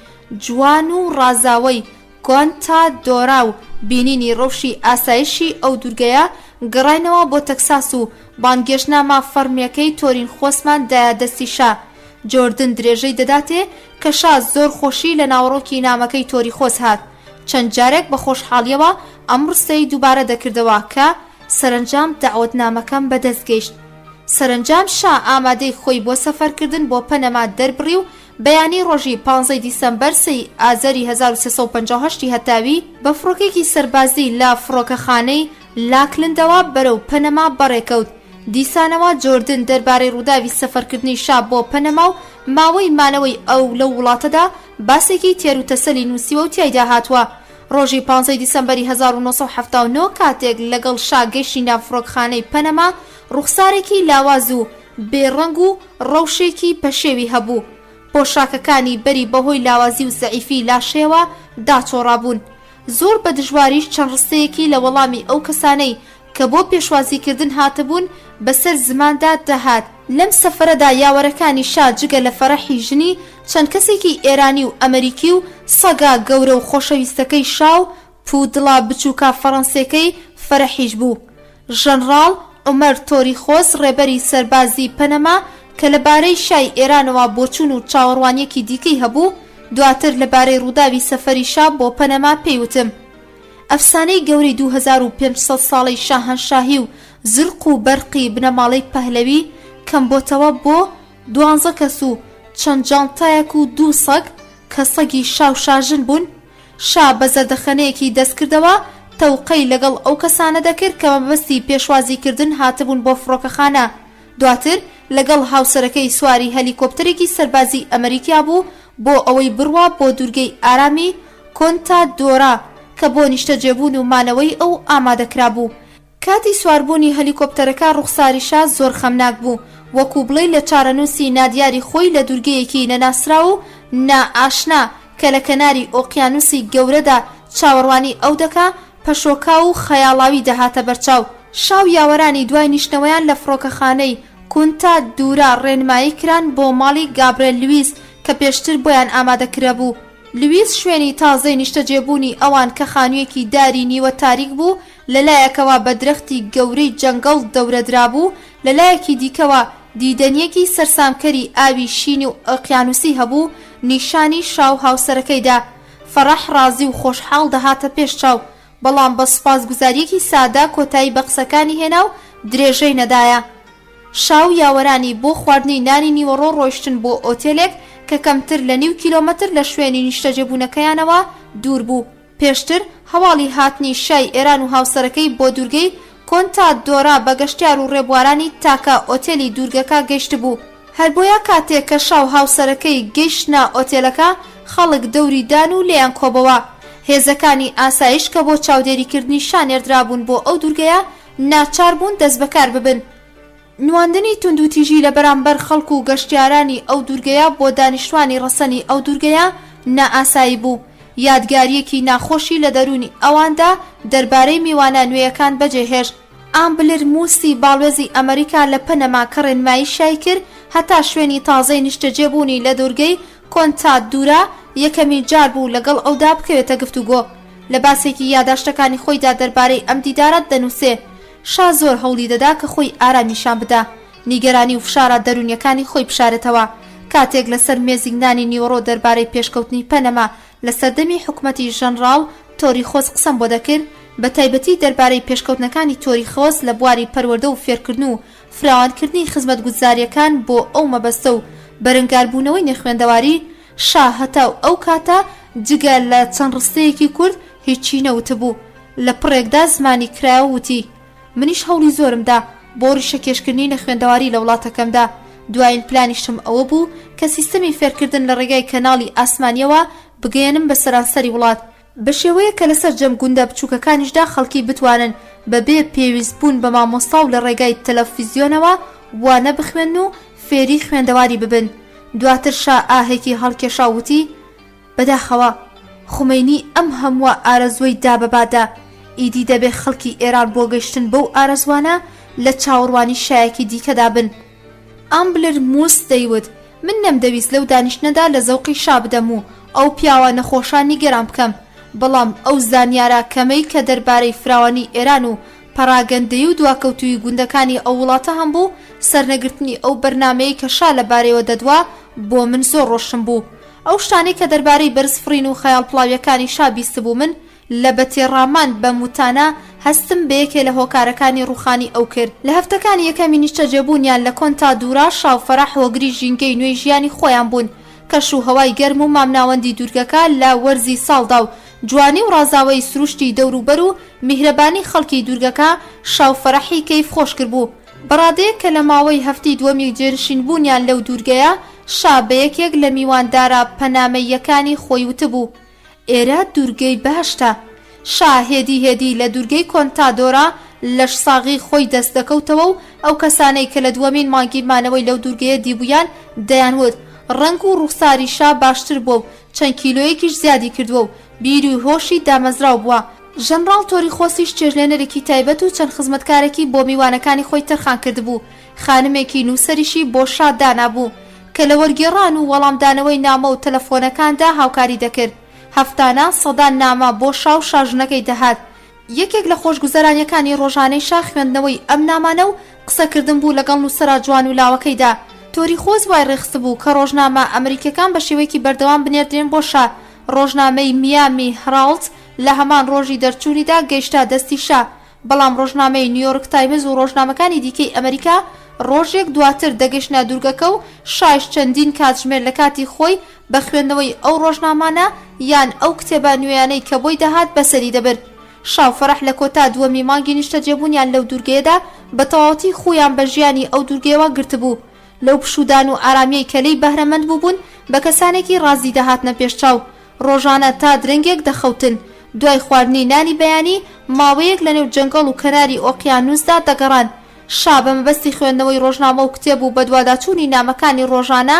جوان و ڕازاوەی کۆنتا دۆرا و بینینی ڕەوشی ئاسایشی ئەو دوورگەیە گەڕاینەوە بۆ تەکساس و بانگێشنامە فەرمیەکەی تۆرین خۆسمان دایە دەستی شا. جۆردن درێژەی دەداتێ کە شا زۆر خۆشی لە ناوڕۆکی نامەکەی تۆری خۆس هات. چەند جارێک بە خۆشحاڵیەوە ئەم ڕستەی دووبارە دەکردەوە کە سەرنجام داوەتنامەکەم بەدەستگەیشت. سەرنجام شا ئامادەی خۆی بۆ سەفەرکردن بۆ پەنەما دەربڕی و بەیانی ڕۆژی 15 دیسەمبەر 3 ئازەری 1358 هەتاوی بە فڕۆکێکی سەربازی لە فڕۆکەخانەی لاکلندەوە بەرەو پەنەما بەڕێکەوت. دیسانەوە جۆردن دەربارەی ڕووداوی سەفەرکردنی شا بۆ پەنەما و ماوەی مانەوەی ئەو لەو وڵاتەدا باسێکی تێر و تەسەلی نووسیوە و تیایدا هاتووە. ڕۆژی 15 دیسەمبەری 1979 کاتێک لەگەڵ شا گەیشتی ناو فڕۆکخانەی پەنەما ڕوخسارێکی لاواز و بێڕەنگ و ڕەوشێکی پەشێوی هەبوو. پۆشاکەکانی بەری بەهۆی لاوازی و زەعیفی لاشێوە داچۆڕابوون. زۆر بە دژواریش چەند ڕستەیەکی لە وەڵامی ئەو کەسانەی کە بۆ پێشوازیکردن هاتبوون بەسەر زماندا دەهات. لەم سەفەرەدا یاوەرەکانی شا جگە لە فەرەحی ژنی چەند کەسێکی ئێرانی و ئەمریکی و سەگا گەورە و خۆشەویستەکەی شاو پودڵا بچووکە فەڕەنسیەکەی فەرەحیش بوو. ژەنڕاڵ عومەر تۆریخۆس ڕێبەری سەربازی پەنەما کە لەبارەی شای ئێرانەوە بۆچوون و چاوەڕوانیەکی دیکەی هەبوو، دواتر لەبارەی ڕووداوی سەفەری شا بۆ پەنەما پێیوتم. ئەفسانەی گەورەی 2500 ساڵی شاهەنشاهی و زرق و بەرقی بنەماڵەی پەهلەوی کەم بۆتەوە بۆ 12 کەس و چەند جانتایەک و 2 سەگ کە سەگی شا و شاژن بوون. شا بە زەردەخەنەیەکی دەستکردەوە تەوقەی لەگەڵ ئەو کەسانە دەکرد کە مەبەستی پێشوازیکردن هاتبوون بۆ فڕۆکەخانە. دواتر لەگەڵ هاوسەرەکەی سواری هەلیکۆپتەرێکی سەربازی ئەمریکا بوو بۆ ئەوەی بڕوا بۆ دوورگەی ئارامی کۆنتا دۆرا کە بۆ نیشتەجێبوون و مانەوەی ئەو ئامادەکرا بوو. کاتی سواربوونی هەلیکۆپتەرەکە ڕوخساری شا زۆر خەمناک بوو، وەکو بڵێ لە چارەنووسی نادیاری خۆی لە دوورگەیەکی نەناسرا و نائاشنا کە لە کەناری ئۆقیانوسی گەورەدا چاوەڕوانی ئەو دەکا پەشۆکا و خەیاڵاوی دەهاتە بەرچاو. شاو یاوەرانی دوای نیشتنەوەیان لە فڕۆکەخانەی کونتا دوورا ڕێنمایی کران بۆ ماڵی گابرێل لویس کە پێشتر بۆیان ئامادەکرا بوو. لویس شوێنی تازەی نیشتەجێبوونی ئەوان کە خانوویەکی داری نیوە تاریک بوو لەلایەکەوە بە درەختی گەورەی جەنگەڵ دەورەدرا بوو، لەلایەکی دیکەوە دیدەنیەکی سەرسامکەری ئاوی شین و ئۆقیانوسی هەبوو نیشانی شاو هاوسەرەکەیدا. فەڕەح ڕازی و خۆشحاڵ دەهاتە پێش چاو، بەڵام بە سوپاسگوزاریەکی سادا کۆتایی بە قسەکانی هێنا و درێژەی نەدایە. شاو یاوەرانی بۆ خواردنی نانی نیوەڕۆ ڕۆیشتن بۆ ئۆتێلێک کە کەمتر لە 9 کیلۆمەتر لە شوێنی نیشتەجێبوونەکەیانەوە دوور بوو. پێشتر هەواڵی هاتنی شای ئێران و هاوسەرەکەی بۆ دوورگەی کۆنتا دۆرا بە گەشتیار و ڕێبوارانی تاکە ئۆتێلی دوورگەکە گەیشت بوو. هەر بۆیە کاتێک کە شاو هاوسەرەکەی گەیشتنا ئۆتێلەکە خەڵک دەوری دان و لێیان کۆبەوە. هێزەکانی ئاسایش کە بۆ چاودێریکردنی شانێردرابوون بۆ ئەو دوورگەیە ناچار بوون دەست بەکار ببن. نواندنی تونند و تیژی لە بەرامبەر خەڵک و گەشتیارانی ئەو دوورگەیە بۆ دانیشتوانی ڕەسەنی ئەو دوورگەیە نائاسایی بوو. یادگاریەکی ناخۆشی لە دەرونی ئەواندا دەربارەی میوانە نوێیەکان بەجێهێشت. ئامبلر موسی باڵێزی ئەمریکا لە پەنەما کە ڕێنمایی شای کرد هەتا شوێنی تازەی نیشتەجێبوونی لە دوورگەی کۆنتا دوورا یەکەمین جار بوو لەگەڵ ئەودا بکەوێتە گفتوگۆ. لە باسێکی یاداشتەکانی خۆیدا دەربارەی ئەم دیدارەت دەنووسێ. شا زۆر هەوڵی دەدا کە خۆی ئارامیشان بدا، نیگەرانی و فشارە دەرونیەکانی خۆی بشارێتەوە. کاتێک لەسەر مێزیگنانی نیوەڕۆ دەربارەی پێشکەوتنی پەنەما لە سەردەمی حکومەتی ژەنڕاڵ تۆریخۆس قسەم بۆ دەکرد، بە تایبەتی دەربارەی پێشکەوتنەکانی تۆریخۆس لە بواری پەروەردە و فێرکردن و فراوانکردنی خزمەتگوزاریەکان بۆ ئەو مەبەستە و بەرەنگاربوونەوەی نەخوێندەواری. شا هەتا ئەو کاتە جگە لە چەند ڕستەیەکی کورد هیچی نەوتبوو. لە پڕێکدا زمانی کرایە وتی: منیش هەوڵی زۆرمدا بۆ ڕیشەکێشکردنی نەخوێندەواری لە وڵاتەکەمدا. دوایین پلانیشتم ئەوە بوو کە سیستەمی فێرکردن لە ڕێگای کەناڵی ئاسمانیەوە بگەێنم بە سەرانسەری وڵات، بە شێوەیە کە لەسەر جەم گوندە بچووکەکانیشدا خەڵکی بتوانن بەبێ پێویست بوون بە مامۆستا و لە ڕێگای تەلەڤیزیۆنەوە وانە بخوێن و فێری خوێندەواری ببن. دواتر شا ئاهێکی هەڵکێشا وتی: بەداخەوە خومەینی ئەم هەمووە ئارەزوەی دا بەبادا، ئیدی دەبێ خەڵکی ئێران بۆ گەشتن بەو ئارەزوانە لە چاوەڕوانی شایەکی دیکەدا بن. ئامبلر موس دەیوت: من نەمدەویست لەو دانیشتنەدا لە زەوقی شا بدەم و ئەو پیاوە نەخۆشانی گەران بکەم، بەڵام ئەو زانیارە کەمەی کە دەربارەی فراوانی ئێران و پەراگەندەی و دواکەوتوی گوندەکانی ئەو وڵاتە هەم بوو، سەرنەگرتنی ئەو بەرنامەیە کە شا لەبارەیەوە دەدوا بۆ من زۆر ڕۆشن بوو. ئەو شتانەی کە دەربارەی بەرزفڕین و خەیاڵ پڵاویەکانی شا بیست بوو من لە بەتێڕامان بە موتانە هەستم بە یەکێ لە هۆکارەکانی ڕوخانی ئەو کرد. لە هەفتەکانی یەکەمی نیشتەجێبوونیان لە کۆنتا دوورا شاو فەرەح هۆگری ژینگەی نوێی ژیانی خۆیان بوون. کەش و هەوای گەرم و مامناوەندی دوورگەکە لە وەرزی ساڵدا و جوانی و ڕازاوەی سروشتی دەوروبەر و میهرەبانی خەڵکی دوورگەکە شاو فەرەحی کەیف خۆش کرد بوو. بەڕادەیەک کە لە ماوەی هەفتی دووەمی جێنشین بوونیان لەو دوورگەیە شا بە یەکێک لە میواندارە پەنامەیەکانی خۆی وتبوو: ئێرە دوورگەی باشتە. شا هێدی لە دوورگەی کۆنتادۆرا لەش ساغی خۆی دەست دەکەوتەوە و ئەو کەسانەی کە لە دووەمین مانگی مانەوەی لەو دوورگەیە دیبوویان دەیانوت ڕەنگ و ڕوخساری شا باشتر بووە و چەند کیلۆیەکیش زیادی کردووە و بیری و هۆشی دامەزراو بووە. ژەنڕاڵ تۆریخۆسیش چێژلێنەرێکی تایبەت و چەند خزمەتکارێکی بۆ میوانەکانی خۆی تەرخان کردبوو. خانمێکی نووسەریشی بۆ شا دانابوو کە لە وەرگێڕان و وەڵامدانەوەی نامە و تەلەفۆنەکاندا هاوکاری دەکرد. هەفتانە سەدان نامە بۆ شا و شاژنەکەی دەهات. یەکێک لە خۆشگوزەرانیەکانی ڕۆژانەی شا خوێندنەوەی ئەم نامانە و قسەکردن بوو لەگەڵ نووسەرا جوان و لاوەکەیدا. تۆریخۆز وای ڕێخست بوو کە ڕۆژنامە ئەمریکەکان بە شێوەیەکی بەردەوام بنێردرێن بۆ شا. ڕۆژنامەی میامی هەراڵد لە هەمان ڕۆژی دەرچوونیدا گەیشتا دەستی شا، بەڵام ڕۆژنامەی نیویۆرک تایمز و ڕۆژنامەکانی دیکەی ئەمریکا ڕۆژێک دواتر دەگەشتە دوورگەکە و شایش چەندین کاتژمێر لە کاتی خۆی بە خوێندنەوەی ئەو ڕۆژنامانە یان ئەو کتێبە نوێیانەی کە بۆی دەهات بەسەری دەبرد. شاو فەرەح لە کۆتا دووەمی مانگی نیشتە جێبوونیان لەو دوورگەیەدا بە تەواوەتی خۆیان بە ژیانی ئەو دوورگەیەوە گرتبوو. لەو پشودان و ئارامیەی کەلەی بەهرەمەند بووبوون بە کەسانێکی ڕازی دەهاتنە پێشچاو. ڕۆژانە تا درەنگێک دەخەوتن، دوای خواردنی نانی بەیانی ماوەیەک لە نێو جەنگەڵ و کەناری ئۆقیانوسدا دەگەڕان. شا بە مەبەستی خوێندنەوەی ڕۆژنامە و کتێب و بە دوواداچوونی نامەکانی ڕۆژانە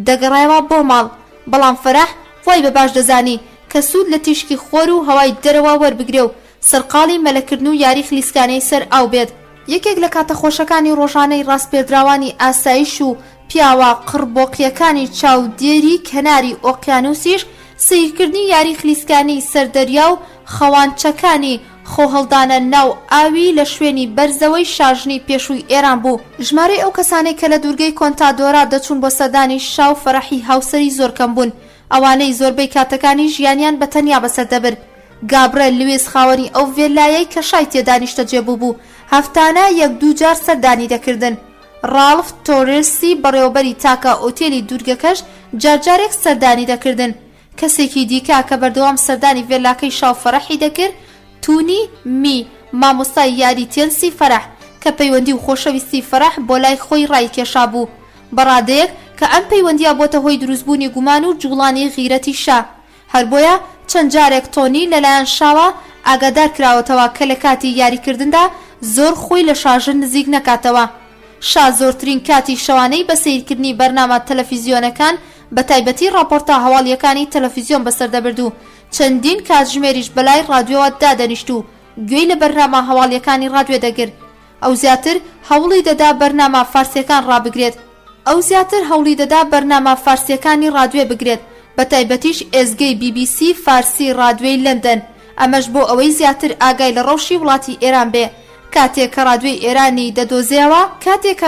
دەگەڕایەوە بۆ ماڵ. بەڵام فەرەح وای بەباش دەزانی کە سوود لە تیشکی خۆر و هەوای دەرەوە وەربگرێ و سەرقاڵی مەلەکردن و یاری خلیسکانەی سەر ئاو بێت. یەکێک لە کاتەخۆشەکانی ڕۆژانەی ڕاستپێدراوانی ئاسایش و پیاوە قڕبۆقیەکانی چاودێری کەناری ئۆقیانوسیش سیرکردنی یاری خلیسکانی سەردەریا و خەوانچەکانی خۆهەڵدانە ناو ئاوی لە شوێنی بەرزەوەی شاژنی پێشووی ئێران بوو. ژمارەی ئەو کەسانەی کە لە دوورگەی کۆنتادۆرا دەچوون بۆ سەردانی شا و فەرەحی هاوسەری زۆر کەم بوون. ئەوانەی زۆربەی کاتەکانی ژیانیان بە تەنیا بەسەر دەبرد. گابرێل لویس خاوەنی ئەو ڤێلایەی کە شای تێدانیشتە جێبوو بوو هەفتانە یەک دوو جار سەردانی دەکردن. ڕالف تۆرسی بەڕێوەبەری تاکە ئۆتێلی دوورگەکەش جارجارێک سەردانی دەکردن. کەسێکی دیکە کە بەردەوام سەردانی ڤێلاکەی شاو فەرەحی دەکرد تونی می مامۆستای یاری تێنسی فەرەح کە پەیوەندی و خۆشەویستی فەرەح بۆ لای خۆی ڕای کێشا بوو. بەڕادەیەک کە ئەم پەیوەندیە بۆتە هۆی دروستبوونی گومان و جوڵانی غیرەتی شا. هەر بۆیە چەند جارێک تۆنی لەلایەن شاوە ئاگادار کراوەتەوە کە لە کاتی یاریکردندا زۆر خۆی لە شاژن نزیک نەکاتەوە. شا زۆرترین کاتی شەوانەی بە سیرکردنی بەرنامە تەلەڤیزیۆنەکان بە تایبەتی راپۆرتە هەواڵیەکانی تەلەڤیزیۆن بەسەر دەبرد و چەندین کاتژمێریش بەلای ڕادیۆوە دادەنیشت و گوێی لە بەرنامە هەواڵیەکانی ڕادیۆ دەگرت. ئەو زیاتر هەوڵی دەدا بەرنامە فارسیەکان ڕابگرێت. فارسیەکانی ڕادیۆ بگرێت، بە تایبەتیش ئێزگەی BBC فارسی ڕادیۆی لەندەن. ئەمەش بۆ ئەوەی زیاتر ئاگای لە ڕەوشی وڵاتی ئێران بێ. کاتێک کە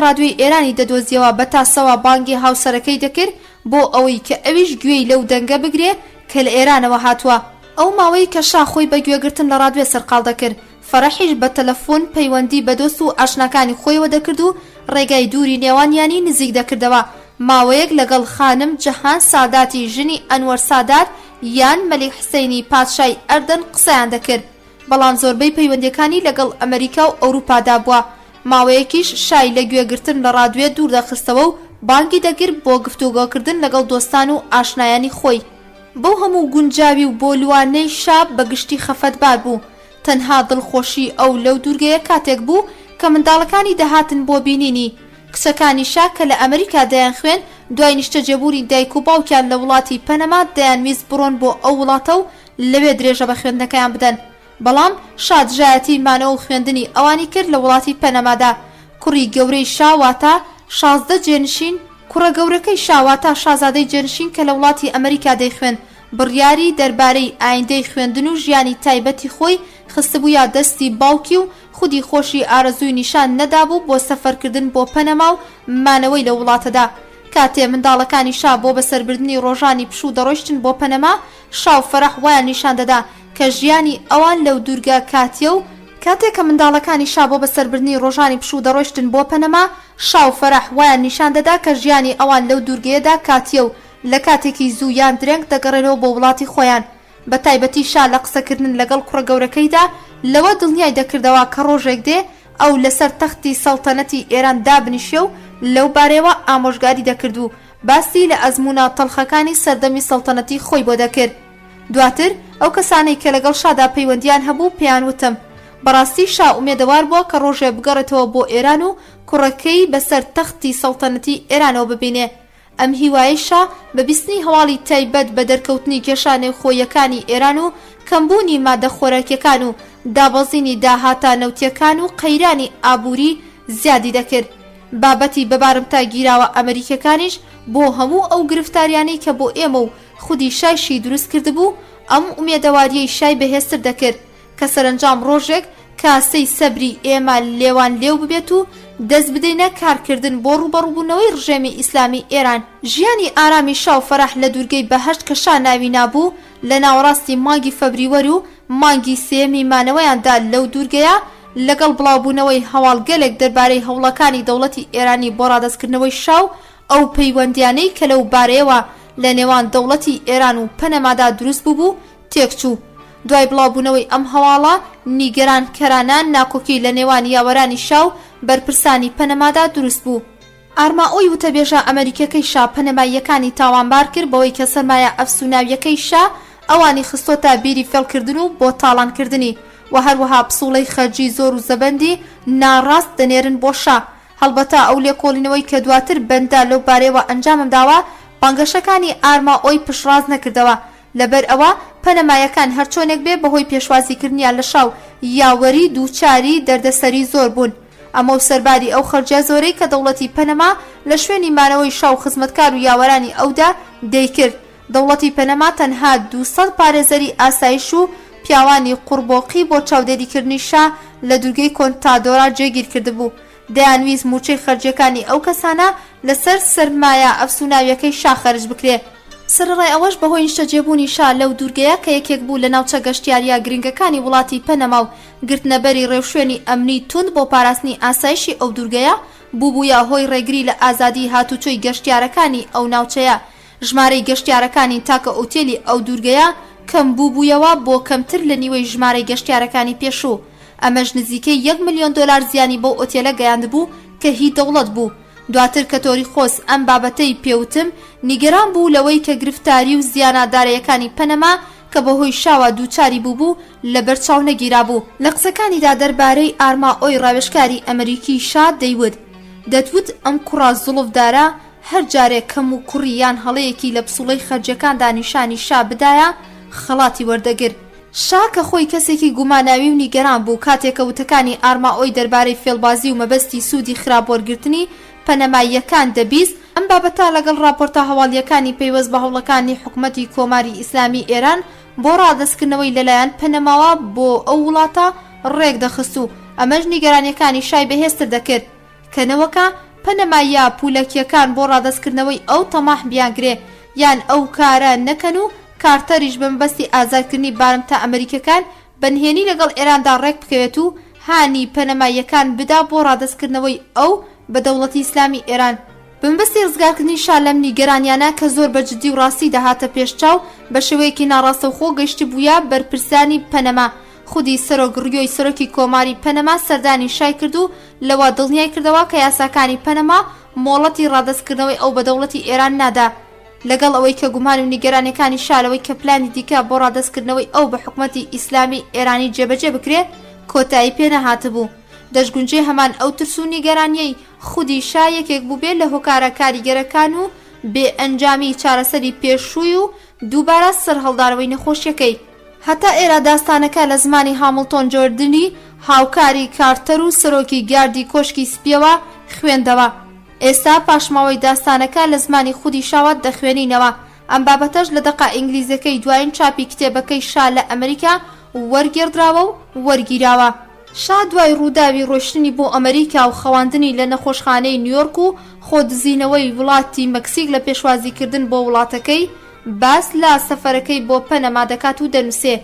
ڕادیۆی ئێرانی دەدۆزیەوە بە تاسەوە بانگی هاوسەرەکەی دەکرد بۆ ئەوەی کە ئەویش گوێی لەو دەنگە بگرێ کە لە ئێرانەوە هاتووە. ئەو ماوەی کە شا خۆی بە گوێگرتن لە ڕادیۆ سەرقاڵ دەکرد، فەرەحیش بە تەلەفۆن پەیوەندی بە دۆست و ئاشناکانی خۆیەوە دەکرد و ڕێگای دووری نێوانیانی نزیک دەکردەوە. ماوەیەک لەگەڵ خانم جەهان ساداتی ژنی ئەنوەر سادات یان مەلیک حسەینی پادشای ئەردن قسەیان دەکرد. بەڵام زۆربەی پەیوەندیەکانی لەگەڵ ئەمریکا و ئەوروپادا بووە. ماوەیەکیش شای لە گوێگرتن لە ڕادیۆ دوور دەخستەوە و بانگی دەگرت بۆ گفتوگۆکردن لەگەڵ دۆستان و ئاشنایانی خۆی. بەو هەموو گونجاوی و بۆ لوانەی شاب بەگشتی خەفەتبار بوو. تەنها دڵخۆشی ئەو لەو دوورگەیە کاتێک بوو کە منداڵەکانی دەهاتن بۆ بینینی. کچەکانی شا کە لە ئەمریکا دەیان خوێن دوای نیشتە جێبوونی دایک و باوکیان لە وڵاتی پەنەما دەیانویست بڕۆن بۆ ئەو وڵاتە و لەوێ درێژە بە خوێندنەکەیان بدەن. بەڵام شادژایەتی مانەوە و خوێندنی ئەوانی کرد لە وڵاتی پەنەمادا. کوڕی گەورەی شاواتە 16 جێنشین، کوڕە گەورەکەی شاواتە شازادەی جێنشین کە لە وڵاتی ئەمریکا دەیخوێن. بڕیاری دەربارەی ئایندەی خوێندن و ژیانی تایبەتی خۆی خستبوویە دەستی باوکی و خودی خۆشی ئارەزووی نیشان نەدابوو بۆ سەفەرکردن بۆ پەنەما و مانەوەی لە وڵاتەدا. کاتێ منداڵەکانی شا بۆ بەسەربردنی ڕۆژانی پشوو دەڕۆیشتن بۆ پەنەما، شا و فەرەح وایان نیشان دەدا کە ژیانی ئەوان لەو دوورگە کاتیە و کاتێک کە منداڵەکانی شا بۆ بەسەربردنی ڕۆژانی پشوو دەڕۆیشتن بۆ پەنەما، شا و فەرەح وایان نیشان دەدا کە ژیانی ئەوان لەو دوورگەیەدا کاتیە و لە کاتێکی زوو یان درەنگ دەگەڕێنەوە بۆ وڵاتی خۆیان. بە تایبەتی شا لە قسەکردن لەگەڵ کوڕە گەورەکەیدا لەوە دڵنیای دەکردەوە کە ڕۆژێک دێ ئەو لەسەر تەختی سەڵتەنەتی ئێران دابنیشێ و لەو بارەوە ئامۆژگاری دەکرد و باسی لە ئەزموونە تەڵخەکانی سەردەمی سەڵتەنەتی خۆی بۆ دەکرد. دواتر ئەو کەسانەی کە لەگەڵ شادا پەیوەندیان هەبوو پێیان وتم بەڕاستی شا ئومێدەوار بووە کە ڕۆژێ بگەڕێتەوە بۆ ئێران و کوڕەکەی بەسەر تەختی سەڵتەنەتی ئێرانەوە ببینێ. ئەم هیوایە شا بە بیستنی هەواڵی تایبەت بە دەرکەوتنی کێشانەی خۆیەکانی ئێران و کەمبوونی مادە خۆراکیەکان و دابەزینی داهاتە نەوتیەکان و قەیرانی ئابووری زیادی دەکرد. بابەتی بەبارمتا گیراوە ئەمریکەکانیش بۆ هەموو ئەو گرفتاریانی کە بۆ ئێمە و خودی شایشی دروست کردبوو ئەم ئومێدەواریەی شای بەهێزتر دەکرد کە سەرنجام ڕۆژێک کاسەی سەبری ئێمە لێوان لێو ببێت و دەست بدەینە کارکردن بۆ ڕوبەڕووبوونەوەی ڕژێمی ئیسلامی ئێران. ژیانی ئارامی شا و فەرەح لە دوورگەی بەهەشت کە شا ناوی نابوو لە ناوەڕاستی مانگی فەبریوەر و مانگی سێمی مانەوەیاندا لەو دوورگەیە لەگەڵ بڵاوبوونەوەی هەواڵگەلێک دەربارەی هەوڵەکانی دەوڵەتی ئێرانی بۆ ڕادەستکردنەوەی شا و ئەو پەیوەندیانەی کە لەو بارەیەوە لە نێوان دەوڵەتی ئێران و پەنەمادا دروست بوو تێکچوو. دوای بڵاوبوونەوەی ئەم هەواڵە نیگەران کەرانان ناکۆکی لە نێوان یاوەرانی شا و بەرپرسانی پەنەمادا دروست بوو. ئارماۆی وتەبێژە ئەمریکەکەی شا پەنەماییەکانی تاوانبار کرد بەوەی کە سەرمایە ئەفسوناویەکەی شا ئەوانی خستۆتە بیری فێڵکردن و بۆ تاڵانکردنی و هەروەها پسوڵەی خەرجی زۆر و زەبەندی ناڕاست دەنێرن بۆ شا. هەڵبەتە ئەو لێکۆڵینەوەی کە دواتر بەندا لەو بارەیەوە ئەنجامم داوە بانگەشەکانی ئارماۆی پشتڕاز نەکردەوە. لەبەر ئەوە پەنەمایەکان هەرچۆنێک بێ بەهۆی پێشوازیکردنیان لە شاو یاوەری دووچاری دەردەسەری زۆر بوون. ئەمە و سەرباری ئەو خەرجە زۆرەی کە دەوڵەتی پەنەما لە شوێنی مانەوەی شاو خزمەتکار و یاوەرانی ئەودا دەیکرد. دەوڵەتی پەنەما تەنها 200 پارێزەری ئاسایش و پیاوانی قوربۆقی بۆ چاودێریکردنی شا لە دوورگەی کۆنتادۆرا جێگیر کردبوو. دەیانویست موچەی خەرجەکانی ئەو کەسانە لەسەر سەرمایە ئەفسوناویەکەی شا خەرج بکرێ. سەرڕای ئەوەش بەهۆی نیشتەجێبوونی شا لەو دوورگەیە کە یەکێک بوو لە ناوچە گەشتیاریە گرنگەکانی وڵاتی پەنەما و گرتنەبەری ڕێوشوێنی ئەمنی تند بۆ پاراستنی ئاسایشی ئەو دوورگەیە بووبوویە هۆی ڕێگری لە ئازادی هاتوچۆی گەشتیارەکانی ئەو ناوچەیە. ژمارەی گەشتیارەکانی تاکە ئوتێلی ئەو دوورگەیە کەم بووبوویەوە بۆ کەمتر لە نیوەی ژمارەی گەشتیارەکانی پێشوو. ئەمەش نزیکەی 1 ملیۆن دۆلار زیانی بۆ ئۆتێلە گەیاندبوو کە هی دەوڵەت بوو. دواتر کە تۆری خۆس ئەم بابەتەی پێوتم نیگەران بوو لەوەی کە گرفتاری و زیانادارەیەکانی پەنەما کە بەهۆی شاوە دووچاری بوو لە بەرچاو نەگیرا بوو. لە قسەکانیدا دەربارەی ئارماۆی ڕاوێژکاری ئەمریکی شا دەیوت ئەم کوڕا زوڵفدارە هەر جارێک کەم و کوڕیان هەڵەیەکی لە پسوڵەی خەرجەکاندا نیشانی شا بدایە خەڵاتی وەردەگر. شا کە خۆی کەسێکی گوماناوی و نیگەران بوو کاتێکە وتەکانی ئارماۆی دەربارەی فێڵبازی و مەبەستی سوودی خراپوەرگرتنی پەنەماییەکان دەبیست ئەم بابەتە لەگەڵ راپۆرتە هەواڵیەکانی پەیوەست بە هەوڵەکانی حکوومەتی کۆماری ئیسلامی ئێران بۆ ڕادەستکردنەوەی لەلایەن پەنەماوە بۆ ئەو وڵاتە ڕێک دەخست و ئەمەش نیگەرانیەکانی شای بەهێزتر دەکرد کەنەوەکە پەنەماییە پولەکیەکان بۆ ڕادەستکردنەوەی ئەو تەماح بیانگرێ یان ئەو کارە نەکەن و کارتەریش بەمبەستی ئازادکردنی بارمتە ئەمریکەکان بەنهێنی لەگەڵ ئێراندا ڕێک بکەوێت و هانی پەنەماییەکان بدا بۆ ڕادەستکردنەوەی ئەو بە دەوڵەتی ئیسلامی ئێران. بەمبەستی ڕزگارکردنی شا لەم نیگەرانیانە کە زۆر بەجددی و ڕاستی دەهاتە پێشچاو بە شێوەیەکی ناڕاستەوخۆ گەیشتی بووە بەرپرسانی پەنەما. خودی سەرۆگڕیۆی سەرۆکی کۆماری پەنەما سەردانی شای کرد و لەوە دڵنیای کردەوە کە یاساکانی پەنەما مۆڵەتی ڕادەستکردنەوەی ئەو بە دەوڵەتی ئێران نادا. لەگەڵ ئەوەی کە گومان و نیگەرانەکانی شارەوەی کە پلانی دیکە بۆ ڕادەستکردنەوەی ئەو بە حکوومەتی ئیسلامی ئێرانی جێبەجێ بکرێت کۆتایی پێ نەهاتبوو. دەشگونجێ هەمان ئەو ترس و نیگەرانیەی خودی شا یەکێک بوو بێت لە هۆکارە کاریگەرەکان و بێ ئەنجامی چارەسەری پێشووی و دووبارە سەر هەڵدارەوەی نەخۆشیەکەی. هەتا ئێرە داستانەکە لە زمانی هامڵتۆن جۆردنی هاوکاری کارتەر و سەرۆکی گاردی کۆشکی سپیەوە خوێندەوە. ئێستا پاشماوەی داستانەکە لە زمانی خودی شاوە دەخوێنینەوە. ئەم بابەتەش لە دەقا ئینگلیزەکەی دوایین چاپی کتێبەکەی شا لە ئەمریکا وەرگێڕدراوە و وەرگیراوە. شا دوای ڕووداوی ڕۆشتنی بۆ ئەمریکا و خەواندنی لە نەخۆشخانەی نیویۆرک و خۆدزینەوەی وڵاتی مەکسیک لە پێشوازیکردن بۆ وڵاتەکەی باس لە سەفەرەکەی بۆ پەنەما دەکات و دەنووسێ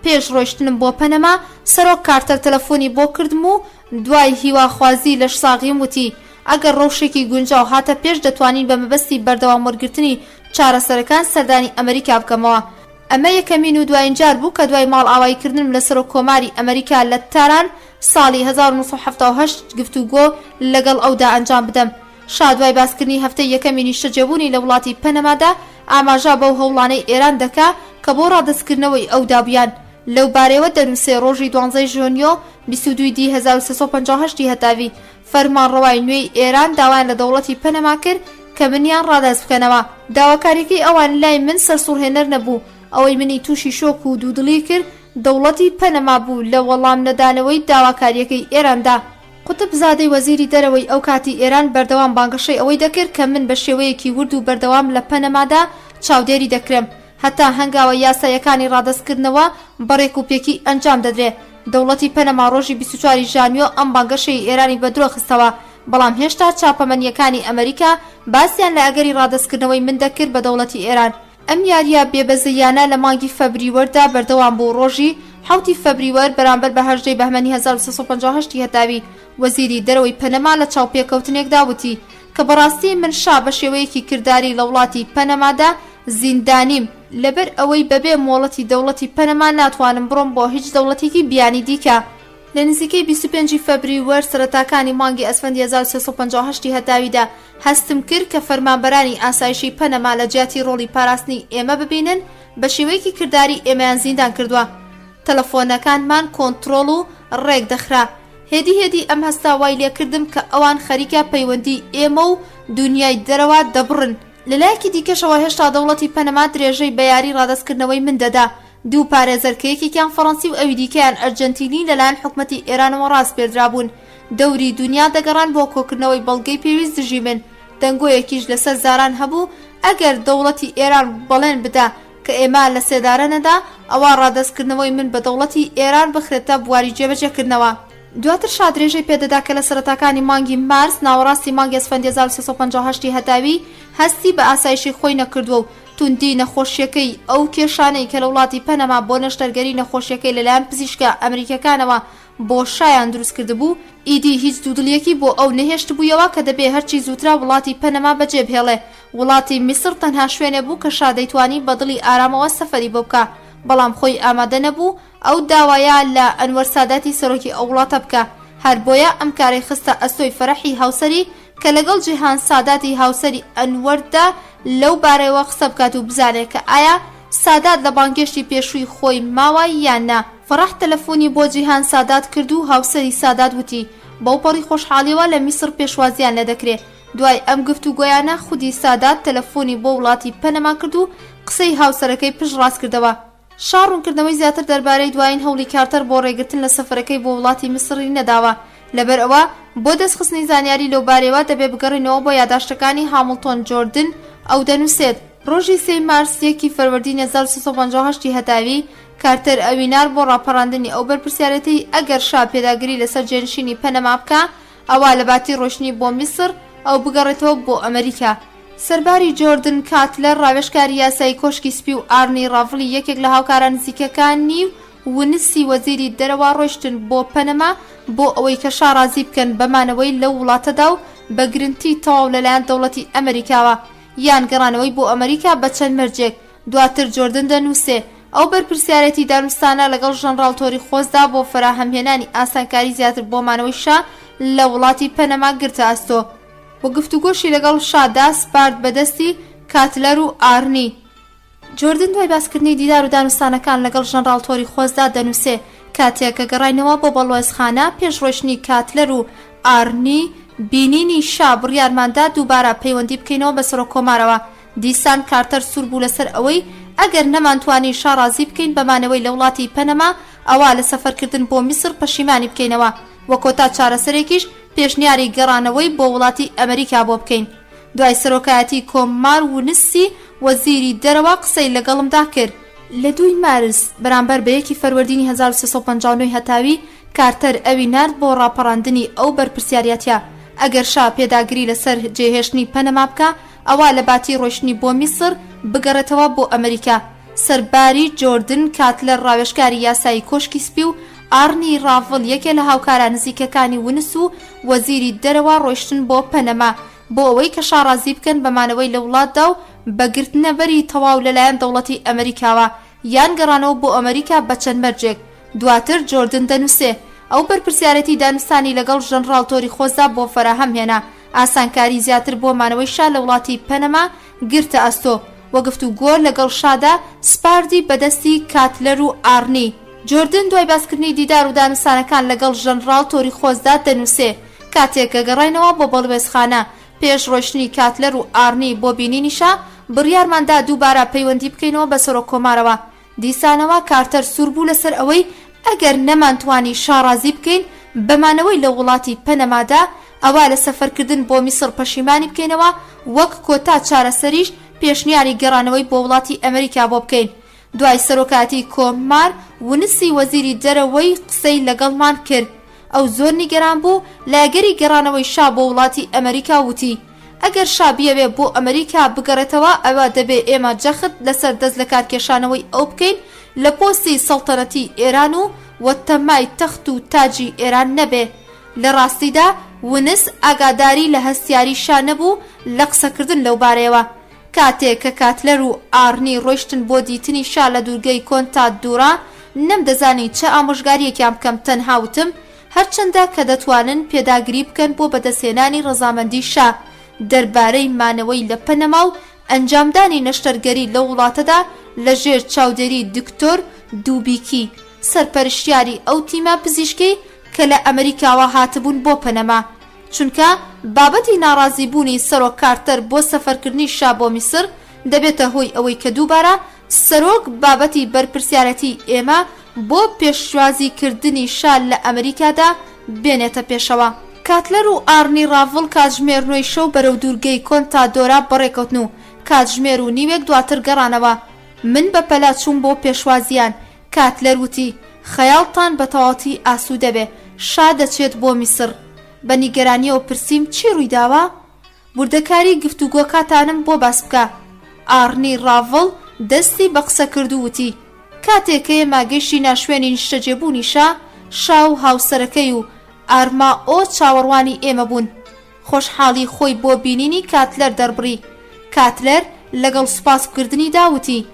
پێش ڕۆشتنم بۆ پەنەما سەرۆک کارتەر تەلەفۆنی بۆ کردم و دوای هیواخوازی لە ساغیم وتی ئەگەر ڕەوشێکی گونجاو هاتە پێش دەتوانین بە مەبەستی بەردەوام وەرگرتنی چارەسەرەکان سەردانی ئەمریکا بکەمەوە. ئەمە یەکەمین و دوایین جار بوو کە دوای ماڵ ئاواییکردنم لە سەرۆک کۆماری ئەمریکا لە تاران ساڵی 1978 گفتوگۆ لەگەڵ ئەودا ئەنجام بدەم. شا دوای باسکردنی هەفتەی یەکەمی نیشتەجێبوونی لە وڵاتی پەنەمادا ئاماژە بەو هەوڵانەی ئێران دەکا کە بۆ ڕادەستکردنەوەی ئەودا بوویان لەو بارەوە دەنووسێ ڕۆژی 12 ژۆنیۆ 22 دی 1350 هەتاوی فەرمانڕەوای نوێی ئێران داوایان لە دەوڵەتی پەنەما کرد کە منیان ڕادەست بکەنەوە. داواکاریەکەی ئەوان لای من سەرسوڕهێنەر نەبوو، ئەوەی منی تووشی شۆک و دوودڵی کرد دەوڵەتی پەنەما بوو لە وەڵام نەدانەوەی داواکاریەکەی ئێراندا. قوتب زادەی وەزیری دەرەوەی ئەو کاتی ئێران بەردەوام بانگەشەی ئەوەی دەکرد کە من بە شێوەیەکی ورد و بەردەوام لە پەنەمادا چاودێری دەکرم هەتا هەنگاوە یاسایەکانی ڕادەستکردنەوە بەڕێکوپێکی ئەنجام دەدرێ. دەوڵەتی پەنەما ڕۆژی 24 ژانیۆ ئەم بانگەشەی ئێرانی بەدرۆ خستەوە، بەڵام هێشتا چاپەمەنیەکانی ئەمریکا باسییان لە ئەگەری ڕادەستکردنەوەی من دەکرد بە دەوڵەتی ئێران. ئەم یاریە بێبەزەیانە لە مانگی فەبریوەردا بەردەوام بوو. ڕۆژی 7 فەبریوەر بەرامبەر بە 8 بەهمەنی 1350 هەتاوی وەزیری دەرەوەی پەنەما لە چاوپێکەوتنێکدا وتی کە بەڕاستی من شا بە شێوەیەکی کردداری لە وڵاتی پەنەمادا زیندانیم لەبەر ئەوەی بەبێ مۆڵەتی دەوڵەتی پەنەما ناتوانم بڕۆم بۆ هیچ دەوڵەتێکی بیانی دیکە. لە نزیکەی 25 فەبریوەر سەرەتاکانی مانگی ئەسفەندی 1350 هەتاویدا هەستم کرد کە فەرمانبەرانی ئاسایشی پەنەما لە جیاتی ڕۆڵی پاراستنی ئێمە ببینن بە شێوەیەکی کردداری ئێمەیان زیندان کردووە. تەلەفۆنەکانمان کۆنتڕۆڵ و ڕێک دەخرا. هێدی ئەم هەستا وای لێکردم کە ئەوان خەریکە پەیوەندی ئێمە و دنیای دەرەوە دەبڕن. لەلایەکی دیکەشەوە هێشتا دەوڵەتی پەنەما درێژەی بە یاری ڕادەستکردنەوەی من دەدا. دوو پارێزەرکەیەکێکیان فەڕەنسی و ئەوی دیکەیان ئەرجەنتینی لەلایەن حکومەتی ئێرانەوە ڕاست پێدرابوون. دەوری دنیا دەگەڕان بۆ کۆکردنەوەی بەڵگەی پێویست دژی من. دەنگۆیەکیش لەسەر زاران هەبوو ئەگەر دەوڵەتی ئێران بەڵێن بدا کە ئێمە لە سێدارە نەدا ئەوە ڕادەستکردنەوەی من بە دەوڵەتی ئێران بخرێتە بواری جێبەجێکردنەوە. دواتر شادرێژەی پێدەدا کە لە سەرەتاکانی مانگی مارس ناوەڕاستی مانگی ئەسفەندی 1350 هەتاوی هەستی بە ئاسایشی خۆی نەکردووە و توندی نەخۆشیەکەی ئەو کێشانەی کە لە وڵاتی پەنەما بۆ نەشتەرگەری نەخۆشیەکەی لەلایەن پزیشکە ئەمریکەکانەوە بۆ شایان دروست کردبوو. ئیدی هیچ دوودڵیەکی بۆ ئەو نەهێشت بوویەوە کە دەبێ هەرچی زووترا وڵاتی پەنەما بەجێ بهێڵێ. وڵاتی میسر تەنها شوێنێ بوو کە شادەیتوانی بەدڵی ئارامەوە سەفەری بۆ بکە، بەڵام خۆی ئامادە نەبوو ئەو داوایە لە ئەنوەر ساداتی سەرۆکی ئەو وڵاتە بکە. هەر بۆیە ئەم کارەی خستە ئەستۆی فەرەحی هاوسەری کە لەگەڵ جیهان ساداتی هاوسەری ئەنوەردا لەو بارەیەوە قسە بکات و بزانێت کە ئایا سادات لە بانگێشتی پێشووی خۆی ماوە یان نا. فەرەح تەلەفۆنی بۆ جیهان سادات کرد و هاوسەری سادات وتی بەوپەڕی خۆشحاڵیەوە لە میسر پێشوازیان لە دەکرێت. دوای ئەم گفتوگۆیانە خودی سادات تەلەفۆنی بۆ وڵاتی پەنەما کرد و قسەی هاوسەرەکەی پشت ڕاست کردەوە. شاڕوونکردنەوەی زیاتر دەربارەی دوایین هەوڵی کارتەر بۆ ڕێگرتن لە سەفەرەکەی بۆ وڵاتی میسری نەداوە. لەبەر ئەوە بۆ دەستخستنی زانیاری لەو بارەوە دەبێ بگەڕینەوە بۆ یاداشتەکانی هامڵتۆن جۆردن. ئەو دەنووسێت ڕۆژی 3 مارس 1 فەروەردین 1350 هەتاوی کارتەر ئەوینار بۆ ڕاپەڕاندنی ئەو بەرپرسیارەتی ئەگەر شا پێداگری لەسەر جێنشینی پەنەما بکە ئەوە لە باتی ڕۆشنی بۆ میسر ئەو بگەڕێتەوە بۆ ئەمریکا. سەرباری جۆردن کاتلەر ڕاوێژکاری یاسایی کۆشکی سپی و ئارنی ڕاڤڵی یەکێک لە هاوکاران نزیکەکانی ونسی وەزیری دەرەوە ڕۆیشتن بۆ پەنەما بۆ ئەوەی کە شا ڕازی بکەن بەمانەوەی لەو وڵاتەدا و بە گرنگی تەواو لەلایەن دەوڵەتی ئەمریکاوە یان گەڕانەوەی بۆ ئەمریکا بە چەند مەرجێک. دواتر جۆردن دەنووسێ ئەو بەرپرسیارەتی دانوستانە لەگەڵ ژەنڕاڵ تۆری خۆزدا بۆ فراهەمهێنانی ئاسانکاری زیاتر بۆمانەوەی شا لە وڵاتی پەنەما گرتە ئەستۆ و گفتوگۆشی لەگەڵ شادا سپارد بەدەستی کاتلەر و ئارنی. جۆردن دوای باسکردنی دیدار و دانوستانەکان لەگەڵ ژەنڕاڵ تۆری خۆزدا دەنووسێ کاتێک کە گەڕاینەوە بۆ بەڵۆزخانە پێش ڕۆیشتنی کاتلەر و ئارنی بینینی شا بڕیارماندا دووبارە پەیوەندی بکەینەوە بە سەرۆک کۆمارەوە. دیسان کارتەر سوور بوو لەسەر ئەوەی ئەگەر نەمانتوانی شا ڕازی بکەین بەمانەوەی لە وڵاتی پەنەما ئەوە لە سەفەرکردن بۆ میسر پەشیمانی بکەینەوە وە کۆتا چارەسەرێکیش پێشنیاری گەڕانەوەی بۆ وڵاتی ئەمریکا بۆ بکەین. دوای سەرۆکایەتی کۆمار و نسی وەزیری دەرەوە قسەی لەگەڵمدا کرد. لە 2 مارس بەرامبەر بە 1 فەروەردینی 1350 هەتاوی کارتەر ئەوی نارد بۆ ڕاپەڕاندنی ئەو بەرپرسیاریەتە ئەگەر شا پێداگری لەسەر جێهێشتنی پەنەما بکە ئەوە لە باتی ڕۆیشتنی بۆ میسر بگەڕێتەوە بۆ ئەمریکا. سەرباری جۆردن کاتلەر ڕاوێژکاری یاسایی کۆشکی سپی و ئارنی ڕاڤڵ یەکێ لە هاوکاران نزیکەکانی ونس و وەزیری دەرەوە ڕۆیشتن بۆ پەنەما بۆ ئەوەی کە شا ڕازی بکەن بەمانەوەی لە وڵاتدا و بەگرتنەبەری تەواو لەلایەن دەوڵەتی ئەمریکاوە یان گەڕانەوە بۆ ئەمریکا بە چەند مەرجێک. دواتر جۆردن دەنووسێ ئەو بەرپرسیارەتی دانوستانی لەگەڵ ژەنڕاڵ تۆری خۆزدا بۆ فەراهەمهێنا ئاسانکاری زیاتر بۆ مانەوەی شا لە وڵاتی پەنەما گرتە ئەستۆ وە گفتوگۆ لەگەڵ شادا سپاردی بەدەستی کاتلەر و ئارنی. جۆردن دوای باسکردنی دیدار و دانووسانەکان لەگەڵ ژەنڕاڵ تۆری خۆزدا دەنووسێ کاتێک کە گەڕێنەوە بۆ بەڵێزخانە پێش ڕۆیشتنی کاتلەر و ئارنی بۆ بینینیشا بڕیارماندا دووبارە پەیوەندی بکەینەوە بە سەرۆک کۆمارەوە. دیسانەوە کارتەر سوور بوو لەسەر ئەوەی ئەگەر نەمانتوانی شاڕازی بکەین بەمانەوەی لە وڵاتی پەنەمادا ئەوە لە سەفەرکردن بۆ میسر پەشیمانی بکەینەوە وەک کۆتا چارەسەریش پێشنیاری گەڕانەوەی بۆ وڵاتی ئەمریکا بۆ بکەین. دوای سەرۆکاتی کۆمار ونسی وەزیری دەرەوەی قسەی لەگەڵمان کرد. ئەو زۆر نیگەران بوو لەگەری گەڕانەوەی شا بۆ وڵاتی ئەمریکا وتی ئەگەر شا بیەوێ بۆ ئەمریکا بگەڕێتەوە ئەوە دەبێ ئێمە جەخت لەسەر دەست لە کارکێشانەوەی ئەو بکەین لە پۆستی سەڵتەنەتی ئێران و وەتەمای تەخت و تاجی ئێران نەبێ. لە ڕاستیدا ونس ئاگاداری لە هەستیاری شا نەبوو لە قسەکردن لەو بارەیەوە. کاتێک کە کاتلەر و ئارنی ڕۆیشتن بۆ دیتنی شا لە دوورگەی کۆنتا دوورا نەمدەزانی چه ئامۆژگاریەکیان بکەم تەنها وتم هەرچەندە کە دەتوانن پێداگری بکەن بۆ بەدەستهێنانی ڕەزامەندی شا دەربارەی مانەوەی لە پەنەما و ئەنجامدانی نەشتەرگەری لە وڵاتەدا لەژێر چاودێری دکتۆر دووبیکی سەرپەرشتیاری ئەو تیمە پزیشکی کە لە ئەمریکاوە هاتبوون بۆ پەنەما چونکە بابەتی ناڕازیبوونی سەرۆک کارتەر بۆ سەفەرکردنی شا بۆ میسر دەبێتە هۆی ئەوەی کە دووبارە سەرۆک بابەتی بەرپرسیارەتی ئێمە بۆ پێشوازیکردنی شا لە ئەمریکادا بێنێتە پێشەوە. کاتلەر و ئارنی ڕاڤڵ کاتژمێرنەوەی شەو بەرەو دوورگەی کۆنتا دۆرا بەڕێکەوتن و کاتژمێر و نیوێک دواتر گەڕانەوە. من بە پەلا چوون بۆ پێشوازیان. کاتلەر وتی خەیاڵتان بە تەواوەتی ئاسوودە بێ شا دەچێت بۆ میسر. بە نیگەرانیەوە پرسییم چی ڕوویداوە؟ وردەکاری گفتوگۆکاتانم بۆ باس بکە. ئارنی ڕاڤڵ دەستی بە قسە کرد و وتی کاتێک کە ئێمە گەیشتینە شوێنی نیشتەجێبوونی شا و هاوسەرەکەی و ئارما ئۆ چاوەڕوانی ئێمە بوون. خۆشحاڵی خۆی بۆ بینینی کاتلەر دەربڕی. کاتلەر لەگەڵ سوپاسکردنی داوتی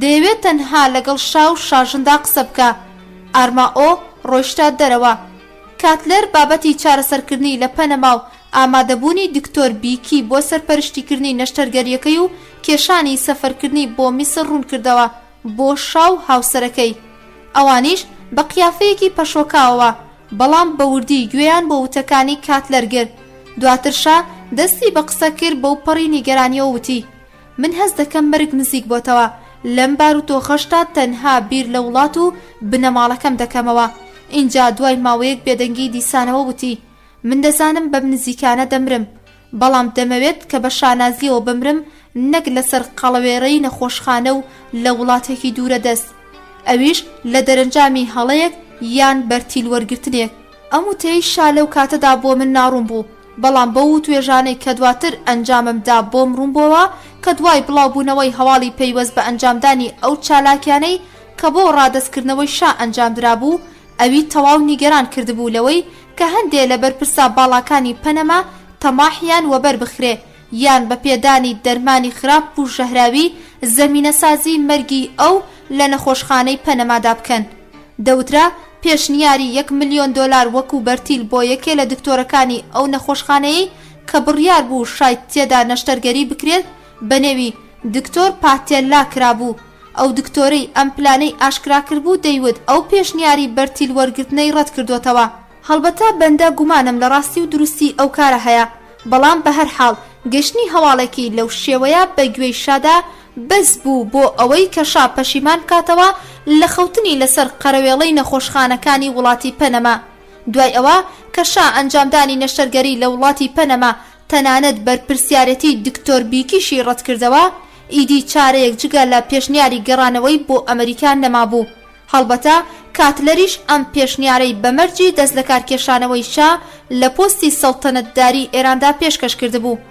دەیەوێت تەنها لەگەڵ شا و شاژندا قسە بکە. ئارما ئۆ ڕۆیشتە دەرەوە. کاتلەر بابەتی چارەسەرکردنی لە پەنەما و ئامادەبوونی دکتۆر بیکی بۆ سەرپەرشتیکردنی نەشتەرگەریەکەی و کێشانی سەفەرکردنی بۆ میسر ڕوون کردەوە بۆ شا و هاوسەرەکەی. ئەوانیش بە قیافەیەکی پەشۆکاوەوە بەڵام بە وردی گوێیان بۆ وتەکانی کاتلەر گرت. دواتر شا دەستی بە قسە کرد بەو پەڕی نیگەرانیەوە وتی من هەست دەکەم مرگ نزیک بۆتەوە لەم بار و تۆخەشتا تەنها بیر لە وڵات و بنەماڵەکەم دەکەمەوە. اینجا دوای ماوەیەک بێدەنگی دیسانەوە وتی من دەزانم بەم نزیکانە دەمرم بەڵام دەمەوێت کە بە شانازیەوە بمرم نەک لەسەر قەڵەوێڕەی نەخۆشخانە و لە وڵاتێکی دوورە دەست ئەویش لە دەرەنجامی هەڵەیەک یان بەرتیل وەرگرتنێک. ئەم وتەی شا لەو کاتەدا بۆ من ناڕوون بوو بەڵام بەو و توێژانەی کە دواتر ئەنجاممدا بۆم ڕوون بووەوە کە دوای بڵاوبوونەوەی هەواڵی پەیوەست بە ئەنجامدانی ئەو چالاکیانەی کە بۆ ڕادەستکردنەوەی شا ئەنجامدرا بوو ئەوی تەواو نیگەران کردبوو لەوەی کە هەندێک لە بەرپرسا باڵاکانی پەنەما تەماحیان وەبەر بخرێ یان بە پێدانی دەرمانی خراپ و ژەهراوی زەمینەسازی مەرگی ئەو لە نەخۆشخانەی پەنەمادا بکەن. دەوترا پێشنیاری 1 ملیۆن دۆلار وەکو بەرتیل بۆ یەکێ لە دکتۆرەکانی ئەو نەخۆشخانەیە کە بڕیار بوو شای تێدا نەشتەرگەری بکرێت بە نێوی دکتۆر پاتێلا کرابوو. ئەو دکتۆرەی ئەم پلانەی ئاشکرا کردبوو دەیوت ئەو پێشنیاری بەرتیل وەرگرتنەی ڕەت کردوتەوە. هەڵبەتە بەندە گومانم لە ڕاستی و دروستی ئەو کارە هەیە بەڵام بە هەر حاڵ گەشتنی هەواڵێکی لەو شێوەیە بە گوێی شادا بەس بوو بۆ ئەوەی کە شا پەشیمان کاتەوە لە خەوتنی لەسەر قەرەوێڵەی نەخۆشخانەکانی وڵاتی پەنەما. دوای ئەوە کە شا ئەنجامدانی نەشتەرگەری لە وڵاتی پەنەما تەنانەت بەرپرسیارەتی دکتۆر بیکیشی ڕەت کردەوە ئیدی چارەیەک جگە لە پێشنیاری گەڕانەوەی بۆ ئەمریکان نەمابوو. هەڵبەتە کاتلەریش ئەم پێشنیارەی بەمەرجی دەست لە کارکێشانەوەی شا لە پۆستی سەڵتەنەتداری ئێراندا پێشکەش کردبوو.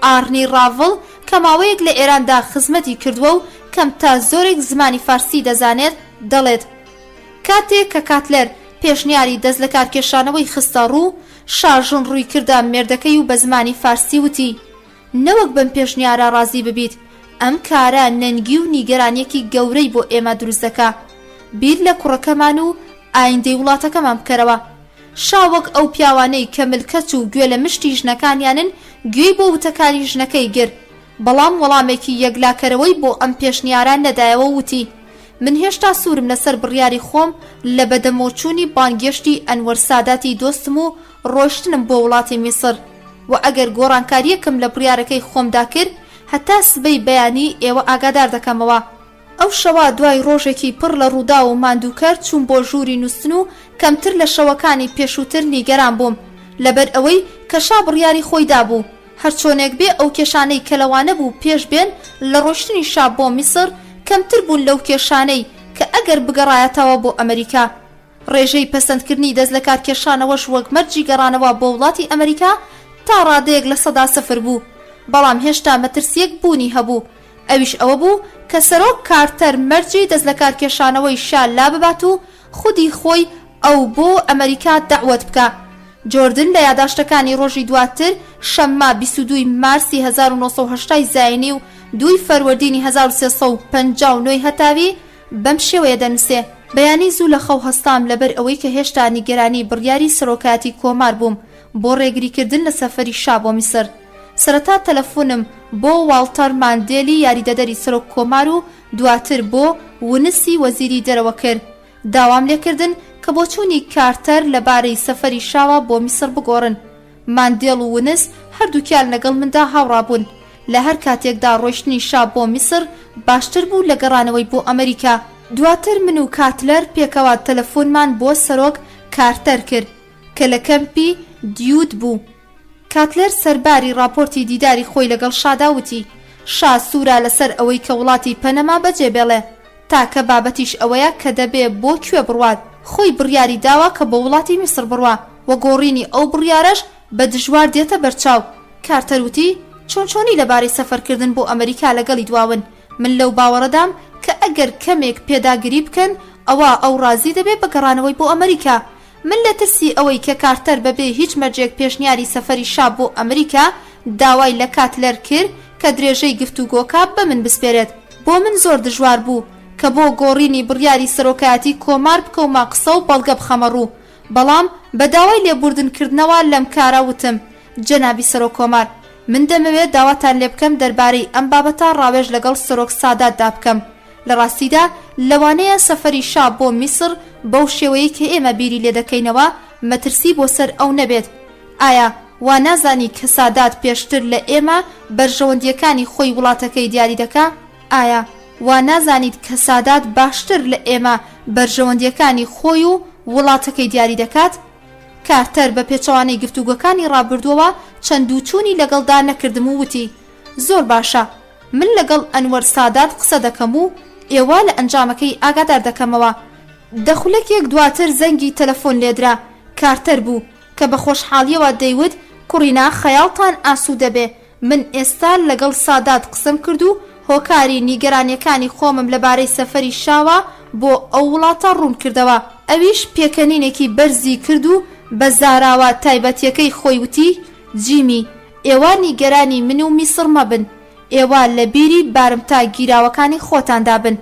ئارنی ڕاڤڵ کە ماوەیەک لە ئێراندا خزمەتی کردووە و کەم تا زۆرێک زمانی فارسی دەزانێت دەڵێت کاتێک کە کاتلەر پێشنیاری دەست لە کارکێشانەوەی خستە ڕوو شاژن ڕووی کردە مێردەکەی و بە زمانی فارسی وتی نەوەک بەم پێشنیارە ڕازی ببیت ئەم کارە نەنگی و نیگەرانیەکی گەورەی بۆ ئێمە دروست دەکا بیر لە کوڕەکەمان و ئایندەی وڵاتەکەمان بکەرەوە. شا وەک ئەو پیاوانەی کە ملکەت و گوێ لە مشتی ژنەکانیانن گوێی بۆ وتەکانی ژنەکەی گر بەڵام وەڵامێکی یەکلاکەرەوەی بۆ ئەم پێشنیاران نەدایەوە وتی من هێشتا سوورم لەسەر بڕیاری خۆم لە بەدەمۆچوونی بانگێشتی ئەنوەر ساداتی دۆستم و ڕۆیشتنم بۆ وڵاتی میسر و ئەگەر گۆڕانکاریەکم لە بڕیارەکەی خۆمدا کرد هەتا سبەی بەیانی ئێوە ئاگادار دەکەمەوە. ئەو شەوە دوای ڕۆژێکی پڕ لە ڕوودا و ماندووکەر چوون بۆ ژووری نووسن و کەمتر لە شەوەکانی پێشووتر نیگەران بووم لەبەر ئەوەی کەشا بڕیاری خۆیدا بوو هەرچۆنێک بێ ئەو کێشانەی کەلەوانە بوو پێش بێن لە ڕۆشتنی شا بۆ میسر کەمتر بوون لەو کێشانەی کە ئەگەر بگەڕایەتەوە بۆ ئەمریکا. ڕێژەی پەسەندکردنی دەست لە کار کێشانەوەش وەک مەرجی گەڕانەوە بۆ وڵاتی ئەمریکا تا ڕادەیەک لە 100% بوو، بەڵام هێشتا مەترسیەک بوونی هەبوو. ئەویش ئەوە بوو کە سەرۆک کارتەر مەرجی دەست لە کار کێشانەوەی شا لا ببات و خودی خۆی ئەو بۆ ئەمریکا دەعوەت بکە. جۆردن لە یاداشتەکانی ڕۆژی دواتر شەممە 22 مارسی 1970 زاینی و 2 فەروەردینی 1359 هەتاوی بەم شێوەیە دەنووسێ: بەیانی زوو لە خەو هەستام لەبەر ئەوەی کە هێشتا نیگەرانی بڕیاری سەرۆکایەتی کۆمار بووم بۆ ڕێگریکردن لە سەفەری شا بۆ میسر. سەرەتا تەلەفۆنم بۆ واڵتەر ماندێلی یاریدەدەری سەرۆک کۆمار و دواتر بۆ ونسی وەزیری دەرەوە کرد. داوام لێکردن کە بۆ چوونی کارتەر لەبارەی سەفەری شاوە بۆ میسر بگۆڕن. ماندێڵ و ونس هەردووکیان لەگەڵ مندا هاوڕا بوون. لە هەر کاتێکدا ڕۆیشتنی شا بۆ میسر باشتر بوو لە گەڕانەوەی بۆ ئەمریکا. دواتر من و کاتلەر پێکەوە تەلەفۆنمان بۆ سەرۆک کارتەر کرد کە لە کەمپی دیود بوو. کاتلەر سەرباری راپۆرتی دیداری خۆی لەگەڵ شادا وتی شا سوورە لەسەر ئەوەی کە وڵاتی پەنەما بەجێ بێڵێ تاکە بابەتیش ئەوەیە کە دەبێ بۆ کوێ بڕوات. خۆی بڕیاری داوە کە بۆ وڵاتی میسر بڕوا و گۆڕینی ئەو بڕیارەش بە دژوار دێتە بەرچاو. کارتەر وتی چۆنچۆنی لەبارەی سەفەرکردن بۆ ئەمریکا لەگەڵی دواون. من لەو باوەڕەدام کە ئەگەر کەمێک پێداگیری بکەن ئەوە ئەو ڕازی دەبێت بەگەڕانەوەی بۆ ئەمریکا. من لە ترسی ئەوەی کە کارتەر بەبێ هیچ مەرجێک پێشنیاری سەفەری شا بۆ ئەمریکا داوای لە کاتلەر کرد کە درێژەی گفتوگۆکە بە من بسپێرێت. بۆ من زۆر دژوار بوو کە بۆ گۆڕینی بڕیاری سەرۆکایەتی کۆمار بکەومە قسە و بەڵگە بخەمە ڕوو، بەڵام بە داوای لێبوردنکردنەوە لەم کارە وتم: جەنابی سەرۆک کۆمار، من دەمەوێت داواتان لێ بکەم دەربارەی ئەم بابەتە ڕاوێژ لەگەڵ سەرۆک ساداتدا بکەم. لە ڕاستیدا لەوانەیە سەفەری شا بۆ میسر بەو شێوەیە کە ئێمە بیری لێ دەکەینەوە مەترسی بۆ سەر ئەو نەبێت. ئایا وا نازانی کە سادات پێشتر لە ئێمە بەرژەوەندیەکانی خۆی وڵاتەکەی دیاری دەکا؟ ئایا وا نازانیت کە سادات باشتر لە ئێمە بەرژەوەندیەکانی خۆی و وڵاتەکەی دیاری دەکات؟ کارتەر بە پێچەوانەی گفتوگۆکانی ڕابردووەوە چەند و چوونی لەگەڵدا نەکردم و وتی: زۆر باشە، من لەگەڵ ئەنوەر سادات قسە دەکەم و ئێوە لە ئەنجامەکەی ئاگادار دەکەمەوە. دەخولەکێک دواتر زەنگی تەلەفۆن لێدرا. کارتەر بوو کە بە خۆشحاڵیەوە دەیوت: کوڕینا، خەیاڵتان ئاسوودە بێ، من ئێستا لەگەڵ سادات قسەم کرد و هۆکاری نیگەرانیەکانی خۆمم لەبارەی سەفەری شاوە بۆ ئەو وڵاتە ڕوون کردەوە. ئەویش پێکەنینێکی بەرزی کرد و بە زاراوە تایبەتیەکەی خۆی وتی: جیمی، ئێوە نیگەرانی من و میسر مەبن، ئێوە لە بیری بارمتا گیراوەکانی خۆتاندا بن.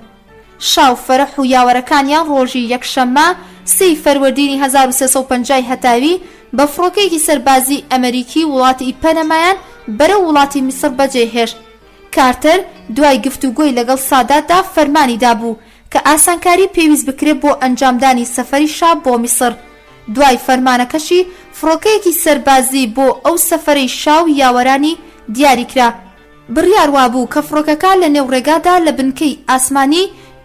شاو فەرەح و یاوەرەکانیان ڕۆژی یەکشەممە 3 فەروەردینی 1350 هەتاوی بە فڕۆکەیەکی سەربازی ئەمریکی وڵاتی پەنەمایان بەرەو وڵاتی میسر بەجێهێشت. کارتەر دوای گفتوگۆی لەگەڵ ساداتدا فەرمانی دابوو کە ئاسانکاری پێویست بکرێت بۆ ئەنجامدانی سەفەری شا بۆ میسر. دوای فەرمانەکەشی فڕۆکەیەکی سەربازی بۆ ئەو سەفەرەی شاو یاوەرانی دیاری کرا. بڕیار وابوو کە فڕۆکەکە لە نێو ڕێگادا لە بنکەی ئاسمانی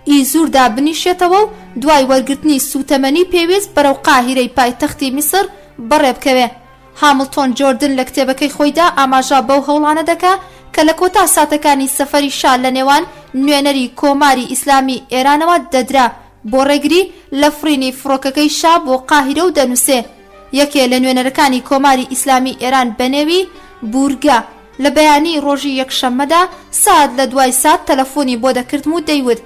ئیزووردا بنیشێتەوە و دوای وەرگرتنی سوتەمەنی پێویست بەرەو قاهیرەی پایتەختی میسر بەڕێبکەوێ. هامڵتۆن جۆردن لە کتێبەکەی خۆیدا ئاماژە بەو هەوڵانە دەکا کە لە کۆتا ساتەکانی سەفەری شا لە نێوان نوێنەری کۆماری ئیسلامی ئێرانەوە دەدرا بۆ ڕێگری لە فرینی فڕۆکەکەی شا بۆ قاهیرە و دەنووسێ. یەکێ لە نوێنەرەکانی کۆماری ئیسلامی ئێران بەنێوی بورگا لە بەیانی ڕۆژی یەکشەممەدا سات لە دوای سات تەلەفۆنی بۆ دەکردم و دەیوت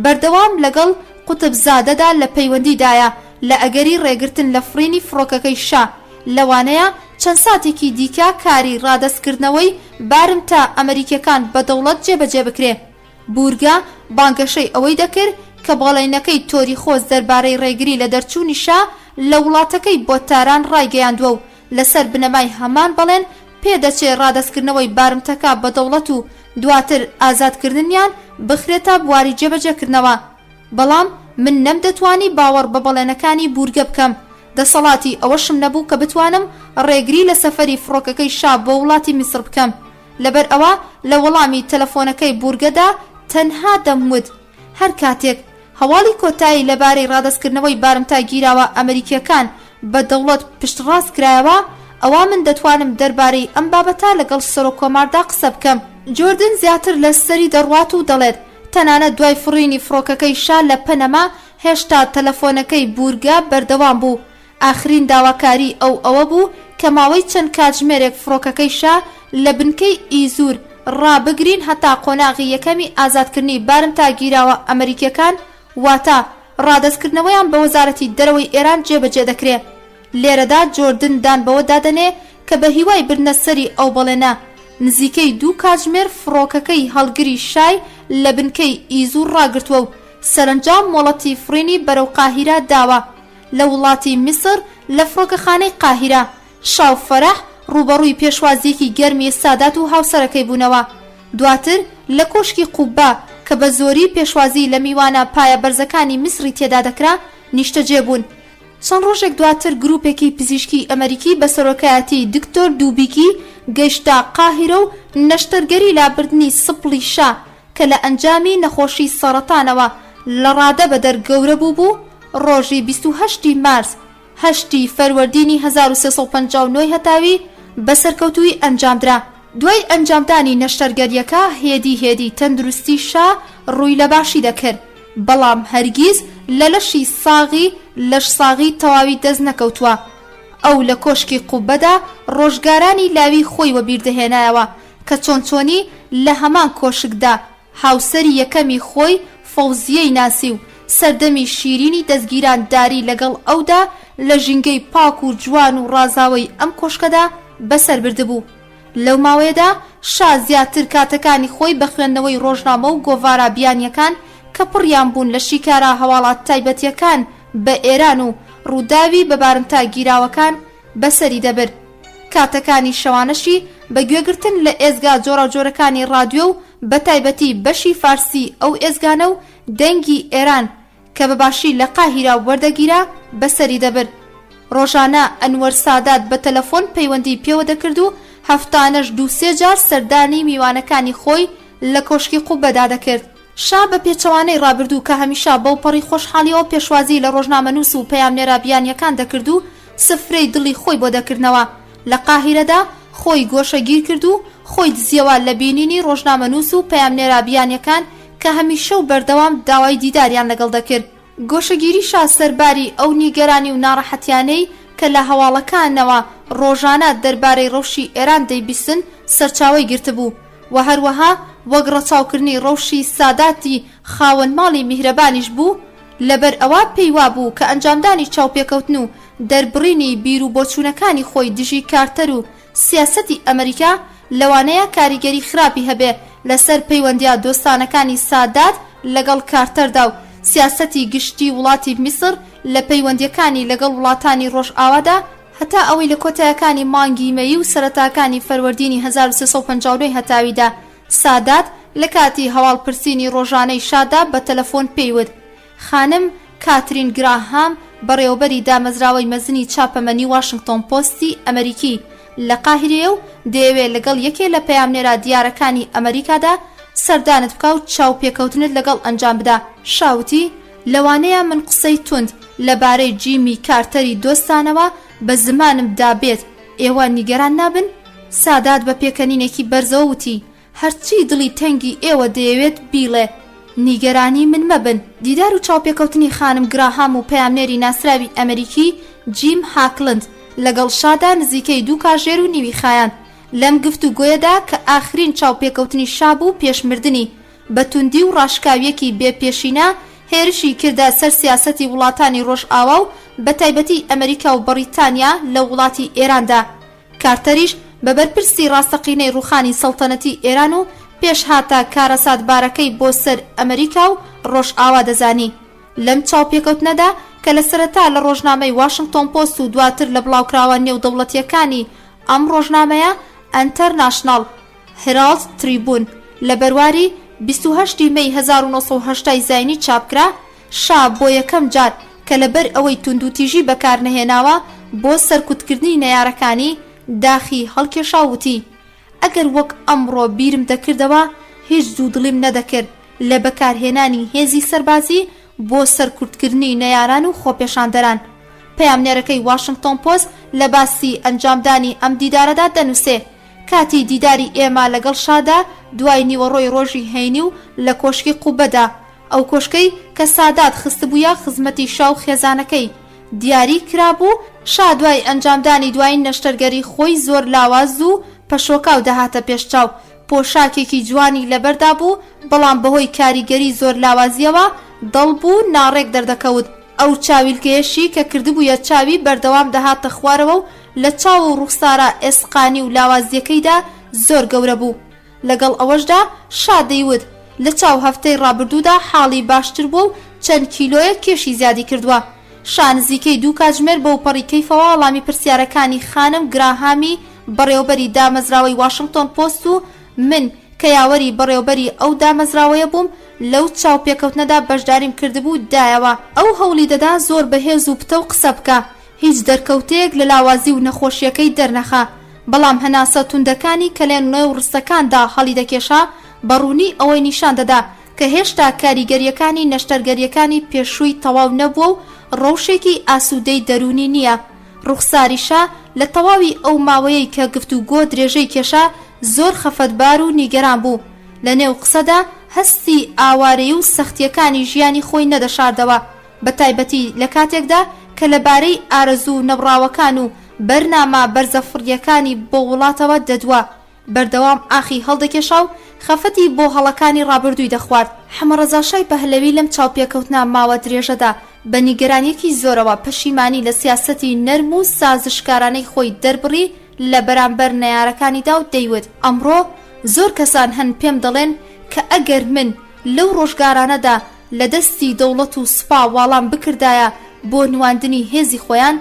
بەردەوام لەگەڵ قوتبزادەدا لە پەیوەندیدایە لە ئەگەری ڕێگرتن لە فرینی فڕۆکەکەی شا. لەوانەیە چەند ساتێکی دیکە کاری ڕادەستکردنەوەی بارمتا ئەمریکیەکان بەدەوڵەت جێبەجێ بکرێ. بورگا بانگەشەی ئەوەی دەکرد کە بەڵێنەکەی تۆری خۆز دەربارەی ڕێگری لە دەرچوونی شا لە وڵاتەکەی بۆ تاران ڕایگەیاندووە و لەسەر بنەمای هەمان بەڵێن پێدەچێ ڕادەستکردنەوەی بارمتەکە بەدەوڵەت و دواتر ئازادکردنیان بخرێتە بواری جێبەجێکردنەوە. بەڵام من نەمدەتوانی باوەڕ بە بەڵێنەکانی بورگە بکەم. دەسەڵاتی ئەوەشم نەبوو کە بتوانم ڕێگری لە سەفەری فڕۆکەکەی شا بۆ وڵاتی میسر بکەم. لەبەر ئەوە لە وەڵامی تەلەفۆنەکەی بورگەدا تەنها دەموت هەر کاتێک هەواڵی کۆتایی لەبارەی ڕادەستکردنەوەی بارمتاگیراوە ئەمریکیەکان بە دەوڵەت پشتڕاست کرایەوە، ئەوە من دەتوانم دەربارەی ئەم بابەتە لەگەڵ سەرۆکۆماردا قسە بکەم. جۆردن زیاتر لە سەری دەڕوات و دەڵێت تەنانەت دوای فڕینی فڕۆکەکەی شا لە پەنەما هێشتا تەلەفۆنەکەی بورگە بەردەوام بوو. ئاخرین داواکاری ئەوە بوو کە ماوەی چەند کاتژمێرێک فڕۆکەکەی شا لە بنکەی ئیزور ڕابگرین هەتا قۆناغی یەکەمی ئازادکردنی بارمتاگیراوە ئەمریکیەکان، واتە ڕادەستکردنەوەیان بە وەزارەتی دەرەوەی ئێران جێبەجێ دەکرێت. لێرەدا جۆردن دان بەوە دادەنێ کە بە هیوای برنە سەری ئەو بەڵێنە نزیکەی 2 کاتژمێر فڕۆکەکەی هەڵگری شای لە بنکەی ئیزور ڕاگرتووە و سەرنجام مۆڵەتی فڕینی بەرەو قاهیرە داوە. لە وڵاتی میسر لە فڕۆکەخانەی قاهیرە شاو فەرەح ڕوبەڕووی پێشوازیەکی گەرمی سادات و هاوسەرەکەی بوونەوە. دواتر لە کۆشکی قوبا کە بە زۆری پێشوازی لە میوانە پایە بەرزەکانی میسری تێدا دەکرا نیشتەجێ بوون. چەند ڕۆژێک دواتر گروپێکی پزیشکی ئەمریکی بە سەرۆکایەتی دکتۆر دووبیکی گەیشتا قاهیرە و نەشتەرگەری لابردنی سپڵی شا کە لە ئەنجامی نەخۆشی سەرەتانەوە لە ڕادە بەدەر گەورە بوو. ڕۆژی 28 مارس 8 فەروەردینی 1359 هەتاوی بەسەرکەوتووی ئەنجامدرا. دوای ئەنجامدانی نەشتەرگەریەکە هێدی تەندروستی شا ڕووی لە باشی دەکرد، بەڵام هەرگیز لە لەشی لەش ساغی تەواوی دەست نەکەوتووە. ئەو لە کۆشکی قوبەدا ڕۆژگارانی لاوی خۆی وەبیردەهێنایەوە کە چۆنچۆنی لە هەمان کۆشکدا هاوسەری یەکەمی خۆی فەوزیەی ناسی و سەردەمی شیرینی دەستگیران داری لەگەڵ ئەودا لە ژینگەی پاک و جوان و ڕازاوی ئەم کۆشکەدا بەسەر بردبوو. لەو ماوەیەدا شا زیاتر کاتەکانی خۆی بە خوێندنەوەی ڕۆژنامە و گۆڤارە بیانیەکان کە پڕیان بوون لە شیکارە هەواڵات تایبەتیەکان بە ئێران و ڕووداوی بە بارمتاگیراوەکان بەسەری دەبرد. کاتەکانی شەوانەشی بە گوێگرتن لە ئێزگا جۆرەجۆرەکانی ڕادیۆ و بە تایبەتی بەشی فارسی ئەو ئێزگانە و دەنگی ئێران کە بەباشی لە قاهیرە وەردەگیرا بەسەری دەبرد. ڕۆژانە ئەنوەر سادات بە تەلەفۆن پەیوەندی پێوە دەکرد و هەفتانەش 2-3 جار سەردانی میوانەکانی خۆی لە کۆشکی قوبەدا دەکرد. شا بە پێچەوانەی ڕابردوو کە هەمیشە بەو پەڕی خۆشحالیەوە پێشوازی لە ڕۆژنامەنووس و پەیامنێرە بیانیەکان دەکرد و سفرەی دڵی خۆی بۆ دەکردنەوە. لە قاهیرەدا خۆی گۆشەگیر کرد و خۆی دزیەوە لە بینینی ڕۆژنامەنووس و پەیامنێرە بیانیەکان کە هەمیشە و بەردەوام داوای دیداریان لەگەڵ دەکرد. گۆشەگیری شا سەرباری ئەو نیگەرانی و ناڕەحەتیانەی کە لە هەواڵەکانەوە ڕۆژانە دەربارەی ڕەوشی ئێران دەیبیستن سەرچاوەی گرتبوو و هەروەها وەک ڕەچاوکردنی ڕەوشی ساداتی خاوەن ماڵی میهرەبانیش بوو. لەبەر ئەوە پێیوا بوو کە ئەنجامدانی چاوپێکەوتن و دەربڕینی بیر و بۆچوونەکانی خۆی دژی کارتەر و سیاسەتی ئەمریکا لەوانەیە کاریگەری خراپی هەبێ لەسەر پەیوەندیە دۆستانەکانی سادات لەگەڵ کارتەردا و سیاسەتی گشتی وڵاتی میسر لە پەیوەندیەکانی لەگەڵ وڵاتانی ڕۆژ ئاوادا هەتا ئەوەی لە کۆتایەکانی مانگی مەی و سەرەتاکانی فەروەردینی 1359 هەتاویدا سادات لە کاتی هەواڵپرسینی ڕۆژانەی شادا بە تەلەفۆن پێیوت خانم کاترین گراهام بەڕێوەبەری دامەزراوەی مەزنی چاپەمەنی واشنگتۆن پۆستی ئەمریکی لە قاهیرەیە و دەیەوێت لەگەڵ یەکێ لە پەیامنێرە دیارەکانی ئەمریکادا سەردانت بکە و چاوپێکەوتنت لەگەڵ ئەنجام بدا. شاوتی لەوانەیە من قسەی تند لەبارەی جیمی کارتەری دۆستانەوە بە زمانمدا بێت، ئێوە نیگەران نابن؟ سادات بە پێکەنینێکی بەرزەوە وتی هەرچی دڵی تەنگی ئێوە دەیەوێت بیڵێ، نیگەرانی من مەبن. دیدار و چاوپێکەوتنی خانم گراهام و پەیامنێری ناسراوی ئەمریکی جیم هاکلند لەگەڵ شادا نزیکەی 2 کاژێر و نیوی خایان لەم گفتوگۆیەدا کە ئاخرین چاوپێکەوتنی شابوو پێشمردنی بەتوندی و ڕاشکاویەکی بێپێشینە هێرشی کردە سەر سیاسەتی وڵاتانی ڕۆژ ئاوا و بە تایبەتی ئەمریکا و بەریتانیا لە وڵاتی ئێراندا. کارتەریش بە بەرپرسی ڕاستەقینەی ڕوخانی سەڵتەنەتی ئێران و پێش هاتە کارەساتبارەکەی بۆ سەر ئەمریکا و ڕۆژ ئاوا دەزانی. لەم چاوپێکەوتنەدا کە لە سەرەتا لە ڕۆژنامەی واشنگتۆن پۆست و دواتر لە بڵاوکراوە نێودەوڵەتیەکانی ئەم ڕۆژنامەیە ئەنتەرناشناڵ هێرالد تریبون لە بەرواری 28 مەی 1970 زاینی چاپکرا، شا بۆ یەکەم جار کە لەبەر ئەوەی توندوتیژی بەکار نەهێناوە بۆ سەرکوتکردنی نەیارەکانی داخی هەڵکێشاوتی ئەگەر وەک ئەمڕۆ بیرم دەکردەوە هیچ دوودڵیم نەدەکرد لە بەکارهێنانی هێزی سەربازی بۆ سەرکوتکردنی نەیاران و خۆپێشاندەران. پەیامنێرەکەی واشنگتۆن پۆست لە باسی ئەنجامدانی ئەم دیدارەدا دەنووسێ کاتی دیداری ئێمە لەگەڵ شادا دوای نیوەڕۆی ڕۆژی هەینی و لە کۆشکی قوبەدا، ئەو کۆشکەی کە سادات خستبوویە خزمەتی شاو خێزانەکەی دیاری کرابوو. شا دوای ئەنجامدانی دوای نەشتەرگەری خۆی زۆر لاواز و پەشۆکاو دەهاتە پێشچاو. پۆشاکێکی جوانی لەبەردا بوو، بەڵام بەهۆی کاریگەری زۆر لاوازیەوە دڵبوو ناڕێک دەردەکەوت. ئەو چاویلکەیەشی کە کردبوویە چاوی بەردەوام دەهاتە خوارەوە و لە چاو و ڕوخسارە ئێسقانی و لاوازیەکەیدا زۆر گەورە بوو. لەگەڵ ئەوەشدا شا دەیوت لە چاو هەفتەی ڕابردوودا حاڵی باشتر بوو و چەند کیلۆیە کێشی زیادی کردووە. شا نزیکەی 2 کاتژمێر بەو پەڕی کەیفەوە وەڵامی پرسیارەکانی خانم گراهامی بەڕێوەبەری دامەزراوەی واشنگتۆن پۆست و من کە یاوەری بەڕێوەبەری ئەو دامەزراوەیە بووم لەو چاوپێکەوتنەدا بەشداریم کردبوو دایەوە. ئەو هەوڵی دەدا زۆر بەهێز و پتە و قسە بکە، هیچ دەرکەوتەیەک لە لاوازی و نەخۆشیەکەی دەرنەخا، بەڵام هەناسە توندەکانی کە لێن نوێ و ڕستەکاندا هەڵی دەکێشا بەڕوونی ئەوەی نیشان دەدا کە هێشتا کاریگەریەکانی نەشتەرگەریەکانی پێشووی تەواو نەبووە و ڕەوشێکی ئاسوودەی دەرونی نییە. ڕوخساریشا لە تەواوی ئەو ماوەیەی کە گفتوگۆ درێژەی کێشا زۆر خەفەتبار و نیگەران بوو. لە نێو قسەدا هەستی ئاوارەی و سەختیەکانی ژیانی خۆی نەدەشاردەوە، بە تایبەتی لە کاتێکدا کە لەبارەی ئارەزوو نەبڕاوەکان و بەرنامە بەرزەفڕیەکانی بۆ وڵاتەوە دەدووە، بەردەوام ئاخی هەڵدەکێشا و خەفەتی بۆ هەڵەکانی ڕابردووی دەخوارد. حەمەڕەزاشای پەهلەوی لەم چاوپێکەوتنا ماوە درێژەدا بە نیگەرانیەکی زۆرەوە پەشیمانی لە سیاسەتی نەرم و سازشکارانەی خۆی دەربڕی لە بەرامبەر نەیارەکانیدا و دەیوت ئەمڕۆ زۆر کەسان هەن پێم دەڵێن کە ئەگەر من لەو ڕۆژگارانەدا لە دەستی دەوڵەت و سوپا واڵام بکردایە بۆ نواندنی هێزی خۆیان،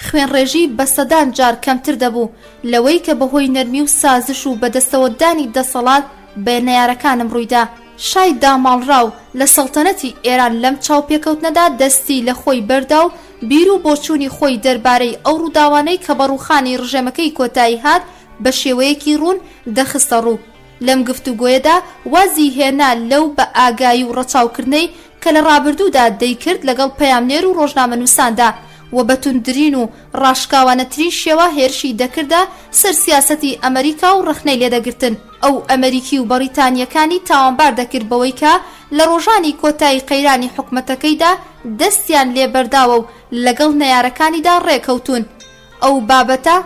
خوێنڕێژی بە سەدان جار کەمتر دەبوو لەوەی کە بەهۆی نەرمی و سازش و بەدەستەوەدانی دەسەڵات بە نەیارەکانم ڕوویدا. شای داماڵراو لە سەڵتەنەتی ئێران لەم چاوپێکەوتنەدا دەستی لە خۆی بەردا و بیر و بۆچوونی خۆی دەربارەی ئەو ڕووداوانەی کە بەڕووخانی ڕژێمەکەی کۆتایی هات بە شێوەیەکی ڕوون دەخستە ڕوو. لەم گفتوگۆیەدا وازی هێنا لەو بە ئاگایی و ڕەچاوکردنەی کە لە ڕابردوودا دەیکرد لەگەڵ پەیامنێر و ڕۆژنامەنووساندا و بەتوندترین و ڕاشکاوانەترین شێوە هێرشی دەکردا سەر سیاسەتی ئەمریکا و ڕخنەی لێدەگرتن. ئەو ئەمریکی و بەریتانیەکانی تاوانبار دەکرد بەوەی کە لە ڕۆژانی کۆتایی قەیرانی حکومەتەکەیدا دەستیان لێبەرداوە و لەگەڵ نەیارەکانیدا ڕێکەوتون. ئەو بابەتە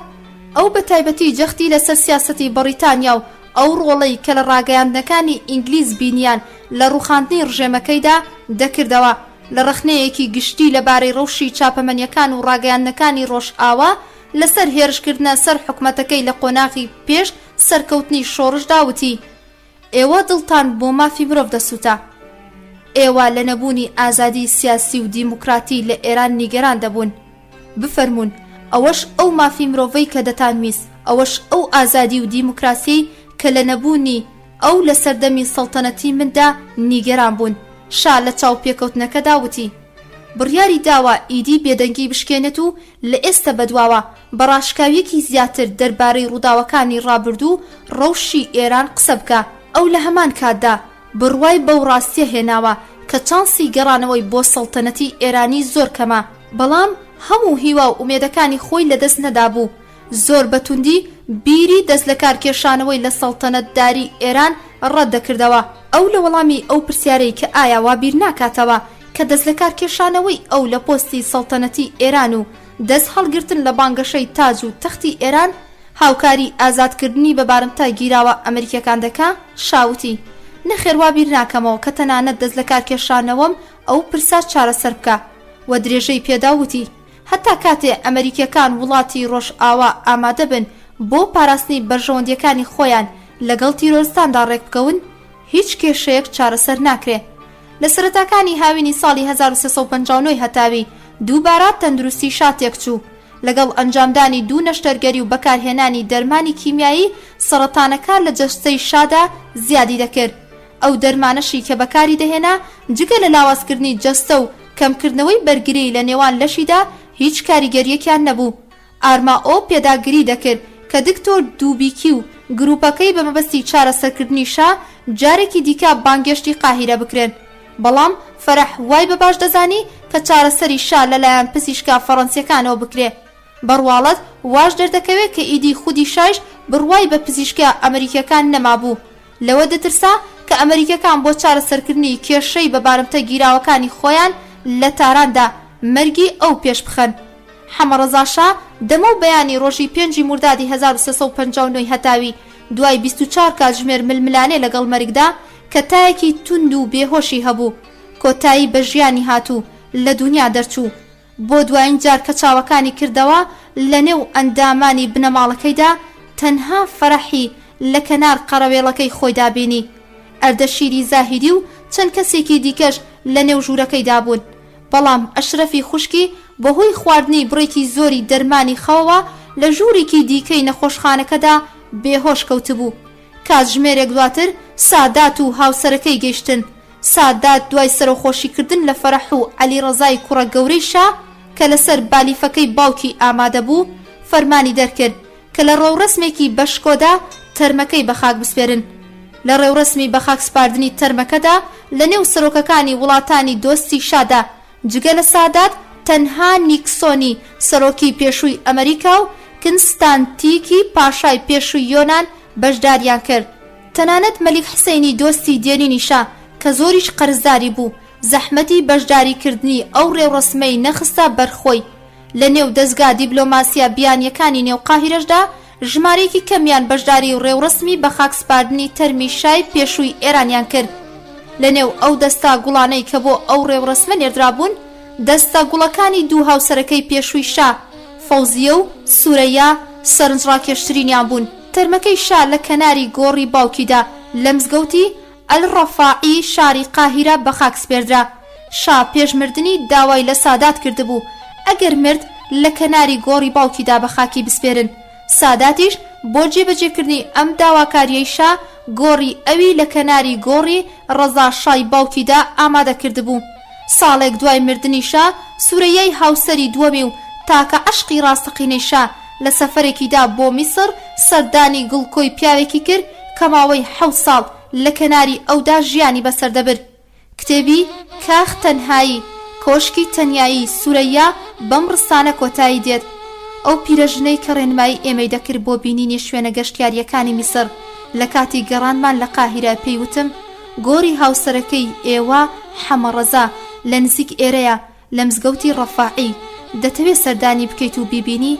ئەو بە تایبەتی جەختی لەسەر سیاسەتی بەریتانیا و ئەو ڕۆڵەی کە لە ڕاگەیاندنەکانی ئینگلیز بینیان لە ڕووخاندنی ڕژێمەکەیدا دەکردەوە لە ڕخنەیەکی گشتی لەبارەی ڕەوشی چاپەمەنیەکان و ڕاگەیاندنەکانی ڕۆژئاوا لەسەر هێرشکردنە سەر حکومەتەکەی لە قۆناغی پێش سەرکەوتنی شۆڕش داوتی ئێوە دڵتان بۆ مافی مرۆڤ دەسووتە، ئێوە لە نەبوونی ئازادی سیاسی و دیموکراتی لە ئێران نیگەران دەبوون. بفەرمونون ئەوەش ئەو مافی مرۆڤەی کە دەتانویست، ئەوەش ئەو ئازادی و دیموکراسی کە لە نەبوونی ئەو لە سەردەمی سەڵتەنەتی مندا نیگەران بوون. شا لە چاوپێکەوتنەکەدا وتی بڕیاری داوە ئیدی بێدەنگی بشکێنێت و لە ئێستا بەدواوە بە ڕاشکاویەکی زیاتر دەربارەی ڕووداوەکانی ڕابردوو ڕەوشی ئێران قسە بکە. ئەو لە هەمان کاتدا بڕوای بەو ڕاستیە هێناوە کە چانسی گەڕانەوەی بۆ سەڵتەنەتی ئێرانی زۆر کەمە، بەڵام هەموو هیوا و ئومێدەکانی خۆی لەدەست نەدابوو. زۆر بەتوندی بیری دەست لە کارکێشانەوەی لە سەڵتەنەتداری ئێران ڕەت دەکردەوە. ئەو لە وەڵامی ئەو پرسیارەی کە ئایا وا بیر ناکاتەوە کە دەست لە کارکێشانەوەی ئەو لە پۆستی سەڵتەنەتی ئێران و دەست هەڵگرتن لە بانگەشەی تاج و تەختی ئێران هاوکاری ئازادکردنی بە بارمتای گیراوە ئەمریکەکان دەکا، شاوتی نەخێر وا بیر ناکەمەوە کە تەنانەت دەست لە کارکێشانەوەم ئەو پرسا چارەسەر بکە. و درێژەی پێداوتی هەتا کاتێ ئەمریکەکان وڵاتی ڕۆژئاوا ئامادە بن بۆ پاراستنی بەرژەوەندیەکانی خۆیان لەگەڵ تیرۆریستاندا ڕێک بکەون، هیچ کێشەیەک چارەسەر ناکرێ. لە سەرەتاکانی هاوینی ساڵی 1359 هەتاوی دووبارە تەندروستی شاتێک چوو لەگەڵ ئەنجامدانی دوو نەشتەرگەری و بەکارهێنانی دەرمانی کیمیایی سەرەتانەکان لە جەستەی شادا زیادی دەکرد. ئەو دەرمانەشی کە بەکاری دەهێنا جگە لە لاوازکردنی جەستە و کەمکردنەوەی بەرگری لە نێوان لەشیدا هیچ کاریگەریەکیان نەبوو. ئارماۆ پێداگری دەکرد کە دکتۆر دووبیکی و گروپەکەی بە مەبەستی چارەسەرکردنی شا جارێکی دیکە بانگێشتی قاهیرە بکرێن. بەڵام فەرەح وای بە باش دەزانی کە چارەسەری شا لەلایەن پزیشکا فەڕەنسیەکانەوە بکرێ. بەڕواڵەت واش دەردەکەوێت کە ئیدی خودی شایش بڕوای بە پزیشکا ئەمریکیەکان نەمابوو. لەوە دەترسا کە ئەمریکەکان بۆ چارەسەرکردنی کێشەی بە بارمتە گیراوەکانی خۆیان لە تاراندا مەرگی ئەو پێش بخەن. حەمەڕەزا شا دەمە و بەیانی ڕۆژی 5 موردادی 1359 هەتاوی دوای 24 کاتژمێر ململانێ لەگەڵ مەرگدا کە تایەکی توند و بێهۆشی هەبوو کۆتایی بە ژیانی هاتوو لە دنیا دەرچوو. بۆ دوایین جار کە چاوەکانی کردەوە لە نێو ئەندامانی بنەماڵەکەیدا تەنها فەرەحی لە کەنار قەرەوێڵەکەی خۆیدا بینی. ئەردەشیری زاهیدی و چەند کەسێکی دیکەش لە نێو ژوورەکەیدا بوون. بەڵام ئەشرەفی خوشکی بەهۆی خواردنی بڕێکی زۆری دەرمانی خەوەوە لە ژوورێکی دیکەی نەخۆشخانەکەدا بێهۆش کەوتبوو. کاتژمێرێک دواتر سادات و هاوسەرەکەی گەیشتن. سادات دوای سەرۆخۆشیکردن لە فەرەح و عەلیڕەزای کوڕە گەورەی شا کە لەسەر بالیفەکەی باوکی ئامادە بوو فەرمانی دەرکرد کە لە ڕێوڕەسمێکی بەشکۆدا تەرمەکەی بە خاک بسپێرن. لە ڕێوڕەسمی بە خاک سپاردنی تەرمەکەدا لە نێو سەرۆکەکانی وڵاتانی دۆستی شادا جگە لە سادات تەنها نیکسۆنی سەرۆکی پێشووی ئەمریکا و کنستانتیکی پاشای پێشووی یۆنان بەشداریان کرد. تەنانەت مەلیک حسەینی دۆستی دێنینی شا کە زۆریش قەرزداری بوو زەحمەتی بەشداریکردنی ئەو ڕێوڕەسمەی نەخستە بەرخۆی. لە نێو دەستگا دیبلۆماسیە بیانیەکانی نێو قاهیرەشدا ژمارەیەکی کەمیان بەشداری و ڕێوڕەسمی بە خاک سپاردنی تەرمی شای پێشووی ئێرانیان کرد. لە نێو ئەو دەستا گوڵانەی کە بۆ ئەو ڕێوڕەسمە نێردرابوون دەستە گوڵەکانی دوو هاوسەرەکەی پێشووی شا فەوزیە و سورەیە سەرنجڕاکێشترینیان بوون. تەرمەکەی شا لە کەناری گۆڕی باوکیدا لە مزگەوتی ئەلڕەفاعی شاری قاهیرە بە خاک سپێردرا. شا پێشمردنی داوای لە سادات کردبوو ئەگەر مرد لە کەناری گۆڕی باوکیدا بە خاکی بسپێرن. ساداتیش بۆ جێبەجێکردنی ئەم داواکاریەی شا گۆڕی ئەوی لە کەناری گۆڕی ڕەزا شای باوکیدا ئامادە کردبوو. ساڵێک دوای مردنی شا سورەیەی هاوسەری دووەمی و تاکە عەشقی ڕاستەقینەی شا لە سەفەرێکیدا بۆ میسر سەردانی گڵکۆی پیاوێکی کرد کە ماوەی 7 ساڵ لە کەناری ئەودا ژیانی بەسەردەبرد. کتێبی کاخ تەنهایی کۆشکی تەنیایی سورەیە بەم ڕستانە کۆتایی دێت. ئەو پیرەژنەی کە ڕێنمایی ئێمەی دەکرد بۆ بینینی شوێنە گەشتیاریەکانی میسر لە کاتی گەڕانمان لە قاهیرە پێیوتم گۆڕی هاوسەرەکەی ئێوە حەمەڕەزا لە نزیک ئێرەیە لە مزگەوتی ڕەفاعی دەتەوێت سەردانی بکەیت و بیبینی؟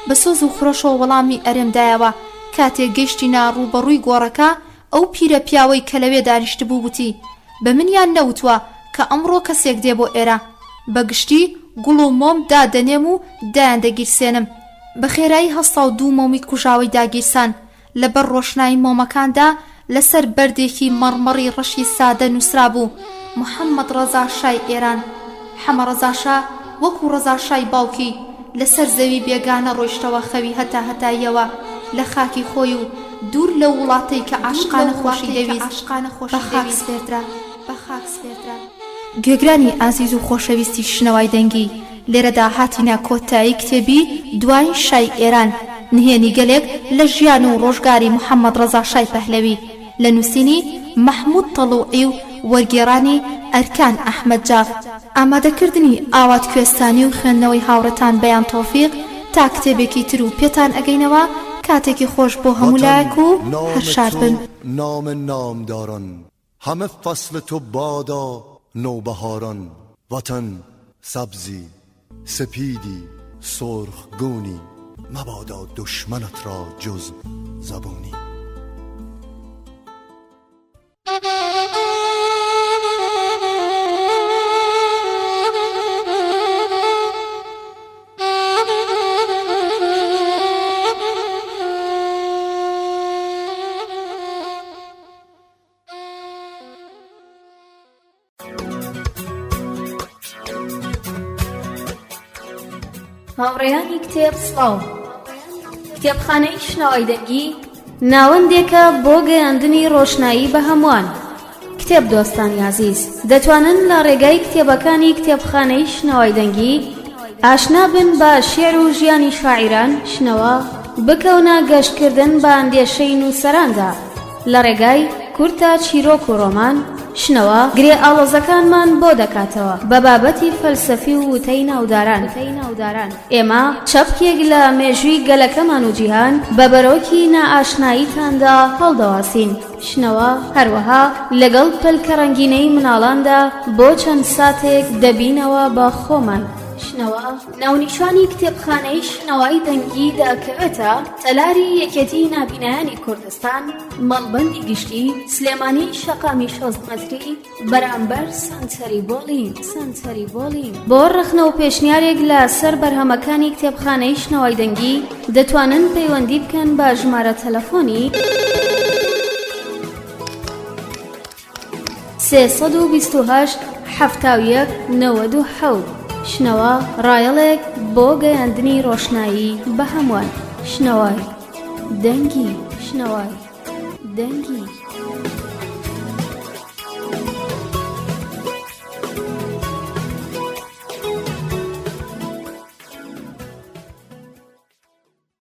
بە سۆز و خڕۆشەوە وەڵامی ئەرێمدایەوە. کاتێک گەیشتینە ڕوبەڕووی گۆڕەکە ئەو پیرە پیاوەی کە لەوێ دانیشتبوو وتی بە منیان نەوتوە کە ئەمڕۆ کەسێک دێ بۆ ئێرە. بەگشتی گوڵ و مۆم دادەنێم و دایان دەگیرسێنم. بە خێرایی 2 مۆمی کوژاوی داگیرسان لەبەر ڕۆشنایی مۆمەکاندا لەسەر بەردێکی مەڕمەڕی ڕەشی سادە نووسرا بوو محەممەد ڕەزا شای ئێران. حەمەڕەزا شا وەکو ڕەزا شای باوکی لەسەر زەوی بێگانە ڕۆیشتەوە خەوی هەتایەوە لە خاکی خۆی و دوور لە وڵاتەی کە عاشقانە خۆشی دەویست بە خاک سپێردرا. گوێگرانی ئازیز و خۆشەویستی شنەوای دەنگی، لێرەدا هاتینە کۆتایی کتێبی دوای شای ئێران نهێنی گەلێک لە ژیان و ڕۆژگاری محەممەد ڕەزا شای پەهلەوی لە نووسینی مەحموود تەڵوعی و وەرگێڕانی ئەرکان ئەحمەد جاف. ئامادەکردنی ئاوات کوێستانی و خوێندنەوەی هاوڕەتان بەیان تۆفیق تا کتێبێکی تر و پێتان ئەگەینەوە. کاتێکی خۆش بۆ هەموو لایەک و هەرشاد بن. نام نامداران همه فصل تو بادا نوبهاران. وطن سبزی سپیدی سرخگونی مبادا دشمنت را جز زبونی. هاوڕێیانی کتێب سڵاو. کتێبخانەی شنەوای دەنگی ناوەندێکە بۆ گەیاندنی ڕۆشنایی بە هەمووان. کتێب دۆستانی عزیز دەتوانن لە ڕێگای کتێبەکانی کتێبخانەی شنەوای دەنگی ئاشنا بن بە شێعر و ژیانی شاعیران شنەوە بکەونە گەشتکردن بە ئەندێشەی نووسەراندا لە ڕێگای کورتە چیرۆک و ڕۆمان شنەوە گرێ ئاڵۆزەکانمان بۆ دەکاتەوە بە بابەتی فەلسەفی و وتەی ناوداران ئێمە چەپکێک لە مێژووی گەلەکەمان و جیهان بە بەرۆکی نائاشناییتاندا هەڵدەواسین شنەوە هەروەها لەگەڵ پەلکە ڕەنگینەی مناڵاندا بۆ چەند ساتێک دەبینەوە بە خۆمان شنەوە ناونیشانی کتێبخانەی شنەوای دەنگی دەکەوێتە تەلاری یەکێتی نابینایانی کوردستان مەڵبەندی گشتی سلێمانی شەقامی 16 مەتری بەرامبەر سەنتەری بۆڵین بۆ ڕخنە و پێشنیارێک لە سەر بەرهەمەکانی کتێبخانەی شنەوای دەنگی دەتوانن پەیوەندی بکەن بە ژمارە تەلەفۆنی 328 71 97 شنەوە ڕایەڵێک بۆ گەیاندنی ڕۆشنایی بە هەمووان شنەوای دەنگی